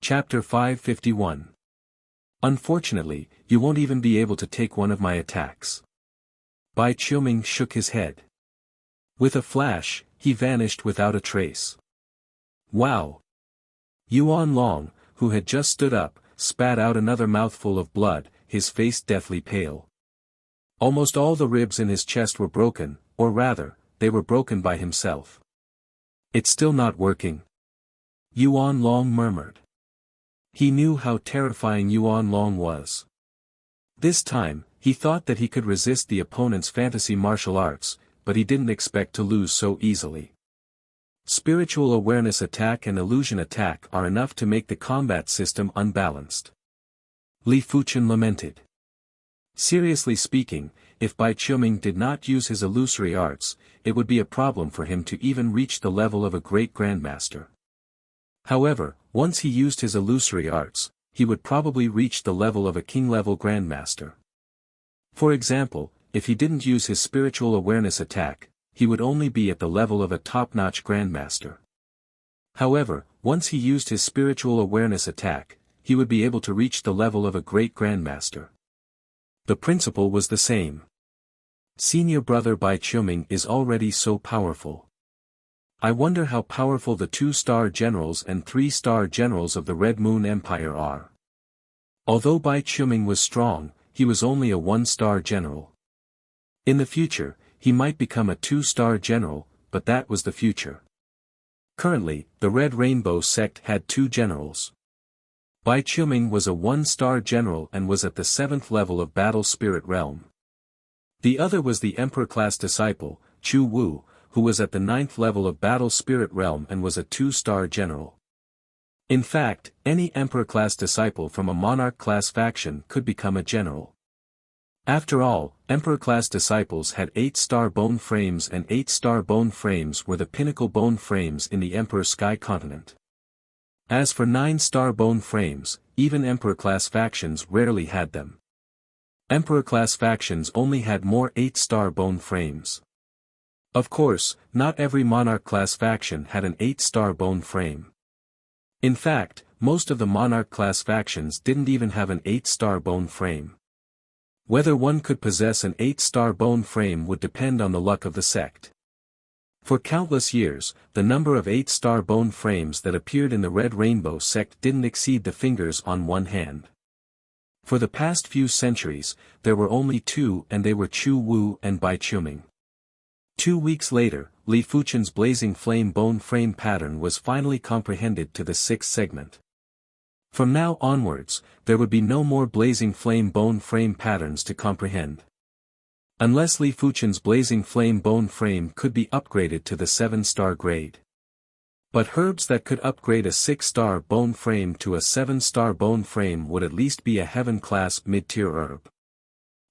Chapter 551. Unfortunately, you won't even be able to take one of my attacks. Bai Qiuming shook his head. With a flash, he vanished without a trace. Wow! Yuan Long, who had just stood up, spat out another mouthful of blood, his face deathly pale. Almost all the ribs in his chest were broken, or rather, they were broken by himself. It's still not working. Yuan Long murmured. He knew how terrifying Yuan Long was. This time, he thought that he could resist the opponent's fantasy martial arts, but he didn't expect to lose so easily. Spiritual awareness attack and illusion attack are enough to make the combat system unbalanced. Li Fuchen lamented. Seriously speaking, if Bai Qiuming did not use his illusory arts, it would be a problem for him to even reach the level of a great grandmaster. However, once he used his illusory arts, he would probably reach the level of a king-level grandmaster. For example, if he didn't use his spiritual awareness attack, he would only be at the level of a top-notch grandmaster. However, once he used his spiritual awareness attack, he would be able to reach the level of a great grandmaster. The principle was the same. Senior brother Bai Qiuming is already so powerful. I wonder how powerful the 2-star generals and 3-star generals of the Red Moon Empire are. Although Bai Qiuming was strong, he was only a 1-star general. In the future, he might become a 2-star general, but that was the future. Currently, the Red Rainbow sect had 2 generals. Bai Qiuming was a 1-star general and was at the 7th level of Battle Spirit Realm. The other was the Emperor-class disciple, Chu Wu, who was at the 9th level of Battle Spirit Realm and was a 2-star general. In fact, any Emperor-class disciple from a Monarch-class faction could become a general. After all, Emperor-class disciples had 8-star bone frames, and 8-star bone frames were the pinnacle bone frames in the Emperor Sky Continent. As for 9-star bone frames, even Emperor-class factions rarely had them. Emperor-class factions only had more 8-star bone frames. Of course, not every Monarch-class faction had an 8-star bone frame. In fact, most of the Monarch-class factions didn't even have an 8-star bone frame. Whether one could possess an 8-star bone frame would depend on the luck of the sect. For countless years, the number of 8-star bone frames that appeared in the Red Rainbow sect didn't exceed the fingers on one hand. For the past few centuries, there were only 2, and they were Chu Wu and Bai Qiuming. 2 weeks later, Li Fuchen's blazing flame bone frame pattern was finally comprehended to the 6th segment. From now onwards, there would be no more blazing flame bone frame patterns to comprehend. Unless Li Fuchen's blazing flame bone frame could be upgraded to the 7-star grade. But herbs that could upgrade a 6-star bone frame to a 7-star bone frame would at least be a Heaven-class mid-tier herb.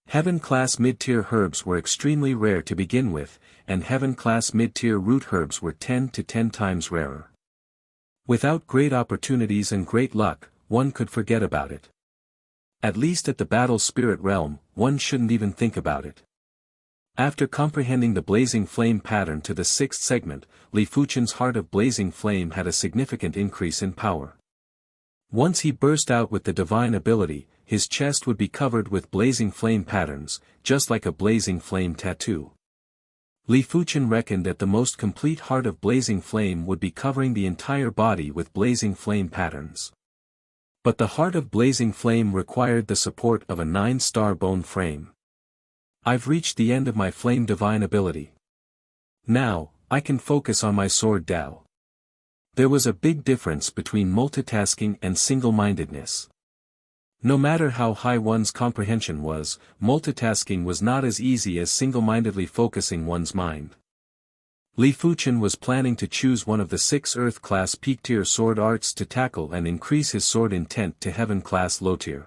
Heaven-class mid-tier herbs were extremely rare to begin with, and Heaven-class mid-tier root herbs were 10 to 10 times rarer. Without great opportunities and great luck, one could forget about it. At least at the Battle Spirit Realm, one shouldn't even think about it. After comprehending the blazing flame pattern to the 6th segment, Li Fuchen's heart of blazing flame had a significant increase in power. Once he burst out with the divine ability, his chest would be covered with blazing flame patterns, just like a blazing flame tattoo. Li Fuchen reckoned that the most complete heart of blazing flame would be covering the entire body with blazing flame patterns. But the heart of blazing flame required the support of a 9-star bone frame. I've reached the end of my flame divine ability. Now, I can focus on my sword Dao. There was a big difference between multitasking and single-mindedness. No matter how high one's comprehension was, multitasking was not as easy as single-mindedly focusing one's mind. Li Fuchen was planning to choose one of the 6 Earth-class peak-tier sword arts to tackle and increase his sword intent to Heaven-class low-tier.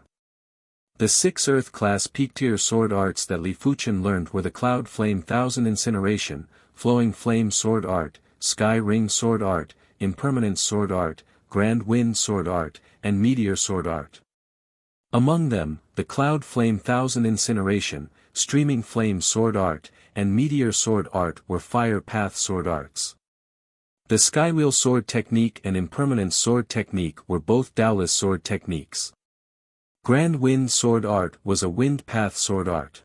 The 6 Earth-class peak-tier sword arts that Li Fuchen learned were the Cloud Flame Thousand Incineration, Flowing Flame Sword Art, Sky Ring Sword Art, Impermanence Sword Art, Grand Wind Sword Art, and Meteor Sword Art. Among them, the Cloud Flame Thousand Incineration, Streaming Flame Sword Art, and Meteor Sword Art were Fire Path Sword Arts. The Skywheel Sword Technique and Impermanence Sword Technique were both Daoless sword techniques. Grand Wind Sword Art was a Wind Path Sword Art.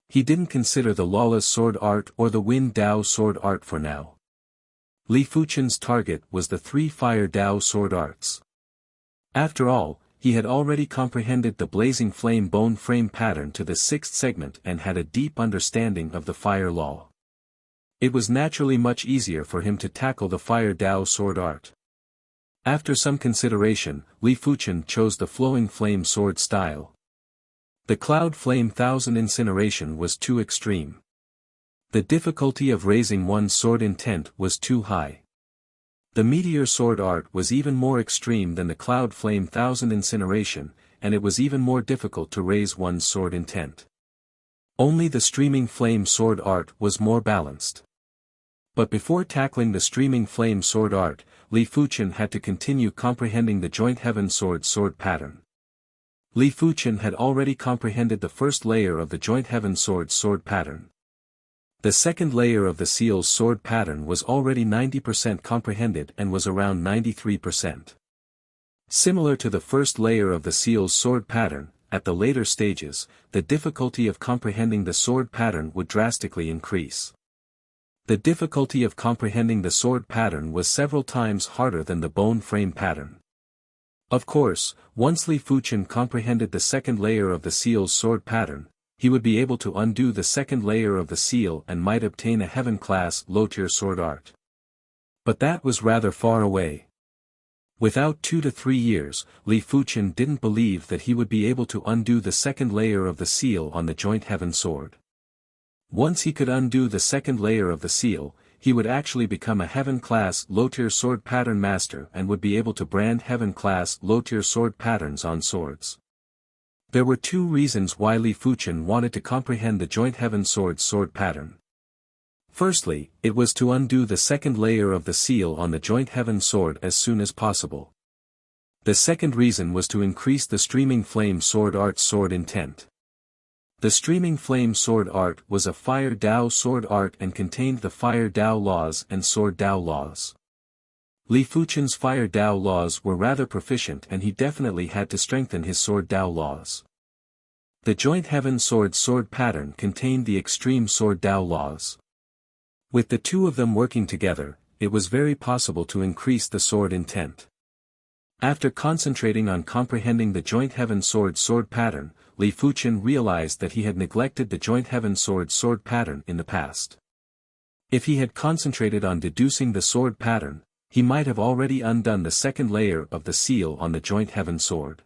He didn't consider the Lawless Sword Art or the Wind Dao Sword Art for now. Li Fuchen's target was the 3 Fire Dao Sword Arts. After all, he had already comprehended the blazing flame bone frame pattern to the 6th segment and had a deep understanding of the fire law. It was naturally much easier for him to tackle the Fire Dao Sword Art. After some consideration, Li Fuchen chose the Flowing Flame Sword style. The Cloud Flame Thousand Incineration was too extreme. The difficulty of raising one's sword intent was too high. The Meteor Sword Art was even more extreme than the Cloud Flame Thousand Incineration, and it was even more difficult to raise one's sword intent. Only the Streaming Flame Sword Art was more balanced. But before tackling the Streaming Flame Sword Art, Li Fuchen had to continue comprehending the Joint Heaven Sword pattern. Li Fuchen had already comprehended the first layer of the joint heaven sword pattern. The second layer of the seal's sword pattern was already 90% comprehended and was around 93%. Similar to the first layer of the seal's sword pattern, at the later stages, the difficulty of comprehending the sword pattern would drastically increase. The difficulty of comprehending the sword pattern was several times harder than the bone frame pattern. Of course, once Li Fuchen comprehended the second layer of the seal's sword pattern, he would be able to undo the second layer of the seal and might obtain a heaven-class low-tier sword art. But that was rather far away. Without 2 to 3 years, Li Fuchen didn't believe that he would be able to undo the second layer of the seal on the joint heaven sword. Once he could undo the second layer of the seal, he would actually become a heaven-class low-tier sword pattern master and would be able to brand heaven-class low-tier sword patterns on swords. There were 2 reasons why Li Fuchen wanted to comprehend the joint heaven sword pattern. Firstly, it was to undo the second layer of the seal on the joint heaven sword as soon as possible. The second reason was to increase the streaming flame sword art's sword intent. The streaming flame sword art was a fire Dao sword art and contained the fire Dao laws and sword Dao laws. Li Fuchen's fire Dao laws were rather proficient and he definitely had to strengthen his sword Dao laws. The joint heaven sword pattern contained the extreme sword Dao laws. With the 2 of them working together, it was very possible to increase the sword intent. After concentrating on comprehending the joint heaven sword pattern, Li Fuchen realized that he had neglected the joint heaven sword pattern in the past. If he had concentrated on deducing the sword pattern, he might have already undone the second layer of the seal on the joint heaven sword.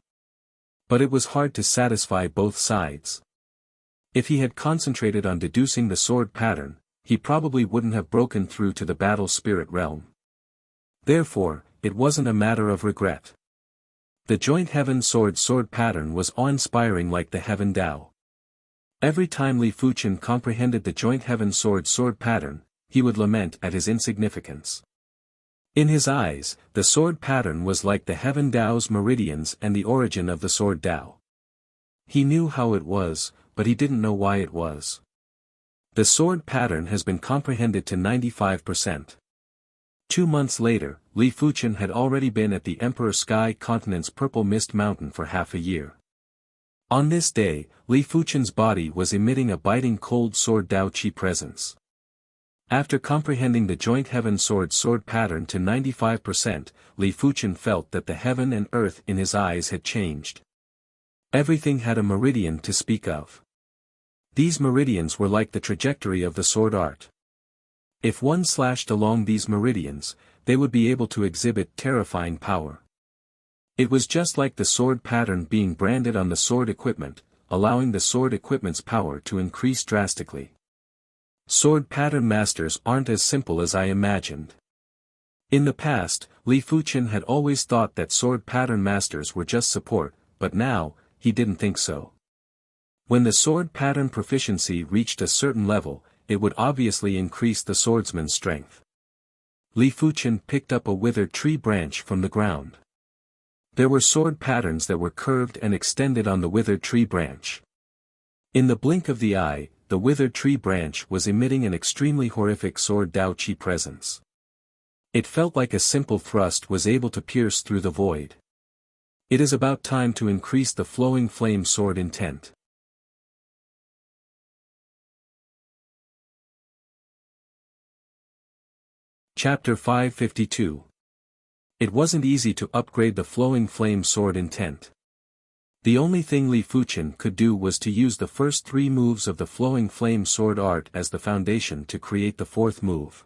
But it was hard to satisfy both sides. If he had concentrated on deducing the sword pattern, he probably wouldn't have broken through to the battle spirit realm. Therefore, it wasn't a matter of regret. The joint heaven sword pattern was awe-inspiring like the heaven Dao. Every time Li Fuchen comprehended the joint heaven sword pattern, he would lament at his insignificance. In his eyes, the sword pattern was like the heaven Dao's meridians and the origin of the sword Dao. He knew how it was, but he didn't know why it was. The sword pattern has been comprehended to 95%. 2 months later, Li Fuchen had already been at the Emperor Sky Continent's Purple Mist Mountain for half a year. On this day, Li Fuchen's body was emitting a biting cold sword Dao Qi presence. After comprehending the joint heaven sword pattern to 95%, Li Fuchen felt that the heaven and earth in his eyes had changed. Everything had a meridian to speak of. These meridians were like the trajectory of the sword art. If one slashed along these meridians, they would be able to exhibit terrifying power. It was just like the sword pattern being branded on the sword equipment, allowing the sword equipment's power to increase drastically. Sword pattern masters aren't as simple as I imagined. In the past, Li Fuchen had always thought that sword pattern masters were just support, but now, he didn't think so. When the sword pattern proficiency reached a certain level, it would obviously increase the swordsman's strength. Li Fuchen picked up a withered tree branch from the ground. There were sword patterns that were curved and extended on the withered tree branch. In the blink of the eye, the withered tree branch was emitting an extremely horrific sword Dao Qi presence. It felt like a simple thrust was able to pierce through the void. It is about time to increase the flowing flame sword intent. Chapter 552. It wasn't easy to upgrade the flowing flame sword intent. The only thing Li Fuchen could do was to use the first 3 moves of the flowing flame sword art as the foundation to create the 4th move.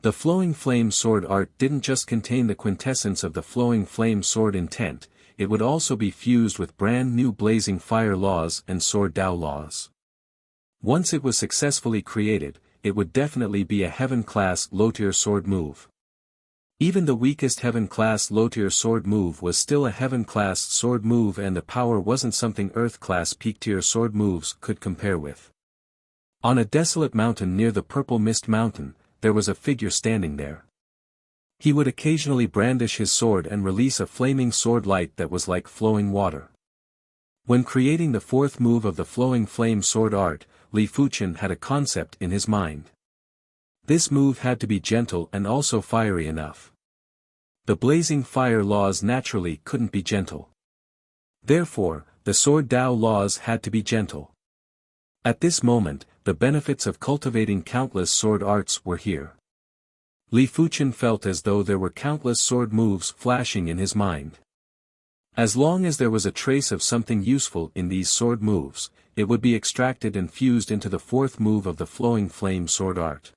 The flowing flame sword art didn't just contain the quintessence of the flowing flame sword intent, it would also be fused with brand new blazing fire laws and sword Dao laws. Once it was successfully created, it would definitely be a heaven-class low-tier sword move. Even the weakest heaven-class low-tier sword move was still a heaven-class sword move, and the power wasn't something earth-class peak-tier sword moves could compare with. On a desolate mountain near the Purple Mist Mountain, there was a figure standing there. He would occasionally brandish his sword and release a flaming sword light that was like flowing water. When creating the fourth move of the flowing flame sword art, Li Fuchen had a concept in his mind. This move had to be gentle and also fiery enough. The blazing fire laws naturally couldn't be gentle. Therefore, the sword Tao laws had to be gentle. At this moment, the benefits of cultivating countless sword arts were here. Li Fuchen felt as though there were countless sword moves flashing in his mind. As long as there was a trace of something useful in these sword moves, it would be extracted and fused into the fourth move of the flowing flame sword art.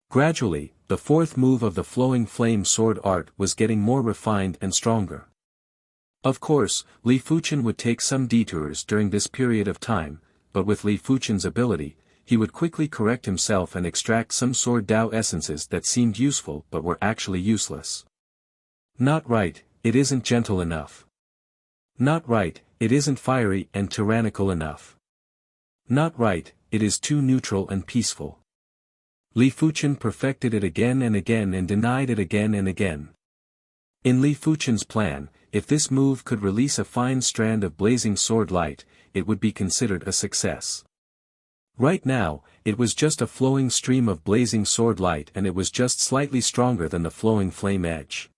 Gradually, the fourth move of the flowing flame sword art was getting more refined and stronger. Of course, Li Fuchen would take some detours during this period of time, but with Li Fuchen's ability, he would quickly correct himself and extract some sword Tao essences that seemed useful but were actually useless. Not right, it isn't gentle enough. Not right, it isn't fiery and tyrannical enough. Not right, it is too neutral and peaceful. Li Fuchen perfected it again and again and denied it again and again. In Li Fuchen's plan, if this move could release a fine strand of blazing sword light, it would be considered a success. Right now, it was just a flowing stream of blazing sword light and it was just slightly stronger than the flowing flame edge.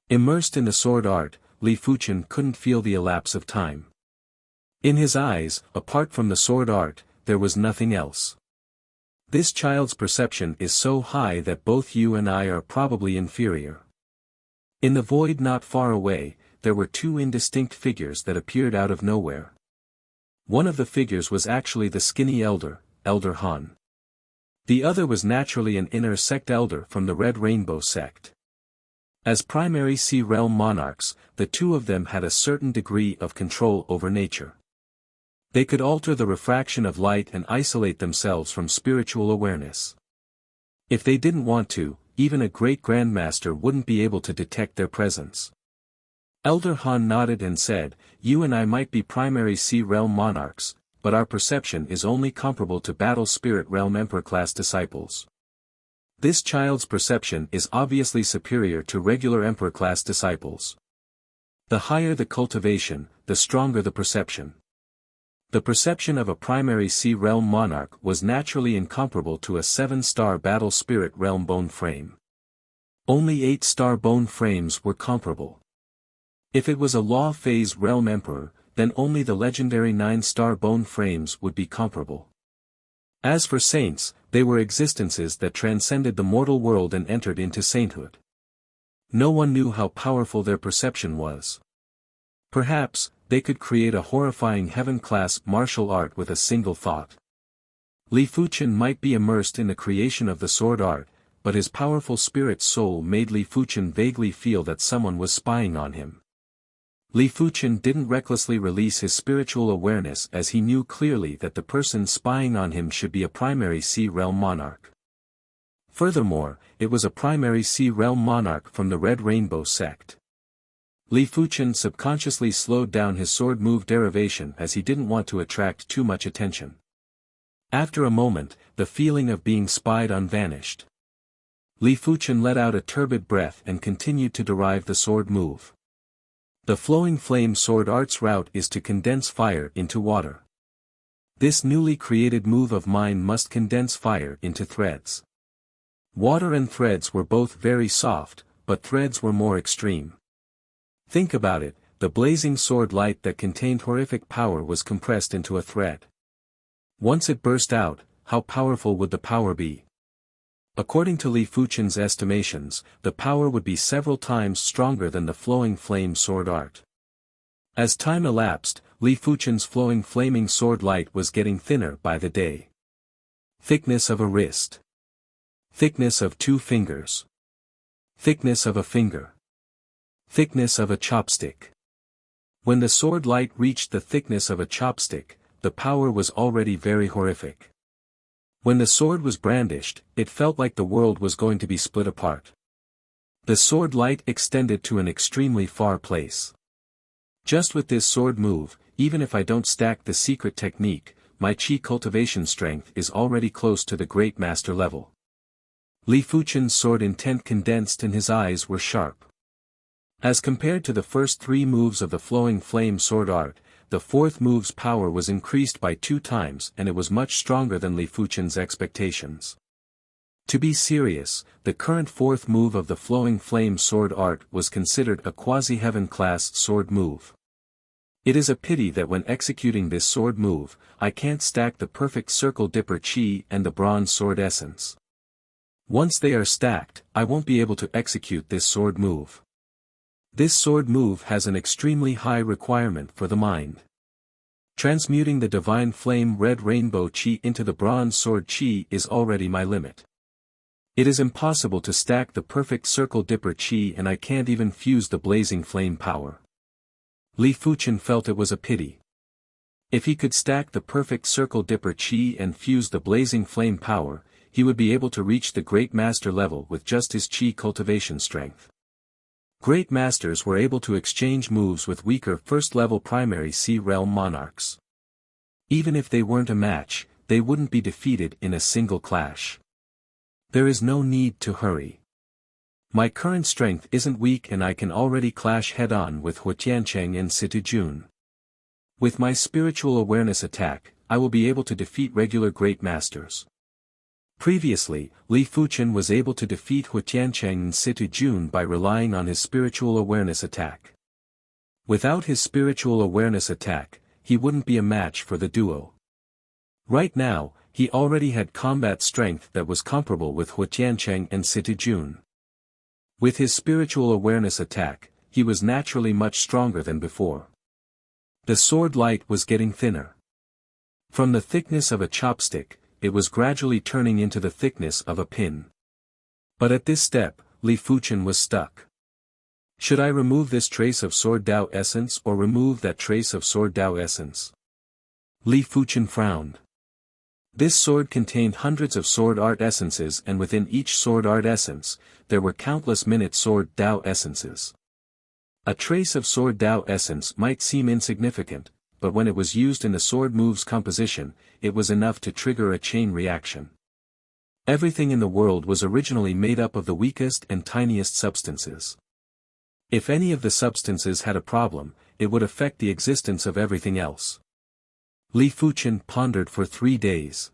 Immersed in the sword art, Li Fuchen couldn't feel the elapse of time. In his eyes, apart from the sword art, there was nothing else. This child's perception is so high that both you and I are probably inferior. In the void not far away, there were two indistinct figures that appeared out of nowhere. One of the figures was actually the skinny elder, Elder Han. The other was naturally an inner sect elder from the Red Rainbow sect. As primary Sea Realm monarchs, the two of them had a certain degree of control over nature. They could alter the refraction of light and isolate themselves from spiritual awareness. If they didn't want to, even a great grandmaster wouldn't be able to detect their presence. Elder Han nodded and said, "You and I might be primary Sea Realm monarchs, but our perception is only comparable to Battle Spirit Realm Emperor-class disciples. This child's perception is obviously superior to regular Emperor-class disciples. The higher the cultivation, the stronger the perception." The perception of a primary Sea Realm monarch was naturally incomparable to a 7-star Battle Spirit Realm bone frame. Only 8-star bone frames were comparable. If it was a Law Phase Realm Emperor, then only the legendary 9-star bone frames would be comparable. As for saints, they were existences that transcended the mortal world and entered into sainthood. No one knew how powerful their perception was. Perhaps, they could create a horrifying heaven-class martial art with a single thought. Li Fuchen might be immersed in the creation of the sword art, but his powerful spirit soul made Li Fuchen vaguely feel that someone was spying on him. Li Fuchen didn't recklessly release his spiritual awareness as he knew clearly that the person spying on him should be a primary Sea Realm monarch. Furthermore, it was a primary Sea Realm monarch from the Red Rainbow sect. Li Fuchen subconsciously slowed down his sword move derivation as he didn't want to attract too much attention. After a moment, the feeling of being spied on vanished. Li Fuchen let out a turbid breath and continued to derive the sword move. The flowing flame sword art's route is to condense fire into water. This newly created move of mine must condense fire into threads. Water and threads were both very soft, but threads were more extreme. Think about it, the blazing sword light that contained horrific power was compressed into a thread. Once it burst out, how powerful would the power be? According to Li Fuchen's estimations, the power would be several times stronger than the flowing flame sword art. As time elapsed, Li Fuchen's flowing flaming sword light was getting thinner by the day. Thickness of a wrist. Thickness of 2 fingers. Thickness of a finger. Thickness of a chopstick. When the sword light reached the thickness of a chopstick, the power was already very horrific. When the sword was brandished, it felt like the world was going to be split apart. The sword light extended to an extremely far place. Just with this sword move, even if I don't stack the secret technique, my chi cultivation strength is already close to the great master level. Li Fuchen's sword intent condensed and his eyes were sharp. As compared to the first 3 moves of the flowing flame sword art, the fourth move's power was increased by 2 times and it was much stronger than Li Fuchen's expectations. To be serious, the current fourth move of the Flowing Flame sword art was considered a quasi-heaven class sword move. It is a pity that when executing this sword move, I can't stack the perfect circle dipper chi and the bronze sword essence. Once they are stacked, I won't be able to execute this sword move. This sword move has an extremely high requirement for the mind. Transmuting the divine flame red rainbow chi into the bronze sword chi is already my limit. It is impossible to stack the perfect circle dipper chi and I can't even fuse the blazing flame power. Li Fuchen felt it was a pity. If he could stack the perfect circle dipper chi and fuse the blazing flame power, he would be able to reach the great master level with just his chi cultivation strength. Great masters were able to exchange moves with weaker first-level primary sea realm monarchs. Even if they weren't a match, they wouldn't be defeated in a single clash. There is no need to hurry. My current strength isn't weak and I can already clash head-on with Huitiancheng and Situjun. With my spiritual awareness attack, I will be able to defeat regular great masters. Previously, Li Fuchen was able to defeat Huitiancheng and Situjun by relying on his spiritual awareness attack. Without his spiritual awareness attack, he wouldn't be a match for the duo. Right now, he already had combat strength that was comparable with Huitiancheng and Situjun. With his spiritual awareness attack, he was naturally much stronger than before. The sword light was getting thinner. From the thickness of a chopstick, it was gradually turning into the thickness of a pin. But at this step, Li Fuchen was stuck. Should I remove this trace of sword Dao essence or remove that trace of sword Dao essence? Li Fuchen frowned. This sword contained hundreds of sword art essences and within each sword art essence, there were countless minute sword Dao essences. A trace of sword Dao essence might seem insignificant, but when it was used in the sword move's composition, it was enough to trigger a chain reaction. Everything in the world was originally made up of the weakest and tiniest substances. If any of the substances had a problem, it would affect the existence of everything else. Li Fuchen pondered for 3 days.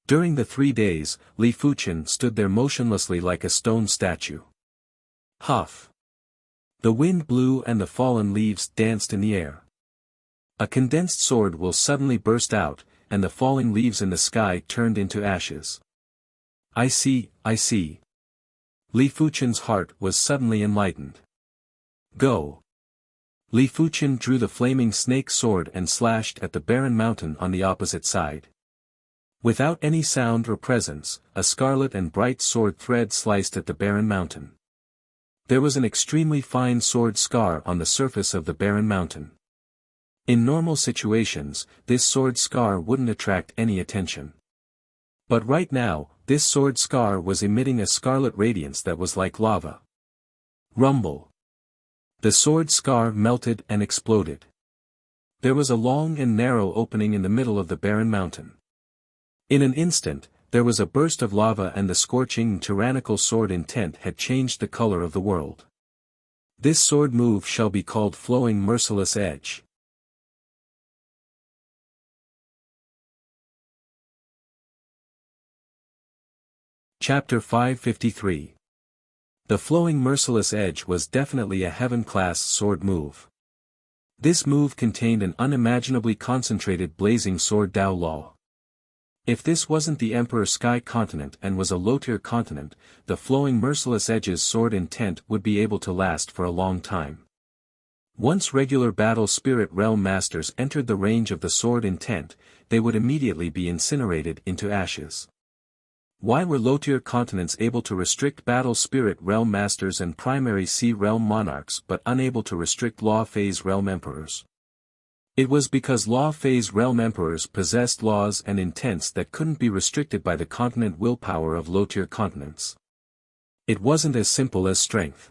During the 3 days, Li Fuchen stood there motionlessly like a stone statue. Huff! The wind blew and the fallen leaves danced in the air. A condensed sword will suddenly burst out, and the falling leaves in the sky turned into ashes. I see, I see. Li Fuchen's heart was suddenly enlightened. Go! Li Fuchen drew the flaming snake sword and slashed at the barren mountain on the opposite side. Without any sound or presence, a scarlet and bright sword thread sliced at the barren mountain. There was an extremely fine sword scar on the surface of the barren mountain. In normal situations, this sword scar wouldn't attract any attention. But right now, this sword scar was emitting a scarlet radiance that was like lava. Rumble! The sword scar melted and exploded. There was a long and narrow opening in the middle of the barren mountain. In an instant, there was a burst of lava and the scorching tyrannical sword intent had changed the color of the world. This sword move shall be called Flowing Merciless Edge. Chapter 553. The Flowing Merciless Edge was definitely a heaven-class sword move. This move contained an unimaginably concentrated blazing sword Dao law. If this wasn't the Emperor Sky continent and was a low-tier continent, the Flowing Merciless Edge's sword intent would be able to last for a long time. Once regular battle spirit realm masters entered the range of the sword intent, they would immediately be incinerated into ashes. Why were low-tier continents able to restrict battle spirit realm masters and primary sea realm monarchs but unable to restrict law phase realm emperors? It was because law phase realm emperors possessed laws and intents that couldn't be restricted by the continent willpower of low-tier continents. It wasn't as simple as strength.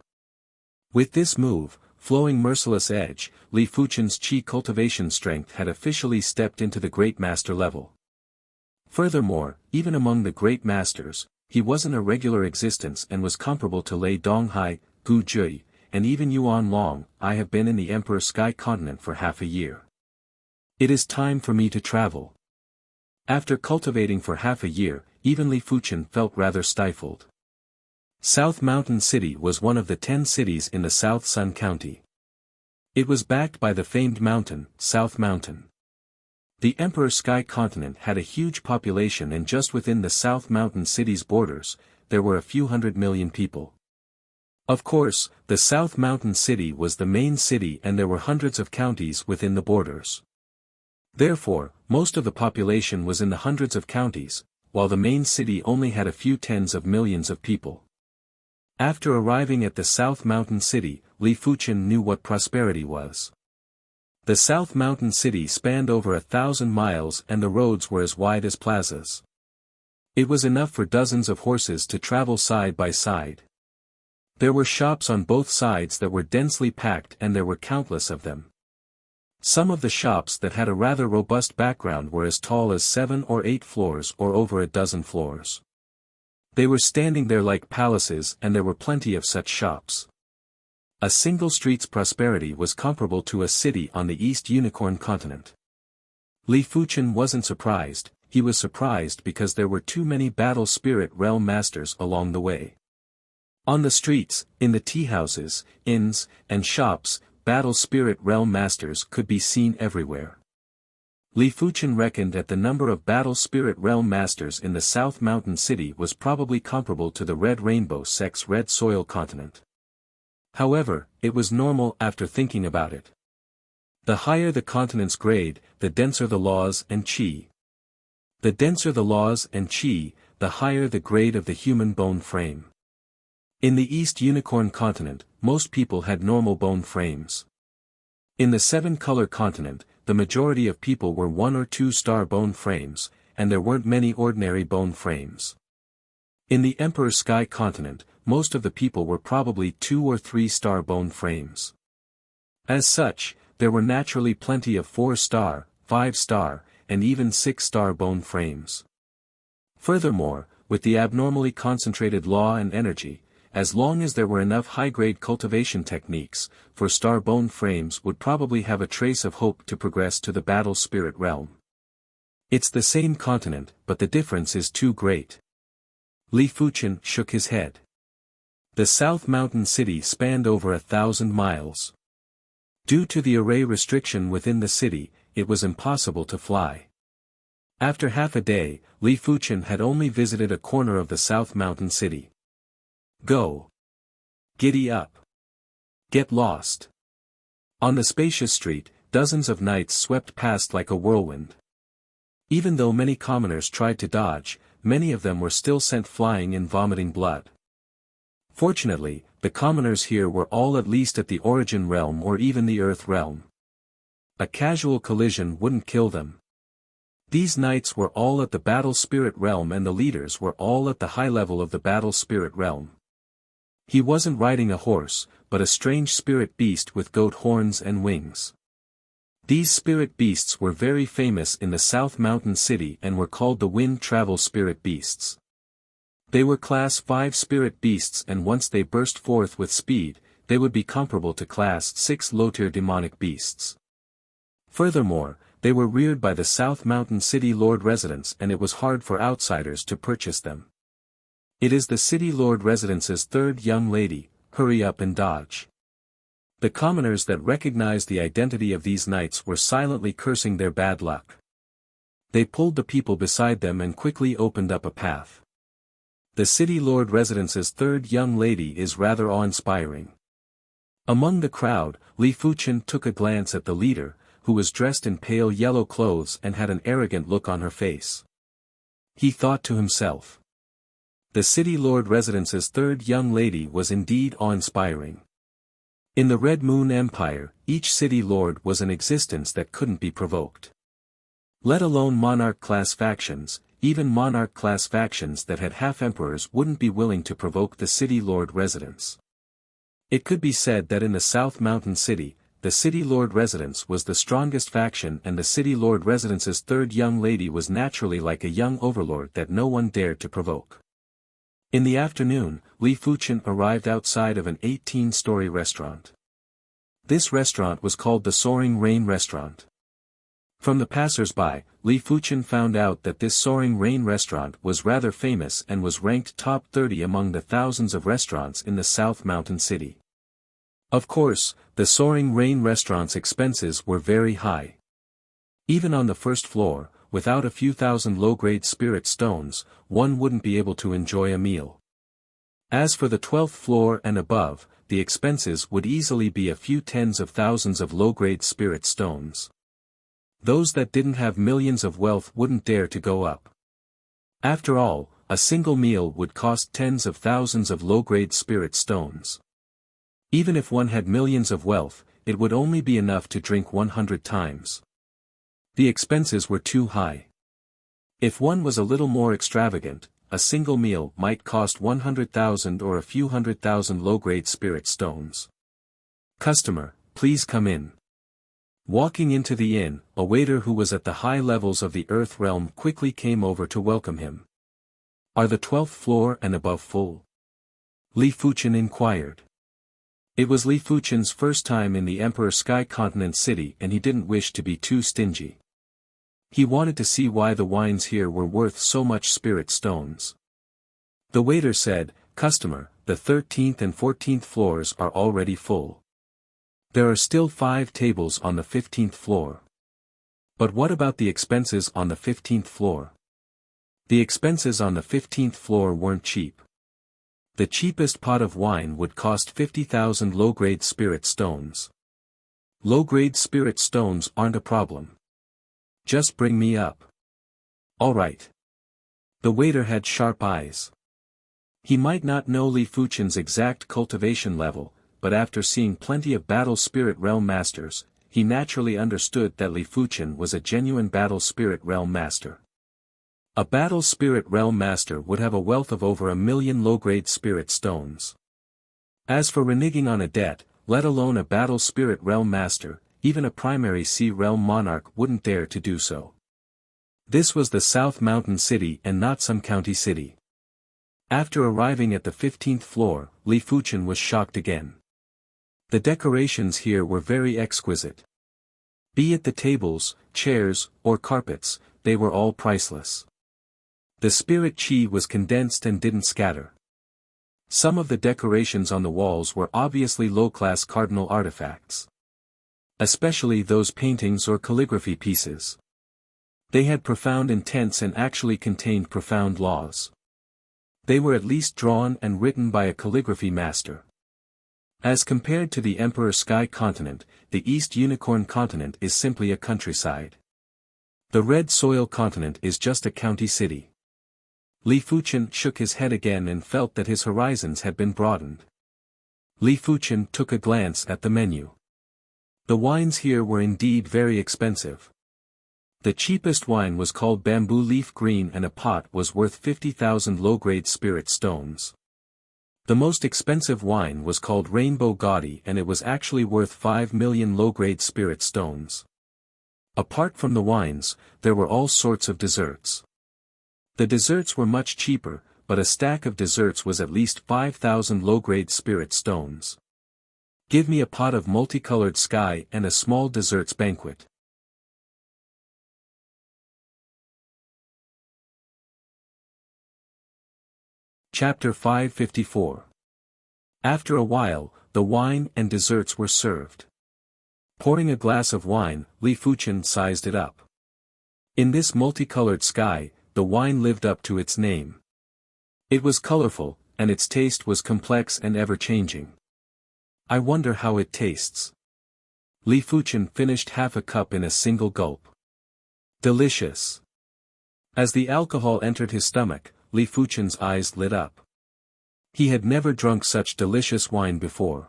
With this move, Flowing Merciless Edge, Li Fuchen's chi cultivation strength had officially stepped into the Great Master level. Furthermore, even among the Great Masters, he wasn't a regular existence and was comparable to Lei Donghai, Gu Jui, and even Yuan Long. I have been in the Emperor Sky continent for half a year. It is time for me to travel. After cultivating for half a year, even Li Fuchen felt rather stifled. South Mountain City was one of the 10 cities in the South Sun County. It was backed by the famed mountain, South Mountain. The Emperor Sky Continent had a huge population, and just within the South Mountain City's borders, there were a few 100 million people. Of course, the South Mountain City was the main city, and there were hundreds of counties within the borders. Therefore, most of the population was in the hundreds of counties, while the main city only had a few tens of millions of people. After arriving at the South Mountain City, Li Fuchen knew what prosperity was. The South Mountain City spanned over 1,000 miles, and the roads were as wide as plazas. It was enough for dozens of horses to travel side by side. There were shops on both sides that were densely packed, and there were countless of them. Some of the shops that had a rather robust background were as tall as 7 or 8 floors or over a dozen floors. They were standing there like palaces, and there were plenty of such shops. A single street's prosperity was comparable to a city on the East Unicorn Continent. Li Fuchen wasn't surprised. He was surprised because there were too many Battle Spirit Realm Masters along the way. On the streets, in the tea houses, inns, and shops, Battle Spirit Realm Masters could be seen everywhere. Li Fuchen reckoned that the number of Battle Spirit Realm Masters in the South Mountain City was probably comparable to the Red Rainbow Sect's Red Soil Continent. However, it was normal after thinking about it. The higher the continent's grade, the denser the laws and chi. The denser the laws and chi, the higher the grade of the human bone frame. In the East Unicorn Continent, most people had normal bone frames. In the 7-color continent, the majority of people were 1 or 2 star bone frames, and there weren't many ordinary bone frames. In the Emperor Sky Continent, most of the people were probably 2 or 3 star bone frames. As such, there were naturally plenty of 4-star, 5-star, and even 6-star bone frames. Furthermore, with the abnormally concentrated law and energy, as long as there were enough high-grade cultivation techniques, 4-star bone frames would probably have a trace of hope to progress to the Battle Spirit realm. It's the same continent, but the difference is too great. Li Fuchen shook his head. The South Mountain City spanned over 1,000 miles. Due to the array restriction within the city, it was impossible to fly. After half a day, Li Fuchen had only visited a corner of the South Mountain City. Go. Giddy up. Get lost. On the spacious street, dozens of knights swept past like a whirlwind. Even though many commoners tried to dodge, many of them were still sent flying and vomiting blood. Fortunately, the commoners here were all at least at the Origin realm or even the Earth realm. A casual collision wouldn't kill them. These knights were all at the Battle Spirit realm, and the leaders were all at the high level of the Battle Spirit realm. He wasn't riding a horse, but a strange spirit beast with goat horns and wings. These spirit beasts were very famous in the South Mountain City and were called the Wind Travel Spirit Beasts. They were Class 5 spirit beasts, and once they burst forth with speed, they would be comparable to Class 6 low-tier demonic beasts. Furthermore, they were reared by the South Mountain City Lord residents, and it was hard for outsiders to purchase them. It is the City Lord Residence's third young lady. Hurry up and dodge. The commoners that recognized the identity of these knights were silently cursing their bad luck. They pulled the people beside them and quickly opened up a path. The City Lord Residence's third young lady is rather awe-inspiring. Among the crowd, Li Fuchen took a glance at the leader, who was dressed in pale yellow clothes and had an arrogant look on her face. He thought to himself. The City Lord Residence's third young lady was indeed awe-inspiring. In the Red Moon Empire, each City Lord was an existence that couldn't be provoked. Let alone monarch-class factions, even monarch-class factions that had half-emperors wouldn't be willing to provoke the City Lord Residence. It could be said that in the South Mountain City, the City Lord Residence was the strongest faction, and the City Lord Residence's third young lady was naturally like a young overlord that no one dared to provoke. In the afternoon, Li Fuchen arrived outside of an 18-story restaurant. This restaurant was called the Soaring Rain Restaurant. From the passers-by, Li Fuchen found out that this Soaring Rain restaurant was rather famous and was ranked top 30 among the thousands of restaurants in the South Mountain City. Of course, the Soaring Rain restaurant's expenses were very high. Even on the first floor, without a few thousand low-grade spirit stones, one wouldn't be able to enjoy a meal. As for the 12th floor and above, the expenses would easily be a few tens of thousands of low-grade spirit stones. Those that didn't have millions of wealth wouldn't dare to go up. After all, a single meal would cost tens of thousands of low-grade spirit stones. Even if one had millions of wealth, it would only be enough to drink 100 times. The expenses were too high. If one was a little more extravagant, a single meal might cost 100,000 or a few 100,000 low-grade spirit stones. Customer, please come in. Walking into the inn, a waiter who was at the high levels of the earth realm quickly came over to welcome him. Are the 12th floor and above full? Li Fuchen inquired. It was Li Fuchen's first time in the Emperor Sky Continent city and he didn't wish to be too stingy. He wanted to see why the wines here were worth so much spirit stones. The waiter said, "Customer, the 13th and 14th floors are already full. There are still 5 tables on the 15th floor. But what about the expenses on the 15th floor?" The expenses on the 15th floor weren't cheap. The cheapest pot of wine would cost 50,000 low-grade spirit stones. Low-grade spirit stones aren't a problem. Just bring me up. All right. The waiter had sharp eyes. He might not know Li Fuchen's exact cultivation level, but after seeing plenty of battle spirit realm masters, he naturally understood that Li Fuchen was a genuine battle spirit realm master. A battle spirit realm master would have a wealth of over 1,000,000 low-grade spirit stones. As for reneging on a debt, let alone a battle spirit realm master, even a primary sea realm monarch wouldn't dare to do so. This was the South Mountain City and not some county city. After arriving at the 15th floor, Li Fuchen was shocked again. The decorations here were very exquisite. Be it the tables, chairs, or carpets, they were all priceless. The spirit chi was condensed and didn't scatter. Some of the decorations on the walls were obviously low-class cardinal artifacts. Especially those paintings or calligraphy pieces. They had profound intents and actually contained profound laws. They were at least drawn and written by a calligraphy master. As compared to the Emperor Sky Continent, the East Unicorn Continent is simply a countryside. The Red Soil Continent is just a county city. Li Fuchen shook his head again and felt that his horizons had been broadened. Li Fuchen took a glance at the menu. The wines here were indeed very expensive. The cheapest wine was called Bamboo Leaf Green and a pot was worth 50,000 low-grade spirit stones. The most expensive wine was called Rainbow Gaudy and it was actually worth 5,000,000 low-grade spirit stones. Apart from the wines, there were all sorts of desserts. The desserts were much cheaper, but a stack of desserts was at least 5,000 low-grade spirit stones. Give me a pot of multicolored sky and a small desserts banquet. Chapter 554. After a while, the wine and desserts were served. Pouring a glass of wine, Li Fuchen sized it up. In this multicolored sky, the wine lived up to its name. It was colorful, and its taste was complex and ever-changing. I wonder how it tastes. Li Fuchen finished half a cup in a single gulp. Delicious. As the alcohol entered his stomach, Li Fuchen's eyes lit up. He had never drunk such delicious wine before.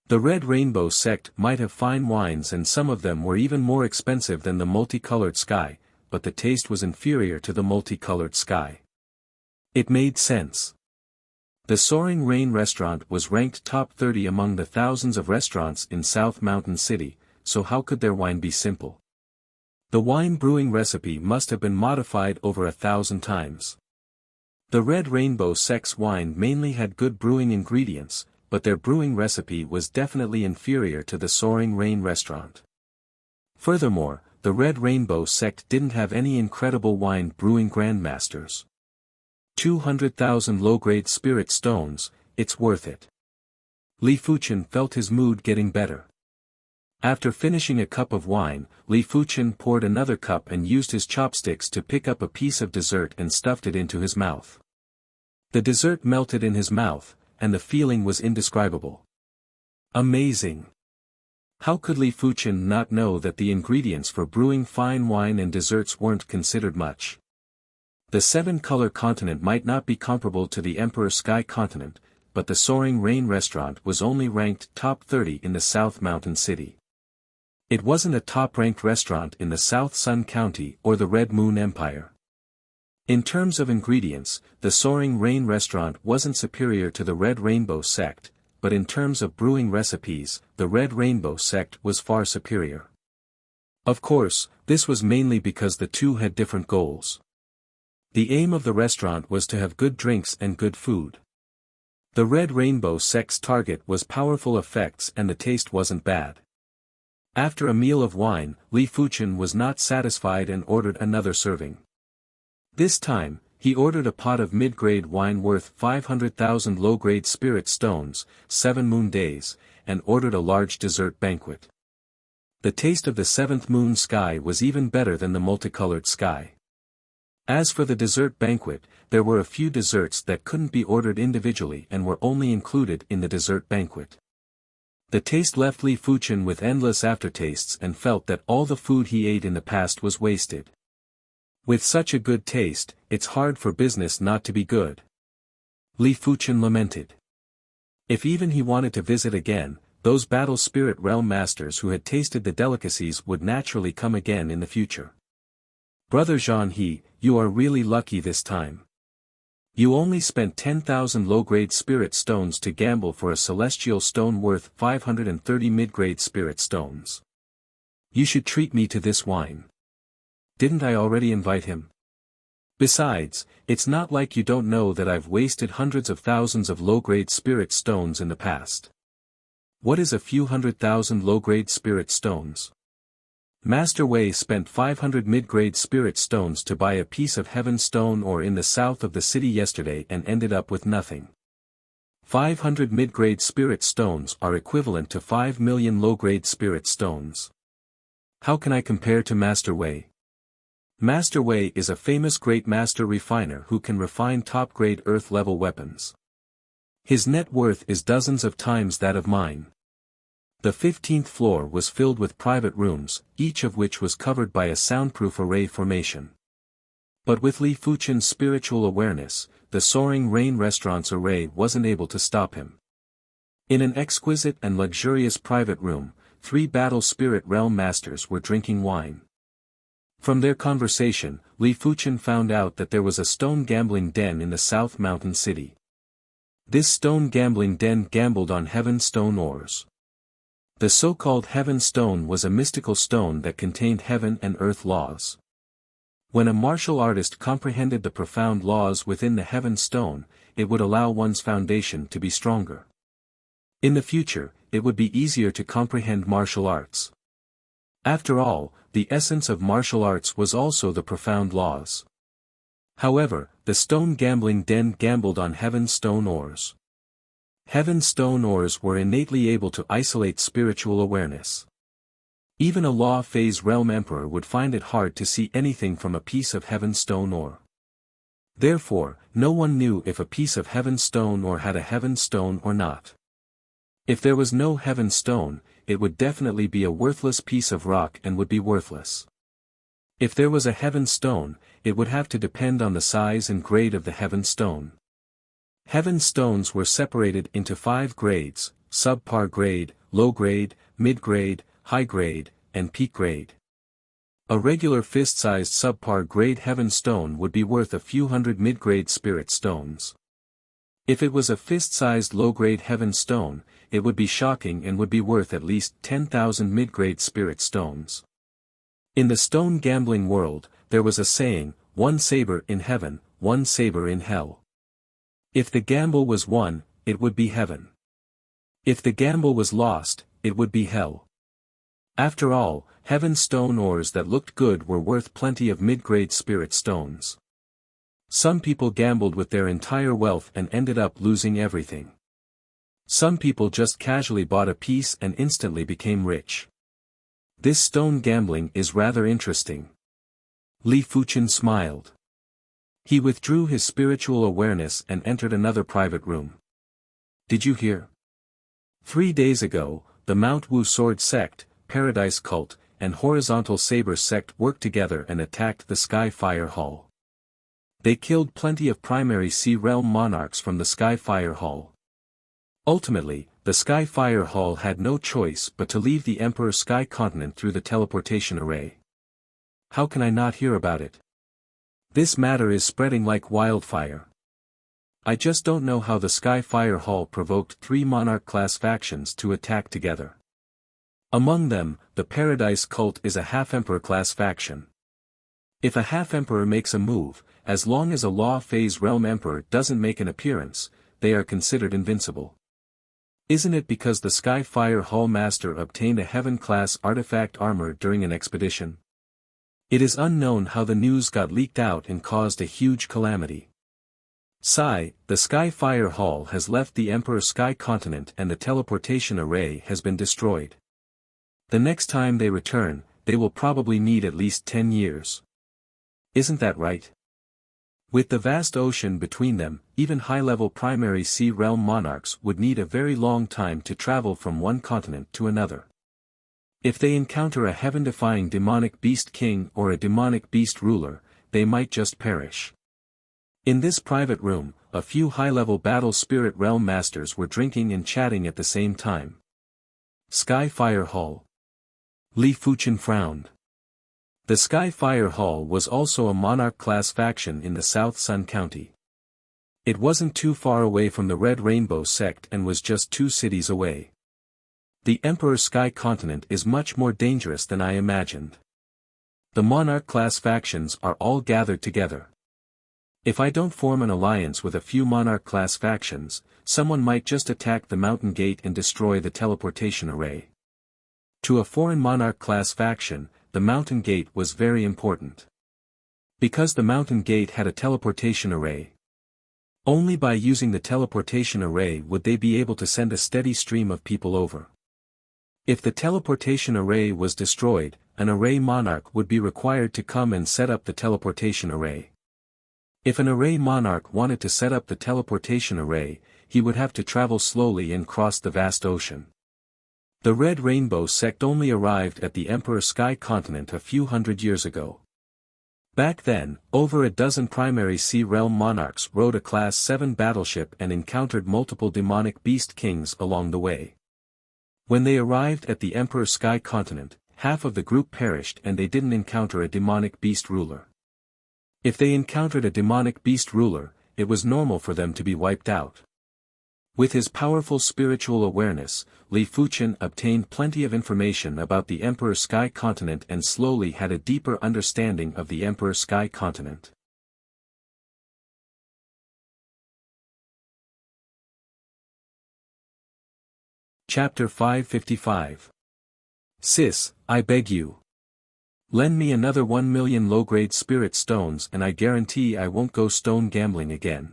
The Red Rainbow sect might have fine wines and some of them were even more expensive than the multicolored sky, but the taste was inferior to the multicolored sky. It made sense. The Soaring Rain restaurant was ranked top 30 among the thousands of restaurants in South Mountain City, so how could their wine be simple? The wine brewing recipe must have been modified over 1,000 times. The Red Rainbow sect's wine mainly had good brewing ingredients, but their brewing recipe was definitely inferior to the Soaring Rain restaurant. Furthermore, the Red Rainbow sect didn't have any incredible wine brewing grandmasters. 200,000 low-grade spirit stones, it's worth it. Li Fuchen felt his mood getting better. After finishing a cup of wine, Li Fuchen poured another cup and used his chopsticks to pick up a piece of dessert and stuffed it into his mouth. The dessert melted in his mouth, and the feeling was indescribable. Amazing! How could Li Fuchen not know that the ingredients for brewing fine wine and desserts weren't considered much? The seven-color continent might not be comparable to the Emperor Sky continent, but the Soaring Rain restaurant was only ranked top 30 in the South Mountain City. It wasn't a top-ranked restaurant in the South Sun County or the Red Moon Empire. In terms of ingredients, the Soaring Rain restaurant wasn't superior to the Red Rainbow sect, but in terms of brewing recipes, the Red Rainbow sect was far superior. Of course, this was mainly because the two had different goals. The aim of the restaurant was to have good drinks and good food. The Red Rainbow sect's target was powerful effects and the taste wasn't bad. After a meal of wine, Li Fuchen was not satisfied and ordered another serving. This time, he ordered a pot of mid-grade wine worth 500,000 low-grade spirit stones, 7 moon days, and ordered a large dessert banquet. The taste of the 7th moon sky was even better than the multicolored sky. As for the dessert banquet, there were a few desserts that couldn't be ordered individually and were only included in the dessert banquet. The taste left Li Fuchen with endless aftertastes and felt that all the food he ate in the past was wasted. With such a good taste, it's hard for business not to be good. Li Fuchen lamented. If even he wanted to visit again, those battle spirit realm masters who had tasted the delicacies would naturally come again in the future. Brother Zhan He, you are really lucky this time. You only spent 10,000 low-grade spirit stones to gamble for a celestial stone worth 530 mid-grade spirit stones. You should treat me to this wine. Didn't I already invite him? Besides, it's not like you don't know that I've wasted hundreds of thousands of low-grade spirit stones in the past. What is a few 100,000 low-grade spirit stones? Master Wei spent 500 mid-grade spirit stones to buy a piece of heaven stone ore in the south of the city yesterday and ended up with nothing. 500 mid-grade spirit stones are equivalent to 5 million low-grade spirit stones. How can I compare to Master Wei? Master Wei is a famous great master refiner who can refine top-grade earth-level weapons. His net worth is dozens of times that of mine. The 15th floor was filled with private rooms, each of which was covered by a soundproof array formation. But with Li Fuchen's spiritual awareness, the Soaring Rain restaurant's array wasn't able to stop him. In an exquisite and luxurious private room, 3 battle spirit realm masters were drinking wine. From their conversation, Li Fuchen found out that there was a stone gambling den in the South Mountain City. This stone gambling den gambled on heaven stone ores. The so-called heaven stone was a mystical stone that contained heaven and earth laws. When a martial artist comprehended the profound laws within the heaven stone, it would allow one's foundation to be stronger. In the future, it would be easier to comprehend martial arts. After all, the essence of martial arts was also the profound laws. However, the stone gambling den gambled on heaven stone ores. Heaven stone ores were innately able to isolate spiritual awareness. Even a law phase realm emperor would find it hard to see anything from a piece of heaven stone ore. Therefore, no one knew if a piece of heaven stone ore had a heaven stone or not. If there was no heaven stone, it would definitely be a worthless piece of rock and would be worthless. If there was a heaven stone, it would have to depend on the size and grade of the heaven stone. Heaven stones were separated into 5 grades: subpar grade, low grade, mid-grade, high grade, and peak grade. A regular fist-sized subpar grade heaven stone would be worth a few hundred mid-grade spirit stones. If it was a fist-sized low-grade heaven stone, it would be shocking and would be worth at least 10,000 mid-grade spirit stones. In the stone gambling world, there was a saying, one saber in heaven, one saber in hell. If the gamble was won, it would be heaven. If the gamble was lost, it would be hell. After all, heaven stone ores that looked good were worth plenty of mid-grade spirit stones. Some people gambled with their entire wealth and ended up losing everything. Some people just casually bought a piece and instantly became rich. This stone gambling is rather interesting. Li Fuchen smiled. He withdrew his spiritual awareness and entered another private room. Did you hear? 3 days ago, the Mount Wu Sword Sect, Paradise Cult, and Horizontal Saber Sect worked together and attacked the Sky Fire Hall. They killed plenty of primary Sea Realm monarchs from the Sky Fire Hall. Ultimately, the Sky Fire Hall had no choice but to leave the Emperor Sky Continent through the teleportation array. How can I not hear about it? This matter is spreading like wildfire. I just don't know how the Sky Fire Hall provoked 3 monarch-class factions to attack together. Among them, the Paradise Cult is a half-emperor-class faction. If a half-emperor makes a move, as long as a law-phase realm emperor doesn't make an appearance, they are considered invincible. Isn't it because the Sky Fire Hall Master obtained a heaven-class artifact armor during an expedition? It is unknown how the news got leaked out and caused a huge calamity. The Sky Fire Hall has left the Emperor Sky Continent and the teleportation array has been destroyed. The next time they return, they will probably need at least 10 years. Isn't that right? With the vast ocean between them, even high-level primary Sea Realm monarchs would need a very long time to travel from one continent to another. If they encounter a heaven-defying demonic beast king or a demonic beast ruler, they might just perish. In this private room, a few high-level battle spirit realm masters were drinking and chatting at the same time. Sky Fire Hall. Li Fuchen frowned. The Sky Fire Hall was also a monarch-class faction in the South Sun County. It wasn't too far away from the Red Rainbow Sect and was just 2 cities away. The Emperor Sky Continent is much more dangerous than I imagined. The monarch-class factions are all gathered together. If I don't form an alliance with a few monarch-class factions, someone might just attack the mountain gate and destroy the teleportation array. To a foreign monarch-class faction, the mountain gate was very important. Because the mountain gate had a teleportation array. Only by using the teleportation array would they be able to send a steady stream of people over. If the teleportation array was destroyed, an array monarch would be required to come and set up the teleportation array. If an array monarch wanted to set up the teleportation array, he would have to travel slowly and cross the vast ocean. The Red Rainbow Sect only arrived at the Emperor Sky Continent a few hundred years ago. Back then, over a dozen primary Sea Realm monarchs rode a Class 7 battleship and encountered multiple demonic beast kings along the way. When they arrived at the Emperor Sky Continent, half of the group perished and they didn't encounter a demonic beast ruler. If they encountered a demonic beast ruler, it was normal for them to be wiped out. With his powerful spiritual awareness, Li Fuchen obtained plenty of information about the Emperor Sky Continent and slowly had a deeper understanding of the Emperor Sky Continent. Chapter 555. Sis, I beg you. Lend me another 1 million low-grade spirit stones and I guarantee I won't go stone gambling again.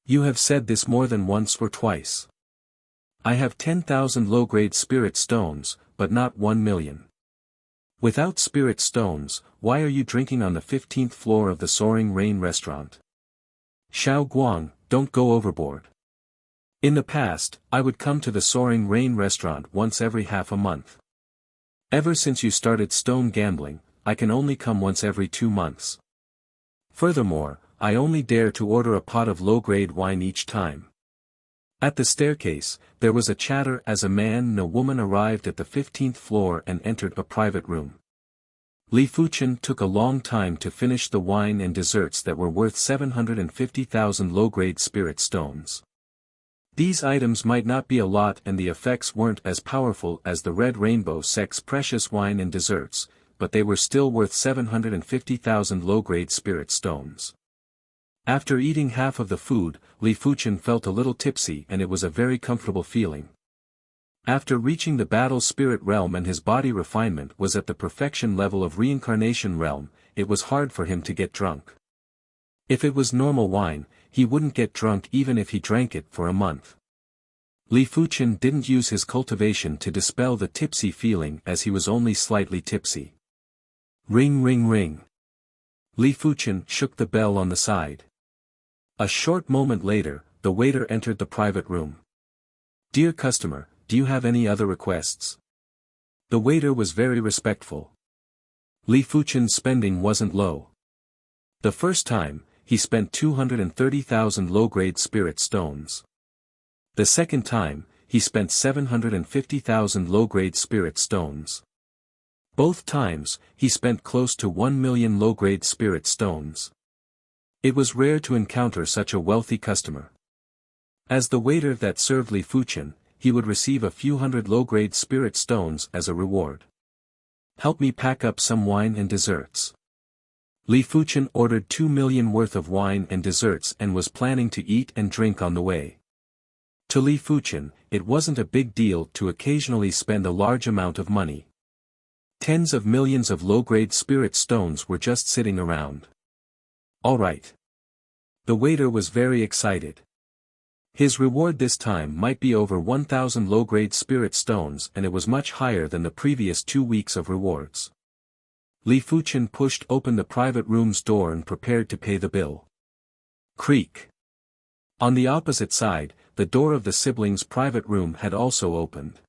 You have said this more than once or twice. I have 10,000 low-grade spirit stones, but not 1 million. Without spirit stones, why are you drinking on the 15th floor of the Soaring Rain restaurant? Xiao Guang, don't go overboard. In the past, I would come to the Soaring Rain restaurant once every half a month. Ever since you started stone gambling, I can only come once every 2 months. Furthermore, I only dare to order a pot of low-grade wine each time. At the staircase, there was a chatter as a man and a woman arrived at the 15th floor and entered a private room. Li Fuchen took a long time to finish the wine and desserts that were worth 750,000 low-grade spirit stones. These items might not be a lot and the effects weren't as powerful as the Red Rainbow Sect's precious wine and desserts, but they were still worth 750,000 low-grade spirit stones. After eating half of the food, Li Fuchen felt a little tipsy and it was a very comfortable feeling. After reaching the battle spirit realm and his body refinement was at the perfection level of reincarnation realm, it was hard for him to get drunk. If it was normal wine, he wouldn't get drunk even if he drank it for a month. Li Fuqian didn't use his cultivation to dispel the tipsy feeling as he was only slightly tipsy. Ring ring ring. Li Fuqian shook the bell on the side. A short moment later, the waiter entered the private room. "Dear customer, do you have any other requests?" The waiter was very respectful. Li Fuqian's spending wasn't low. The first time, he spent 230,000 low-grade spirit stones. The second time, he spent 750,000 low-grade spirit stones. Both times, he spent close to 1 million low-grade spirit stones. It was rare to encounter such a wealthy customer. As the waiter that served Li Fuqian, he would receive a few hundred low-grade spirit stones as a reward. "Help me pack up some wine and desserts." Li Fuqian ordered 2 million worth of wine and desserts and was planning to eat and drink on the way. To Li Fuqian, it wasn't a big deal to occasionally spend a large amount of money. Tens of millions of low-grade spirit stones were just sitting around. All right. The waiter was very excited. His reward this time might be over 1,000 low-grade spirit stones, and it was much higher than the previous 2 weeks of rewards. Li Fuqian pushed open the private room's door and prepared to pay the bill. Creak. On the opposite side, the door of the siblings' private room had also opened.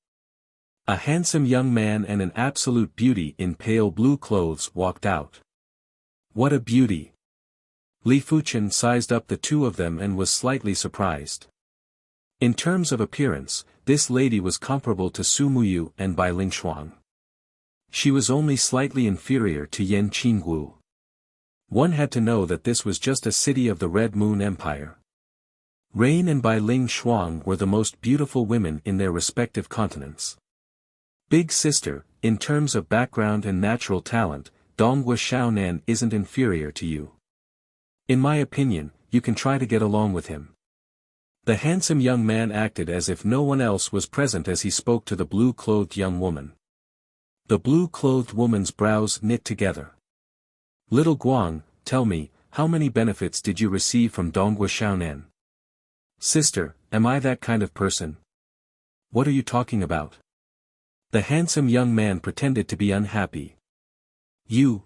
A handsome young man and an absolute beauty in pale blue clothes walked out. What a beauty! Li Fuqian sized up the two of them and was slightly surprised. In terms of appearance, this lady was comparable to Su Muyu and Bai Lingshuang. She was only slightly inferior to Yan Qingwu. One had to know that this was just a city of the Red Moon Empire. Rain and Bai Lingshuang were the most beautiful women in their respective continents. Big sister, in terms of background and natural talent, Donghua Xiaonan isn't inferior to you. In my opinion, you can try to get along with him. The handsome young man acted as if no one else was present as he spoke to the blue-clothed young woman. The blue-clothed woman's brows knit together. Little Guang, tell me, how many benefits did you receive from Donghua Xiaonan? Sister, am I that kind of person? What are you talking about? The handsome young man pretended to be unhappy. You.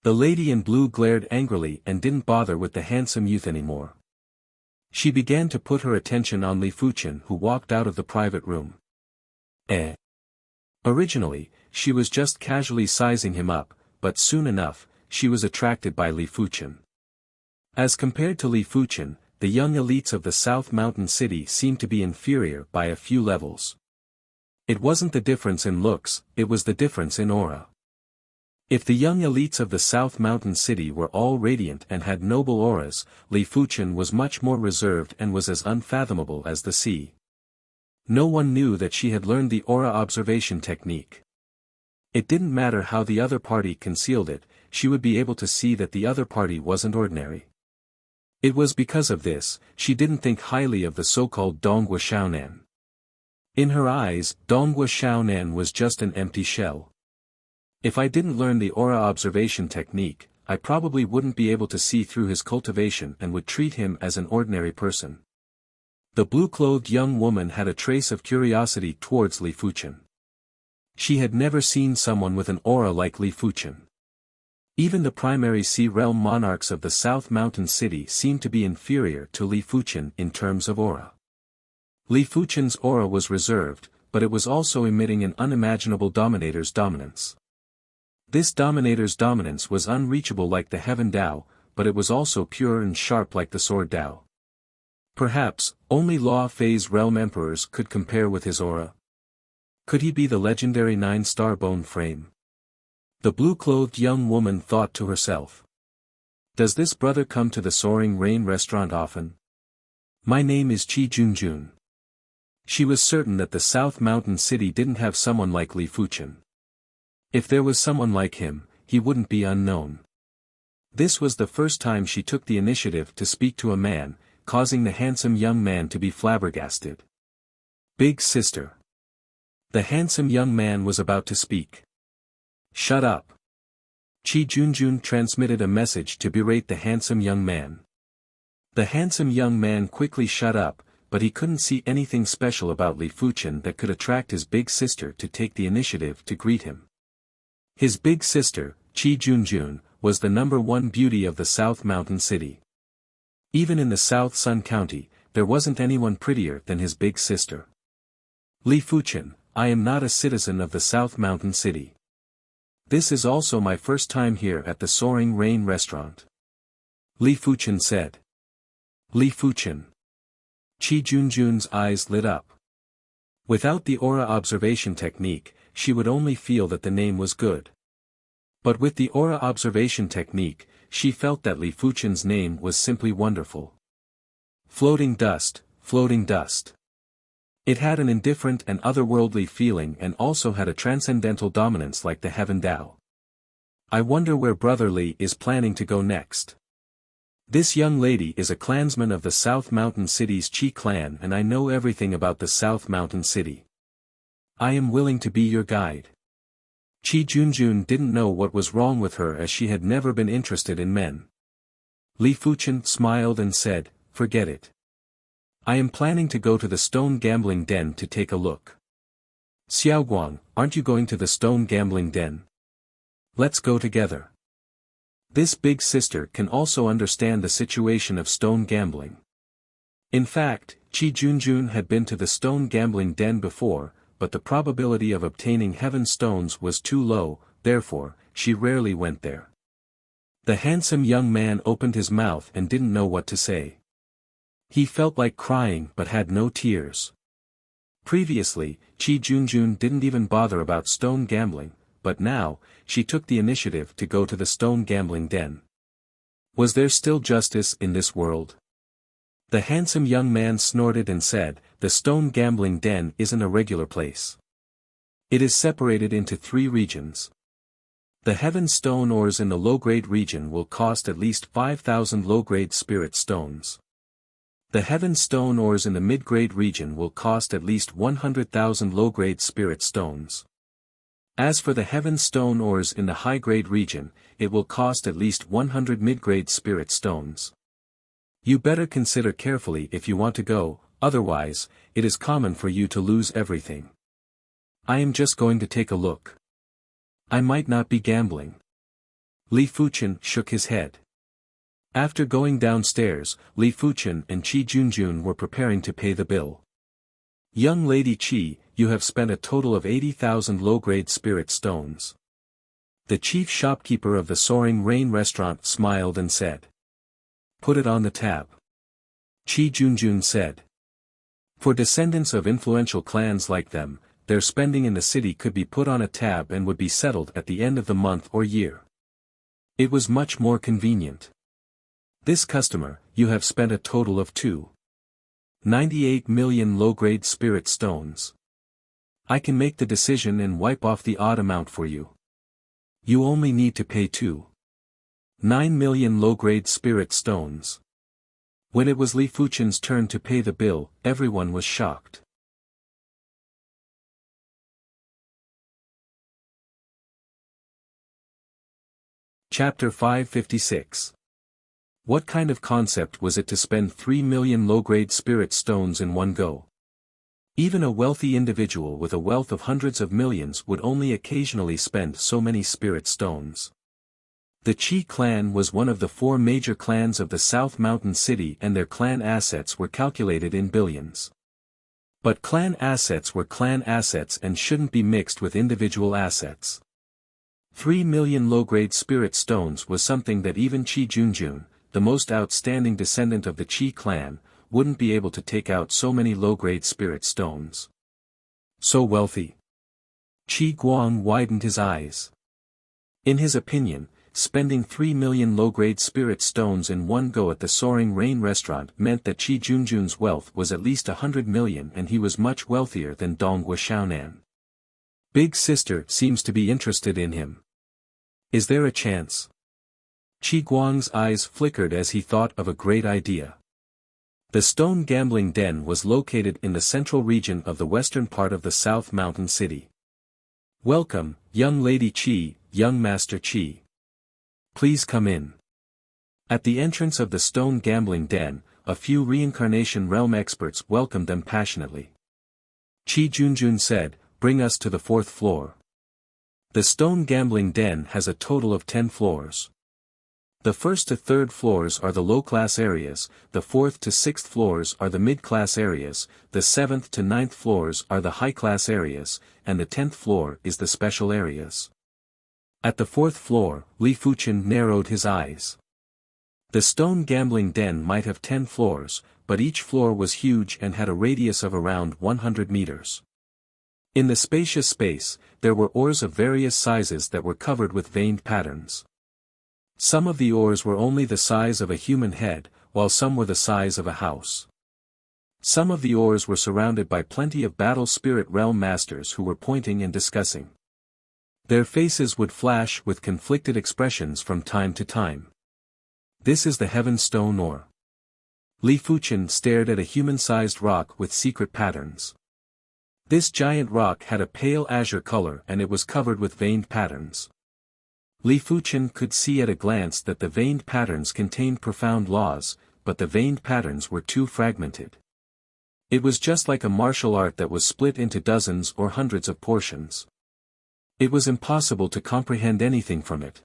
The lady in blue glared angrily and didn't bother with the handsome youth anymore. She began to put her attention on Li Fuqian, who walked out of the private room. Originally, she was just casually sizing him up, but soon enough, she was attracted by Li Fuqian. As compared to Li Fuqian, the young elites of the South Mountain City seemed to be inferior by a few levels. It wasn't the difference in looks, it was the difference in aura. If the young elites of the South Mountain City were all radiant and had noble auras, Li Fuqian was much more reserved and was as unfathomable as the sea. No one knew that she had learned the aura observation technique. It didn't matter how the other party concealed it, she would be able to see that the other party wasn't ordinary. It was because of this, she didn't think highly of the so-called Donghua Xiaonan. In her eyes, Donghua Xiaonan was just an empty shell. If I didn't learn the aura observation technique, I probably wouldn't be able to see through his cultivation and would treat him as an ordinary person. The blue-clothed young woman had a trace of curiosity towards Li Fuqian. She had never seen someone with an aura like Li Fuqian. Even the primary Sea Realm monarchs of the South Mountain City seemed to be inferior to Li Fuqian in terms of aura. Li Fuqian's aura was reserved, but it was also emitting an unimaginable dominator's dominance. This dominator's dominance was unreachable like the heaven Tao, but it was also pure and sharp like the sword Tao. Perhaps, only Law Phase Realm Emperors could compare with his aura. Could he be the legendary 9-star bone frame? The blue-clothed young woman thought to herself. Does this brother come to the Soaring Rain restaurant often? My name is Qi Junjun. She was certain that the South Mountain City didn't have someone like Li Fuqian. If there was someone like him, he wouldn't be unknown. This was the first time she took the initiative to speak to a man, causing the handsome young man to be flabbergasted. Big sister. The handsome young man was about to speak. Shut up. Qi Junjun transmitted a message to berate the handsome young man. The handsome young man quickly shut up, but he couldn't see anything special about Li Fuchen that could attract his big sister to take the initiative to greet him. His big sister, Qi Junjun, was the #1 beauty of the South Mountain City. Even in the South Sun County, there wasn't anyone prettier than his big sister. Li Fuchen, I am not a citizen of the South Mountain City. This is also my first time here at the Soaring Rain restaurant. Li Fuchen said. Li Fuchen. Qi Junjun's eyes lit up. Without the aura observation technique, she would only feel that the name was good. But with the aura observation technique, she felt that Li Fuchen's name was simply wonderful. Floating dust, floating dust. It had an indifferent and otherworldly feeling and also had a transcendental dominance like the Heaven Tao. I wonder where Brother Li is planning to go next. This young lady is a clansman of the South Mountain City's Qi clan and I know everything about the South Mountain City. I am willing to be your guide. Qi Junjun didn't know what was wrong with her as she had never been interested in men. Li Fuchen smiled and said, forget it. I am planning to go to the stone gambling den to take a look. Xiaoguang, aren't you going to the stone gambling den? Let's go together. This big sister can also understand the situation of stone gambling. In fact, Qi Junjun had been to the stone gambling den before, but the probability of obtaining heaven stones was too low, therefore, she rarely went there. The handsome young man opened his mouth and didn't know what to say. He felt like crying but had no tears. Previously, Qi Junjun didn't even bother about stone gambling, but now, she took the initiative to go to the stone gambling den. Was there still justice in this world? The handsome young man snorted and said, the stone gambling den isn't a regular place. It is separated into 3 regions. The heaven stone ores in the low-grade region will cost at least 5,000 low-grade spirit stones. The heaven stone ores in the mid-grade region will cost at least 100,000 low-grade spirit stones. As for the heaven stone ores in the high-grade region, it will cost at least 100 mid-grade spirit stones. You better consider carefully if you want to go, otherwise, it is common for you to lose everything. I am just going to take a look. I might not be gambling. Li Fuchen shook his head. After going downstairs, Li Fuchen and Qi Junjun were preparing to pay the bill. Young Lady Qi, you have spent a total of 80,000 low-grade spirit stones. The chief shopkeeper of the Soaring Rain restaurant smiled and said. Put it on the tab. Qi Junjun said. For descendants of influential clans like them, their spending in the city could be put on a tab and would be settled at the end of the month or year. It was much more convenient. This customer, you have spent a total of 2.98 million low-grade spirit stones. I can make the decision and wipe off the odd amount for you. You only need to pay 2.9 million low-grade spirit stones. When it was Li Fuchen's turn to pay the bill, everyone was shocked. Chapter 556. What kind of concept was it to spend 3 million low-grade spirit stones in one go? Even a wealthy individual with a wealth of hundreds of millions would only occasionally spend so many spirit stones. The Qi clan was one of the 4 major clans of the South Mountain City and their clan assets were calculated in billions. But clan assets were clan assets and shouldn't be mixed with individual assets. 3 million low-grade spirit stones was something that even Qi Junjun, the most outstanding descendant of the Qi clan, wouldn't be able to take out so many low-grade spirit stones. So wealthy. Qi Guang widened his eyes. In his opinion, spending 3 million low-grade spirit stones in one go at the Soaring Rain restaurant meant that Qi Junjun's wealth was at least 100 million and he was much wealthier than Donghua Xiaonan. Big sister seems to be interested in him. Is there a chance? Qi Guang's eyes flickered as he thought of a great idea. The stone gambling den was located in the central region of the western part of the South Mountain City. "Welcome, young Lady Qi, young Master Qi. Please come in." At the entrance of the stone gambling den, a few reincarnation realm experts welcomed them passionately. Qi Junjun said, "Bring us to the 4th floor. The stone gambling den has a total of 10 floors. The 1st to 3rd floors are the low-class areas, the 4th to 6th floors are the mid-class areas, the 7th to 9th floors are the high-class areas, and the 10th floor is the special areas." At the 4th floor, Li Fuchen narrowed his eyes. The stone gambling den might have 10 floors, but each floor was huge and had a radius of around 100 meters. In the spacious space, there were ores of various sizes that were covered with veined patterns. Some of the ores were only the size of a human head, while some were the size of a house. Some of the ores were surrounded by plenty of battle spirit realm masters who were pointing and discussing. Their faces would flash with conflicted expressions from time to time. "This is the heaven stone ore." Li Fuchen stared at a human-sized rock with secret patterns. This giant rock had a pale azure color and it was covered with veined patterns. Li Fuchen could see at a glance that the veined patterns contained profound laws, but the veined patterns were too fragmented. It was just like a martial art that was split into dozens or hundreds of portions. It was impossible to comprehend anything from it.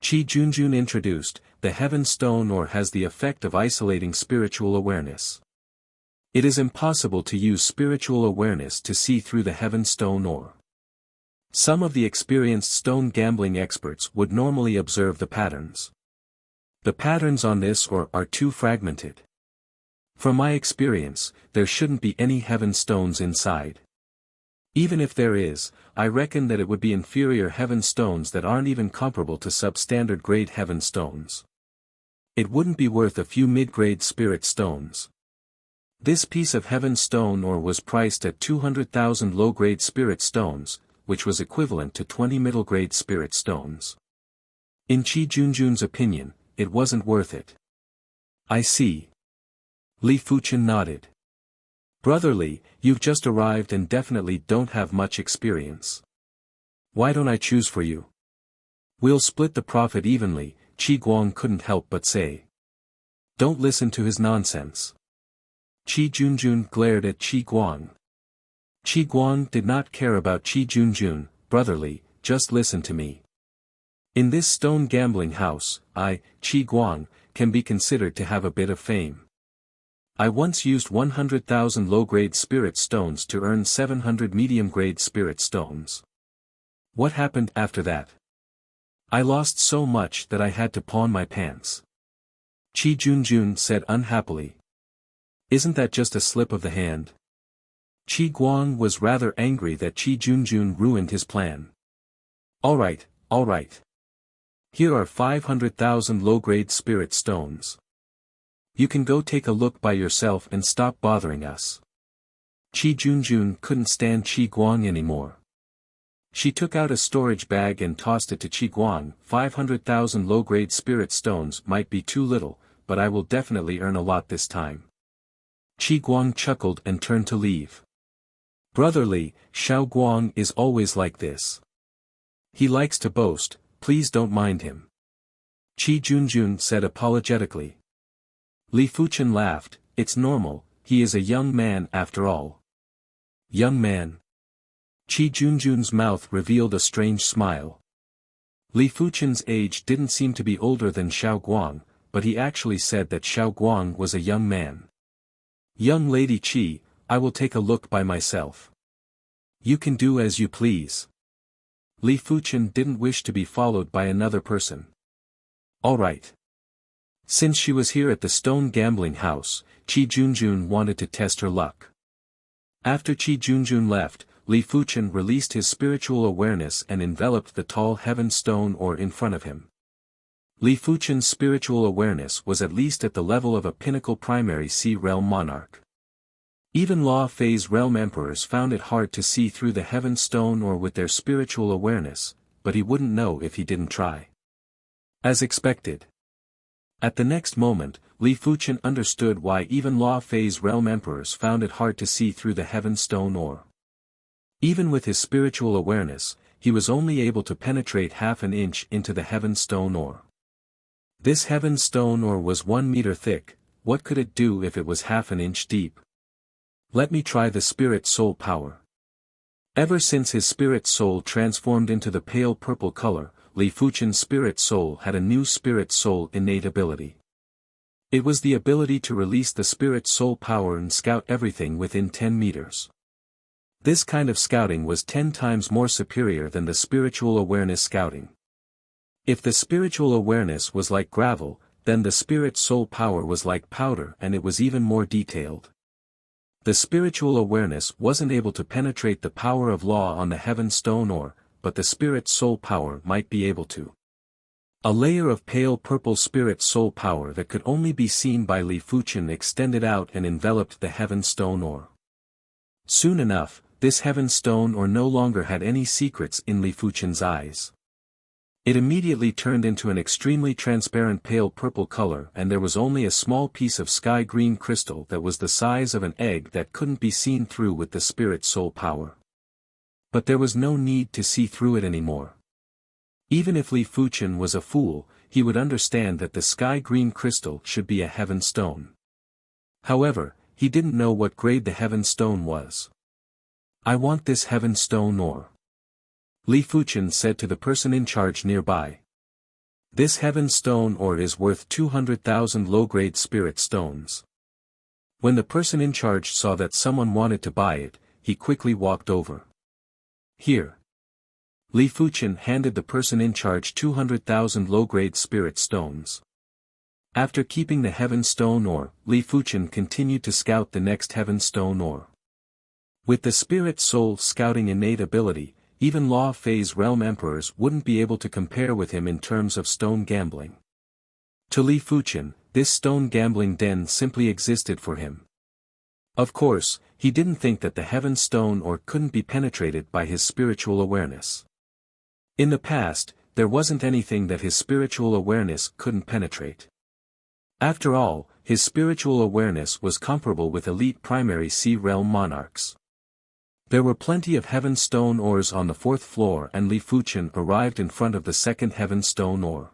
Qi Junjun introduced, "The heaven stone ore has the effect of isolating spiritual awareness. It is impossible to use spiritual awareness to see through the heaven stone ore." Some of the experienced stone gambling experts would normally observe the patterns. "The patterns on this ore are too fragmented. From my experience, there shouldn't be any heaven stones inside. Even if there is, I reckon that it would be inferior heaven stones that aren't even comparable to substandard grade heaven stones. It wouldn't be worth a few mid-grade spirit stones." This piece of heaven stone ore was priced at 200,000 low-grade spirit stones, which was equivalent to 20 middle-grade spirit stones. In Qi Junjun's opinion, it wasn't worth it. "I see." Li Fuchen nodded. "Brother Li, you've just arrived and definitely don't have much experience. Why don't I choose for you? We'll split the profit evenly," Qi Guang couldn't help but say. "Don't listen to his nonsense." Qi Junjun glared at Qi Guang. Qi Guang did not care about Qi Junjun. "Brother Li, just listen to me. In this stone gambling house, I, Qi Guang, can be considered to have a bit of fame. I once used 100,000 low-grade spirit stones to earn 700 medium-grade spirit stones. What happened after that? I lost so much that I had to pawn my pants." Qi Junjun said unhappily. "Isn't that just a slip of the hand?" Qi Guang was rather angry that Qi Junjun ruined his plan. All right. Here are 500,000 low-grade spirit stones. You can go take a look by yourself and stop bothering us." Qi Junjun couldn't stand Qi Guang anymore. She took out a storage bag and tossed it to Qi Guang. 500,000 low-grade spirit stones might be too little, but I will definitely earn a lot this time." Qi Guang chuckled and turned to leave. "Brother Li, Xiao Guang is always like this. He likes to boast, please don't mind him." Qi Junjun said apologetically. Li Fuchen laughed, "It's normal, he is a young man after all." "Young man?" Qi Junjun's mouth revealed a strange smile. Li Fuchen's age didn't seem to be older than Xiao Guang, but he actually said that Xiao Guang was a young man. "Young Lady Qi, I will take a look by myself." "You can do as you please." Li Fuchen didn't wish to be followed by another person. All right. Since she was here at the stone gambling house, Qi Junjun wanted to test her luck. After Qi Junjun left, Li Fuchen released his spiritual awareness and enveloped the tall heaven stone ore in front of him. Li Fuchen's spiritual awareness was at least at the level of a pinnacle primary Sea Realm monarch. Even Law Phase Realm emperors found it hard to see through the heaven stone ore with their spiritual awareness, but he wouldn't know if he didn't try. As expected, At the next moment, Li Fuchen understood why even Law Phase realm emperors found it hard to see through the heaven stone ore. Even with his spiritual awareness, he was only able to penetrate half an inch into the heaven stone ore. This heaven stone ore was 1 meter thick. What could it do if it was half an inch deep? Let me try the spirit soul power. Ever since his spirit soul transformed into the pale purple color, Li Fuchen's spirit soul had a new spirit soul innate ability. It was the ability to release the spirit soul power and scout everything within 10 meters. This kind of scouting was 10 times more superior than the spiritual awareness scouting. If the spiritual awareness was like gravel, then the spirit soul power was like powder, and it was even more detailed. The spiritual awareness wasn't able to penetrate the power of law on the heaven stone ore, but the spirit soul power might be able to. A layer of pale purple spirit soul power that could only be seen by Li Fuchen extended out and enveloped the heaven stone ore. Soon enough, this heaven stone ore no longer had any secrets in Li Fuchen's eyes. It immediately turned into an extremely transparent pale purple color, and there was only a small piece of sky green crystal that was the size of an egg that couldn't be seen through with the spirit soul power. But there was no need to see through it anymore. Even if Li Fuchen was a fool, he would understand that the sky green crystal should be a heaven stone. However, he didn't know what grade the heaven stone was. I want this heaven stone ore, Li Fuchen said to the person in charge nearby. This heaven stone ore is worth 200,000 low-grade spirit stones. When the person in charge saw that someone wanted to buy it, he quickly walked over. Here. Li Fuchen handed the person in charge 200,000 low-grade spirit stones. After keeping the heaven stone ore, Li Fuchen continued to scout the next heaven stone ore. With the spirit soul scouting innate ability, even Law Phase realm emperors wouldn't be able to compare with him in terms of stone gambling. To Li Fuchen, this stone gambling den simply existed for him. Of course, he didn't think that the heaven stone ore couldn't be penetrated by his spiritual awareness. In the past, there wasn't anything that his spiritual awareness couldn't penetrate. After all, his spiritual awareness was comparable with elite primary sea realm monarchs. There were plenty of heaven stone ores on the 4th floor, and Li Fuchen arrived in front of the second heaven stone ore.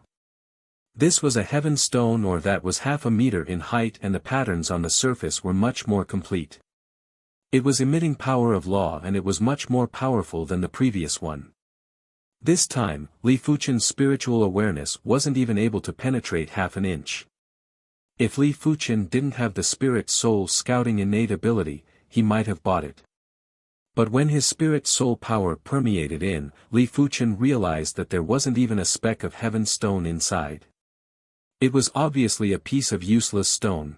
This was a heaven stone ore that was half a meter in height, and the patterns on the surface were much more complete. It was emitting power of law, and it was much more powerful than the previous one. This time, Li Fuchen's spiritual awareness wasn't even able to penetrate half an inch. If Li Fuchen didn't have the spirit soul scouting innate ability, he might have bought it. But when his spirit soul power permeated in, Li Fuchen realized that there wasn't even a speck of heaven stone inside. It was obviously a piece of useless stone.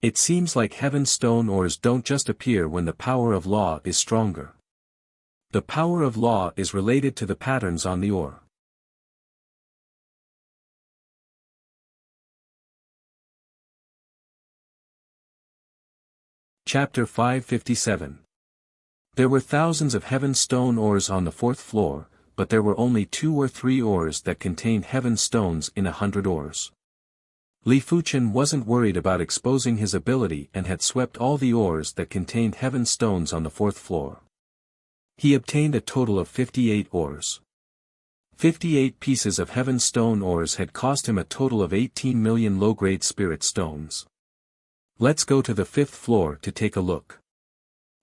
It seems like heaven stone ores don't just appear when the power of law is stronger. The power of law is related to the patterns on the ore. Chapter 557. There were thousands of heaven stone ores on the 4th floor, but there were only 2 or 3 ores that contained heaven stones in 100 ores. Li Fuchen wasn't worried about exposing his ability and had swept all the ores that contained heaven stones on the 4th floor. He obtained a total of 58 ores. 58 pieces of heaven stone ores had cost him a total of 18 million low-grade spirit stones. Let's go to the 5th floor to take a look.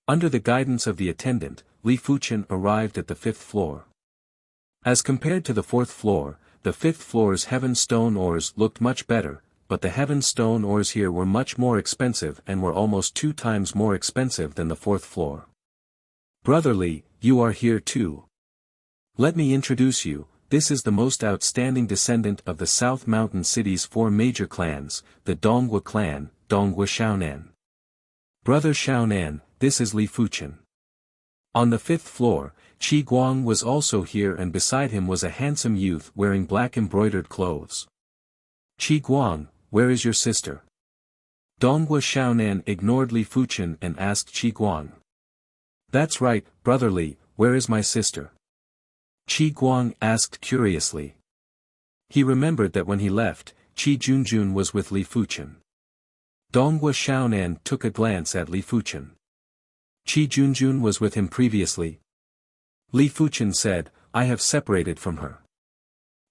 Under the guidance of the attendant, Li Fuchen arrived at the 5th floor. As compared to the 4th floor, the 5th floor's heaven stone ores looked much better, but the heaven stone ores here were much more expensive and were almost 2 times more expensive than the 4th floor. Brother Li, you are here too. Let me introduce you. This is the most outstanding descendant of the South Mountain City's 4 major clans, the Donghua clan, Donghua Xiaonan. Brother Xiaonan, this is Li Fuchen. On the 5th floor, Qi Guang was also here, and beside him was a handsome youth wearing black embroidered clothes. Qi Guang, where is your sister? Donghua Xiaonan ignored Li Fuchen and asked Qi Guang. That's right, Brother Li, where is my sister? Qi Guang asked curiously. He remembered that when he left, Qi Junjun was with Li Fuchen. Donghua Xiaonan took a glance at Li Fuchen. Qi Junjun was with him previously. Li Fuchen said, I have separated from her.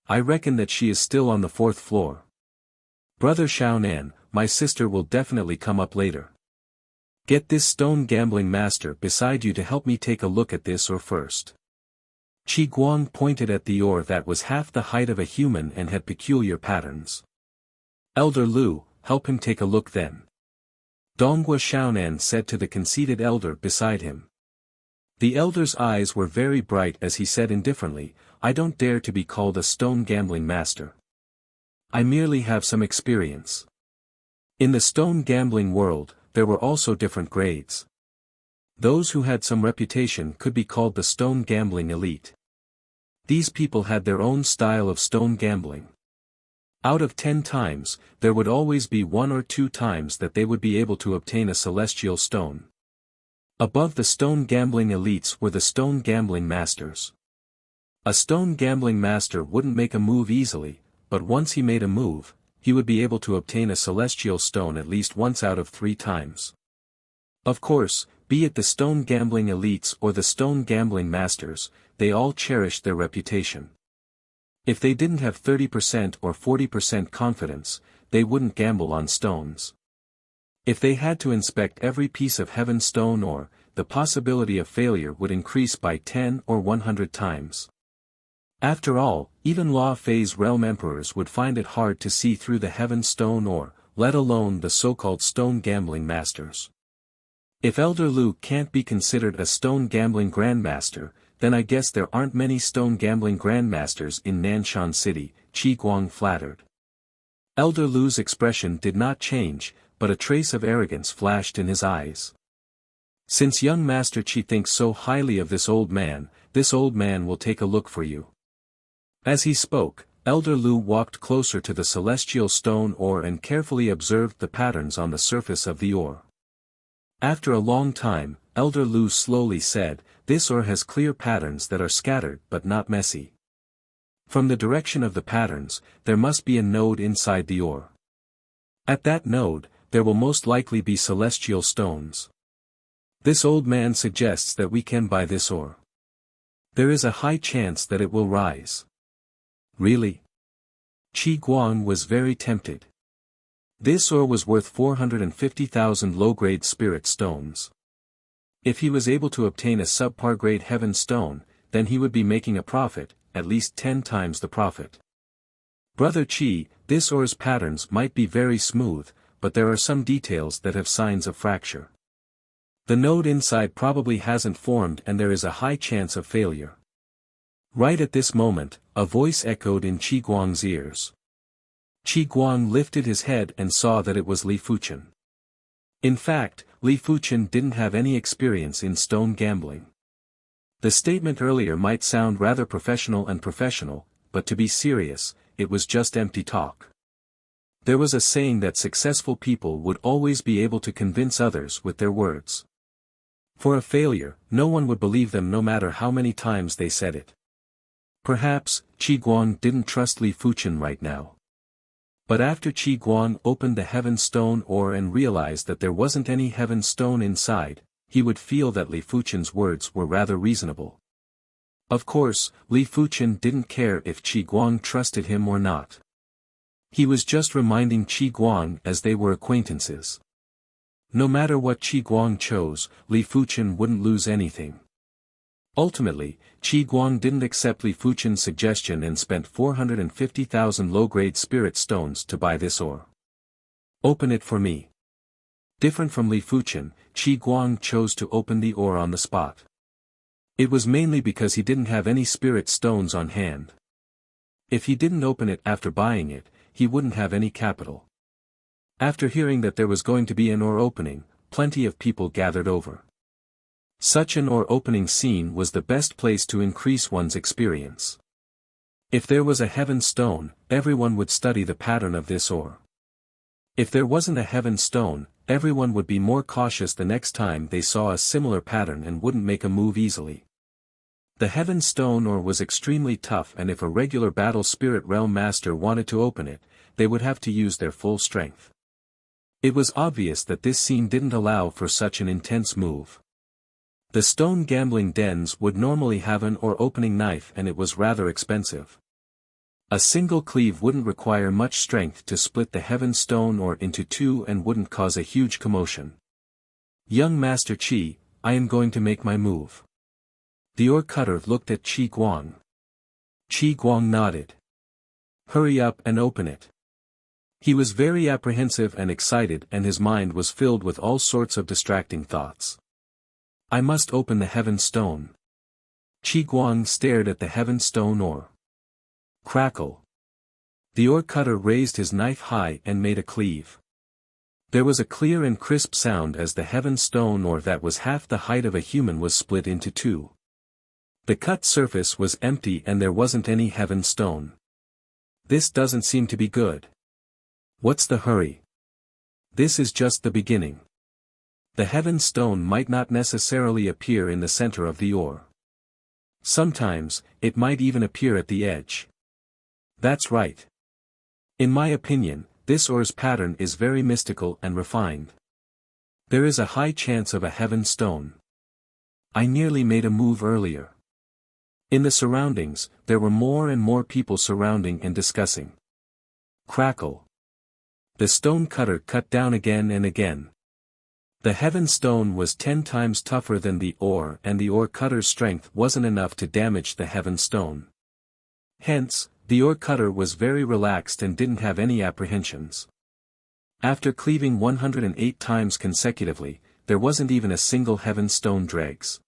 I reckon that she is still on the 4th floor. Brother Xiaonan, my sister will definitely come up later. Get this stone gambling master beside you to help me take a look at this ore first. Qi Guang pointed at the ore that was half the height of a human and had peculiar patterns. Elder Lu, help him take a look then. Donghua Xiaonan said to the conceited elder beside him. The elder's eyes were very bright as he said indifferently, I don't dare to be called a stone gambling master. I merely have some experience. In the stone gambling world, there were also different grades. Those who had some reputation could be called the stone gambling elite. These people had their own style of stone gambling. Out of 10 times, there would always be 1 or 2 times that they would be able to obtain a celestial stone. Above the stone gambling elites were the stone gambling masters. A stone gambling master wouldn't make a move easily, but once he made a move, he would be able to obtain a celestial stone at least once out of 3 times. Of course, be it the stone gambling elites or the stone gambling masters, they all cherished their reputation. If they didn't have 30% or 40% confidence, they wouldn't gamble on stones. If they had to inspect every piece of heaven stone ore, the possibility of failure would increase by 10 or 100 times. After all, even Law Fei's realm emperors would find it hard to see through the heaven stone ore, let alone the so-called stone gambling masters. If Elder Lu can't be considered a stone gambling grandmaster, then I guess there aren't many stone gambling grandmasters in Nanshan City, Qi Guang flattered. Elder Lu's expression did not change, but a trace of arrogance flashed in his eyes. Since young Master Qi thinks so highly of this old man will take a look for you. As he spoke, Elder Lu walked closer to the celestial stone ore and carefully observed the patterns on the surface of the ore. After a long time, Elder Lu slowly said, this ore has clear patterns that are scattered but not messy. From the direction of the patterns, there must be a node inside the ore. At that node, there will most likely be celestial stones. This old man suggests that we can buy this ore. There is a high chance that it will rise. Really? Qi Guang was very tempted. This ore was worth 450,000 low-grade spirit stones. If he was able to obtain a subpar-grade heaven stone, then he would be making a profit, at least 10 times the profit. Brother Qi, this ore's patterns might be very smooth, but there are some details that have signs of fracture. The node inside probably hasn't formed and there is a high chance of failure. Right at this moment, a voice echoed in Qi Guang's ears. Qi Guang lifted his head and saw that it was Li Fuchen. In fact, Li Fuchen didn't have any experience in stone gambling. The statement earlier might sound rather professional, but to be serious, it was just empty talk. There was a saying that successful people would always be able to convince others with their words. For a failure, no one would believe them no matter how many times they said it. Perhaps, Qi Guang didn't trust Li Fuchen right now. But after Qi Guang opened the heaven stone ore and realized that there wasn't any heaven stone inside, he would feel that Li Fuchen's words were rather reasonable. Of course, Li Fuchen didn't care if Qi Guang trusted him or not. He was just reminding Qi Guang as they were acquaintances. No matter what Qi Guang chose, Li Fuchen wouldn't lose anything. Ultimately, Qi Guang didn't accept Li Fuchen's suggestion and spent 450,000 low-grade spirit stones to buy this ore. Open it for me. Different from Li Fuchen, Qi Guang chose to open the ore on the spot. It was mainly because he didn't have any spirit stones on hand. If he didn't open it after buying it, he wouldn't have any capital. After hearing that there was going to be an ore opening, plenty of people gathered over. Such an ore opening scene was the best place to increase one's experience. If there was a heaven stone, everyone would study the pattern of this ore. If there wasn't a heaven stone, everyone would be more cautious the next time they saw a similar pattern and wouldn't make a move easily. The Heaven Stone ore was extremely tough, and if a regular battle spirit realm master wanted to open it, they would have to use their full strength. It was obvious that this scene didn't allow for such an intense move. The stone gambling dens would normally have an ore opening knife, and it was rather expensive. A single cleave wouldn't require much strength to split the Heaven Stone ore into two and wouldn't cause a huge commotion. Young Master Qi, I am going to make my move. The ore cutter looked at Qi Guang. Qi Guang nodded. Hurry up and open it. He was very apprehensive and excited, and his mind was filled with all sorts of distracting thoughts. I must open the Heaven Stone. Qi Guang stared at the Heaven Stone ore. Crackle. The ore cutter raised his knife high and made a cleave. There was a clear and crisp sound as the Heaven Stone ore that was half the height of a human was split into two. The cut surface was empty and there wasn't any Heaven Stone. This doesn't seem to be good. What's the hurry? This is just the beginning. The Heaven Stone might not necessarily appear in the center of the ore. Sometimes, it might even appear at the edge. That's right. In my opinion, this ore's pattern is very mystical and refined. There is a high chance of a Heaven Stone. I nearly made a move earlier. In the surroundings, there were more and more people surrounding and discussing. Crackle. The stone cutter cut down again and again. The Heaven Stone was 10 times tougher than the ore, and the ore cutter's strength wasn't enough to damage the Heaven Stone. Hence, the ore cutter was very relaxed and didn't have any apprehensions. After cleaving 108 times consecutively, there wasn't even a single Heaven Stone dregs.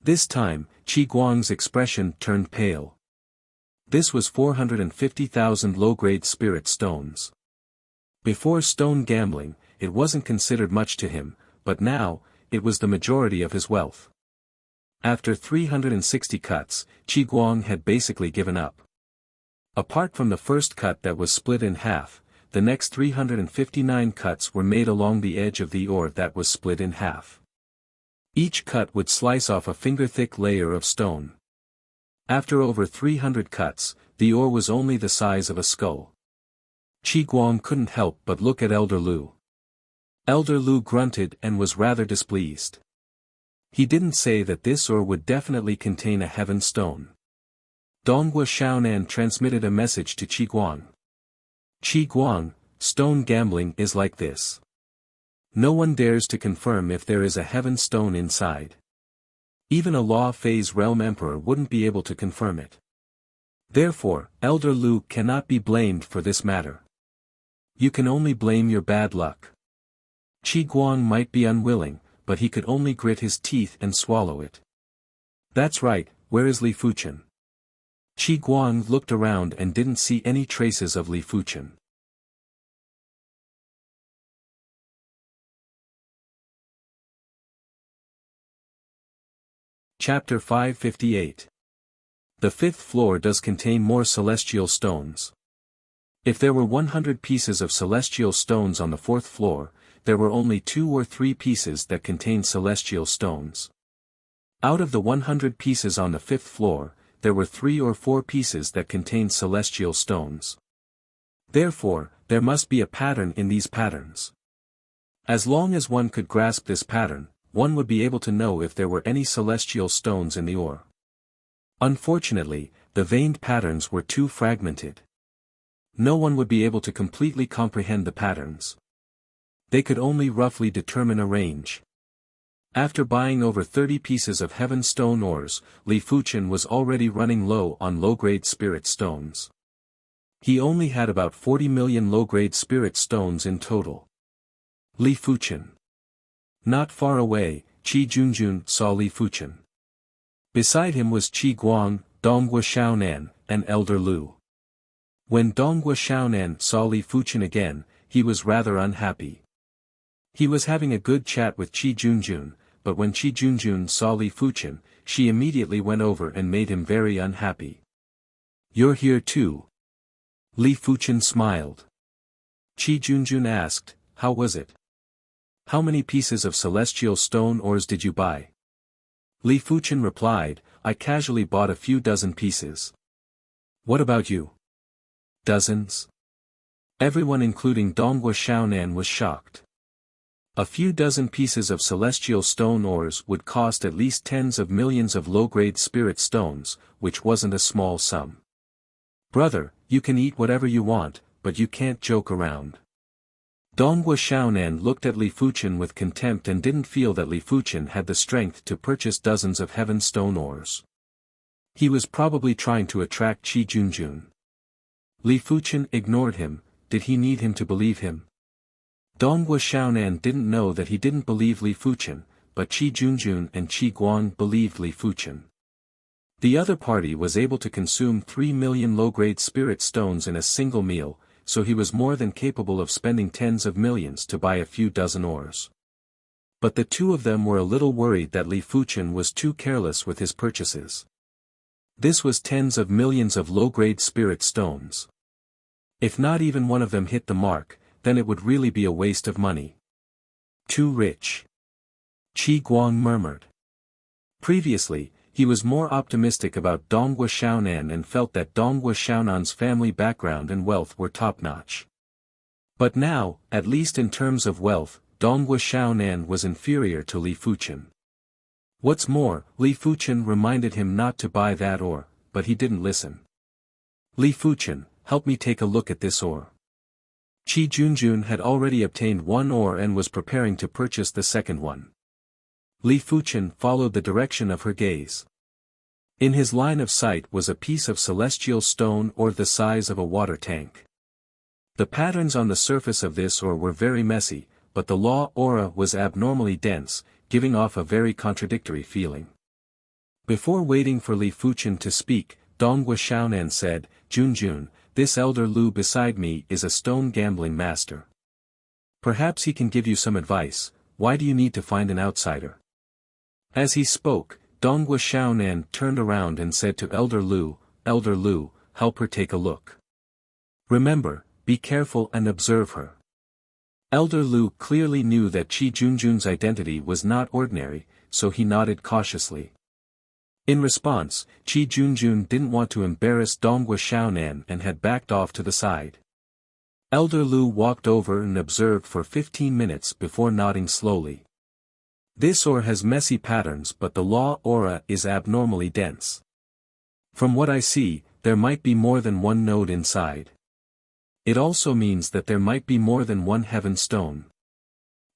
This time, Qi Guang's expression turned pale. This was 450,000 low-grade spirit stones. Before stone gambling, it wasn't considered much to him, but now, it was the majority of his wealth. After 360 cuts, Qi Guang had basically given up. Apart from the first cut that was split in half, the next 359 cuts were made along the edge of the ore that was split in half. Each cut would slice off a finger-thick layer of stone. After over 300 cuts, the ore was only the size of a skull. Qi Guang couldn't help but look at Elder Lu. Elder Lu grunted and was rather displeased. He didn't say that this ore would definitely contain a Heaven Stone. Donghua Xiaonan transmitted a message to Qi Guang. Qi Guang, stone gambling is like this. No one dares to confirm if there is a Heaven Stone inside. Even a Law Phase Realm Emperor wouldn't be able to confirm it. Therefore, Elder Lu cannot be blamed for this matter. You can only blame your bad luck. Qi Guang might be unwilling, but he could only grit his teeth and swallow it. That's right, where is Li Fuchen? Qi Guang looked around and didn't see any traces of Li Fuchen. Chapter 558. The fifth floor does contain more celestial stones. If there were 100 pieces of celestial stones on the fourth floor, there were only 2 or 3 pieces that contained celestial stones. Out of the 100 pieces on the fifth floor, there were 3 or 4 pieces that contained celestial stones. Therefore, there must be a pattern in these patterns. As long as one could grasp this pattern, one would be able to know if there were any celestial stones in the ore. Unfortunately, the veined patterns were too fragmented. No one would be able to completely comprehend the patterns. They could only roughly determine a range. After buying over 30 pieces of Heaven Stone ores, Li Fuchen was already running low on low-grade spirit stones. He only had about 40 million low-grade spirit stones in total. Li Fuchen. Not far away, Qi Junjun saw Li Fuchen. Beside him was Qi Guang, Donghua Xiaonan, and Elder Lu. When Donghua Xiaonan saw Li Fuchen again, he was rather unhappy. He was having a good chat with Qi Junjun, but when Qi Junjun saw Li Fuchen, she immediately went over and made him very unhappy. You're here too. Li Fuchen smiled. Qi Junjun asked, how was it? How many pieces of celestial stone ores did you buy? Li Fuchen replied, I casually bought a few dozen pieces. What about you? Dozens? Everyone including Donghua Xiaonan was shocked. A few dozen pieces of celestial stone ores would cost at least tens of millions of low-grade spirit stones, which wasn't a small sum. Brother, you can eat whatever you want, but you can't joke around. Donghua Xiaonan looked at Li Fuchen with contempt and didn't feel that Li Fuchen had the strength to purchase dozens of heaven stone ores. He was probably trying to attract Qi Junjun. Li Fuchen ignored him. Did he need him to believe him? Donghua Xiaonan didn't know that he didn't believe Li Fuchen, but Qi Junjun and Qi Guang believed Li Fuchen. The other party was able to consume 3 million low-grade spirit stones in a single meal, so he was more than capable of spending tens of millions to buy a few dozen ores. But the two of them were a little worried that Li Fuchen was too careless with his purchases. This was tens of millions of low-grade spirit stones. If not even one of them hit the mark, then it would really be a waste of money. Too rich. Qi Guang murmured. Previously, he was more optimistic about Donghua Xiaonan and felt that Donghua Xiaonan's family background and wealth were top-notch. But now, at least in terms of wealth, Donghua Xiaonan was inferior to Li Fuchen. What's more, Li Fuchen reminded him not to buy that ore, but he didn't listen. Li Fuchen, help me take a look at this ore. Qi Junjun had already obtained one ore and was preparing to purchase the second one. Li Fuchen followed the direction of her gaze. In his line of sight was a piece of celestial stone ore the size of a water tank. The patterns on the surface of this ore were very messy, but the law aura was abnormally dense, giving off a very contradictory feeling. Before waiting for Li Fuchen to speak, Donghua Xiaonan said, Junjun, this elder Lu beside me is a stone gambling master. Perhaps he can give you some advice. Why do you need to find an outsider? As he spoke, Donghua Xiaonan turned around and said to Elder Lu, help her take a look. Remember, be careful and observe her. Elder Lu clearly knew that Qi Junjun's identity was not ordinary, so he nodded cautiously. In response, Qi Junjun didn't want to embarrass Donghua Xiaonan and had backed off to the side. Elder Lu walked over and observed for 15 minutes before nodding slowly. This ore has messy patterns but the law aura is abnormally dense. From what I see, there might be more than one node inside. It also means that there might be more than one heaven stone.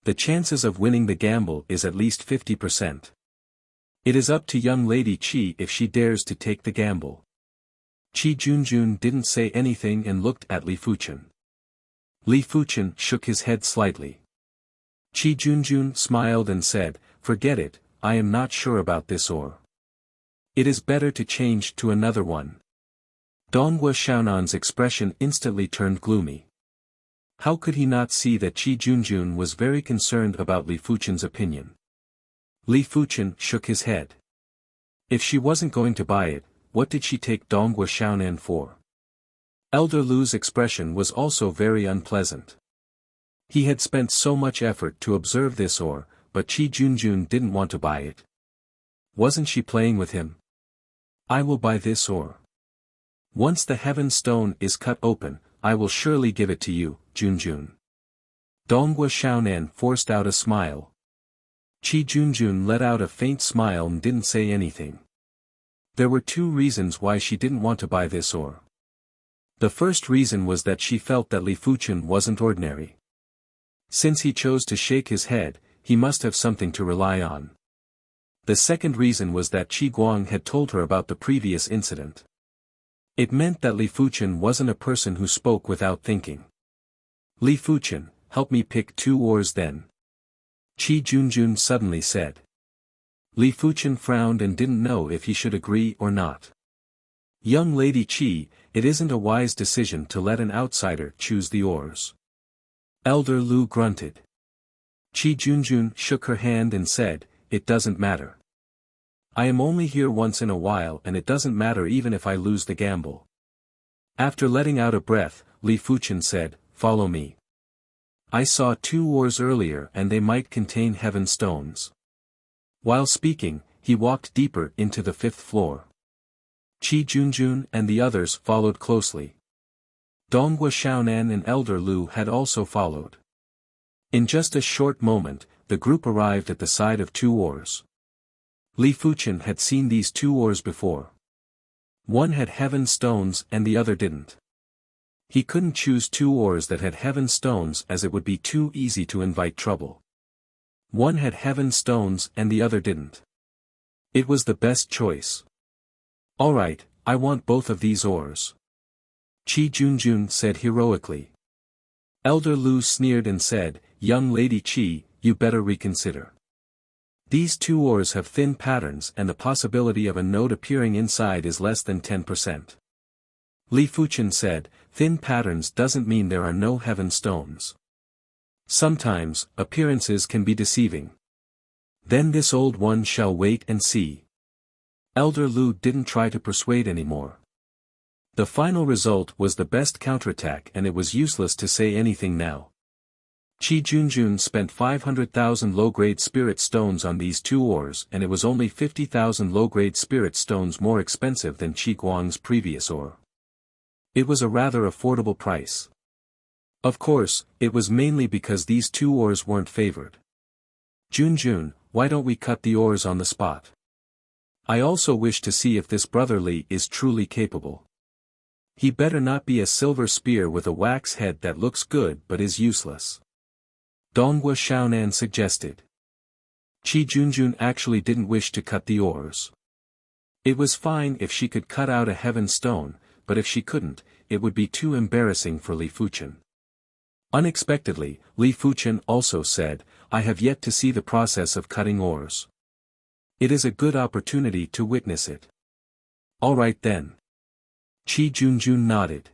The chances of winning the gamble is at least 50%. It is up to young Lady Qi if she dares to take the gamble. Qi Junjun didn't say anything and looked at Li Fuchen. Li Fuchen shook his head slightly. Qi Junjun smiled and said, forget it, I am not sure about this ore. It is better to change to another one. Donghua Xiaonan's expression instantly turned gloomy. How could he not see that Qi Junjun was very concerned about Li Fuchen's opinion? Li Fuchen shook his head. If she wasn't going to buy it, what did she take Donghua Xiaonan for? Elder Lu's expression was also very unpleasant. He had spent so much effort to observe this ore, but Qi Junjun didn't want to buy it. Wasn't she playing with him? I will buy this ore. Once the heaven stone is cut open, I will surely give it to you, Junjun. Donghua Xiaonan forced out a smile. Qi Junjun let out a faint smile and didn't say anything. There were two reasons why she didn't want to buy this ore. The first reason was that she felt that Li Fuchen wasn't ordinary. Since he chose to shake his head, he must have something to rely on. The second reason was that Qi Guang had told her about the previous incident. It meant that Li Fuchen wasn't a person who spoke without thinking. Li Fuchen, help me pick 2 ores then. Qi Junjun suddenly said. Li Fuchen frowned and didn't know if he should agree or not. Young Lady Qi, it isn't a wise decision to let an outsider choose the ores. Elder Lu grunted. Qi Junjun shook her hand and said, it doesn't matter. I am only here once in a while and it doesn't matter even if I lose the gamble. After letting out a breath, Li Fuchen said, follow me. I saw 2 ores earlier and they might contain heaven stones. While speaking, he walked deeper into the 5th floor. Qi Junjun and the others followed closely. Donghua Xiaonan and Elder Lu had also followed. In just a short moment, the group arrived at the side of 2 oars. Li Fuchen had seen these 2 oars before. One had heaven stones and the other didn't. He couldn't choose 2 oars that had heaven stones as it would be too easy to invite trouble. One had heaven stones and the other didn't. It was the best choice. Alright, I want both of these oars. Qi Junjun said heroically. Elder Lu sneered and said, Young Lady Qi, you better reconsider. These 2 oars have thin patterns and the possibility of a node appearing inside is less than 10%. Li Fuchen said, thin patterns doesn't mean there are no heaven stones. Sometimes, appearances can be deceiving. Then this old one shall wait and see. Elder Lu didn't try to persuade anymore. The final result was the best counterattack and it was useless to say anything now. Qi Junjun spent 500,000 low-grade spirit stones on these 2 oars and it was only 50,000 low-grade spirit stones more expensive than Qi Guang's previous oar. It was a rather affordable price. Of course, it was mainly because these 2 oars weren't favored. Junjun, why don't we cut the oars on the spot? I also wish to see if this brother Li is truly capable. He better not be a silver spear with a wax head that looks good but is useless. Donghua Xiaonan suggested. Qi Junjun actually didn't wish to cut the oars. It was fine if she could cut out a heaven stone, but if she couldn't, it would be too embarrassing for Li Fuchen. Unexpectedly, Li Fuchen also said, I have yet to see the process of cutting oars. It is a good opportunity to witness it. Alright then. Qi Junjun nodded.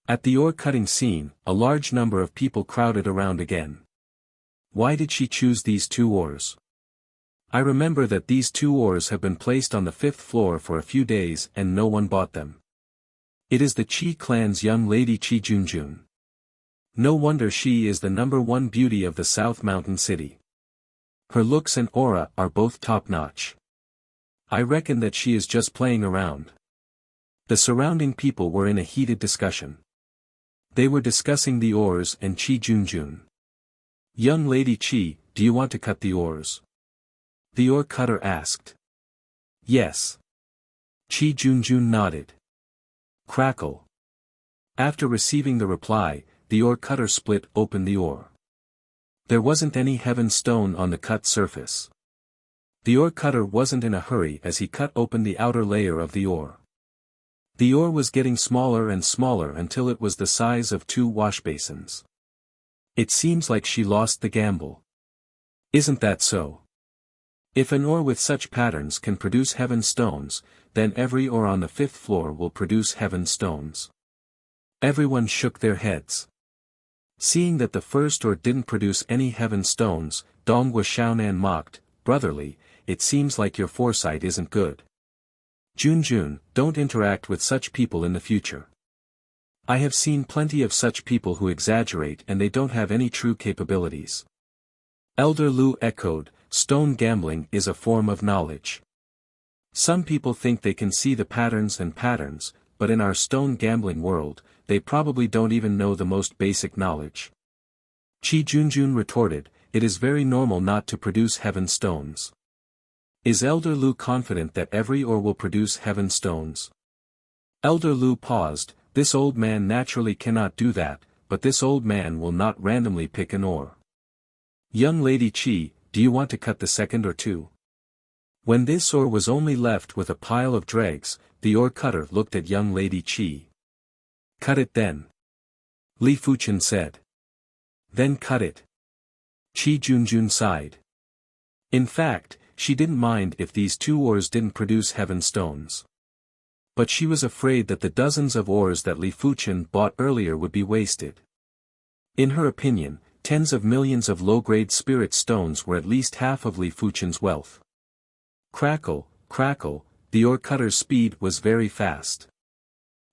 At the oar-cutting scene, a large number of people crowded around again. Why did she choose these 2 oars? I remember that these 2 oars have been placed on the 5th floor for a few days and no one bought them. It is the Qi clan's young lady Qi Junjun. No wonder she is the #1 beauty of the South Mountain City. Her looks and aura are both top-notch. I reckon that she is just playing around. The surrounding people were in a heated discussion. They were discussing the oars and Qi Junjun. Young Lady Qi, do you want to cut the oars? The oar cutter asked. Yes. Qi Junjun nodded. Crackle. After receiving the reply, the oar cutter split open the oar. There wasn't any heaven stone on the cut surface. The oar cutter wasn't in a hurry as he cut open the outer layer of the oar. The oar was getting smaller and smaller until it was the size of 2 wash basins. It seems like she lost the gamble. Isn't that so? If an oar with such patterns can produce heaven stones, then every oar on the 5th floor will produce heaven stones. Everyone shook their heads. Seeing that the first oar didn't produce any heaven stones, Donghua Xiaonan mocked, Brotherly, it seems like your foresight isn't good. Junjun, don't interact with such people in the future. I have seen plenty of such people who exaggerate and they don't have any true capabilities. Elder Lu echoed, stone gambling is a form of knowledge. Some people think they can see the patterns, but in our stone gambling world, they probably don't even know the most basic knowledge. Qi Junjun retorted, it is very normal not to produce heaven stones. Is Elder Lu confident that every oar will produce heaven stones? Elder Lu paused, this old man naturally cannot do that, but this old man will not randomly pick an oar. Young Lady Qi, do you want to cut the second or 2? When this oar was only left with a pile of dregs, the oar cutter looked at young Lady Qi. Cut it then. Li Fuchen said. Then cut it. Qi Junjun sighed. In fact, she didn't mind if these 2 oars didn't produce heaven stones. But she was afraid that the dozens of oars that Li Fuchen bought earlier would be wasted. In her opinion, tens of millions of low-grade spirit stones were at least half of Li Fuchen's wealth. Crackle, crackle, the oar cutter's speed was very fast.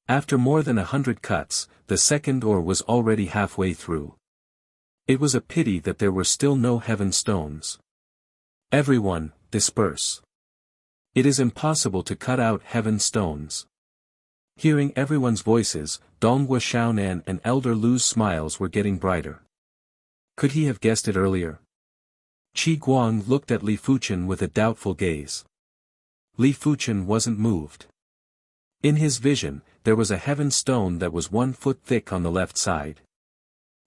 After more than 100 cuts, the second oar was already halfway through. It was a pity that there were still no heaven stones. Everyone, disperse. It is impossible to cut out heaven stones. Hearing everyone's voices, Donghua Xiaonan and Elder Lu's smiles were getting brighter. Could he have guessed it earlier? Qi Guang looked at Li Fuchen with a doubtful gaze. Li Fuchen wasn't moved. In his vision, there was a heaven stone that was 1 foot thick on the left side.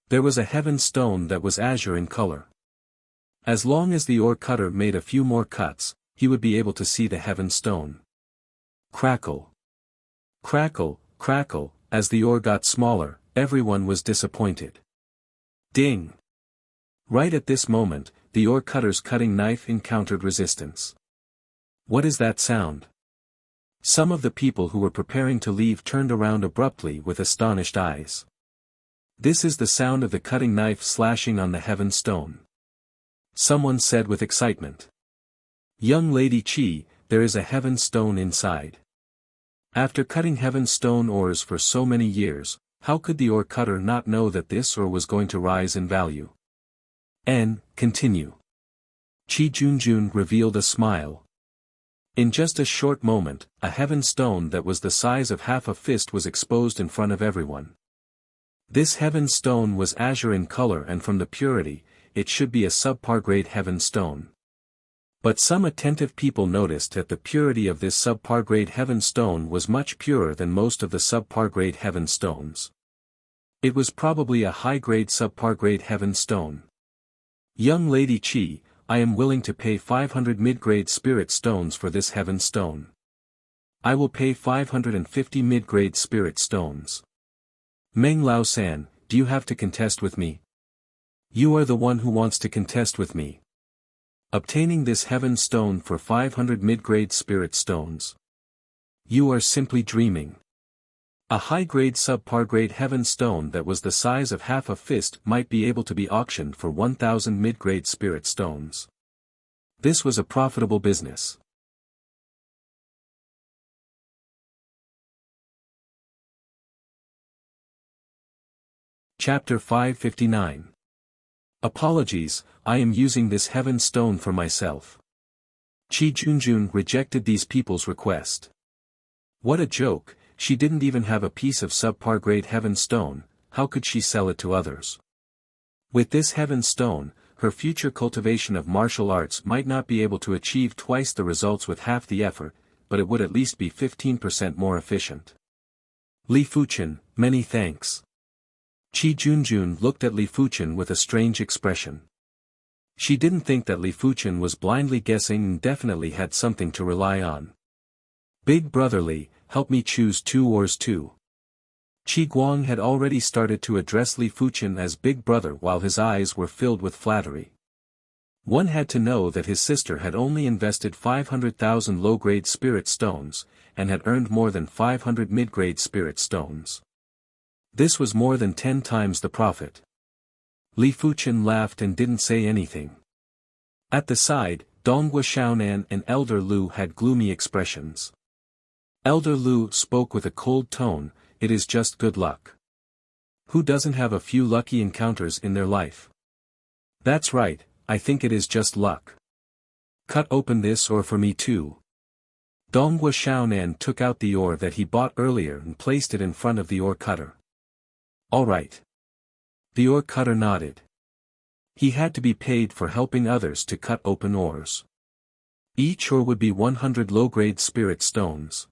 There was a heaven stone that was azure in color. As long as the ore cutter made a few more cuts, he would be able to see the heaven stone. Crackle. Crackle, crackle, as the ore got smaller, everyone was disappointed. Ding! Right at this moment, the ore cutter's cutting knife encountered resistance. What is that sound? Some of the people who were preparing to leave turned around abruptly with astonished eyes. This is the sound of the cutting knife slashing on the heaven stone. Someone said with excitement. Young Lady Qi, there is a heaven stone inside. After cutting heaven stone ores for so many years, how could the ore cutter not know that this ore was going to rise in value? Continue. Qi Junjun revealed a smile. In just a short moment, a heaven stone that was the size of half a fist was exposed in front of everyone. This heaven stone was azure in color, and from the purity, it should be a subpar grade heaven stone. But some attentive people noticed that the purity of this subpar grade heaven stone was much purer than most of the subpar grade heaven stones. It was probably a high-grade subpar grade heaven stone. Young Lady Qi, I am willing to pay 500 mid-grade spirit stones for this heaven stone. I will pay 550 mid-grade spirit stones. Meng Lao San, do you have to contest with me? You are the one who wants to contest with me. Obtaining this heaven stone for 500 mid-grade spirit stones. You are simply dreaming. A high-grade subpar grade heaven stone that was the size of half a fist might be able to be auctioned for 1,000 mid-grade spirit stones. This was a profitable business. Chapter 559. Apologies, I am using this heaven stone for myself. Qi Junjun rejected these people's request. What a joke, she didn't even have a piece of subpar grade heaven stone, how could she sell it to others? With this heaven stone, her future cultivation of martial arts might not be able to achieve twice the results with half the effort, but it would at least be 15% more efficient. Li Fuchen, many thanks. Qi Junjun looked at Li Fuchen with a strange expression. She didn't think that Li Fuchen was blindly guessing and definitely had something to rely on. Big brother Li, help me choose 2 ores too. Qi Guang had already started to address Li Fuchen as big brother while his eyes were filled with flattery. One had to know that his sister had only invested 500,000 low-grade spirit stones, and had earned more than 500 mid-grade spirit stones. This was more than 10 times the profit. Li Fuchen laughed and didn't say anything. At the side, Donghua Xiaonan and Elder Lu had gloomy expressions. Elder Lu spoke with a cold tone, it is just good luck. Who doesn't have a few lucky encounters in their life? That's right, I think it is just luck. Cut open this ore for me too. Donghua Xiaonan took out the ore that he bought earlier and placed it in front of the ore cutter. All right. The ore cutter nodded. He had to be paid for helping others to cut open ores. Each ore would be 100 low-grade spirit stones.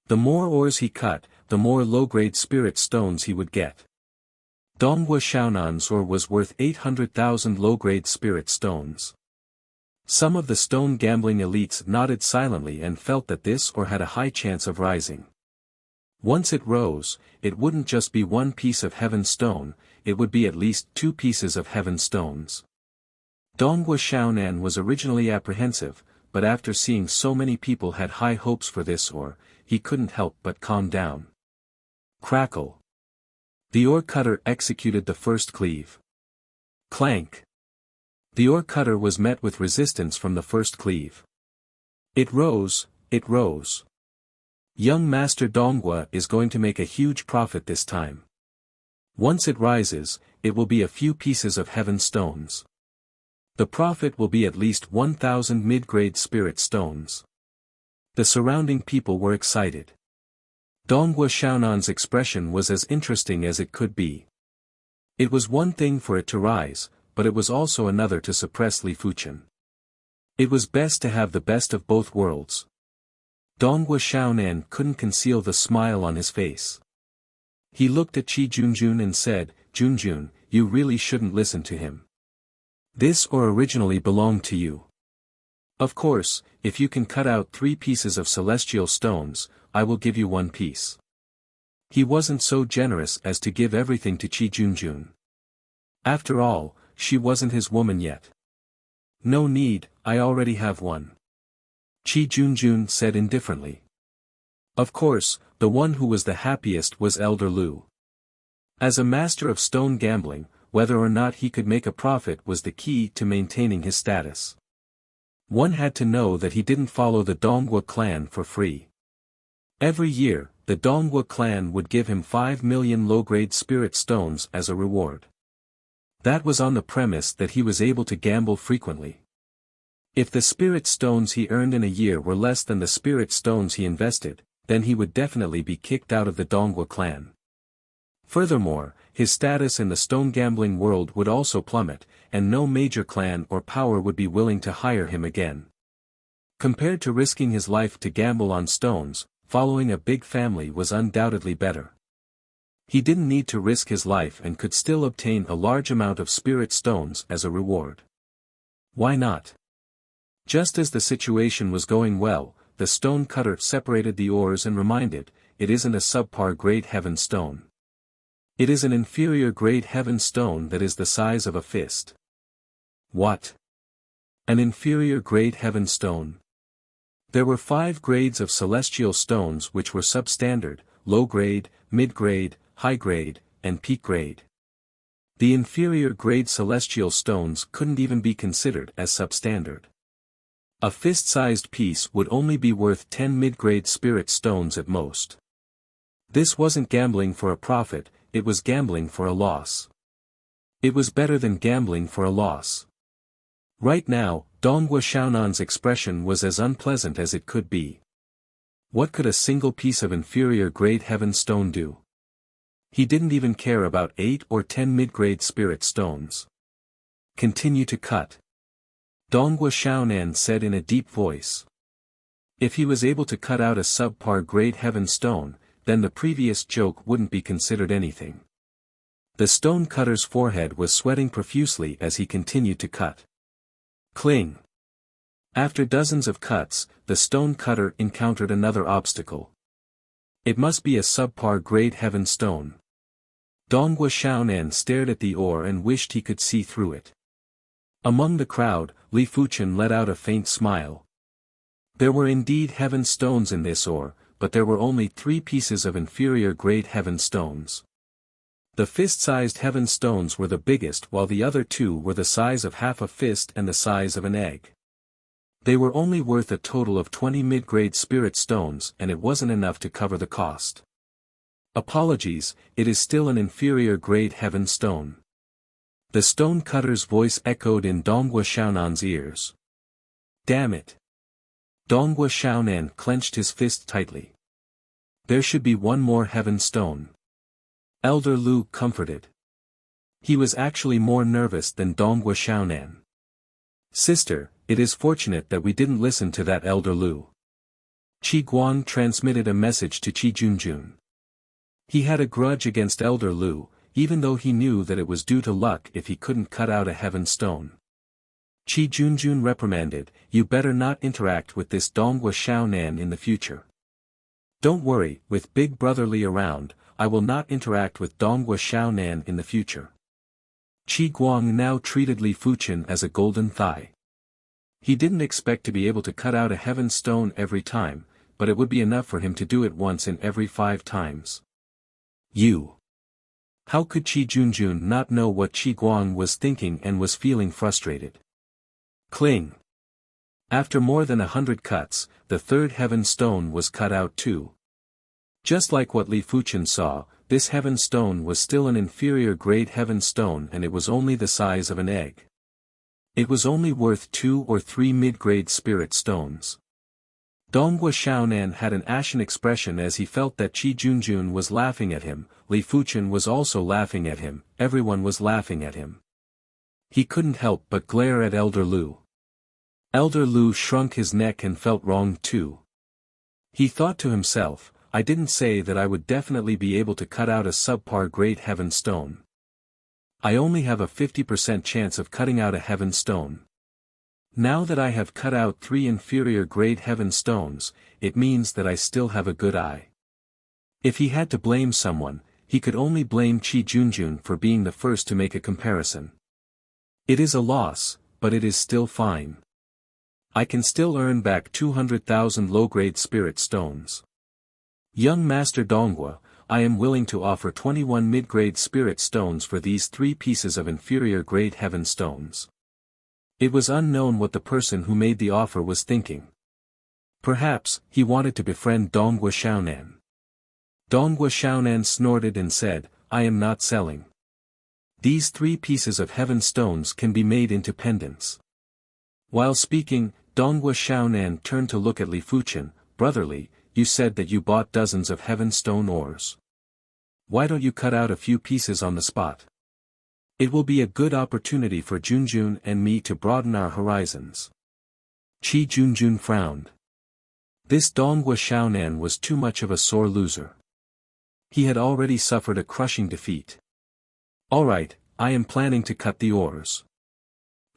The more ores he cut, the more low-grade spirit stones he would get. Donghua Xiaonan's ore was worth 800,000 low-grade spirit stones. Some of the stone gambling elites nodded silently and felt that this ore had a high chance of rising. Once it rose, it wouldn't just be 1 piece of heaven stone, it would be at least 2 pieces of heaven stones. Donghua Xiaonan was originally apprehensive, but after seeing so many people had high hopes for this ore, he couldn't help but calm down. Crackle. The ore cutter executed the first cleave. Clank. The ore cutter was met with resistance from the first cleave. It rose, it rose. Young Master Donghua is going to make a huge profit this time. Once it rises, it will be a few pieces of heaven stones. The profit will be at least 1,000 mid-grade spirit stones. The surrounding people were excited. Donghua Xiaonan's expression was as interesting as it could be. It was one thing for it to rise, but it was also another to suppress Li Fuchen. It was best to have the best of both worlds. Donghua Xiaonan couldn't conceal the smile on his face. He looked at Qi Junjun and said, "Junjun, you really shouldn't listen to him. This ore originally belonged to you. Of course, if you can cut out 3 pieces of celestial stones, I will give you 1 piece." He wasn't so generous as to give everything to Qi Junjun. After all, she wasn't his woman yet. "No need, I already have one," Qi Junjun said indifferently. Of course, the one who was the happiest was Elder Lu. As a master of stone gambling, whether or not he could make a profit was the key to maintaining his status. One had to know that he didn't follow the Donghua clan for free. Every year, the Donghua clan would give him 5 million low-grade spirit stones as a reward. That was on the premise that he was able to gamble frequently. If the spirit stones he earned in a year were less than the spirit stones he invested, then he would definitely be kicked out of the Donghua clan. Furthermore, his status in the stone gambling world would also plummet, and no major clan or power would be willing to hire him again. Compared to risking his life to gamble on stones, following a big family was undoubtedly better. He didn't need to risk his life and could still obtain a large amount of spirit stones as a reward. Why not? Just as the situation was going well, the stone cutter separated the ores and reminded, "It isn't a subpar grade heaven stone. It is an inferior grade heaven stone that is the size of a fist." What? An inferior grade heaven stone? There were 5 grades of celestial stones which were substandard, low grade, mid grade, high grade, and peak grade. The inferior grade celestial stones couldn't even be considered as substandard. A fist-sized piece would only be worth 10 mid-grade spirit stones at most. This wasn't gambling for a profit, it was gambling for a loss. It was better than gambling for a loss. Right now, Donghua Xiaonan's expression was as unpleasant as it could be. What could a single piece of inferior grade heaven stone do? He didn't even care about 8 or 10 mid-grade spirit stones. "Continue to cut," Donghua Xiaonan said in a deep voice. If he was able to cut out a subpar grade heaven stone, then the previous joke wouldn't be considered anything. The stone cutter's forehead was sweating profusely as he continued to cut. Cling. After dozens of cuts, the stone cutter encountered another obstacle. It must be a subpar grade heaven stone. Donghua Xiaonan stared at the ore and wished he could see through it. Among the crowd, Li Fuchen let out a faint smile. There were indeed heaven stones in this ore, but there were only 3 pieces of inferior grade heaven stones. The fist-sized heaven stones were the biggest while the other 2 were the size of half a fist and the size of an egg. They were only worth a total of 20 mid-grade spirit stones and it wasn't enough to cover the cost. Apologies, it is still an inferior grade heaven stone. The stone cutter's voice echoed in Donghua Xiaonan's ears. Damn it. Donghua Xiaonan clenched his fist tightly. There should be one more heaven stone. Elder Lu comforted. He was actually more nervous than Donghua Xiaonan. Sister, it is fortunate that we didn't listen to that Elder Lu. Qi Guang transmitted a message to Qi Junjun. He had a grudge against Elder Lu, even though he knew that it was due to luck if he couldn't cut out a heaven stone. Qi Junjun reprimanded, "You better not interact with this Donghua Xiaonan in the future." Don't worry, with Big Brother Li around, I will not interact with Donghua Xiaonan in the future. Qi Guang now treated Li Fuchen as a golden thigh. He didn't expect to be able to cut out a heaven stone every time, but it would be enough for him to do it once in every 5 times. How could Qi Junjun not know what Qi Guang was thinking and was feeling frustrated? Cling. After more than 100 cuts, the 3rd heaven stone was cut out too. Just like what Li Fuchen saw, this heaven stone was still an inferior grade heaven stone and it was only the size of an egg. It was only worth 2 or 3 mid-grade spirit stones. Donghua Xiaonan had an ashen expression as he felt that Qi Junjun was laughing at him, Li Fuchen was also laughing at him, everyone was laughing at him. He couldn't help but glare at Elder Lu. Elder Lu shrunk his neck and felt wronged too. He thought to himself, I didn't say that I would definitely be able to cut out a subpar great heaven stone. I only have a 50% chance of cutting out a heaven stone. Now that I have cut out 3 inferior grade heaven stones, it means that I still have a good eye. If he had to blame someone, he could only blame Qi Junjun for being the first to make a comparison. It is a loss, but it is still fine. I can still earn back 200,000 low-grade spirit stones. Young Master Donghua, I am willing to offer 21 mid-grade spirit stones for these 3 pieces of inferior grade heaven stones. It was unknown what the person who made the offer was thinking. Perhaps, he wanted to befriend Donghua Xiaonan. Donghua Xiaonan snorted and said, I am not selling. These 3 pieces of heaven stones can be made into pendants. While speaking, Donghua Xiaonan turned to look at Li Fuchen. Brotherly, you said that you bought dozens of heaven stone ores. Why don't you cut out a few pieces on the spot? It will be a good opportunity for Junjun and me to broaden our horizons. Qi Junjun frowned. This Donghua Xiaonan was too much of a sore loser. He had already suffered a crushing defeat. Alright, I am planning to cut the ores.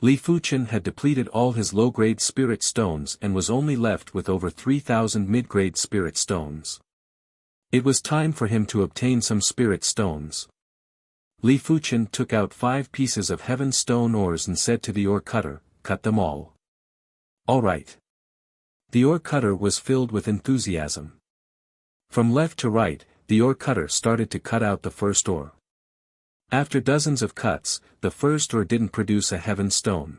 Li Fuchen had depleted all his low-grade spirit stones and was only left with over 3,000 mid-grade spirit stones. It was time for him to obtain some spirit stones. Li Fuchen took out 5 pieces of heaven stone ores and said to the ore cutter, cut them all. Alright. The ore cutter was filled with enthusiasm. From left to right, the ore cutter started to cut out the first ore. After dozens of cuts, the first ore didn't produce a heaven stone.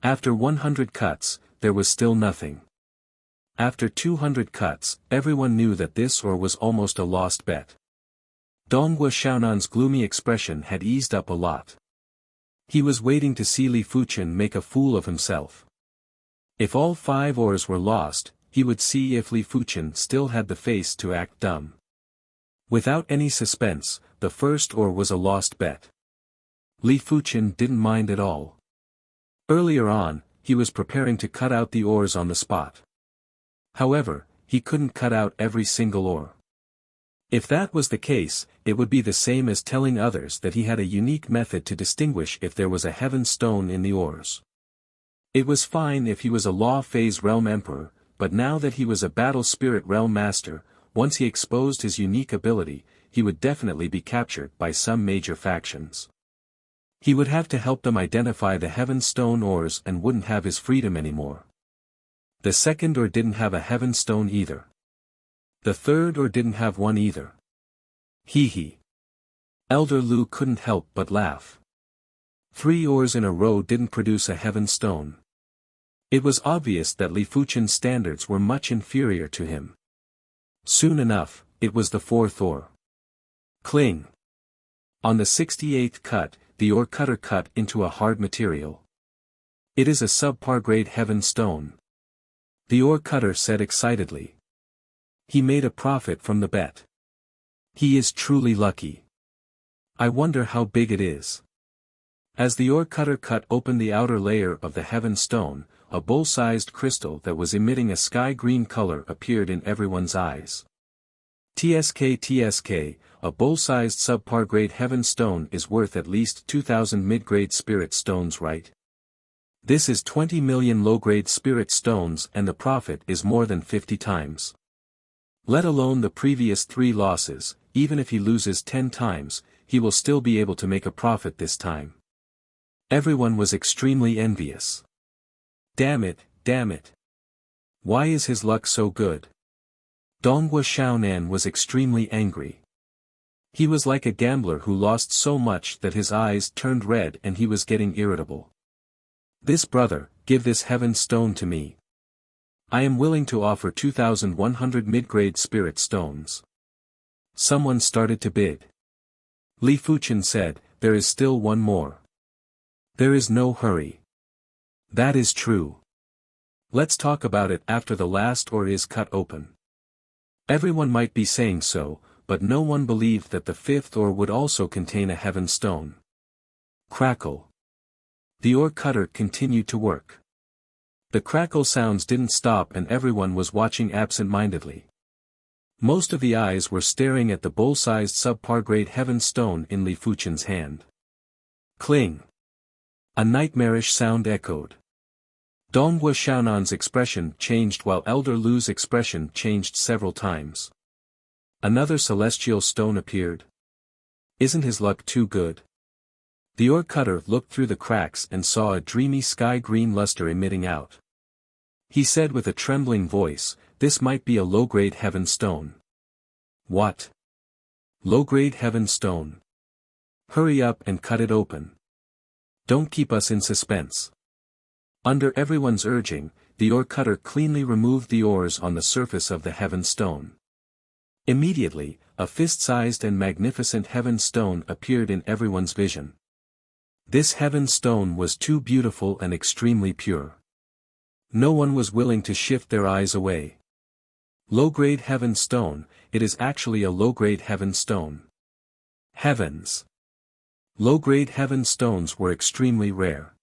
After 100 cuts, there was still nothing. After 200 cuts, everyone knew that this ore was almost a lost bet. Donghua Xiaonan's gloomy expression had eased up a lot. He was waiting to see Li Fuchen make a fool of himself. If all 5 ores were lost, he would see if Li Fuchen still had the face to act dumb. Without any suspense, the first ore was a lost bet. Li Fuchen didn't mind at all. Earlier on, he was preparing to cut out the ores on the spot. However, he couldn't cut out every single ore. If that was the case, it would be the same as telling others that he had a unique method to distinguish if there was a heaven stone in the ores. It was fine if he was a Law Phase Realm Emperor, but now that he was a Battle Spirit Realm Master, once he exposed his unique ability, he would definitely be captured by some major factions. He would have to help them identify the heaven stone ores and wouldn't have his freedom anymore. The second ore didn't have a heaven stone either. The third ore didn't have one either. Hee. Elder Lu couldn't help but laugh. 3 ores in a row didn't produce a heaven stone. It was obvious that Li Fuchen's standards were much inferior to him. Soon enough, it was the 4th ore. Cling. On the 68th cut, the ore cutter cut into a hard material. It is a subpar grade heaven stone. The ore cutter said excitedly. He made a profit from the bet. He is truly lucky. I wonder how big it is. As the ore cutter cut open the outer layer of the heaven stone, a bowl-sized crystal that was emitting a sky-green color appeared in everyone's eyes. TSK, a bowl-sized subpar grade heaven stone is worth at least 2,000 mid-grade spirit stones, right? This is 20 million low-grade spirit stones and the profit is more than 50 times. Let alone the previous 3 losses, even if he loses 10 times, he will still be able to make a profit this time. Everyone was extremely envious. Damn it. Why is his luck so good? Donghua Xiaonan was extremely angry. He was like a gambler who lost so much that his eyes turned red and he was getting irritable. This brother, give this heaven stone to me. I am willing to offer 2,100 mid-grade spirit stones. Someone started to bid. Li Fuchen said, there is still one more. There is no hurry. That is true. Let's talk about it after the last ore is cut open. Everyone might be saying so, but no one believed that the fifth ore would also contain a heaven stone. Crackle. The ore cutter continued to work. The crackle sounds didn't stop and everyone was watching absent-mindedly. Most of the eyes were staring at the bowl-sized subpar-grade heaven stone in Li Fuchen's hand. Cling. A nightmarish sound echoed. Donghua Xiaonan's expression changed while Elder Lu's expression changed several times. Another celestial stone appeared. Isn't his luck too good? The ore cutter looked through the cracks and saw a dreamy sky-green luster emitting out. He said with a trembling voice, "This might be a low-grade heaven stone." What? Low-grade heaven stone? Hurry up and cut it open. Don't keep us in suspense. Under everyone's urging, the ore cutter cleanly removed the ores on the surface of the heaven stone. Immediately, a fist-sized and magnificent heaven stone appeared in everyone's vision. This heaven stone was too beautiful and extremely pure. No one was willing to shift their eyes away. Low-grade heaven stone, it is actually a low-grade heaven stone. Heavens! Low-grade heaven stones were extremely rare.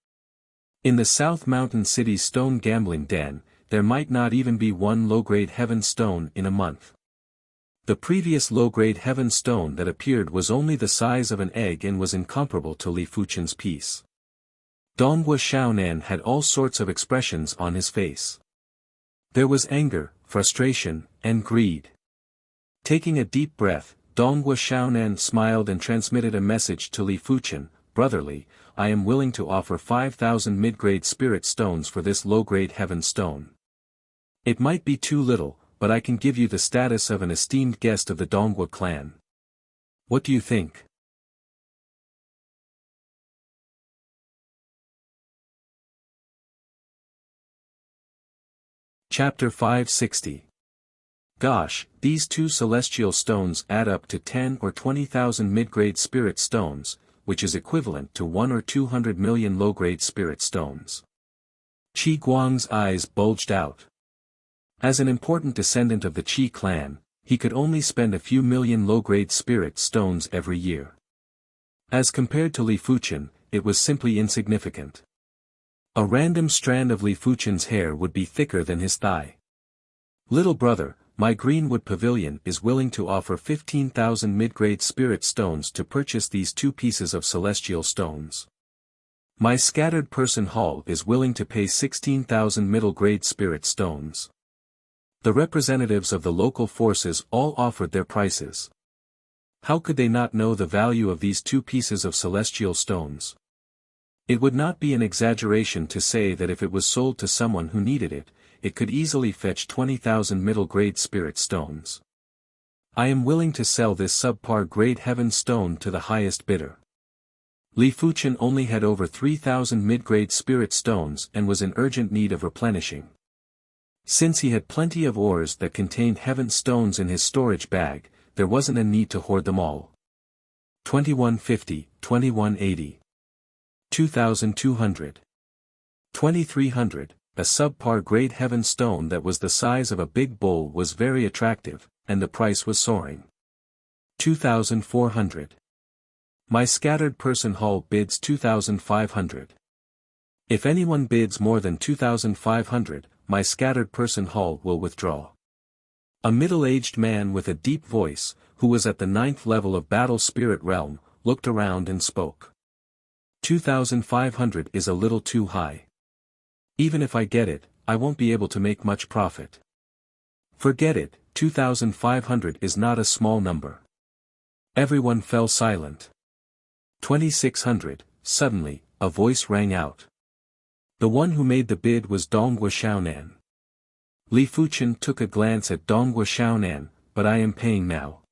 In the South Mountain City's stone gambling den, there might not even be one low-grade heaven stone in a month. The previous low-grade heaven stone that appeared was only the size of an egg and was incomparable to Li Fuchen's piece. Donghua Xiaonan had all sorts of expressions on his face. There was anger, frustration, and greed. Taking a deep breath, Donghua Xiaonan smiled and transmitted a message to Li Fuchen, "Brotherly, I am willing to offer 5,000 mid-grade spirit stones for this low-grade heaven stone. It might be too little, but I can give you the status of an esteemed guest of the Donghua clan. What do you think?" Chapter 560. Gosh, these two celestial stones add up to 10 or 20,000 mid-grade spirit stones, which is equivalent to 1 or 200 million low-grade spirit stones. Qi Guang's eyes bulged out. As an important descendant of the Qi clan, he could only spend a few million low-grade spirit stones every year. As compared to Li Fuchen, it was simply insignificant. A random strand of Li Fuchen's hair would be thicker than his thigh. "Little brother, my Greenwood Pavilion is willing to offer 15,000 mid-grade spirit stones to purchase these two pieces of celestial stones. My Scattered Person Hall is willing to pay 16,000 middle-grade spirit stones." The representatives of the local forces all offered their prices. How could they not know the value of these two pieces of celestial stones? It would not be an exaggeration to say that if it was sold to someone who needed it, it could easily fetch 20,000 middle-grade spirit stones. "I am willing to sell this subpar grade heaven stone to the highest bidder." Li Fuchen only had over 3,000 mid-grade spirit stones and was in urgent need of replenishing. Since he had plenty of ores that contained heaven stones in his storage bag, there wasn't a need to hoard them all. 2150, 2180. 2,200. 2,300, a subpar grade heaven stone that was the size of a big bowl was very attractive, and the price was soaring. 2,400. My Scattered Person Hall bids 2,500. If anyone bids more than 2,500, my Scattered Person Hall will withdraw. A middle-aged man with a deep voice, who was at the 9th level of Battle Spirit Realm, looked around and spoke. 2,500 is a little too high. Even if I get it, I won't be able to make much profit. Forget it, 2,500 is not a small number. Everyone fell silent. 2,600, suddenly, a voice rang out. The one who made the bid was Donghua Xiaonan. Li Fuchen took a glance at Donghua Xiaonan, "But I am paying now."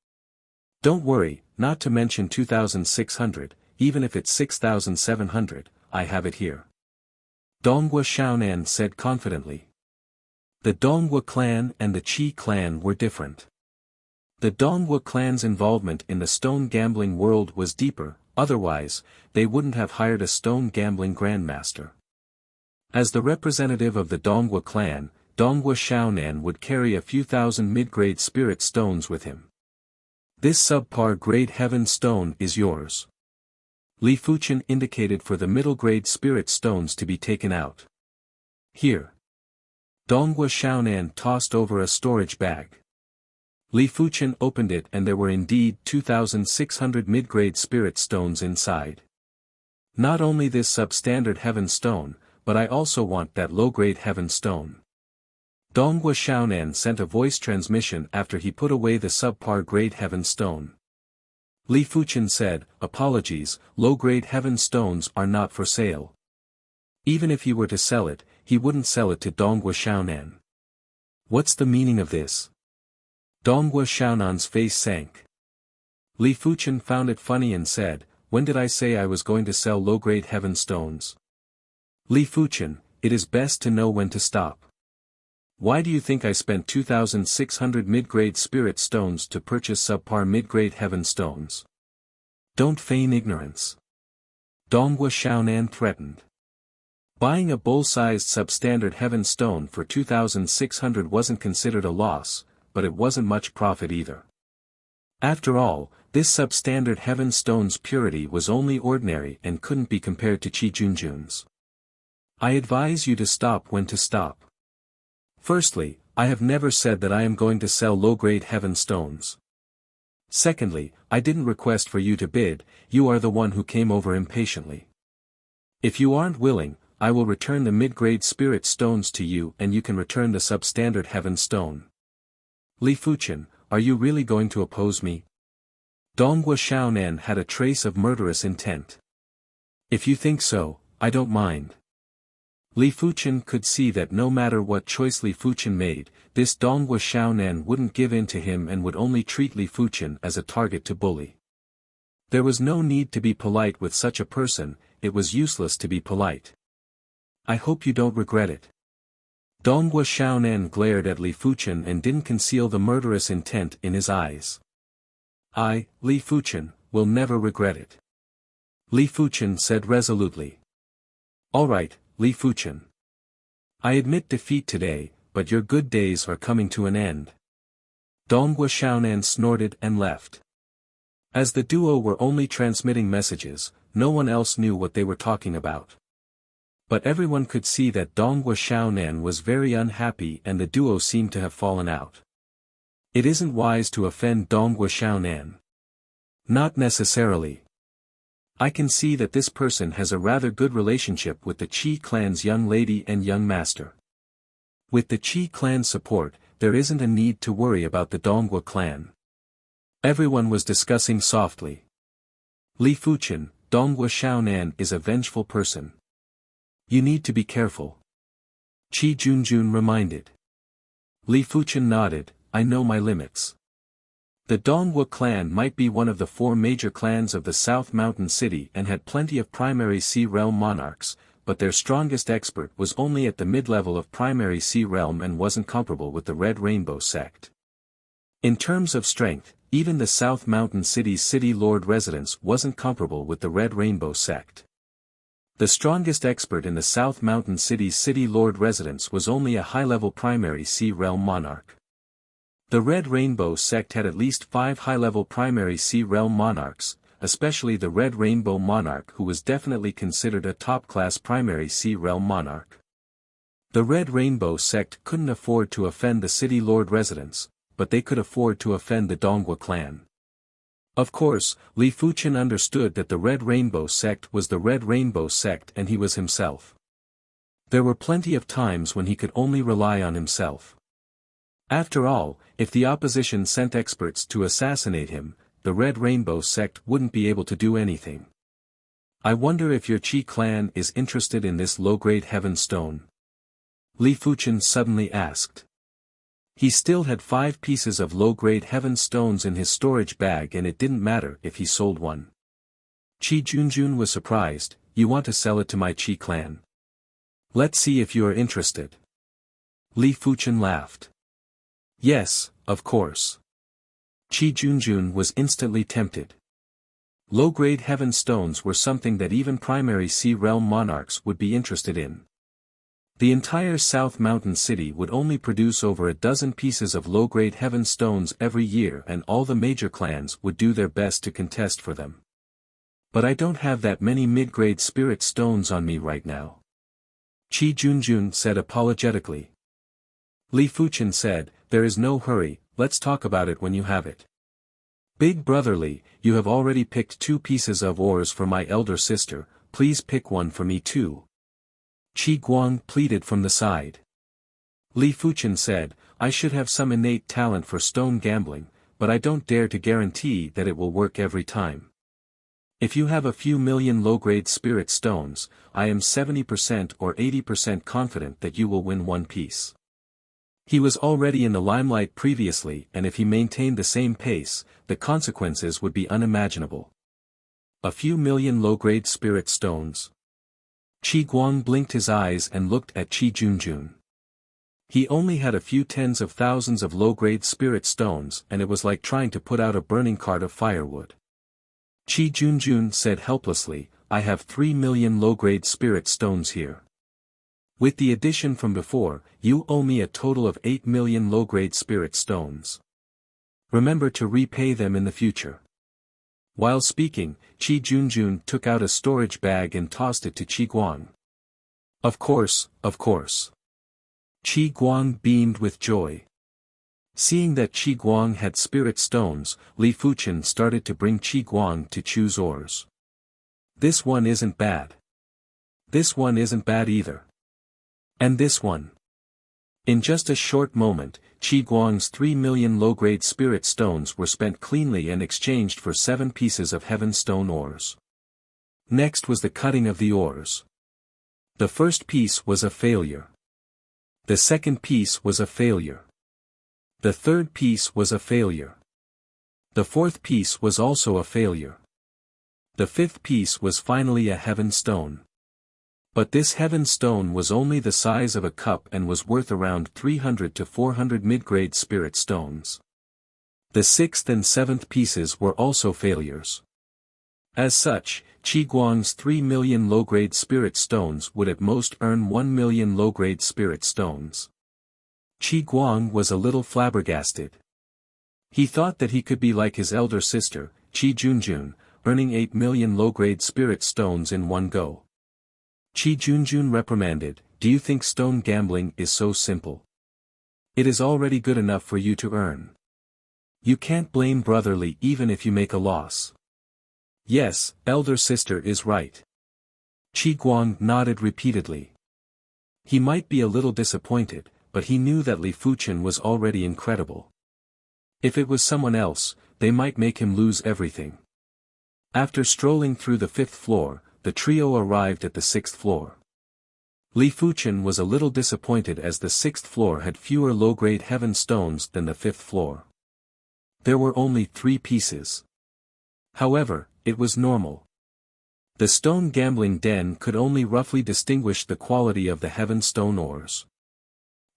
"Don't worry, not to mention 2,600, even if it's 6,700, I have it here." Donghua Xiaonan said confidently. The Donghua clan and the Qi clan were different. The Donghua clan's involvement in the stone gambling world was deeper, otherwise, they wouldn't have hired a stone gambling grandmaster. As the representative of the Donghua clan, Donghua Xiaonan would carry a few thousand mid-grade spirit stones with him. This subpar grade heaven stone is yours. Li Fuchen indicated for the middle grade spirit stones to be taken out. Here. Donghua Xiaonan tossed over a storage bag. Li Fuchen opened it and there were indeed 2,600 mid-grade spirit stones inside. Not only this substandard heaven stone, but I also want that low-grade heaven stone. Donghua Xiaonan sent a voice transmission after he put away the subpar grade heaven stone. Li Fuchen said, "Apologies, low-grade heaven stones are not for sale." Even if he were to sell it, he wouldn't sell it to Donghua Xiaonan. What's the meaning of this? Donghua Xiaonan's face sank. Li Fuchen found it funny and said, "When did I say I was going to sell low-grade heaven stones?" Li Fuchen, it is best to know when to stop. Why do you think I spent 2,600 mid-grade spirit stones to purchase subpar mid-grade heaven stones? Don't feign ignorance. Donghua Xiaonan threatened. Buying a bowl-sized substandard heaven stone for 2,600 wasn't considered a loss, but it wasn't much profit either. After all, this substandard heaven stone's purity was only ordinary and couldn't be compared to Qi Junjun's. I advise you to stop when to stop. Firstly, I have never said that I am going to sell low-grade heaven stones. Secondly, I didn't request for you to bid, you are the one who came over impatiently. If you aren't willing, I will return the mid-grade spirit stones to you and you can return the substandard heaven stone. Li Fuchen, are you really going to oppose me? Donghua Xiaonan had a trace of murderous intent. If you think so, I don't mind. Li Fuchen could see that no matter what choice Li Fuchen made, this Donghua Xiaonan wouldn't give in to him and would only treat Li Fuchen as a target to bully. There was no need to be polite with such a person, it was useless to be polite. I hope you don't regret it. Donghua Xiaonan glared at Li Fuchen and didn't conceal the murderous intent in his eyes. I, Li Fuchen, will never regret it. Li Fuchen said resolutely. All right, Li Fuchen. I admit defeat today, but your good days are coming to an end. Donghua Xiaonan snorted and left. As the duo were only transmitting messages, no one else knew what they were talking about. But everyone could see that Donghua Xiaonan was very unhappy and the duo seemed to have fallen out. It isn't wise to offend Donghua Xiaonan. Not necessarily. I can see that this person has a rather good relationship with the Qi clan's young lady and young master. With the Qi clan's support, there isn't a need to worry about the Donghua clan. Everyone was discussing softly. Li Fuchen, Donghua Xiaonan is a vengeful person. You need to be careful. Qi Junjun reminded. Li Fuchen nodded, I know my limits. The Donghua clan might be one of the 4 major clans of the South Mountain City and had plenty of primary Sea Realm monarchs, but their strongest expert was only at the mid-level of primary Sea Realm and wasn't comparable with the Red Rainbow sect. In terms of strength, even the South Mountain City's City Lord residence wasn't comparable with the Red Rainbow sect. The strongest expert in the South Mountain City's City Lord residence was only a high-level primary Sea Realm monarch. The Red Rainbow sect had at least 5 high-level primary Sea Realm monarchs, especially the Red Rainbow monarch who was definitely considered a top-class primary Sea Realm monarch. The Red Rainbow sect couldn't afford to offend the City Lord residence, but they could afford to offend the Donghua clan. Of course, Li Fuchen understood that the Red Rainbow sect was the Red Rainbow sect and he was himself. There were plenty of times when he could only rely on himself. After all, if the opposition sent experts to assassinate him, the Red Rainbow sect wouldn't be able to do anything. I wonder if your Qi clan is interested in this low-grade heaven stone? Li Fuchen suddenly asked. He still had 5 pieces of low-grade heaven stones in his storage bag and it didn't matter if he sold one. Qi Junjun was surprised, you want to sell it to my Qi clan? Let's see if you are interested. Li Fuchen laughed. Yes, of course. Qi Junjun was instantly tempted. Low-grade heaven stones were something that even primary Sea Realm monarchs would be interested in. The entire South Mountain City would only produce over a dozen pieces of low-grade heaven stones every year, and all the major clans would do their best to contest for them. But I don't have that many mid-grade spirit stones on me right now, Qi Junjun said apologetically. Li Fuchen said, there is no hurry, let's talk about it when you have it. Big brother Li, you have already picked 2 pieces of ores for my elder sister, please pick one for me too. Qi Guang pleaded from the side. Li Fuchen said, I should have some innate talent for stone gambling, but I don't dare to guarantee that it will work every time. If you have a few million low-grade spirit stones, I am 70% or 80% confident that you will win one piece. He was already in the limelight previously, and if he maintained the same pace, the consequences would be unimaginable. A few million low-grade spirit stones. Qi Guang blinked his eyes and looked at Qi Junjun. He only had a few tens of thousands of low-grade spirit stones, and it was like trying to put out a burning cart of firewood. Qi Junjun said helplessly, I have 3 million low-grade spirit stones here. With the addition from before, you owe me a total of 8 million low-grade spirit stones. Remember to repay them in the future. While speaking, Qi Junjun took out a storage bag and tossed it to Qi Guang. Of course, of course. Qi Guang beamed with joy. Seeing that Qi Guang had spirit stones, Li Fuchen started to bring Qi Guang to choose ores. This one isn't bad. This one isn't bad either. And this one. In just a short moment, Qi Guang's 3 million low-grade spirit stones were spent cleanly and exchanged for 7 pieces of heaven stone ores. Next was the cutting of the ores. The first piece was a failure. The second piece was a failure. The third piece was a failure. The fourth piece was also a failure. The fifth piece was finally a heaven stone. But this heaven stone was only the size of a cup and was worth around 300 to 400 mid-grade spirit stones. The sixth and seventh pieces were also failures. As such, Qi Guang's 3 million low-grade spirit stones would at most earn 1 million low-grade spirit stones. Qi Guang was a little flabbergasted. He thought that he could be like his elder sister, Qi Junjun, earning 8 million low-grade spirit stones in one go. Qi Junjun reprimanded, do you think stone gambling is so simple? It is already good enough for you to earn. You can't blame brotherly even if you make a loss. Yes, elder sister is right. Qi Guang nodded repeatedly. He might be a little disappointed, but he knew that Li Fuchen was already incredible. If it was someone else, they might make him lose everything. After strolling through the 5th floor, the trio arrived at the 6th floor. Li Fuchen was a little disappointed as the 6th floor had fewer low-grade heaven stones than the 5th floor. There were only 3 pieces. However, it was normal. The stone gambling den could only roughly distinguish the quality of the heaven stone ores.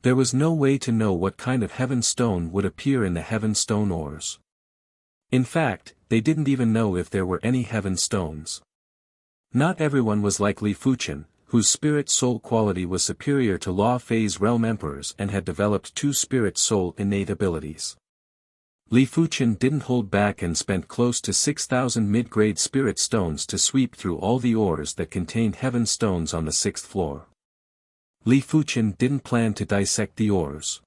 There was no way to know what kind of heaven stone would appear in the heaven stone ores. In fact, they didn't even know if there were any heaven stones. Not everyone was like Li Fuchen, whose spirit soul quality was superior to Law Phase Realm Emperors and had developed 2 spirit soul innate abilities. Li Fuchen didn't hold back and spent close to 6,000 mid-grade spirit stones to sweep through all the ores that contained heaven stones on the 6th floor. Li Fuchen didn't plan to dissect the ores.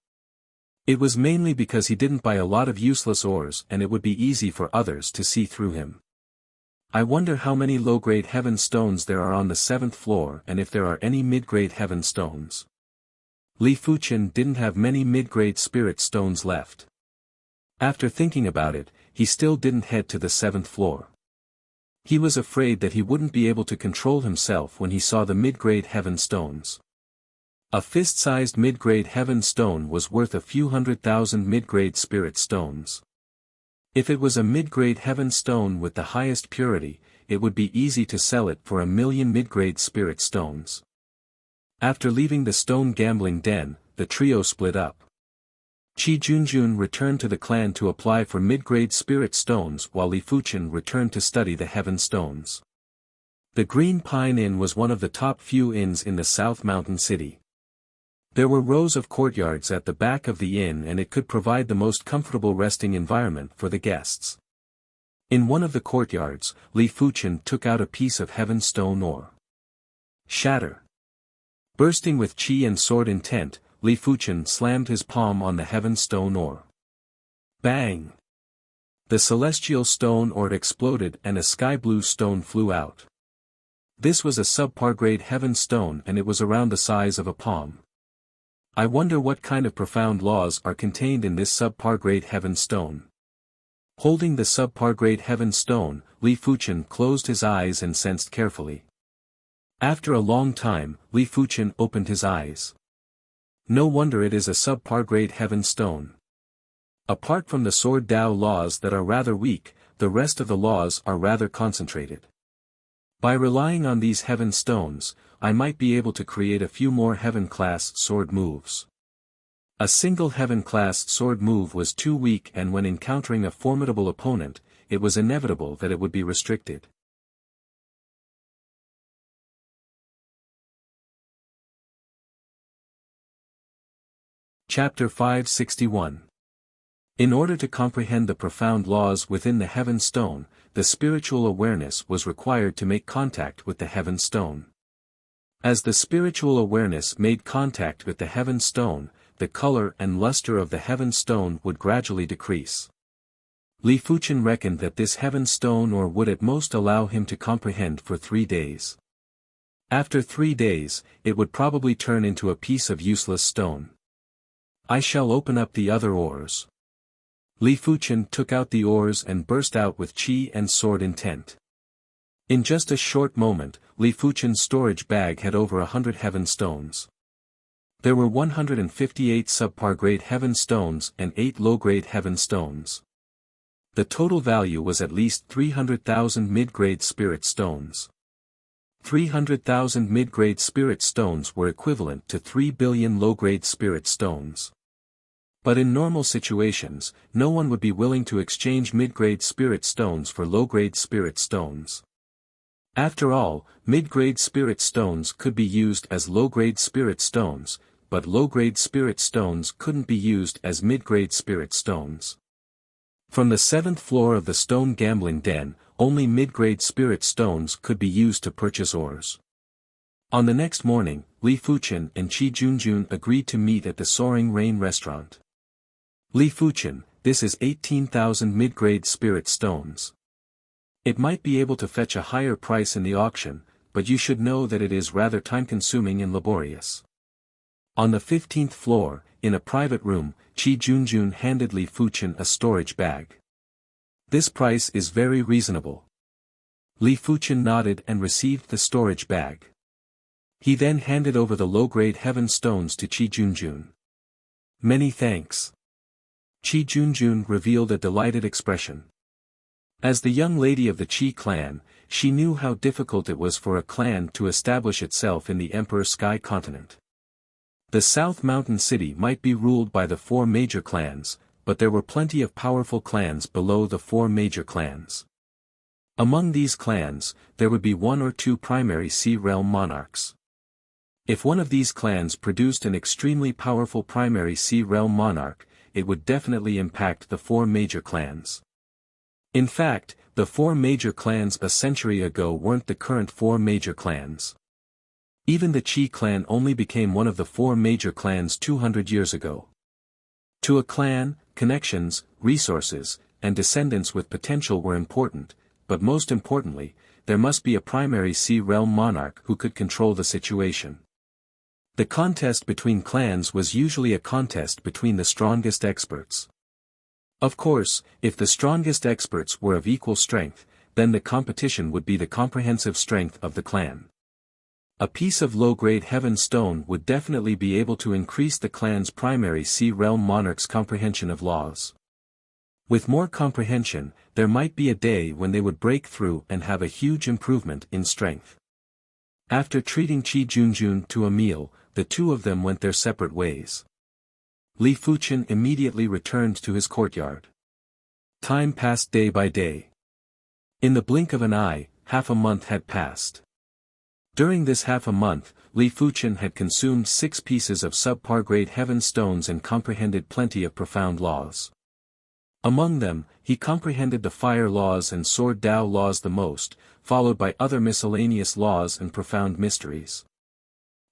It was mainly because he didn't buy a lot of useless ores and it would be easy for others to see through him. I wonder how many low-grade heaven stones there are on the 7th floor and if there are any mid-grade heaven stones. Li Fuchen didn't have many mid-grade spirit stones left. After thinking about it, he still didn't head to the 7th floor. He was afraid that he wouldn't be able to control himself when he saw the mid-grade heaven stones. A fist-sized mid-grade heaven stone was worth a few 100,000 mid-grade spirit stones. If it was a mid-grade heaven stone with the highest purity, it would be easy to sell it for 1 million mid-grade spirit stones. After leaving the stone gambling den, the trio split up. Qi Junjun returned to the clan to apply for mid-grade spirit stones while Li Fuchen returned to study the heaven stones. The Green Pine Inn was one of the top few inns in the South Mountain City. There were rows of courtyards at the back of the inn and it could provide the most comfortable resting environment for the guests. In one of the courtyards, Li Fuchen took out a piece of heaven stone ore. Shatter. Bursting with chi and sword intent, Li Fuchen slammed his palm on the heaven stone ore. Bang! The celestial stone ore exploded and a sky blue stone flew out. This was a subpar grade heaven stone and it was around the size of a palm. I wonder what kind of profound laws are contained in this subpar grade heaven stone. Holding the subpar grade heaven stone, Li Fuchen closed his eyes and sensed carefully. After a long time, Li Fuchen opened his eyes. No wonder it is a subpar grade heaven stone. Apart from the sword Dao laws that are rather weak, the rest of the laws are rather concentrated. By relying on these heaven stones, I might be able to create a few more heaven-class sword moves. A single heaven-class sword move was too weak and when encountering a formidable opponent, it was inevitable that it would be restricted. Chapter 561. In order to comprehend the profound laws within the heaven stone, the spiritual awareness was required to make contact with the heaven stone. As the spiritual awareness made contact with the heaven stone, the color and luster of the heaven stone would gradually decrease. Li Fuchen reckoned that this heaven stone ore would at most allow him to comprehend for 3 days. After 3 days, it would probably turn into a piece of useless stone. I shall open up the other ores. Li Fuchen took out the ores and burst out with chi and sword intent. In just a short moment, Li Fuchen's storage bag had over 100 heaven stones. There were 158 subpar grade heaven stones and 8 low-grade heaven stones. The total value was at least 300,000 mid-grade spirit stones. 300,000 mid-grade spirit stones were equivalent to 3 billion low-grade spirit stones. But in normal situations, no one would be willing to exchange mid-grade spirit stones for low-grade spirit stones. After all, mid-grade spirit stones could be used as low-grade spirit stones, but low-grade spirit stones couldn't be used as mid-grade spirit stones. From the 7th floor of the stone gambling den, only mid-grade spirit stones could be used to purchase ores. On the next morning, Li Fuchen and Qi Junjun agreed to meet at the Soaring Rain restaurant. Li Fuchen, this is 18,000 mid-grade spirit stones. It might be able to fetch a higher price in the auction, but you should know that it is rather time-consuming and laborious. On the 15th floor, in a private room, Qi Junjun handed Li Fuchen a storage bag. This price is very reasonable. Li Fuchen nodded and received the storage bag. He then handed over the low-grade heaven stones to Qi Junjun. Many thanks. Qi Junjun revealed a delighted expression. As the young lady of the Qi clan, she knew how difficult it was for a clan to establish itself in the Emperor Sky continent. The South Mountain City might be ruled by the 4 major clans, but there were plenty of powerful clans below the 4 major clans. Among these clans, there would be 1 or 2 primary Sea Realm monarchs. If one of these clans produced an extremely powerful primary Sea Realm monarch, it would definitely impact the 4 major clans. In fact, the 4 major clans a century ago weren't the current 4 major clans. Even the Qi clan only became one of the 4 major clans 200 years ago. To a clan, connections, resources, and descendants with potential were important, but most importantly, there must be a primary Sea Realm monarch who could control the situation. The contest between clans was usually a contest between the strongest experts. Of course, if the strongest experts were of equal strength, then the competition would be the comprehensive strength of the clan. A piece of low-grade heaven stone would definitely be able to increase the clan's primary Sea Realm monarch's comprehension of laws. With more comprehension, there might be a day when they would break through and have a huge improvement in strength. After treating Qi Junjun to a meal, the 2 of them went their separate ways. Li Fuchen immediately returned to his courtyard. Time passed day by day. In the blink of an eye, half a month had passed. During this half a month, Li Fuchen had consumed 6 pieces of subpar grade heaven stones and comprehended plenty of profound laws. Among them, he comprehended the fire laws and sword Tao laws the most, followed by other miscellaneous laws and profound mysteries.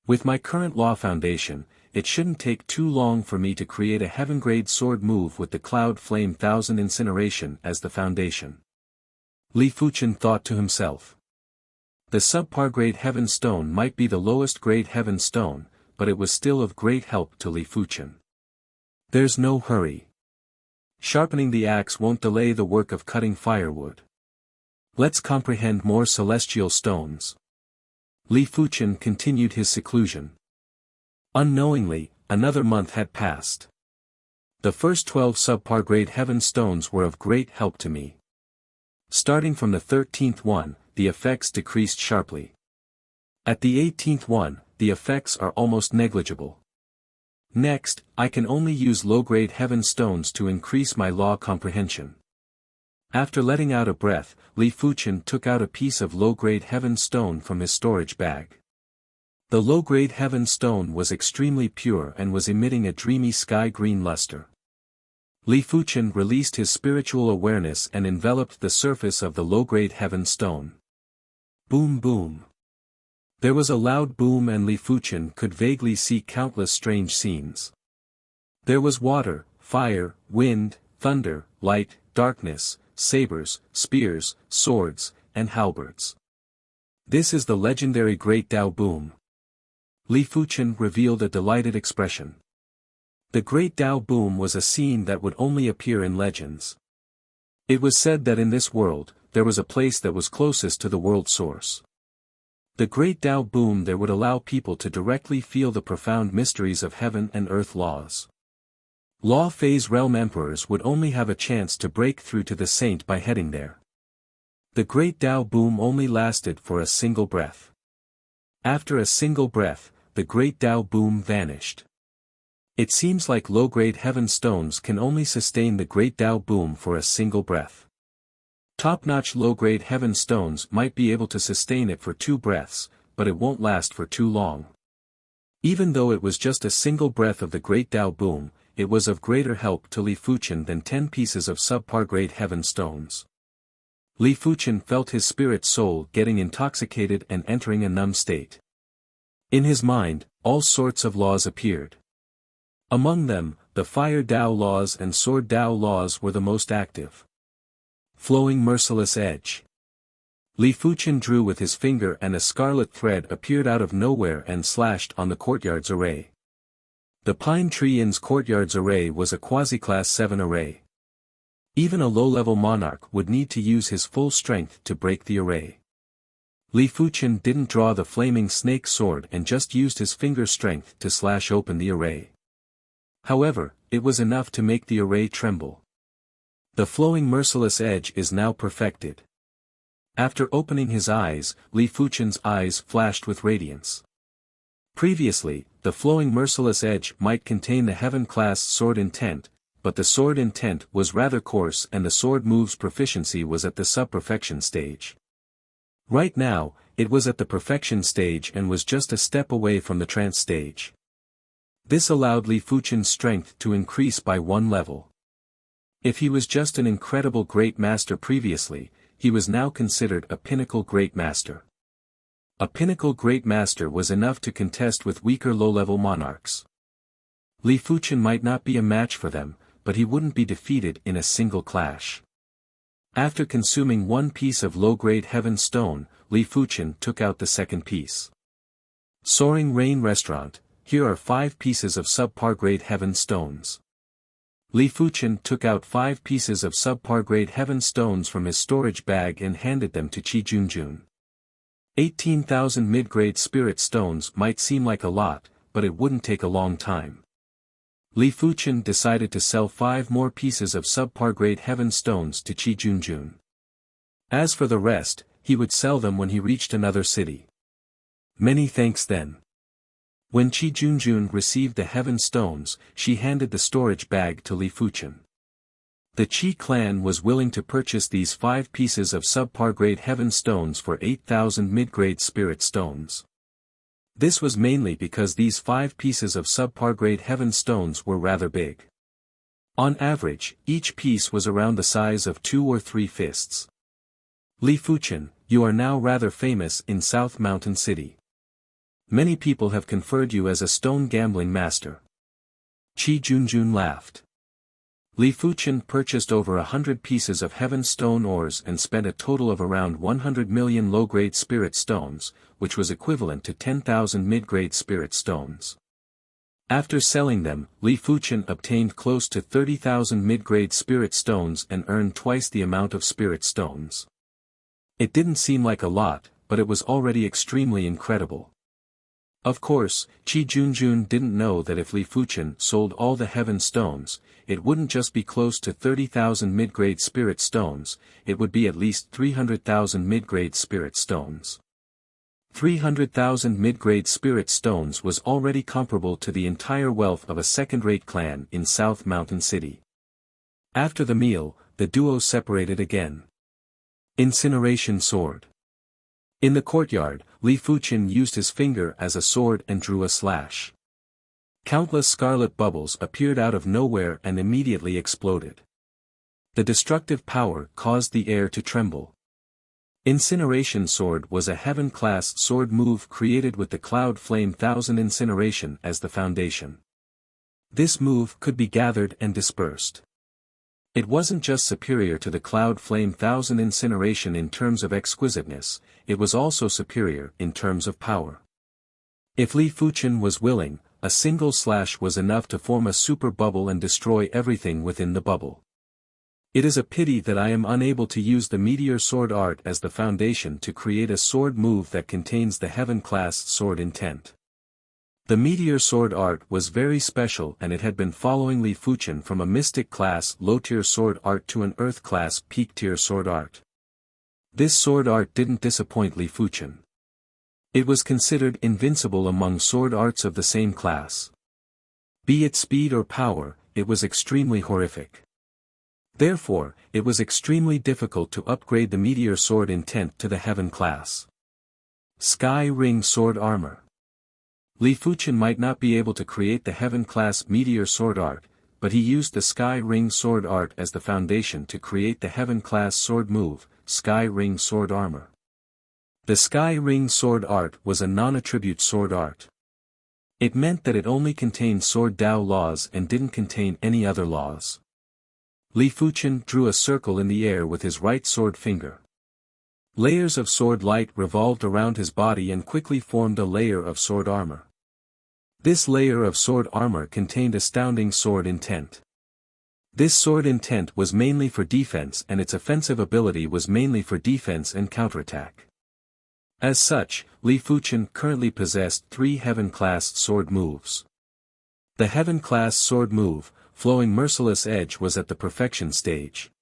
With my current law foundation, it shouldn't take too long for me to create a heaven-grade sword move with the Cloud Flame Thousand Incineration as the foundation. Li Fuchen thought to himself. The subpar grade heaven stone might be the lowest grade heaven stone, but it was still of great help to Li Fuchen. There's no hurry. Sharpening the axe won't delay the work of cutting firewood. Let's comprehend more celestial stones. Li Fuchen continued his seclusion. Unknowingly, another month had passed. The first 12 subpar grade heaven stones were of great help to me. Starting from the 13th one, the effects decreased sharply. At the 18th one, the effects are almost negligible. Next, I can only use low-grade heaven stones to increase my law comprehension. After letting out a breath, Li Fuchen took out a piece of low-grade heaven stone from his storage bag. The low-grade heaven stone was extremely pure and was emitting a dreamy sky-green luster. Li Fuchen released his spiritual awareness and enveloped the surface of the low-grade heaven stone. Boom boom. There was a loud boom and Li Fuchen could vaguely see countless strange scenes. There was water, fire, wind, thunder, light, darkness, sabers, spears, swords, and halberds. This is the legendary Great Tao Boom. Li Fuchen revealed a delighted expression. The Great Tao Boom was a scene that would only appear in legends. It was said that in this world, there was a place that was closest to the world source. The Great Tao Boom there would allow people to directly feel the profound mysteries of heaven and earth laws. Law Phase Realm Emperors would only have a chance to break through to the saint by heading there. The Great Tao Boom only lasted for a single breath. After a single breath, the Great Tao Boom vanished. It seems like low-grade heaven stones can only sustain the Great Tao Boom for a single breath. Top-notch low-grade heaven stones might be able to sustain it for 2 breaths, but it won't last for too long. Even though it was just a single breath of the Great Tao Boom, it was of greater help to Li Fuchen than 10 pieces of subpar grade heaven stones. Li Fuchen felt his spirit soul getting intoxicated and entering a numb state. In his mind, all sorts of laws appeared. Among them, the Fire Tao laws and Sword Tao laws were the most active. Flowing Merciless Edge. Li Fuchen drew with his finger and a scarlet thread appeared out of nowhere and slashed on the courtyard's array. The Pine Tree Inn's courtyard's array was a quasi-class 7 array. Even a low-level monarch would need to use his full strength to break the array. Li Fuchen didn't draw the flaming snake sword and just used his finger strength to slash open the array. However, it was enough to make the array tremble. The Flowing Merciless Edge is now perfected. After opening his eyes, Li Fuchen's eyes flashed with radiance. Previously, the Flowing Merciless Edge might contain the Heaven-class sword intent, but the sword intent was rather coarse and the sword move's proficiency was at the sub-perfection stage. Right now, it was at the perfection stage and was just a step away from the trance stage. This allowed Li Fuchen's strength to increase by 1 level. If he was just an incredible great master previously, he was now considered a pinnacle great master. A pinnacle great master was enough to contest with weaker low-level monarchs. Li Fuchen might not be a match for them, but he wouldn't be defeated in a single clash. After consuming 1 piece of low-grade heaven stone, Li Fuchen took out the second piece. Soaring Rain Restaurant, here are 5 pieces of subpar grade heaven stones. Li Fuchen took out 5 pieces of subpar grade heaven stones from his storage bag and handed them to Qi Junjun. 18,000 mid-grade spirit stones might seem like a lot, but it wouldn't take a long time. Li Fuchen decided to sell 5 more pieces of subpar grade heaven stones to Qi Junjun. As for the rest, he would sell them when he reached another city. Many thanks then. When Qi Junjun received the heaven stones, she handed the storage bag to Li Fuchen. The Qi clan was willing to purchase these 5 pieces of subpar-grade heaven stones for 8,000 mid-grade spirit stones. This was mainly because these 5 pieces of subpar-grade heaven stones were rather big. On average, each piece was around the size of 2 or 3 fists. Li Fuchen, you are now rather famous in South Mountain City. Many people have conferred you as a stone gambling master. Qi Junjun laughed. Li Fuchen purchased over 100 pieces of heaven stone ores and spent a total of around 100 million low-grade spirit stones, which was equivalent to 10,000 mid-grade spirit stones. After selling them, Li Fuchen obtained close to 30,000 mid-grade spirit stones and earned twice the amount of spirit stones. It didn't seem like a lot, but it was already extremely incredible. Of course, Qi Junjun didn't know that if Li Fuchen sold all the heaven stones, it wouldn't just be close to 30,000 mid-grade spirit stones, it would be at least 300,000 mid-grade spirit stones. 300,000 mid-grade spirit stones was already comparable to the entire wealth of a second-rate clan in South Mountain City. After the meal, the duo separated again. Incineration sword. In the courtyard, Li Fuchen used his finger as a sword and drew a slash. Countless scarlet bubbles appeared out of nowhere and immediately exploded. The destructive power caused the air to tremble. Incineration sword was a heaven-class sword move created with the Cloud Flame 1000 incineration as the foundation. This move could be gathered and dispersed. It wasn't just superior to the Cloud Flame 1000 incineration in terms of exquisiteness, it was also superior in terms of power. If Li Fuchen was willing, a single slash was enough to form a super bubble and destroy everything within the bubble. It is a pity that I am unable to use the Meteor Sword art as the foundation to create a sword move that contains the heaven-class sword intent. The Meteor Sword art was very special and it had been following Li Fuchen from a Mystic class low-tier sword art to an Earth class peak-tier sword art. This sword art didn't disappoint Li Fuchen. It was considered invincible among sword arts of the same class. Be it speed or power, it was extremely horrific. Therefore, it was extremely difficult to upgrade the Meteor Sword intent to the Heaven class. Sky Ring Sword Armor. Li Fuchen might not be able to create the Heaven-class Meteor Sword art, but he used the Sky Ring Sword art as the foundation to create the Heaven-class sword move, Sky Ring Sword Armor. The Sky Ring Sword art was a non-attribute sword art. It meant that it only contained Sword Dao laws and didn't contain any other laws. Li Fuchen drew a circle in the air with his right sword finger. Layers of sword light revolved around his body and quickly formed a layer of sword armor. This layer of sword armor contained astounding sword intent. This sword intent was mainly for defense and its offensive ability was mainly for defense and counterattack. As such, Li Fuchen currently possessed 3 Heaven-class sword moves. The Heaven-class sword move, Flowing Merciless Edge, was at the perfection stage.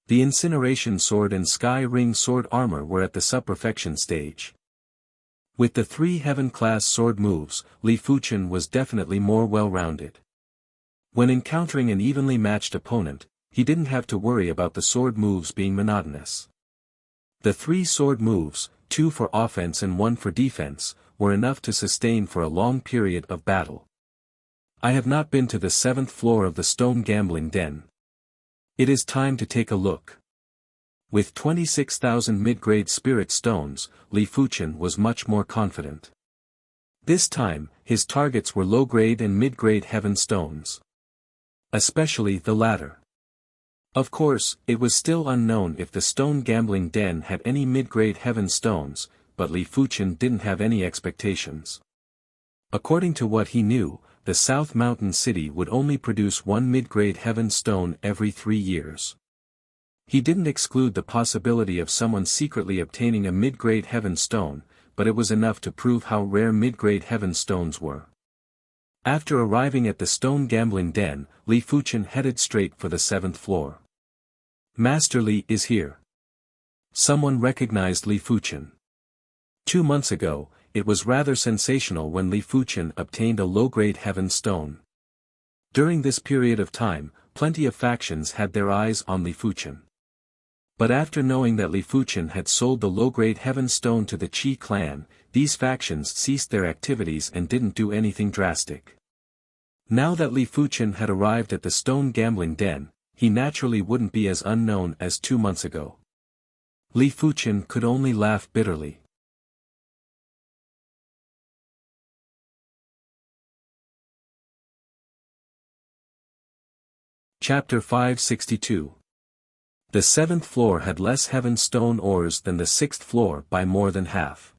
The Incineration Sword and Sky Ring Sword Armor were at the sub-perfection stage. With the 3 Heaven-class sword moves, Li Fuchen was definitely more well-rounded. When encountering an evenly matched opponent, he didn't have to worry about the sword moves being monotonous. The 3 sword moves, 2 for offense and 1 for defense, were enough to sustain for a long period of battle. I have not been to the 7th floor of the Stone Gambling Den. It is time to take a look. With 26,000 mid-grade spirit stones, Li Fuchen was much more confident. This time, his targets were low-grade and mid-grade heaven stones. Especially the latter. Of course, it was still unknown if the Stone Gambling Den had any mid-grade heaven stones, but Li Fuchen didn't have any expectations. According to what he knew, the South Mountain City would only produce 1 mid-grade heaven stone every 3 years. He didn't exclude the possibility of someone secretly obtaining a mid-grade heaven stone, but it was enough to prove how rare mid-grade heaven stones were. After arriving at the Stone Gambling Den, Li Fuchen headed straight for the 7th floor. Master Li is here. Someone recognized Li Fuchen. 2 months ago, it was rather sensational when Li Fuchen obtained a low-grade heaven stone. During this period of time, plenty of factions had their eyes on Li Fuchen. But after knowing that Li Fuchen had sold the low-grade Heaven Stone to the Qi clan, these factions ceased their activities and didn't do anything drastic. Now that Li Fuchen had arrived at the stone gambling den, he naturally wouldn't be as unknown as 2 months ago. Li Fuchen could only laugh bitterly. Chapter 562. The 7th floor had less Heaven Stone ores than the 6th floor by more than half.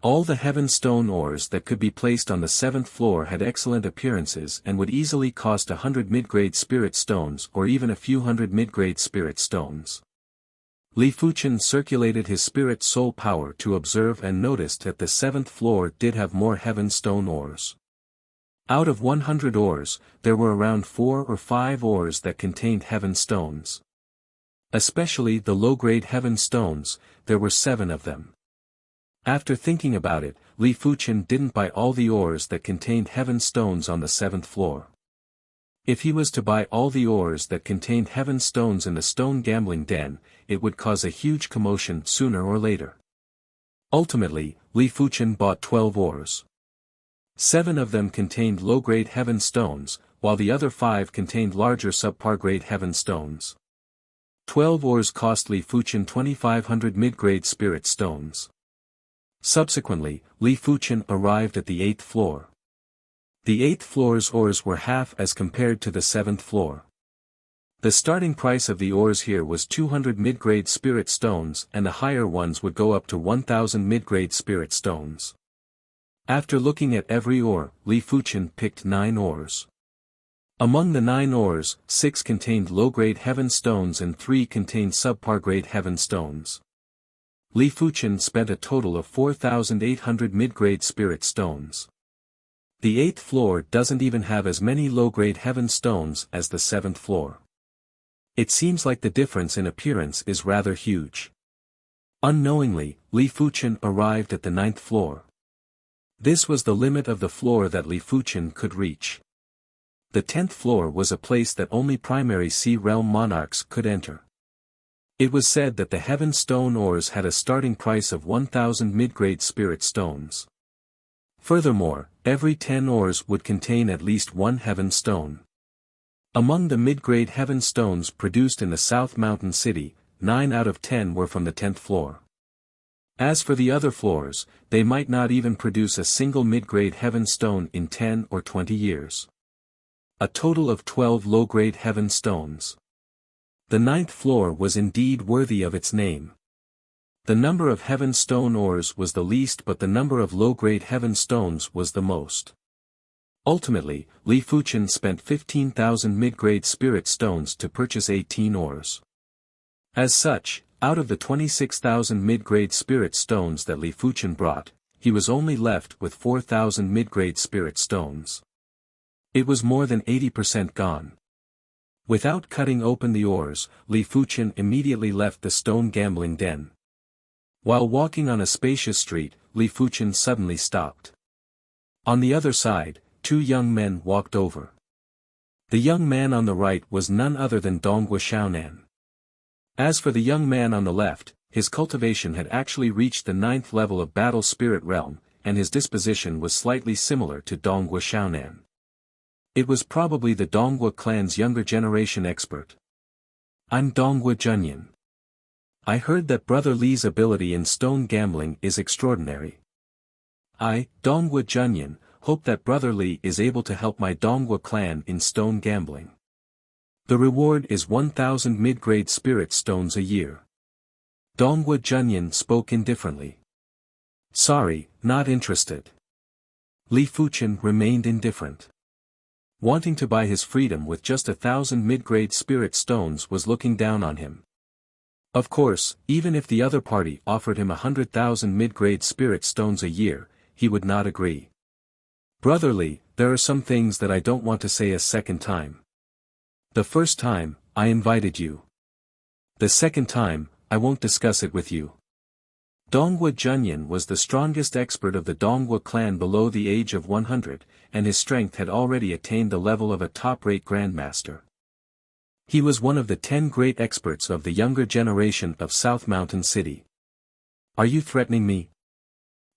All the Heaven Stone ores that could be placed on the 7th floor had excellent appearances and would easily cost 100 mid-grade spirit stones or even a few hundred mid-grade spirit stones. Li Fuchen circulated his spirit soul power to observe and noticed that the 7th floor did have more Heaven Stone ores. Out of 100 ores, there were around 4 or 5 ores that contained Heaven Stones. Especially the low-grade Heaven Stones, there were 7 of them. After thinking about it, Li Fuchen didn't buy all the ores that contained Heaven Stones on the 7th floor. If he was to buy all the ores that contained Heaven Stones in the stone gambling den, it would cause a huge commotion sooner or later. Ultimately, Li Fuchen bought 12 ores. 7 of them contained low-grade Heaven Stones, while the other 5 contained larger subpar-grade Heaven Stones. 12 ores cost Li Fuchen 2,500 mid-grade spirit stones. Subsequently, Li Fuchen arrived at the 8th floor. The 8th floor's ores were half as compared to the 7th floor. The starting price of the ores here was 200 mid-grade spirit stones and the higher ones would go up to 1,000 mid-grade spirit stones. After looking at every ore, Li Fuchen picked 9 ores. Among the 9 ores, 6 contained low-grade Heaven Stones and 3 contained subpar-grade Heaven Stones. Li Fuchen spent a total of 4,800 mid-grade spirit stones. The 8th floor doesn't even have as many low-grade Heaven Stones as the 7th floor. It seems like the difference in appearance is rather huge. Unknowingly, Li Fuchen arrived at the 9th floor. This was the limit of the floor that Li Fuchen could reach. The 10th floor was a place that only primary Sea Realm monarchs could enter. It was said that the Heaven Stone ores had a starting price of 1,000 mid-grade spirit stones. Furthermore, every 10 ores would contain at least 1 Heaven Stone. Among the mid-grade Heaven Stones produced in the South Mountain City, 9 out of 10 were from the 10th floor. As for the other floors, they might not even produce a single mid-grade Heaven Stone in 10 or 20 years. A total of 12 low-grade Heaven Stones. The 9th floor was indeed worthy of its name. The number of Heaven Stone ores was the least but the number of low-grade Heaven Stones was the most. Ultimately, Li Fuchen spent 15,000 mid-grade spirit stones to purchase 18 ores. As such, out of the 26,000 mid-grade spirit stones that Li Fuchen brought, he was only left with 4,000 mid-grade spirit stones. It was more than 80% gone. Without cutting open the ores, Li Fuchen immediately left the stone gambling den. While walking on a spacious street, Li Fuchen suddenly stopped. On the other side, 2 young men walked over. The young man on the right was none other than Donghua Xiaonan. As for the young man on the left, his cultivation had actually reached the 9th level of Battle Spirit Realm, and his disposition was slightly similar to Donghua Xiaonan. It was probably the Donghua clan's younger generation expert. I'm Donghua Junyan. I heard that Brother Li's ability in stone gambling is extraordinary. I, Donghua Junyan, hope that Brother Li is able to help my Donghua clan in stone gambling. The reward is 1,000 mid-grade spirit stones a year. Donghua Junyan spoke indifferently. Sorry, not interested. Li Fuchen remained indifferent. Wanting to buy his freedom with just 1,000 mid-grade spirit stones was looking down on him. Of course, even if the other party offered him 100,000 mid-grade spirit stones a year, he would not agree. Brother Li, there are some things that I don't want to say a second time. The first time, I invited you. The second time, I won't discuss it with you. Donghua Junyan was the strongest expert of the Donghua clan below the age of 100, and his strength had already attained the level of a top-rate grandmaster. He was one of the 10 great experts of the younger generation of South Mountain City. Are you threatening me?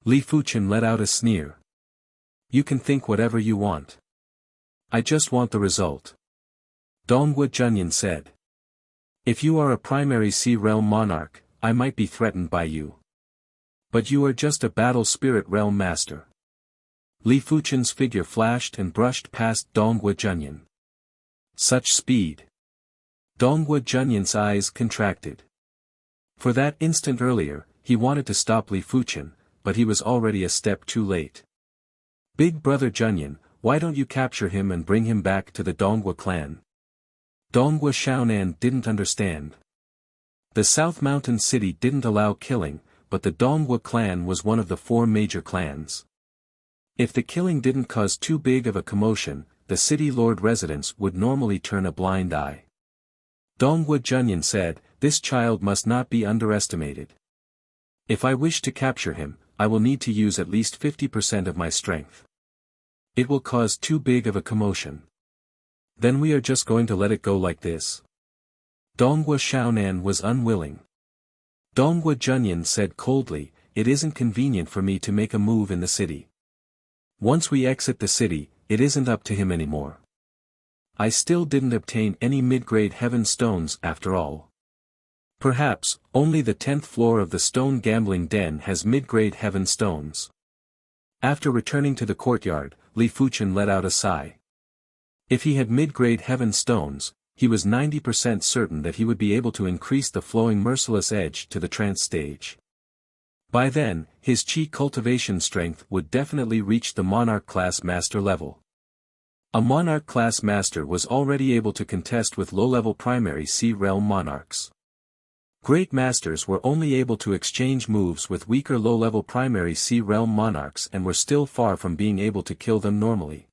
Li Fuchen let out a sneer. You can think whatever you want. I just want the result. Dongwu Junyan said. If you are a primary Sea Realm monarch, I might be threatened by you. But you are just a battle spirit realm master. Li Fuchen's figure flashed and brushed past Dongwu Junyan. Such speed. Dongwu Junyan's eyes contracted. For that instant earlier, he wanted to stop Li Fuchen, but he was already a step too late. Big brother Junyan, why don't you capture him and bring him back to the Dongwu clan? Dongwu Xiaonan didn't understand. The South Mountain City didn't allow killing, but the Dongwu clan was one of the 4 major clans. If the killing didn't cause too big of a commotion, the city lord residents would normally turn a blind eye. Dongwu Junyan said, this child must not be underestimated. If I wish to capture him, I will need to use at least 50% of my strength. It will cause too big of a commotion. Then we are just going to let it go like this. Dongwu Xiaonan was unwilling. Dongwu Junyan said coldly, it isn't convenient for me to make a move in the city. Once we exit the city, it isn't up to him anymore. I still didn't obtain any mid-grade heaven stones after all. Perhaps, only the 10th floor of the stone gambling den has mid-grade heaven stones. After returning to the courtyard, Li Fuchen let out a sigh. If he had mid-grade heaven stones, he was 90% certain that he would be able to increase the flowing merciless edge to the trance stage. By then, his chi cultivation strength would definitely reach the monarch class master level. A monarch class master was already able to contest with low-level primary Sea Realm monarchs. Great masters were only able to exchange moves with weaker low-level primary Sea Realm monarchs and were still far from being able to kill them normally.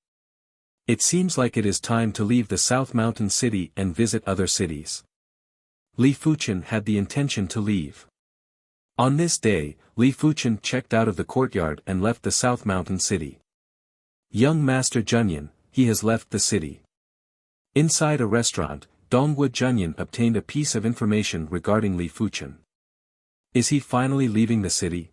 It seems like it is time to leave the South Mountain City and visit other cities. Li Fuchen had the intention to leave. On this day, Li Fuchen checked out of the courtyard and left the South Mountain City. Young Master Junyan, he has left the city. Inside a restaurant, Dongwu Junyan obtained a piece of information regarding Li Fuchen. Is he finally leaving the city?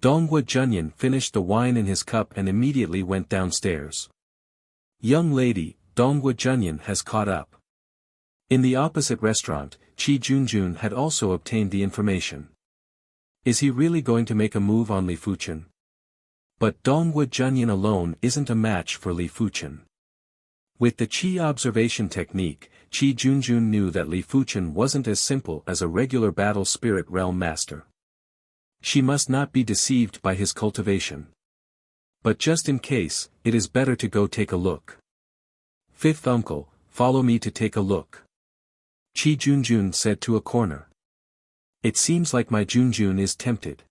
Dongwu Junyan finished the wine in his cup and immediately went downstairs. Young lady, Dongwu Junyan has caught up. In the opposite restaurant, Qi Junjun had also obtained the information. Is he really going to make a move on Li Fuchen? But Dongwu Junyan alone isn't a match for Li Fuchen. With the Qi observation technique, Qi Junjun knew that Li Fuchen wasn't as simple as a regular battle spirit realm master. She must not be deceived by his cultivation. But just in case, it is better to go take a look. Fifth uncle, follow me to take a look. Qi Junjun said to a corner. It seems like my Junjun is tempted.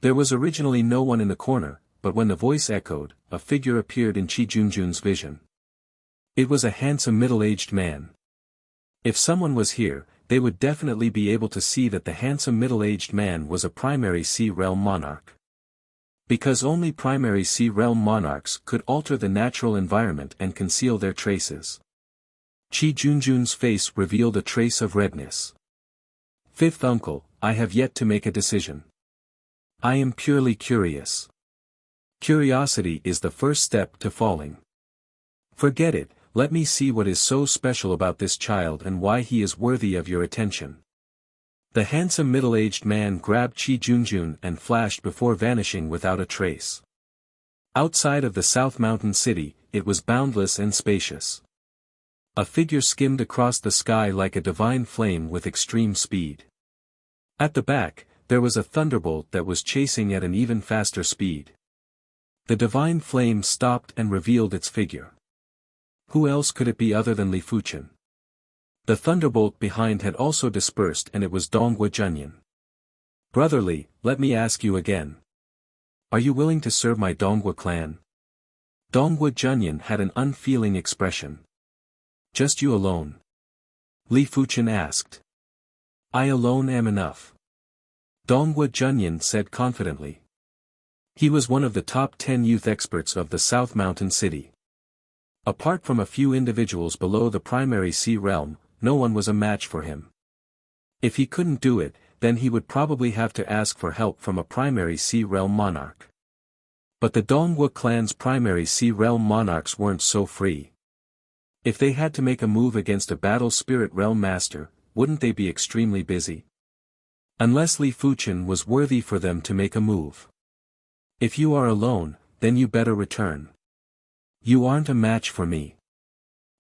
There was originally no one in the corner, but when the voice echoed, a figure appeared in Qi Junjun's vision. It was a handsome middle-aged man. If someone was here, they would definitely be able to see that the handsome middle-aged man was a primary Sea Realm monarch. Because only primary Sea Realm monarchs could alter the natural environment and conceal their traces. Qi Junjun's face revealed a trace of redness. Fifth uncle, I have yet to make a decision. I am purely curious. Curiosity is the first step to falling. Forget it, let me see what is so special about this child and why he is worthy of your attention. The handsome middle-aged man grabbed Qi Junjun and flashed before vanishing without a trace. Outside of the South Mountain City, it was boundless and spacious. A figure skimmed across the sky like a divine flame with extreme speed. At the back, there was a thunderbolt that was chasing at an even faster speed. The divine flame stopped and revealed its figure. Who else could it be other than Li Fuchen? The thunderbolt behind had also dispersed and it was Dongwu Junyan. Brotherly, let me ask you again. Are you willing to serve my Dongwu clan? Dongwu Junyan had an unfeeling expression. Just you alone? Li Fuchen asked. I alone am enough. Dongwu Junyan said confidently. He was one of the top 10 youth experts of the South Mountain City. Apart from a few individuals below the primary sea realm, no one was a match for him. If he couldn't do it, then he would probably have to ask for help from a primary sea realm monarch. But the Dongwu clan's primary sea realm monarchs weren't so free. If they had to make a move against a battle spirit realm master, wouldn't they be extremely busy? Unless Li Fuchen was worthy for them to make a move. If you are alone, then you better return. You aren't a match for me.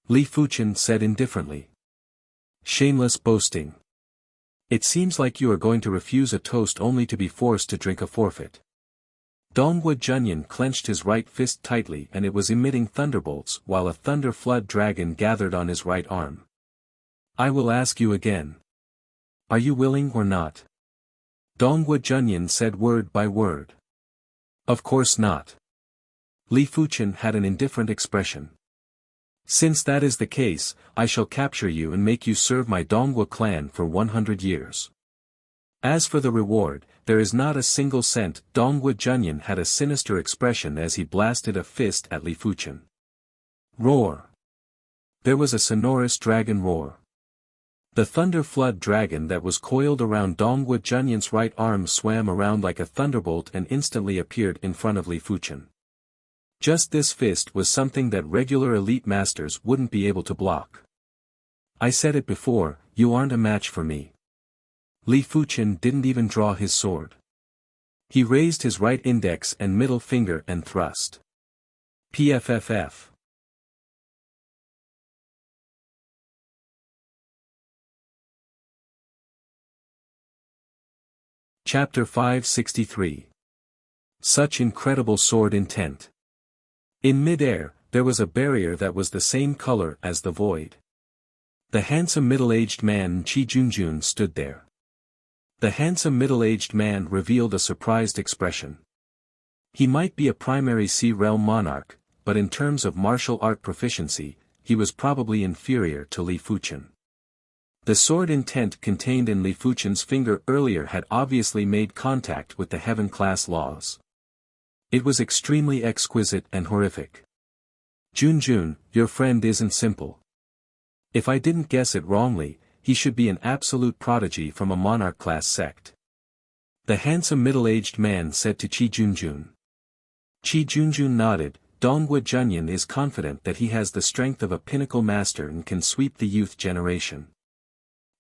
Li Fuchen said indifferently. Shameless boasting. It seems like you are going to refuse a toast only to be forced to drink a forfeit. Dongwu Junyan clenched his right fist tightly and it was emitting thunderbolts while a thunder flood dragon gathered on his right arm. I will ask you again. Are you willing or not? Dongwu Junyan said word by word. Of course not. Li Fuchen had an indifferent expression. Since that is the case, I shall capture you and make you serve my Dongwu clan for 100 years. As for the reward, there is not a single cent. Dongwu Junyan had a sinister expression as he blasted a fist at Li Fuchen. Roar! There was a sonorous dragon roar. The thunder flood dragon that was coiled around Dongwu Junyan's right arm swam around like a thunderbolt and instantly appeared in front of Li Fuchen. Just this fist was something that regular elite masters wouldn't be able to block. I said it before, you aren't a match for me. Li Fuchen didn't even draw his sword. He raised his right index and middle finger and thrust. PFFF. Chapter 563. Such incredible sword intent. In mid-air, there was a barrier that was the same color as the void. The handsome middle-aged man Qi Junjun stood there. The handsome middle-aged man revealed a surprised expression. He might be a primary sea realm monarch, but in terms of martial art proficiency, he was probably inferior to Li Fuchen. The sword intent contained in Li Fuchen's finger earlier had obviously made contact with the heaven-class laws. It was extremely exquisite and horrific. Junjun, your friend isn't simple. If I didn't guess it wrongly, he should be an absolute prodigy from a monarch-class sect. The handsome middle-aged man said to Qi Junjun. Qi Junjun nodded. Dongwu Junyan is confident that he has the strength of a pinnacle master and can sweep the youth generation.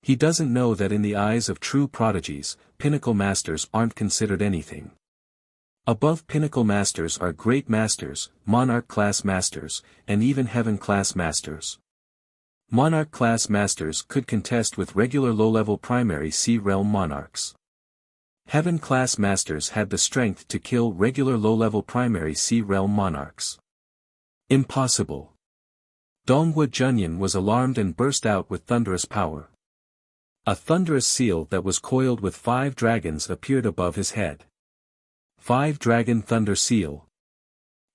He doesn't know that in the eyes of true prodigies, pinnacle masters aren't considered anything. Above pinnacle masters are great masters, monarch-class masters, and even heaven-class masters. Monarch-class masters could contest with regular low-level primary sea realm monarchs. Heaven-class masters had the strength to kill regular low-level primary sea realm monarchs. Impossible. Dongwu Junyan was alarmed and burst out with thunderous power. A thunderous seal that was coiled with 5 dragons appeared above his head. 5-dragon thunder seal.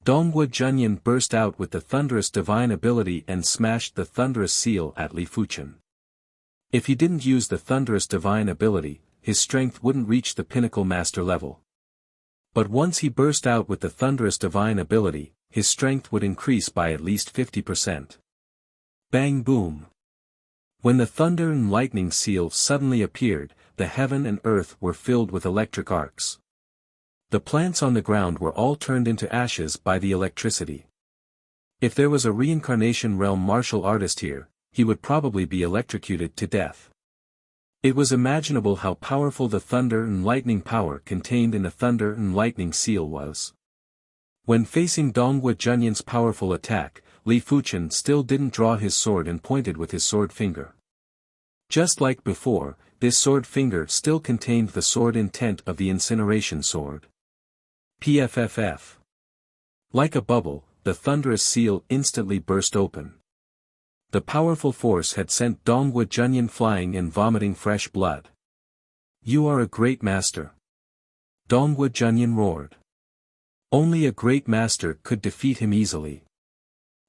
Dongwu Junyan burst out with the thunderous divine ability and smashed the thunderous seal at Li Fuchen. If he didn't use the thunderous divine ability, his strength wouldn't reach the pinnacle master level. But once he burst out with the thunderous divine ability, his strength would increase by at least 50%. Bang boom. When the thunder and lightning seal suddenly appeared, the heaven and earth were filled with electric arcs. The plants on the ground were all turned into ashes by the electricity. If there was a reincarnation realm martial artist here, he would probably be electrocuted to death. It was imaginable how powerful the thunder and lightning power contained in the thunder and lightning seal was. When facing Dongwu Junyan's powerful attack, Li Fuchen still didn't draw his sword and pointed with his sword finger. Just like before, this sword finger still contained the sword intent of the incineration sword. PFFF. Like a bubble, the thunderous seal instantly burst open. The powerful force had sent Dongwu Junyan flying and vomiting fresh blood. You are a great master. Dongwu Junyan roared. Only a great master could defeat him easily.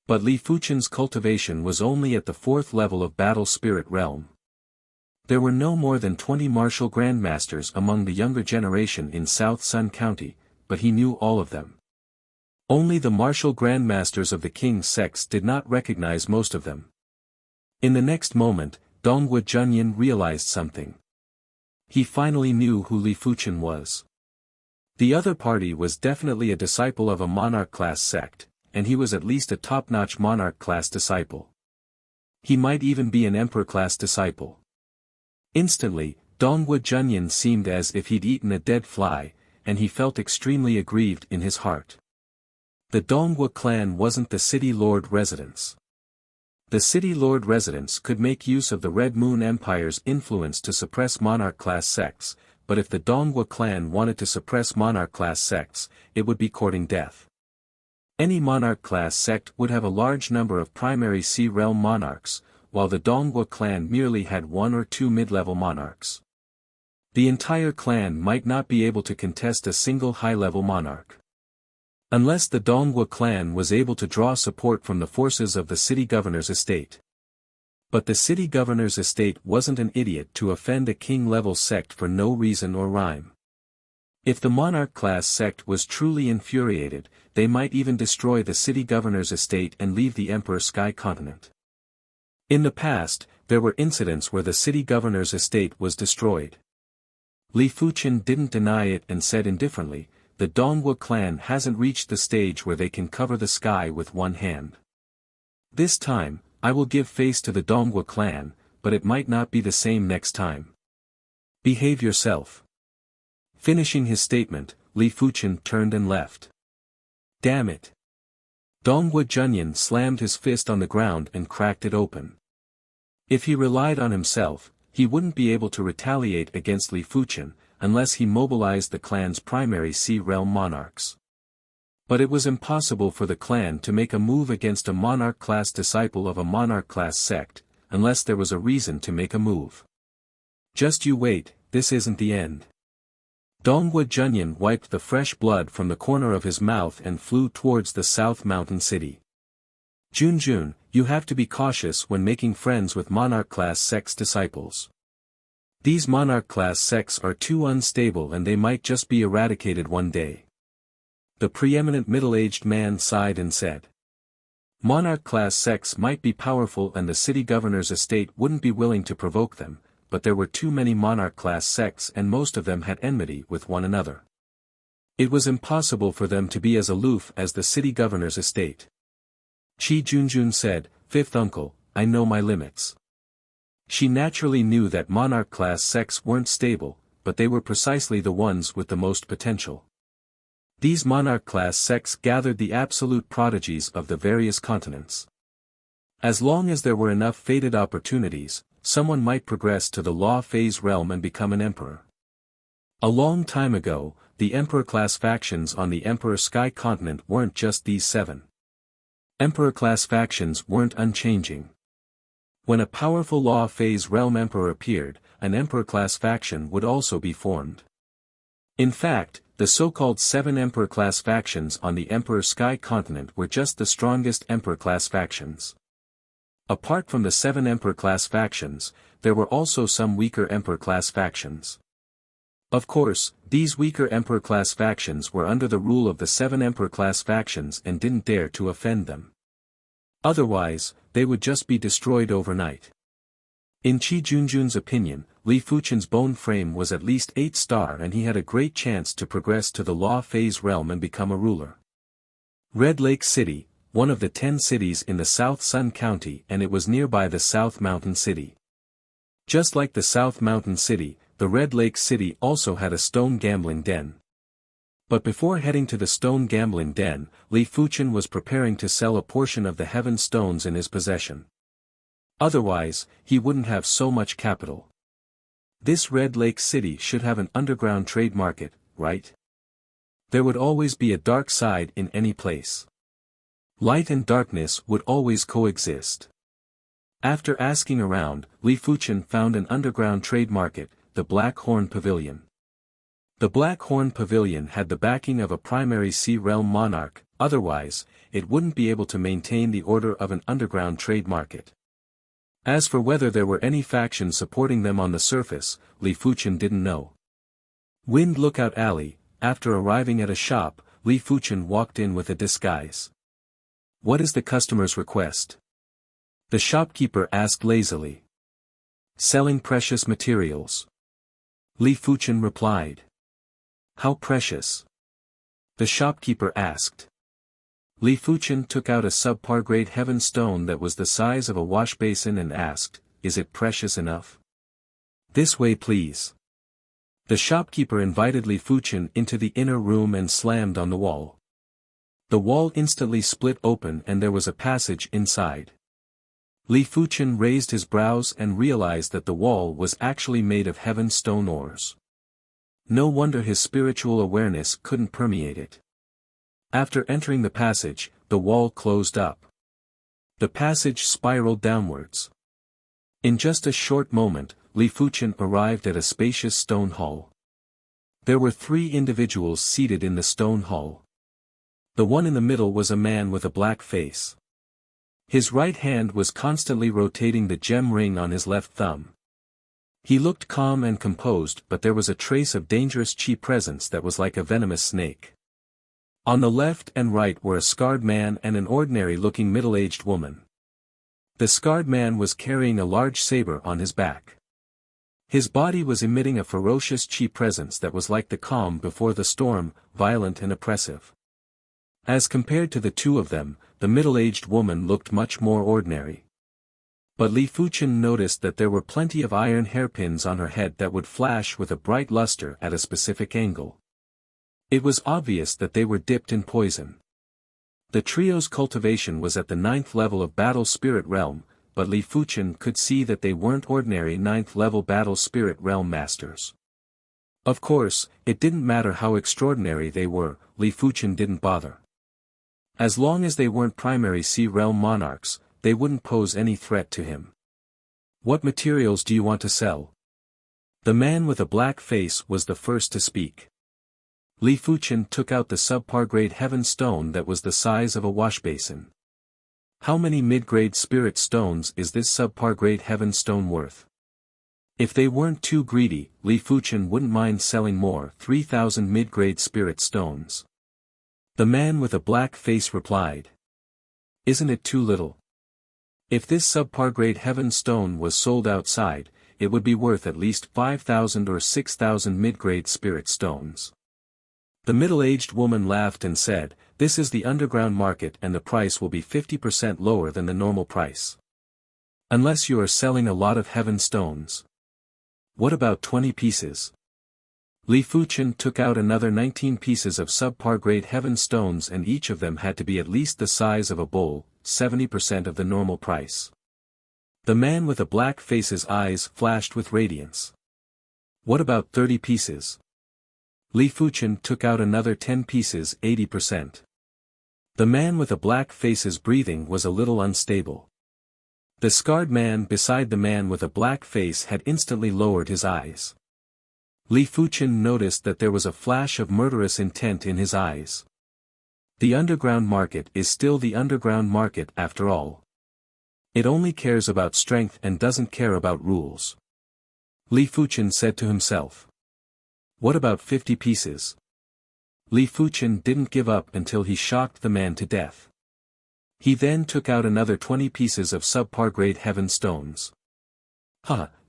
But Li Fuchen's cultivation was only at the 4th level of battle spirit realm. There were no more than 20 martial grandmasters among the younger generation in South Sun County, but he knew all of them. Only the martial grandmasters of the king's sects did not recognize most of them. In the next moment, Dongwu Junyan realized something. He finally knew who Li Fuchen was. The other party was definitely a disciple of a monarch-class sect, and he was at least a top-notch monarch-class disciple. He might even be an emperor-class disciple. Instantly, Dongwu Junyan seemed as if he'd eaten a dead fly, and he felt extremely aggrieved in his heart. The Dongwu clan wasn't the city lord residence. The city lord residence could make use of the Red Moon Empire's influence to suppress monarch-class sects, but if the Dongwu clan wanted to suppress monarch-class sects, it would be courting death. Any monarch-class sect would have a large number of primary Sea Realm monarchs, while the Dongwu clan merely had one or two mid-level monarchs. The entire clan might not be able to contest a single high-level monarch. Unless the Dongwu clan was able to draw support from the forces of the city governor's estate. But the city governor's estate wasn't an idiot to offend a king-level sect for no reason or rhyme. If the monarch-class sect was truly infuriated, they might even destroy the city governor's estate and leave the Emperor Sky Continent. In the past, there were incidents where the city governor's estate was destroyed. Li Fuchen didn't deny it and said indifferently, the Dongwu clan hasn't reached the stage where they can cover the sky with one hand. This time, I will give face to the Dongwu clan, but it might not be the same next time. Behave yourself. Finishing his statement, Li Fuchen turned and left. Damn it. Dongwu Junyan slammed his fist on the ground and cracked it open. If he relied on himself, he wouldn't be able to retaliate against Li Fuchen, unless he mobilized the clan's primary Sea Realm monarchs. But it was impossible for the clan to make a move against a monarch-class disciple of a monarch-class sect, unless there was a reason to make a move. Just you wait, this isn't the end. Dongwu Junyan wiped the fresh blood from the corner of his mouth and flew towards the South Mountain City. Junjun, you have to be cautious when making friends with monarch-class sects disciples. These monarch-class sects are too unstable and they might just be eradicated one day. The preeminent middle-aged man sighed and said. Monarch-class sects might be powerful and the city governor's estate wouldn't be willing to provoke them, but there were too many monarch-class sects and most of them had enmity with one another. It was impossible for them to be as aloof as the city governor's estate. Chi Junjun said, Fifth uncle, I know my limits. She naturally knew that monarch-class sects weren't stable, but they were precisely the ones with the most potential. These monarch-class sects gathered the absolute prodigies of the various continents. As long as there were enough fated opportunities, someone might progress to the law phase realm and become an emperor. A long time ago, the emperor-class factions on the Emperor Sky Continent weren't just these 7. Emperor-class factions weren't unchanging. When a powerful law phase realm emperor appeared, an emperor-class faction would also be formed. In fact, the so-called 7 emperor-class factions on the Emperor Sky Continent were just the strongest emperor-class factions. Apart from the 7 emperor-class factions, there were also some weaker emperor-class factions. Of course, these weaker emperor-class factions were under the rule of the 7 emperor-class factions and didn't dare to offend them. Otherwise, they would just be destroyed overnight. In Chi Junjun's opinion, Li Fuchen's bone frame was at least 8-star and he had a great chance to progress to the law phase realm and become a ruler. Red Lake City, one of the 10 cities in the South Sun County, and it was nearby the South Mountain City. Just like the South Mountain City, the Red Lake City also had a stone gambling den. But before heading to the stone gambling den, Li Fuchen was preparing to sell a portion of the heaven stones in his possession. Otherwise, he wouldn't have so much capital. This Red Lake City should have an underground trade market, right? There would always be a dark side in any place. Light and darkness would always coexist. After asking around, Li Fuchen found an underground trade market, the Black Horn Pavilion. The Black Horn Pavilion had the backing of a primary Sea Realm monarch, otherwise, it wouldn't be able to maintain the order of an underground trade market. As for whether there were any factions supporting them on the surface, Li Fuchen didn't know. Wind Lookout Alley. After arriving at a shop, Li Fuchen walked in with a disguise. "What is the customer's request?" the shopkeeper asked lazily. "Selling precious materials." Li Fuchen replied. "How precious?" the shopkeeper asked. Li Fuchen took out a subpar-grade heaven stone that was the size of a wash basin and asked, "Is it precious enough?" "This way please." The shopkeeper invited Li Fuchen into the inner room and slammed on the wall. The wall instantly split open and there was a passage inside. Li Fuchen raised his brows and realized that the wall was actually made of heaven stone ores. No wonder his spiritual awareness couldn't permeate it. After entering the passage, the wall closed up. The passage spiraled downwards. In just a short moment, Li Fuchen arrived at a spacious stone hall. There were 3 individuals seated in the stone hall. The one in the middle was a man with a black face. His right hand was constantly rotating the gem ring on his left thumb. He looked calm and composed, but there was a trace of dangerous qi presence that was like a venomous snake. On the left and right were a scarred man and an ordinary-looking middle-aged woman. The scarred man was carrying a large saber on his back. His body was emitting a ferocious qi presence that was like the calm before the storm, violent and oppressive. As compared to the two of them, the middle-aged woman looked much more ordinary. But Li Fuchen noticed that there were plenty of iron hairpins on her head that would flash with a bright luster at a specific angle. It was obvious that they were dipped in poison. The trio's cultivation was at the 9th level of Battle Spirit Realm, but Li Fuchen could see that they weren't ordinary 9th level Battle Spirit Realm masters. Of course, it didn't matter how extraordinary they were, Li Fuchen didn't bother. As long as they weren't primary Sea Realm monarchs, they wouldn't pose any threat to him. "What materials do you want to sell?" The man with a black face was the first to speak. Li Fuchen took out the subpar-grade heaven stone that was the size of a wash basin. "How many mid-grade spirit stones is this subpar-grade heaven stone worth?" If they weren't too greedy, Li Fuchen wouldn't mind selling more, 3,000 mid-grade spirit stones. The man with a black face replied. "Isn't it too little? If this subpar-grade heaven stone was sold outside, it would be worth at least 5,000 or 6,000 mid-grade spirit stones." The middle-aged woman laughed and said, "This is the underground market and the price will be 50% lower than the normal price. Unless you are selling a lot of heaven stones." "What about 20 pieces?" Li Fuchen took out another 19 pieces of subpar-grade heaven stones and each of them had to be at least the size of a bowl, 70% of the normal price. The man with a black face's eyes flashed with radiance. "What about 30 pieces?" Li Fuchen took out another 10 pieces, 80%. The man with a black face's breathing was a little unstable. The scarred man beside the man with a black face had instantly lowered his eyes. Li Fuchen noticed that there was a flash of murderous intent in his eyes. The underground market is still the underground market after all. It only cares about strength and doesn't care about rules. Li Fuchen said to himself. "What about 50 pieces?" Li Fuchen didn't give up until he shocked the man to death. He then took out another 20 pieces of subpar-grade heaven stones.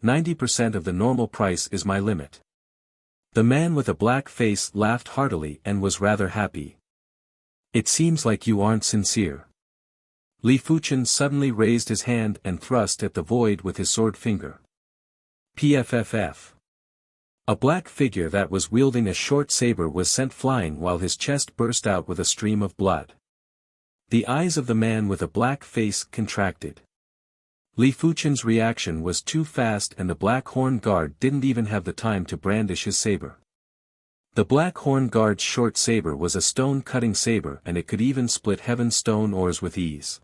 90% of the normal price is my limit." The man with a black face laughed heartily and was rather happy. "It seems like you aren't sincere." Li Fuchen suddenly raised his hand and thrust at the void with his sword finger. Pfff. A black figure that was wielding a short saber was sent flying while his chest burst out with a stream of blood. The eyes of the man with a black face contracted. Li Fuchen's reaction was too fast and the Black Horn Guard didn't even have the time to brandish his saber. The Black Horn Guard's short saber was a stone-cutting saber and it could even split heaven stone ores with ease.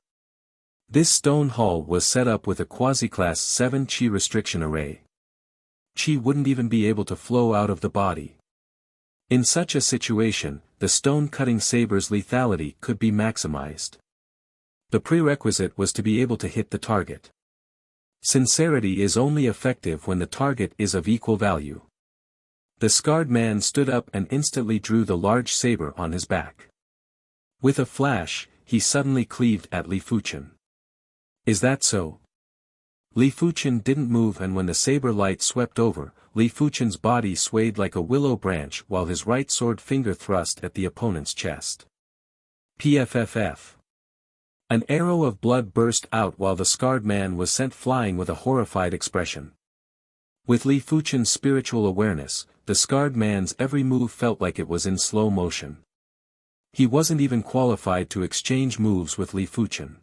This stone hall was set up with a quasi-class 7 Qi restriction array. Qi wouldn't even be able to flow out of the body. In such a situation, the stone-cutting saber's lethality could be maximized. The prerequisite was to be able to hit the target. Sincerity is only effective when the target is of equal value. The scarred man stood up and instantly drew the large saber on his back. With a flash, he suddenly cleaved at Li Fuchen. Is that so? Li Fuchen didn't move, and when the saber light swept over, Li Fuchen's body swayed like a willow branch while his right sword finger thrust at the opponent's chest. Pfff. An arrow of blood burst out while the scarred man was sent flying with a horrified expression. With Li Fuchen's spiritual awareness, the scarred man's every move felt like it was in slow motion. He wasn't even qualified to exchange moves with Li Fuchen.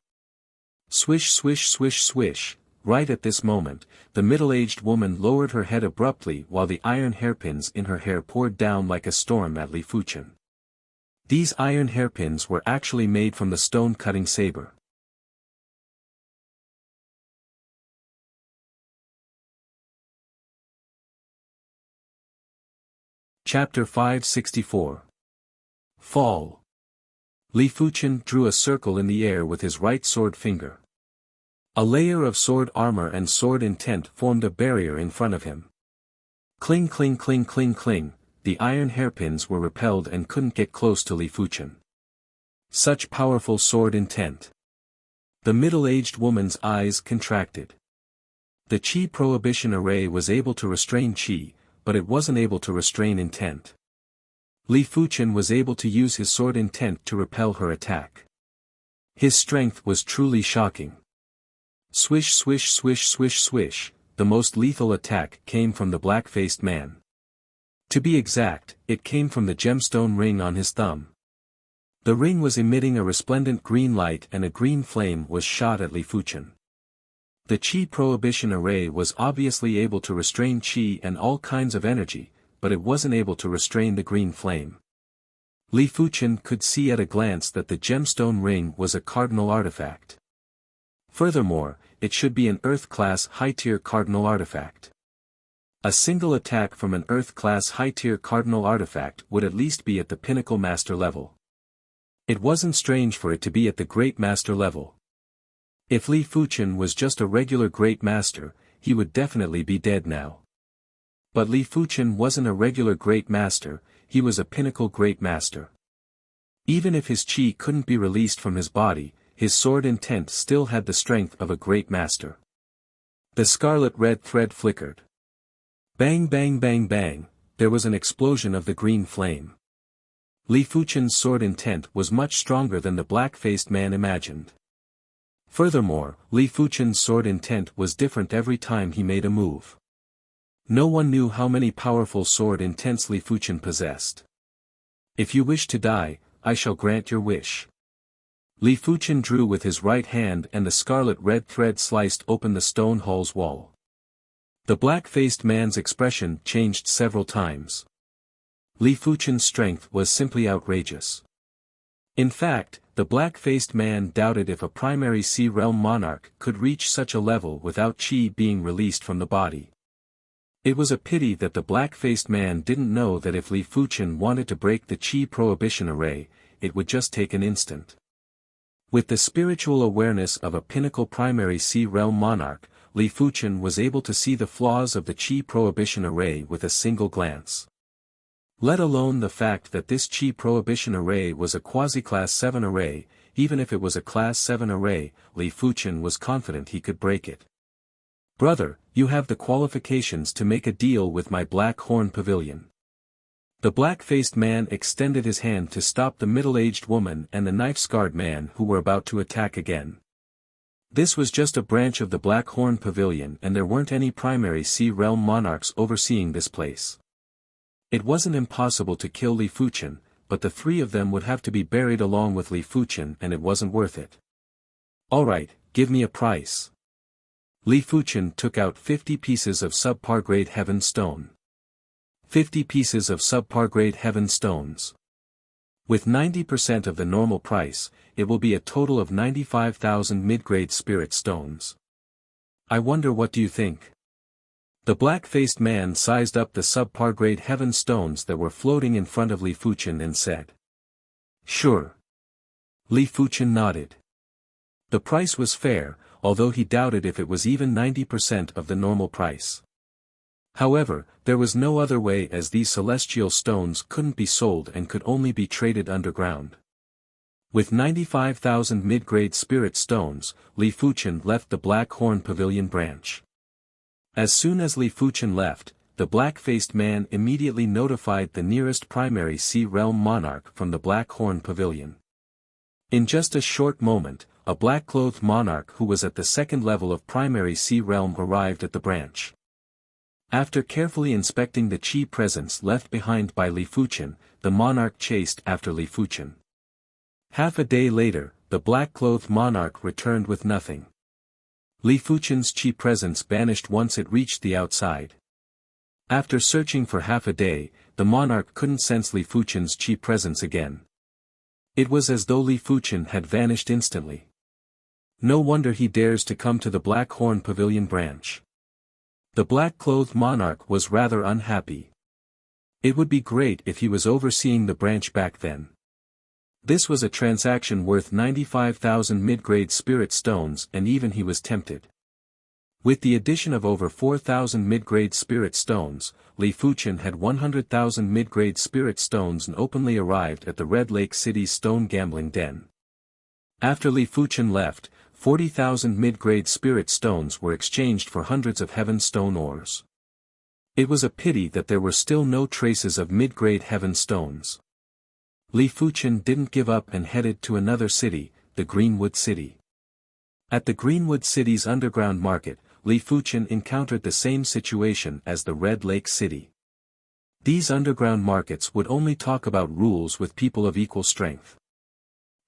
Swish swish swish swish. Right at this moment, the middle-aged woman lowered her head abruptly while the iron hairpins in her hair poured down like a storm at Li Fuchen. These iron hairpins were actually made from the stone-cutting saber. Chapter 564. Fall. Li Fuchen drew a circle in the air with his right sword finger. A layer of sword armor and sword intent formed a barrier in front of him. Cling cling cling cling cling, the iron hairpins were repelled and couldn't get close to Li Fuchen. Such powerful sword intent. The middle-aged woman's eyes contracted. The Qi prohibition array was able to restrain Qi, but it wasn't able to restrain intent. Li Fuchen was able to use his sword intent to repel her attack. His strength was truly shocking. Swish swish swish swish swish, the most lethal attack came from the black-faced man. To be exact, it came from the gemstone ring on his thumb. The ring was emitting a resplendent green light and a green flame was shot at Li Fuchen. The Qi prohibition array was obviously able to restrain Qi and all kinds of energy, but it wasn't able to restrain the green flame. Li Fuchen could see at a glance that the gemstone ring was a cardinal artifact. Furthermore, it should be an Earth-class high-tier cardinal artifact. A single attack from an Earth-class high-tier cardinal artifact would at least be at the pinnacle master level. It wasn't strange for it to be at the great master level. If Li Fuchen was just a regular great master, he would definitely be dead now. But Li Fuchen wasn't a regular great master, he was a pinnacle great master. Even if his Qi couldn't be released from his body, his sword intent still had the strength of a great master. The scarlet red thread flickered. Bang bang bang bang, there was an explosion of the green flame. Li Fuchen's sword intent was much stronger than the black-faced man imagined. Furthermore, Li Fuchen's sword intent was different every time he made a move. No one knew how many powerful sword intents Li Fuchen possessed. If you wish to die, I shall grant your wish. Li Fuchen drew with his right hand and the scarlet red thread sliced open the stone hall's wall. The black-faced man's expression changed several times. Li Fuchen's strength was simply outrageous. In fact, the black-faced man doubted if a primary Sea Realm monarch could reach such a level without Qi being released from the body. It was a pity that the black-faced man didn't know that if Li Fuchen wanted to break the Qi prohibition array, it would just take an instant. With the spiritual awareness of a pinnacle primary Sea Realm monarch, Li Fuchen was able to see the flaws of the Qi prohibition array with a single glance. Let alone the fact that this Qi prohibition array was a quasi-class 7 array, even if it was a class 7 array, Li Fuchen was confident he could break it. Brother, you have the qualifications to make a deal with my Black Horn Pavilion. The black-faced man extended his hand to stop the middle-aged woman and the knife-scarred man who were about to attack again. This was just a branch of the Black Horn Pavilion and there weren't any primary Sea Realm monarchs overseeing this place. It wasn't impossible to kill Li Fuchen, but the three of them would have to be buried along with Li Fuchen and it wasn't worth it. Alright, give me a price. Li Fuchen took out 50 pieces of subpar grade heaven stone. 50 pieces of subpar grade heaven stones. With 90% of the normal price, it will be a total of 95,000 mid-grade spirit stones. I wonder what do you think? The black-faced man sized up the subpar grade heaven stones that were floating in front of Li Fuchen and said. Sure. Li Fuchen nodded. The price was fair, although he doubted if it was even 90% of the normal price. However, there was no other way as these celestial stones couldn't be sold and could only be traded underground. With 95,000 mid-grade spirit stones, Li Fuchen left the Black Horn Pavilion branch. As soon as Li Fuchen left, the black-faced man immediately notified the nearest primary sea realm monarch from the Black Horn Pavilion. In just a short moment, a black-clothed monarch who was at the second level of primary sea realm arrived at the branch. After carefully inspecting the chi presence left behind by Li Fuchen, the monarch chased after Li Fuchen. Half a day later, the black-clothed monarch returned with nothing. Li Fuchen's chi presence vanished once it reached the outside. After searching for half a day, the monarch couldn't sense Li Fuchen's chi presence again. It was as though Li Fuchen had vanished instantly. No wonder he dares to come to the Black Horn Pavilion branch. The black-clothed monarch was rather unhappy. It would be great if he was overseeing the branch back then. This was a transaction worth 95,000 mid-grade spirit stones and even he was tempted. With the addition of over 4,000 mid-grade spirit stones, Li Fuchen had 100,000 mid-grade spirit stones and openly arrived at the Red Lake City's stone gambling den. After Li Fuchen left, 40,000 mid-grade spirit stones were exchanged for hundreds of heaven stone ores. It was a pity that there were still no traces of mid-grade heaven stones. Li Fuchen didn't give up and headed to another city, the Greenwood City. At the Greenwood City's underground market, Li Fuchen encountered the same situation as the Red Lake City. These underground markets would only talk about rules with people of equal strength.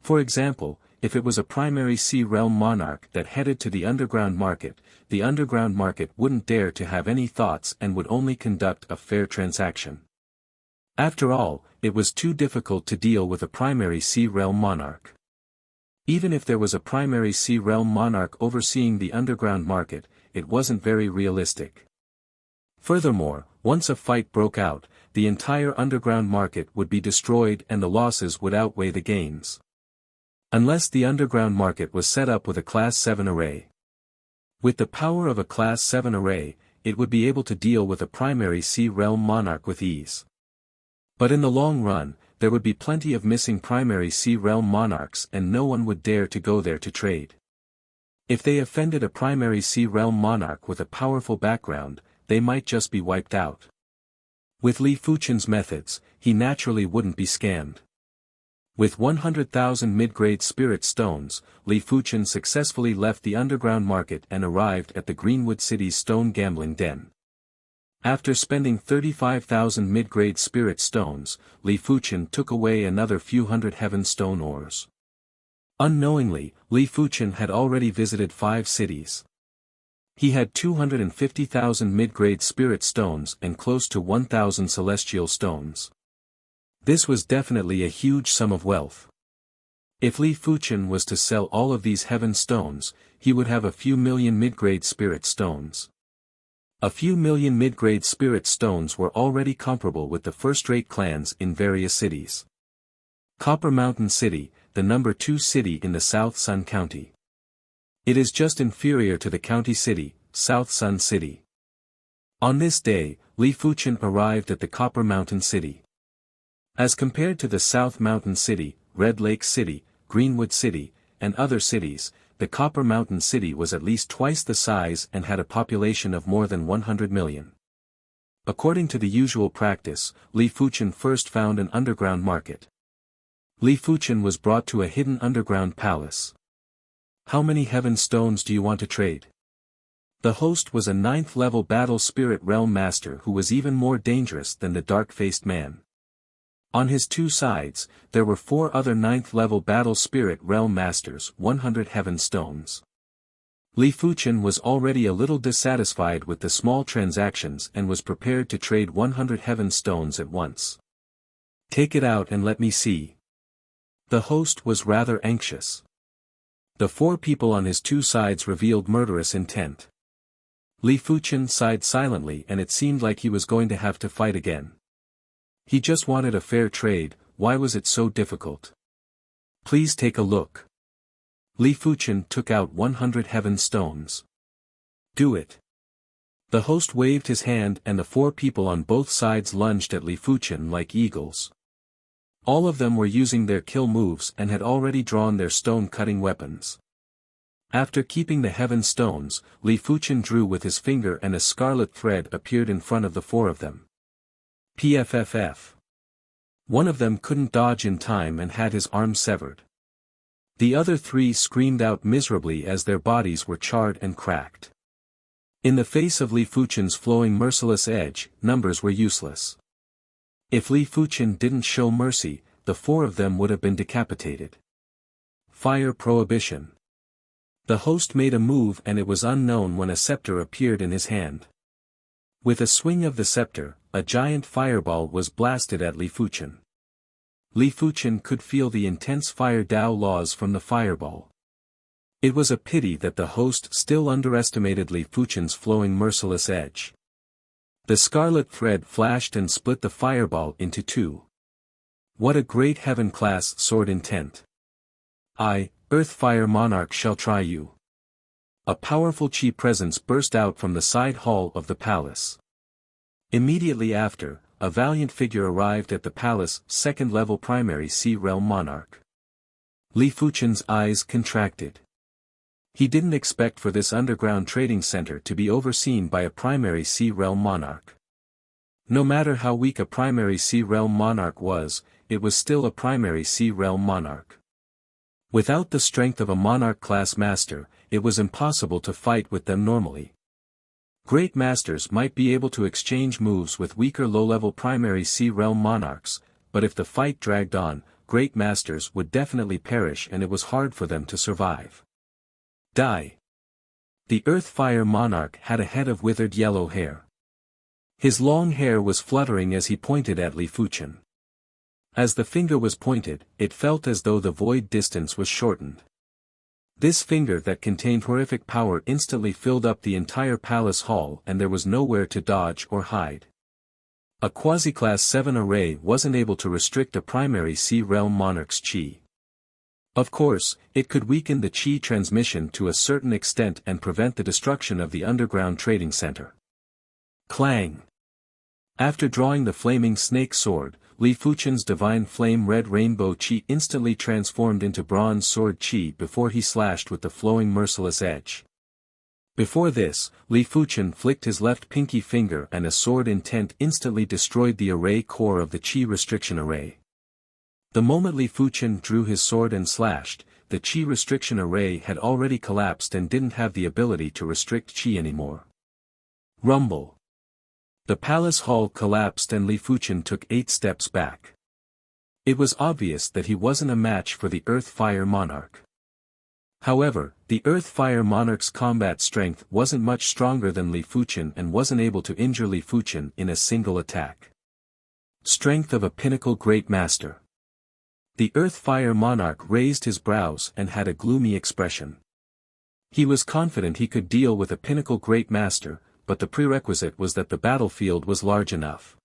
For example, if it was a primary sea realm monarch that headed to the underground market wouldn't dare to have any thoughts and would only conduct a fair transaction. After all, it was too difficult to deal with a primary sea realm monarch. Even if there was a primary sea realm monarch overseeing the underground market, it wasn't very realistic. Furthermore, once a fight broke out, the entire underground market would be destroyed and the losses would outweigh the gains. Unless the underground market was set up with a Class 7 array. With the power of a Class 7 array, it would be able to deal with a primary sea realm monarch with ease. But in the long run, there would be plenty of missing primary sea realm monarchs and no one would dare to go there to trade. If they offended a primary sea realm monarch with a powerful background, they might just be wiped out. With Li Fuchen's methods, he naturally wouldn't be scammed. With 100,000 mid-grade spirit stones, Li Fuchen successfully left the underground market and arrived at the Greenwood City's stone gambling den. After spending 35,000 mid-grade spirit stones, Li Fuchen took away another few hundred heaven stone ores. Unknowingly, Li Fuchen had already visited 5 cities. He had 250,000 mid-grade spirit stones and close to 1,000 celestial stones. This was definitely a huge sum of wealth. If Li Fuchen was to sell all of these heaven stones, he would have a few million mid-grade spirit stones. A few million mid-grade spirit stones were already comparable with the first-rate clans in various cities. Copper Mountain City, the number 2 city in the South Sun County. It is just inferior to the county city, South Sun City. On this day, Li Fuchen arrived at the Copper Mountain City. As compared to the South Mountain City, Red Lake City, Greenwood City, and other cities, the Copper Mountain City was at least twice the size and had a population of more than 100 million. According to the usual practice, Li Fuchen first found an underground market. Li Fuchen was brought to a hidden underground palace. How many heaven stones do you want to trade? The host was a 9th-level battle spirit realm master who was even more dangerous than the dark-faced man. On his 2 sides, there were 4 other 9th-level battle spirit realm masters, 100 heaven stones. Li Fuchen was already a little dissatisfied with the small transactions and was prepared to trade 100 heaven stones at once. Take it out and let me see. The host was rather anxious. The 4 people on his 2 sides revealed murderous intent. Li Fuchen sighed silently and it seemed like he was going to have to fight again. He just wanted a fair trade, why was it so difficult? Please take a look. Li Fuchen took out 100 heaven stones. Do it. The host waved his hand and the 4 people on both sides lunged at Li Fuchen like eagles. All of them were using their kill moves and had already drawn their stone-cutting weapons. After keeping the heaven stones, Li Fuchen drew with his finger and a scarlet thread appeared in front of the 4 of them. Pfff. One of them couldn't dodge in time and had his arm severed. The other 3 screamed out miserably as their bodies were charred and cracked. In the face of Li Fuchen's flowing merciless edge, numbers were useless. If Li Fuchen didn't show mercy, the 4 of them would have been decapitated. Fire prohibition. The host made a move and it was unknown when a scepter appeared in his hand. With a swing of the scepter, a giant fireball was blasted at Li Fuchen. Li Fuchen could feel the intense fire Dao laws from the fireball. It was a pity that the host still underestimated Li Fuchen's flowing merciless edge. The scarlet thread flashed and split the fireball into 2. What a great heaven-class sword intent! I, Earth-Fire Monarch shall try you. A powerful chi presence burst out from the side hall of the palace. Immediately after, a valiant figure arrived at the palace, 2nd level primary Sea Realm Monarch. Li Fuchen's eyes contracted. He didn't expect for this underground trading center to be overseen by a primary Sea Realm Monarch. No matter how weak a primary Sea Realm Monarch was, it was still a primary Sea Realm Monarch. Without the strength of a Monarch-class master, it was impossible to fight with them normally. Great masters might be able to exchange moves with weaker low-level primary Sea Realm Monarchs, but if the fight dragged on, great masters would definitely perish and it was hard for them to survive. Die. The Earth-Fire Monarch had a head of withered yellow hair. His long hair was fluttering as he pointed at Li Fuchen. As the finger was pointed, it felt as though the void distance was shortened. This finger that contained horrific power instantly filled up the entire palace hall and there was nowhere to dodge or hide. A quasi-class 7 array wasn't able to restrict a primary Sea Realm Monarch's chi. Of course, it could weaken the chi transmission to a certain extent and prevent the destruction of the underground trading center. Clang! After drawing the flaming snake sword, Li Fuchen's divine flame red rainbow chi instantly transformed into bronze sword chi before he slashed with the flowing merciless edge. Before this, Li Fuchen flicked his left pinky finger and a sword intent instantly destroyed the array core of the chi restriction array. The moment Li Fuchen drew his sword and slashed, the chi restriction array had already collapsed and didn't have the ability to restrict chi anymore. Rumble. The palace hall collapsed and Li Fuchen took 8 steps back. It was obvious that he wasn't a match for the Earth-Fire Monarch. However, the Earth-Fire Monarch's combat strength wasn't much stronger than Li Fuchen and wasn't able to injure Li Fuchen in a single attack. Strength of a pinnacle great master. The Earth-Fire Monarch raised his brows and had a gloomy expression. He was confident he could deal with a pinnacle great master, but the prerequisite was that the battlefield was large enough.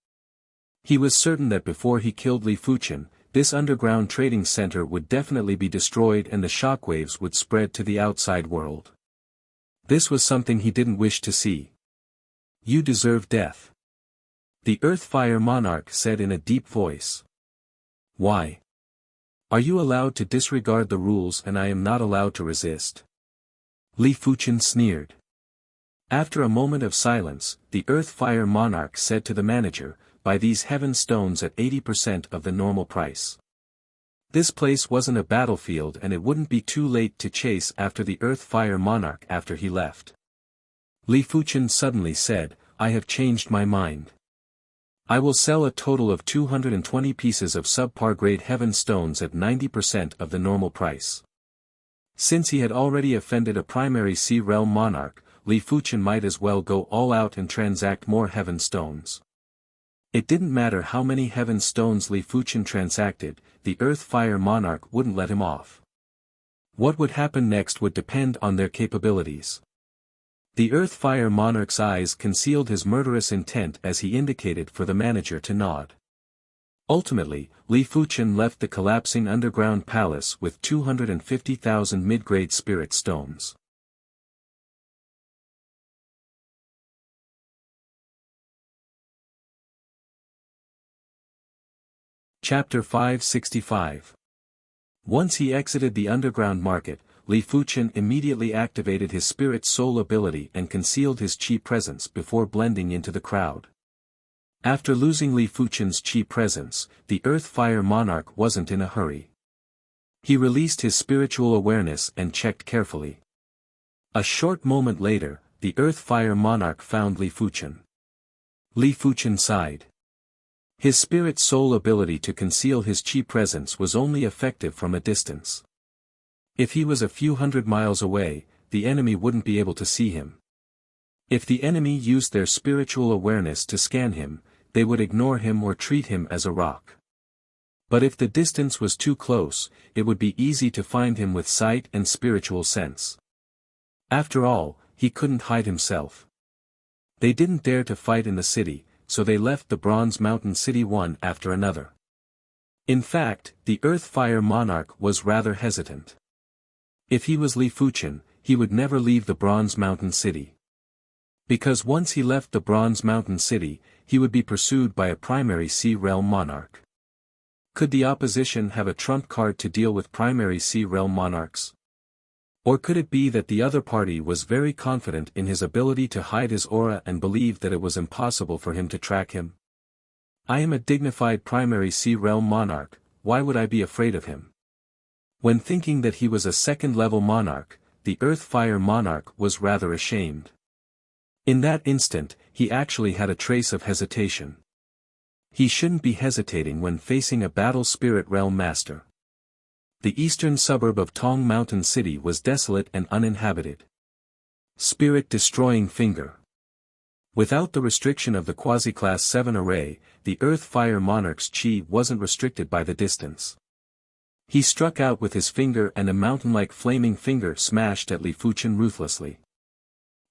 He was certain that before he killed Li Fuchen, this underground trading center would definitely be destroyed and the shockwaves would spread to the outside world. This was something he didn't wish to see. You deserve death. The Earth-Fire Monarch said in a deep voice. Why? Are you allowed to disregard the rules and I am not allowed to resist? Li Fuchen sneered. After a moment of silence, the Earth-Fire Monarch said to the manager, buy these heaven stones at 80% of the normal price. This place wasn't a battlefield and it wouldn't be too late to chase after the Earth-Fire Monarch after he left. Li Fuchen suddenly said, I have changed my mind. I will sell a total of 220 pieces of subpar grade heaven stones at 90% of the normal price. Since he had already offended a primary Sea Realm Monarch, Li Fuchen might as well go all out and transact more heaven stones. It didn't matter how many heaven stones Li Fuchen transacted, the Earth-Fire Monarch wouldn't let him off. What would happen next would depend on their capabilities. The Earth-Fire Monarch's eyes concealed his murderous intent as he indicated for the manager to nod. Ultimately, Li Fuchen left the collapsing underground palace with 250,000 mid-grade spirit stones. Chapter 565. Once he exited the underground market, Li Fuchen immediately activated his spirit soul ability and concealed his chi presence before blending into the crowd. After losing Li Fuchen's chi presence, the Earth-Fire Monarch wasn't in a hurry. He released his spiritual awareness and checked carefully. A short moment later, the Earth-Fire Monarch found Li Fuchen. Li Fuchen sighed. His spirit soul ability to conceal his chi presence was only effective from a distance. If he was a few hundred miles away, the enemy wouldn't be able to see him. If the enemy used their spiritual awareness to scan him, they would ignore him or treat him as a rock. But if the distance was too close, it would be easy to find him with sight and spiritual sense. After all, he couldn't hide himself. They didn't dare to fight in the city, so they left the Bronze Mountain City one after another. In fact, the Earth-Fire Monarch was rather hesitant. If he was Li Fuchen, he would never leave the Bronze Mountain City. Because once he left the Bronze Mountain City, he would be pursued by a primary Sea Realm monarch. Could the opposition have a trump card to deal with primary Sea Realm monarchs? Or could it be that the other party was very confident in his ability to hide his aura and believed that it was impossible for him to track him? I am a dignified primary Sea Realm monarch, why would I be afraid of him? When thinking that he was a second-level monarch, the Earth-Fire Monarch was rather ashamed. In that instant, he actually had a trace of hesitation. He shouldn't be hesitating when facing a battle spirit realm master. The eastern suburb of Tong Mountain City was desolate and uninhabited. Spirit-destroying finger. Without the restriction of the Quasi-Class 7 array, the Earth-Fire Monarch's chi wasn't restricted by the distance. He struck out with his finger and a mountain-like flaming finger smashed at Li Fuchen ruthlessly.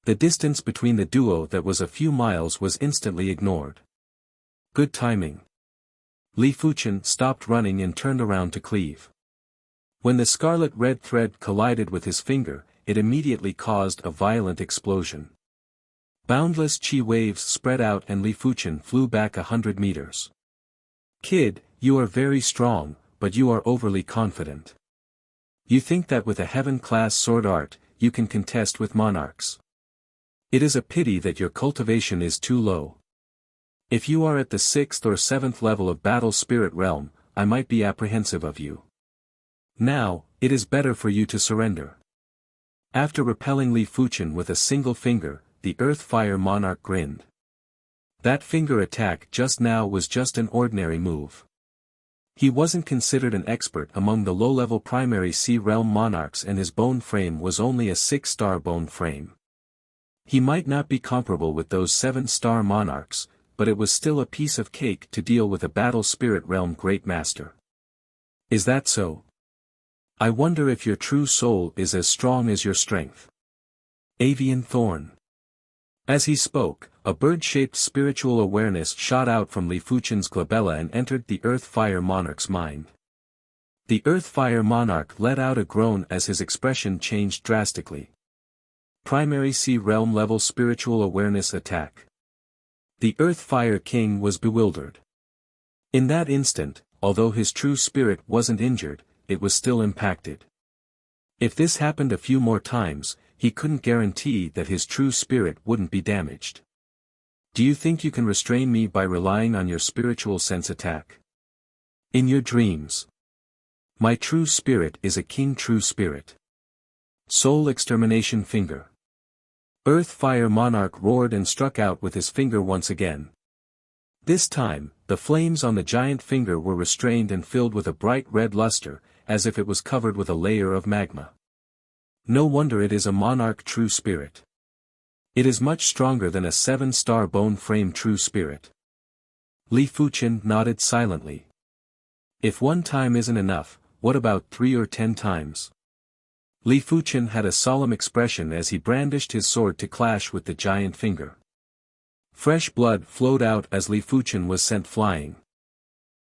The distance between the duo that was a few miles was instantly ignored. Good timing. Li Fuchen stopped running and turned around to cleave. When the scarlet-red thread collided with his finger, it immediately caused a violent explosion. Boundless chi waves spread out and Li Fuchen flew back 100 meters. Kid, you are very strong, but you are overly confident. You think that with a heaven-class sword art, you can contest with monarchs. It is a pity that your cultivation is too low. If you are at the 6th or 7th level of Battle Spirit Realm, I might be apprehensive of you. Now, it is better for you to surrender. After repelling Li Fuchen with a single finger, the Earth-Fire Monarch grinned. That finger attack just now was just an ordinary move. He wasn't considered an expert among the low-level primary Sea Realm monarchs and his bone frame was only a 6-star bone frame. He might not be comparable with those 7-star monarchs, but it was still a piece of cake to deal with a Battle Spirit Realm Great Master. Is that so? I wonder if your true soul is as strong as your strength. Avian Thorn. As he spoke, a bird-shaped spiritual awareness shot out from Li Fuchen's glabella and entered the Earth-Fire Monarch's mind. The Earth-Fire Monarch let out a groan as his expression changed drastically. Primary Sea Realm level spiritual awareness attack. The Earth-Fire King was bewildered. In that instant, although his true spirit wasn't injured, it was still impacted. If this happened a few more times, he couldn't guarantee that his true spirit wouldn't be damaged. Do you think you can restrain me by relying on your spiritual sense attack? In your dreams. My true spirit is a king true spirit. Soul extermination finger. Earth-Fire Monarch roared and struck out with his finger once again. This time, the flames on the giant finger were restrained and filled with a bright red luster, as if it was covered with a layer of magma. No wonder it is a monarch true spirit. It is much stronger than a 7-star bone frame true spirit. Li Fuchen nodded silently. If one time isn't enough, what about 3 or 10 times? Li Fuchen had a solemn expression as he brandished his sword to clash with the giant finger. Fresh blood flowed out as Li Fuchen was sent flying.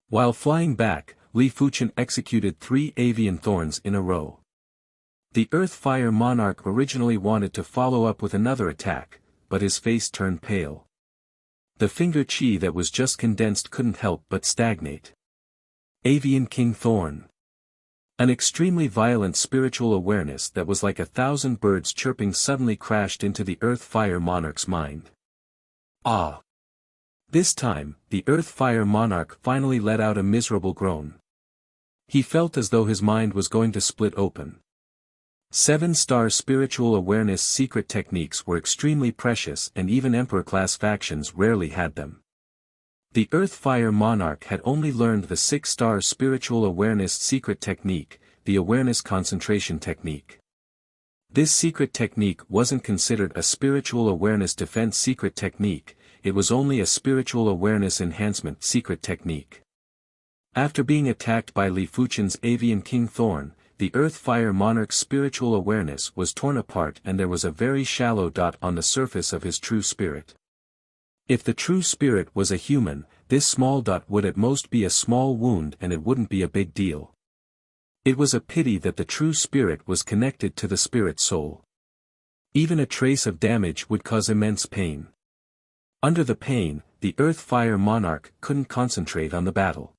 While flying back, Li Fuchen executed 3 avian thorns in a row. The Earth-Fire Monarch originally wanted to follow up with another attack, but his face turned pale. The finger chi that was just condensed couldn't help but stagnate. Avian King Thorn. An extremely violent spiritual awareness that was like 1,000 birds chirping suddenly crashed into the Earth Fire Monarch's mind. Ah! This time, the Earth Fire Monarch finally let out a miserable groan. He felt as though his mind was going to split open. 7-star spiritual awareness secret techniques were extremely precious and even Emperor-class factions rarely had them. The Earth Fire Monarch had only learned the 6-star spiritual awareness secret technique, the awareness concentration technique. This secret technique wasn't considered a spiritual awareness defense secret technique, it was only a spiritual awareness enhancement secret technique. After being attacked by Li Fuchen's Avian King Thorn, the Earth Fire Monarch's spiritual awareness was torn apart and there was a very shallow dot on the surface of his true spirit. If the true spirit was a human, this small dot would at most be a small wound and it wouldn't be a big deal. It was a pity that the true spirit was connected to the spirit soul. Even a trace of damage would cause immense pain. Under the pain, the Earth Fire Monarch couldn't concentrate on the battle.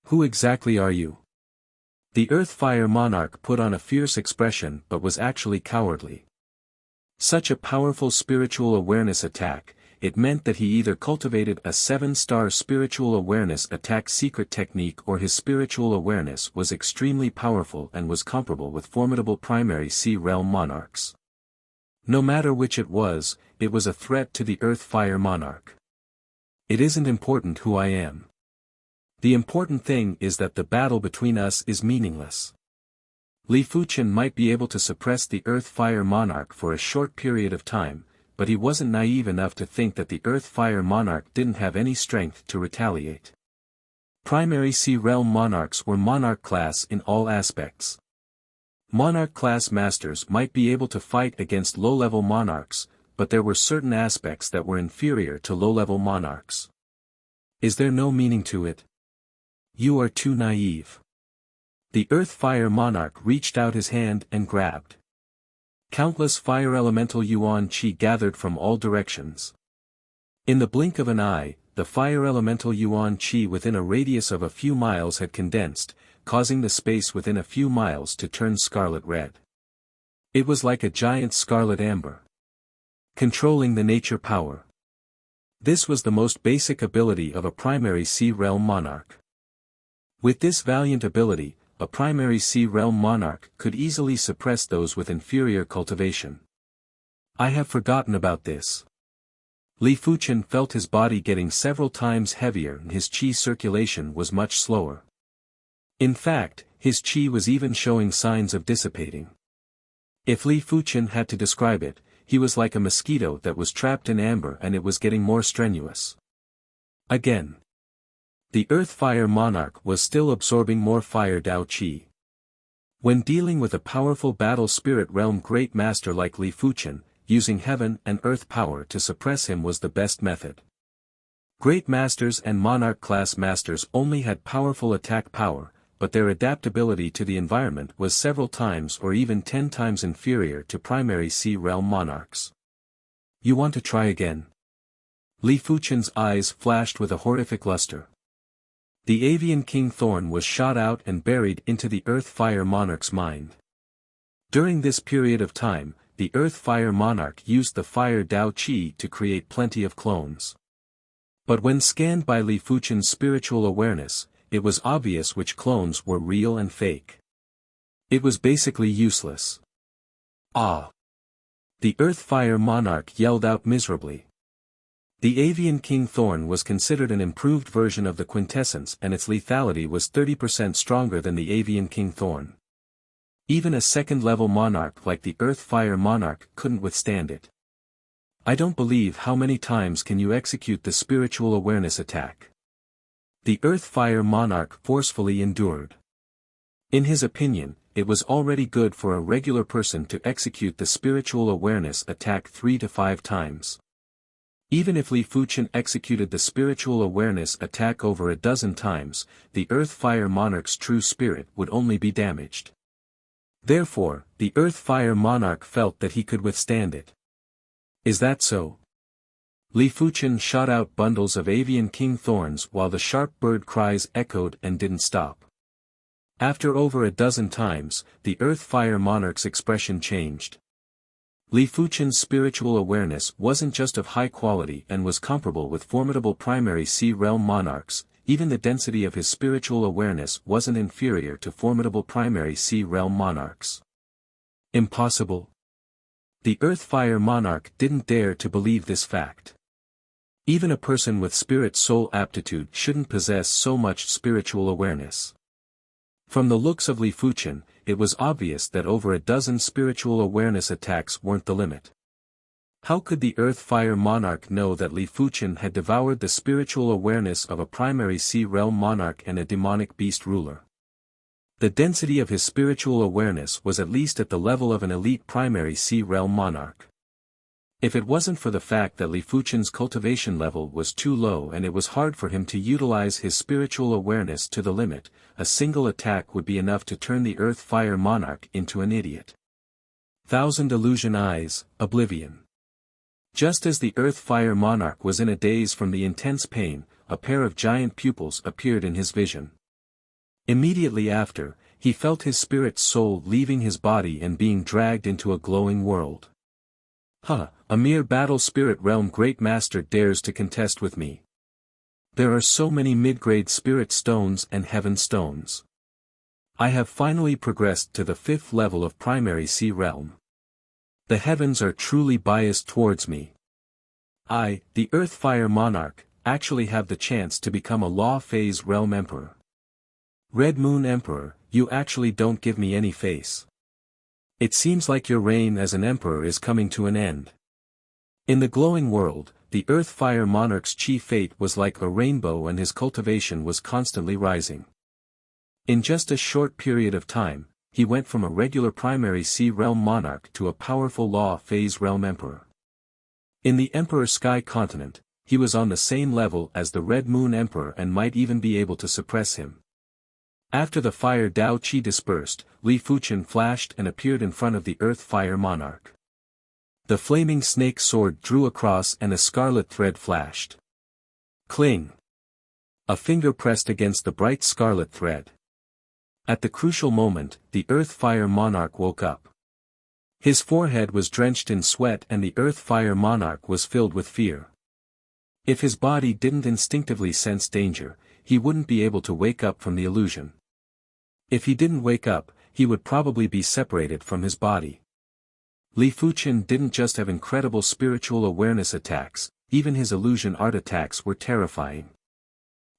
Who exactly are you? The Earth Fire Monarch put on a fierce expression but was actually cowardly. Such a powerful spiritual awareness attack, it meant that he either cultivated a 7-star spiritual awareness attack secret technique or his spiritual awareness was extremely powerful and was comparable with formidable primary Sea Realm monarchs. No matter which it was a threat to the Earth Fire Monarch. It isn't important who I am. The important thing is that the battle between us is meaningless. Li Fuchen might be able to suppress the Earth Fire Monarch for a short period of time, but he wasn't naive enough to think that the Earth Fire Monarch didn't have any strength to retaliate. Primary Sea Realm monarchs were monarch class in all aspects. Monarch class masters might be able to fight against low-level monarchs, but there were certain aspects that were inferior to low-level monarchs. Is there no meaning to it? You are too naive. The Earth Fire Monarch reached out his hand and grabbed. Countless fire elemental yuan qi gathered from all directions. In the blink of an eye, the fire elemental yuan qi within a radius of a few miles had condensed, causing the space within a few miles to turn scarlet red. It was like a giant scarlet amber. Controlling the nature power. This was the most basic ability of a primary Sea Realm monarch. With this valiant ability, a primary Sea Realm monarch could easily suppress those with inferior cultivation. I have forgotten about this. Li Fuchen felt his body getting several times heavier and his qi circulation was much slower. In fact, his qi was even showing signs of dissipating. If Li Fuchen had to describe it, he was like a mosquito that was trapped in amber and it was getting more strenuous. Again. The Earth Fire Monarch was still absorbing more fire Dao Qi. When dealing with a powerful battle spirit realm great master like Li Fuchen, using heaven and earth power to suppress him was the best method. Great masters and monarch class masters only had powerful attack power, but their adaptability to the environment was several times or even 10 times inferior to primary Sea Realm monarchs. You want to try again? Li Fuchen's eyes flashed with a horrific luster. The Avian King Thorn was shot out and buried into the Earth Fire Monarch's mind. During this period of time, the Earth Fire Monarch used the Fire Dao Qi to create plenty of clones. But when scanned by Li Fuchen's spiritual awareness, it was obvious which clones were real and fake. It was basically useless. Ah! The Earth Fire Monarch yelled out miserably. The Avian King Thorn was considered an improved version of the Quintessence and its lethality was 30% stronger than the Avian King Thorn. Even a second-level monarch like the Earth Fire Monarch couldn't withstand it. I don't believe how many times can you execute the spiritual awareness attack. The Earth Fire Monarch forcefully endured. In his opinion, it was already good for a regular person to execute the spiritual awareness attack 3 to 5 times. Even if Li Fuchen executed the spiritual awareness attack over a dozen times, the Earth Fire Monarch's true spirit would only be damaged. Therefore, the Earth Fire Monarch felt that he could withstand it. Is that so? Li Fuchen shot out bundles of avian king thorns while the sharp bird cries echoed and didn't stop. After over a dozen times, the Earth-Fire Monarch's expression changed. Li Fuchen's spiritual awareness wasn't just of high quality and was comparable with formidable primary Sea Realm monarchs, even the density of his spiritual awareness wasn't inferior to formidable primary Sea Realm monarchs. Impossible. The Earth-Fire Monarch didn't dare to believe this fact. Even a person with spirit-soul aptitude shouldn't possess so much spiritual awareness. From the looks of Li Fuchen, it was obvious that over a dozen spiritual awareness attacks weren't the limit. How could the Earth-Fire Monarch know that Li Fuchen had devoured the spiritual awareness of a primary Sea Realm monarch and a demonic beast ruler? The density of his spiritual awareness was at least at the level of an elite primary Sea Realm monarch. If it wasn't for the fact that Li Fuchen's cultivation level was too low and it was hard for him to utilize his spiritual awareness to the limit, a single attack would be enough to turn the Earth-Fire Monarch into an idiot. Thousand Illusion Eyes, Oblivion. Just as the Earth-Fire Monarch was in a daze from the intense pain, a pair of giant pupils appeared in his vision. Immediately after, he felt his spirit soul leaving his body and being dragged into a glowing world. A mere battle spirit realm great master dares to contest with me. There are so many mid-grade spirit stones and heaven stones. I have finally progressed to the 5th level of primary Sea Realm. The heavens are truly biased towards me. I, the Earth-Fire Monarch, actually have the chance to become a Law Phase Realm Emperor. Red Moon Emperor, you actually don't give me any face. It seems like your reign as an emperor is coming to an end. In the glowing world, the Earth-Fire Monarch's chief fate was like a rainbow and his cultivation was constantly rising. In just a short period of time, he went from a regular primary Sea Realm monarch to a powerful Law Phase Realm Emperor. In the Emperor Sky Continent, he was on the same level as the Red Moon Emperor and might even be able to suppress him. After the fire Dao Qi dispersed, Li Fuchen flashed and appeared in front of the Earth-Fire Monarch. The flaming snake sword drew across and a scarlet thread flashed. Cling! A finger pressed against the bright scarlet thread. At the crucial moment, the Earth-Fire Monarch woke up. His forehead was drenched in sweat and the Earth-Fire Monarch was filled with fear. If his body didn't instinctively sense danger, he wouldn't be able to wake up from the illusion. If he didn't wake up, he would probably be separated from his body. Li Fuchen didn't just have incredible spiritual awareness attacks, even his illusion art attacks were terrifying.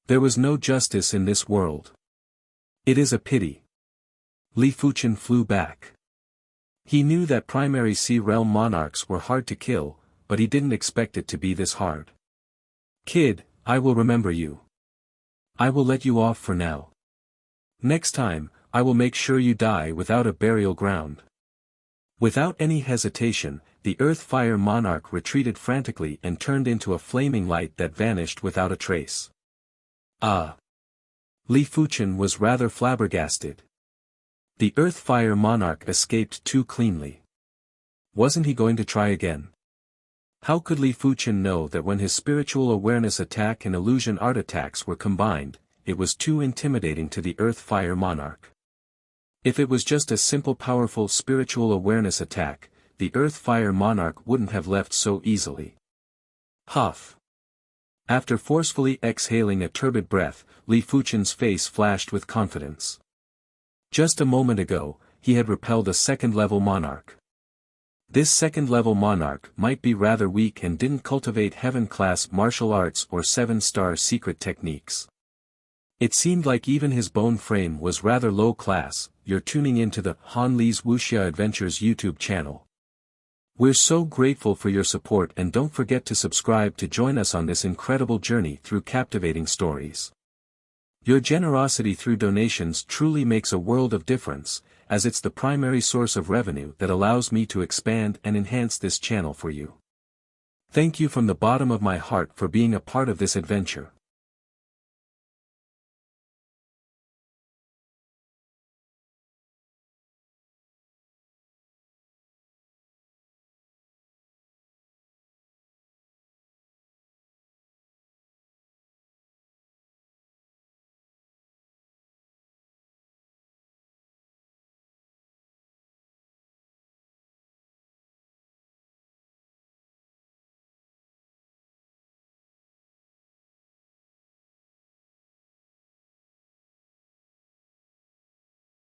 There was no justice in this world. It is a pity. Li Fuchen flew back. He knew that primary Sea Realm monarchs were hard to kill, but he didn't expect it to be this hard. Kid, I will remember you. I will let you off for now. Next time, I will make sure you die without a burial ground. Without any hesitation, the Earth-Fire Monarch retreated frantically and turned into a flaming light that vanished without a trace. Ah! Li Fuchen was rather flabbergasted. The Earth-Fire Monarch escaped too cleanly. Wasn't he going to try again? How could Li Fuchen know that when his spiritual awareness attack and illusion art attacks were combined, it was too intimidating to the Earth-Fire Monarch? If it was just a simple powerful spiritual awareness attack, the Earth-Fire Monarch wouldn't have left so easily. Huff! After forcefully exhaling a turbid breath, Li Fuchen's face flashed with confidence. Just a moment ago, he had repelled a second-level monarch. This second-level monarch might be rather weak and didn't cultivate heaven-class martial arts or 7-star secret techniques. It seemed like even his bone frame was rather low class. You're tuning into the Han Li's Wuxia Adventures YouTube channel. We're so grateful for your support and don't forget to subscribe to join us on this incredible journey through captivating stories. Your generosity through donations truly makes a world of difference, as it's the primary source of revenue that allows me to expand and enhance this channel for you. Thank you from the bottom of my heart for being a part of this adventure.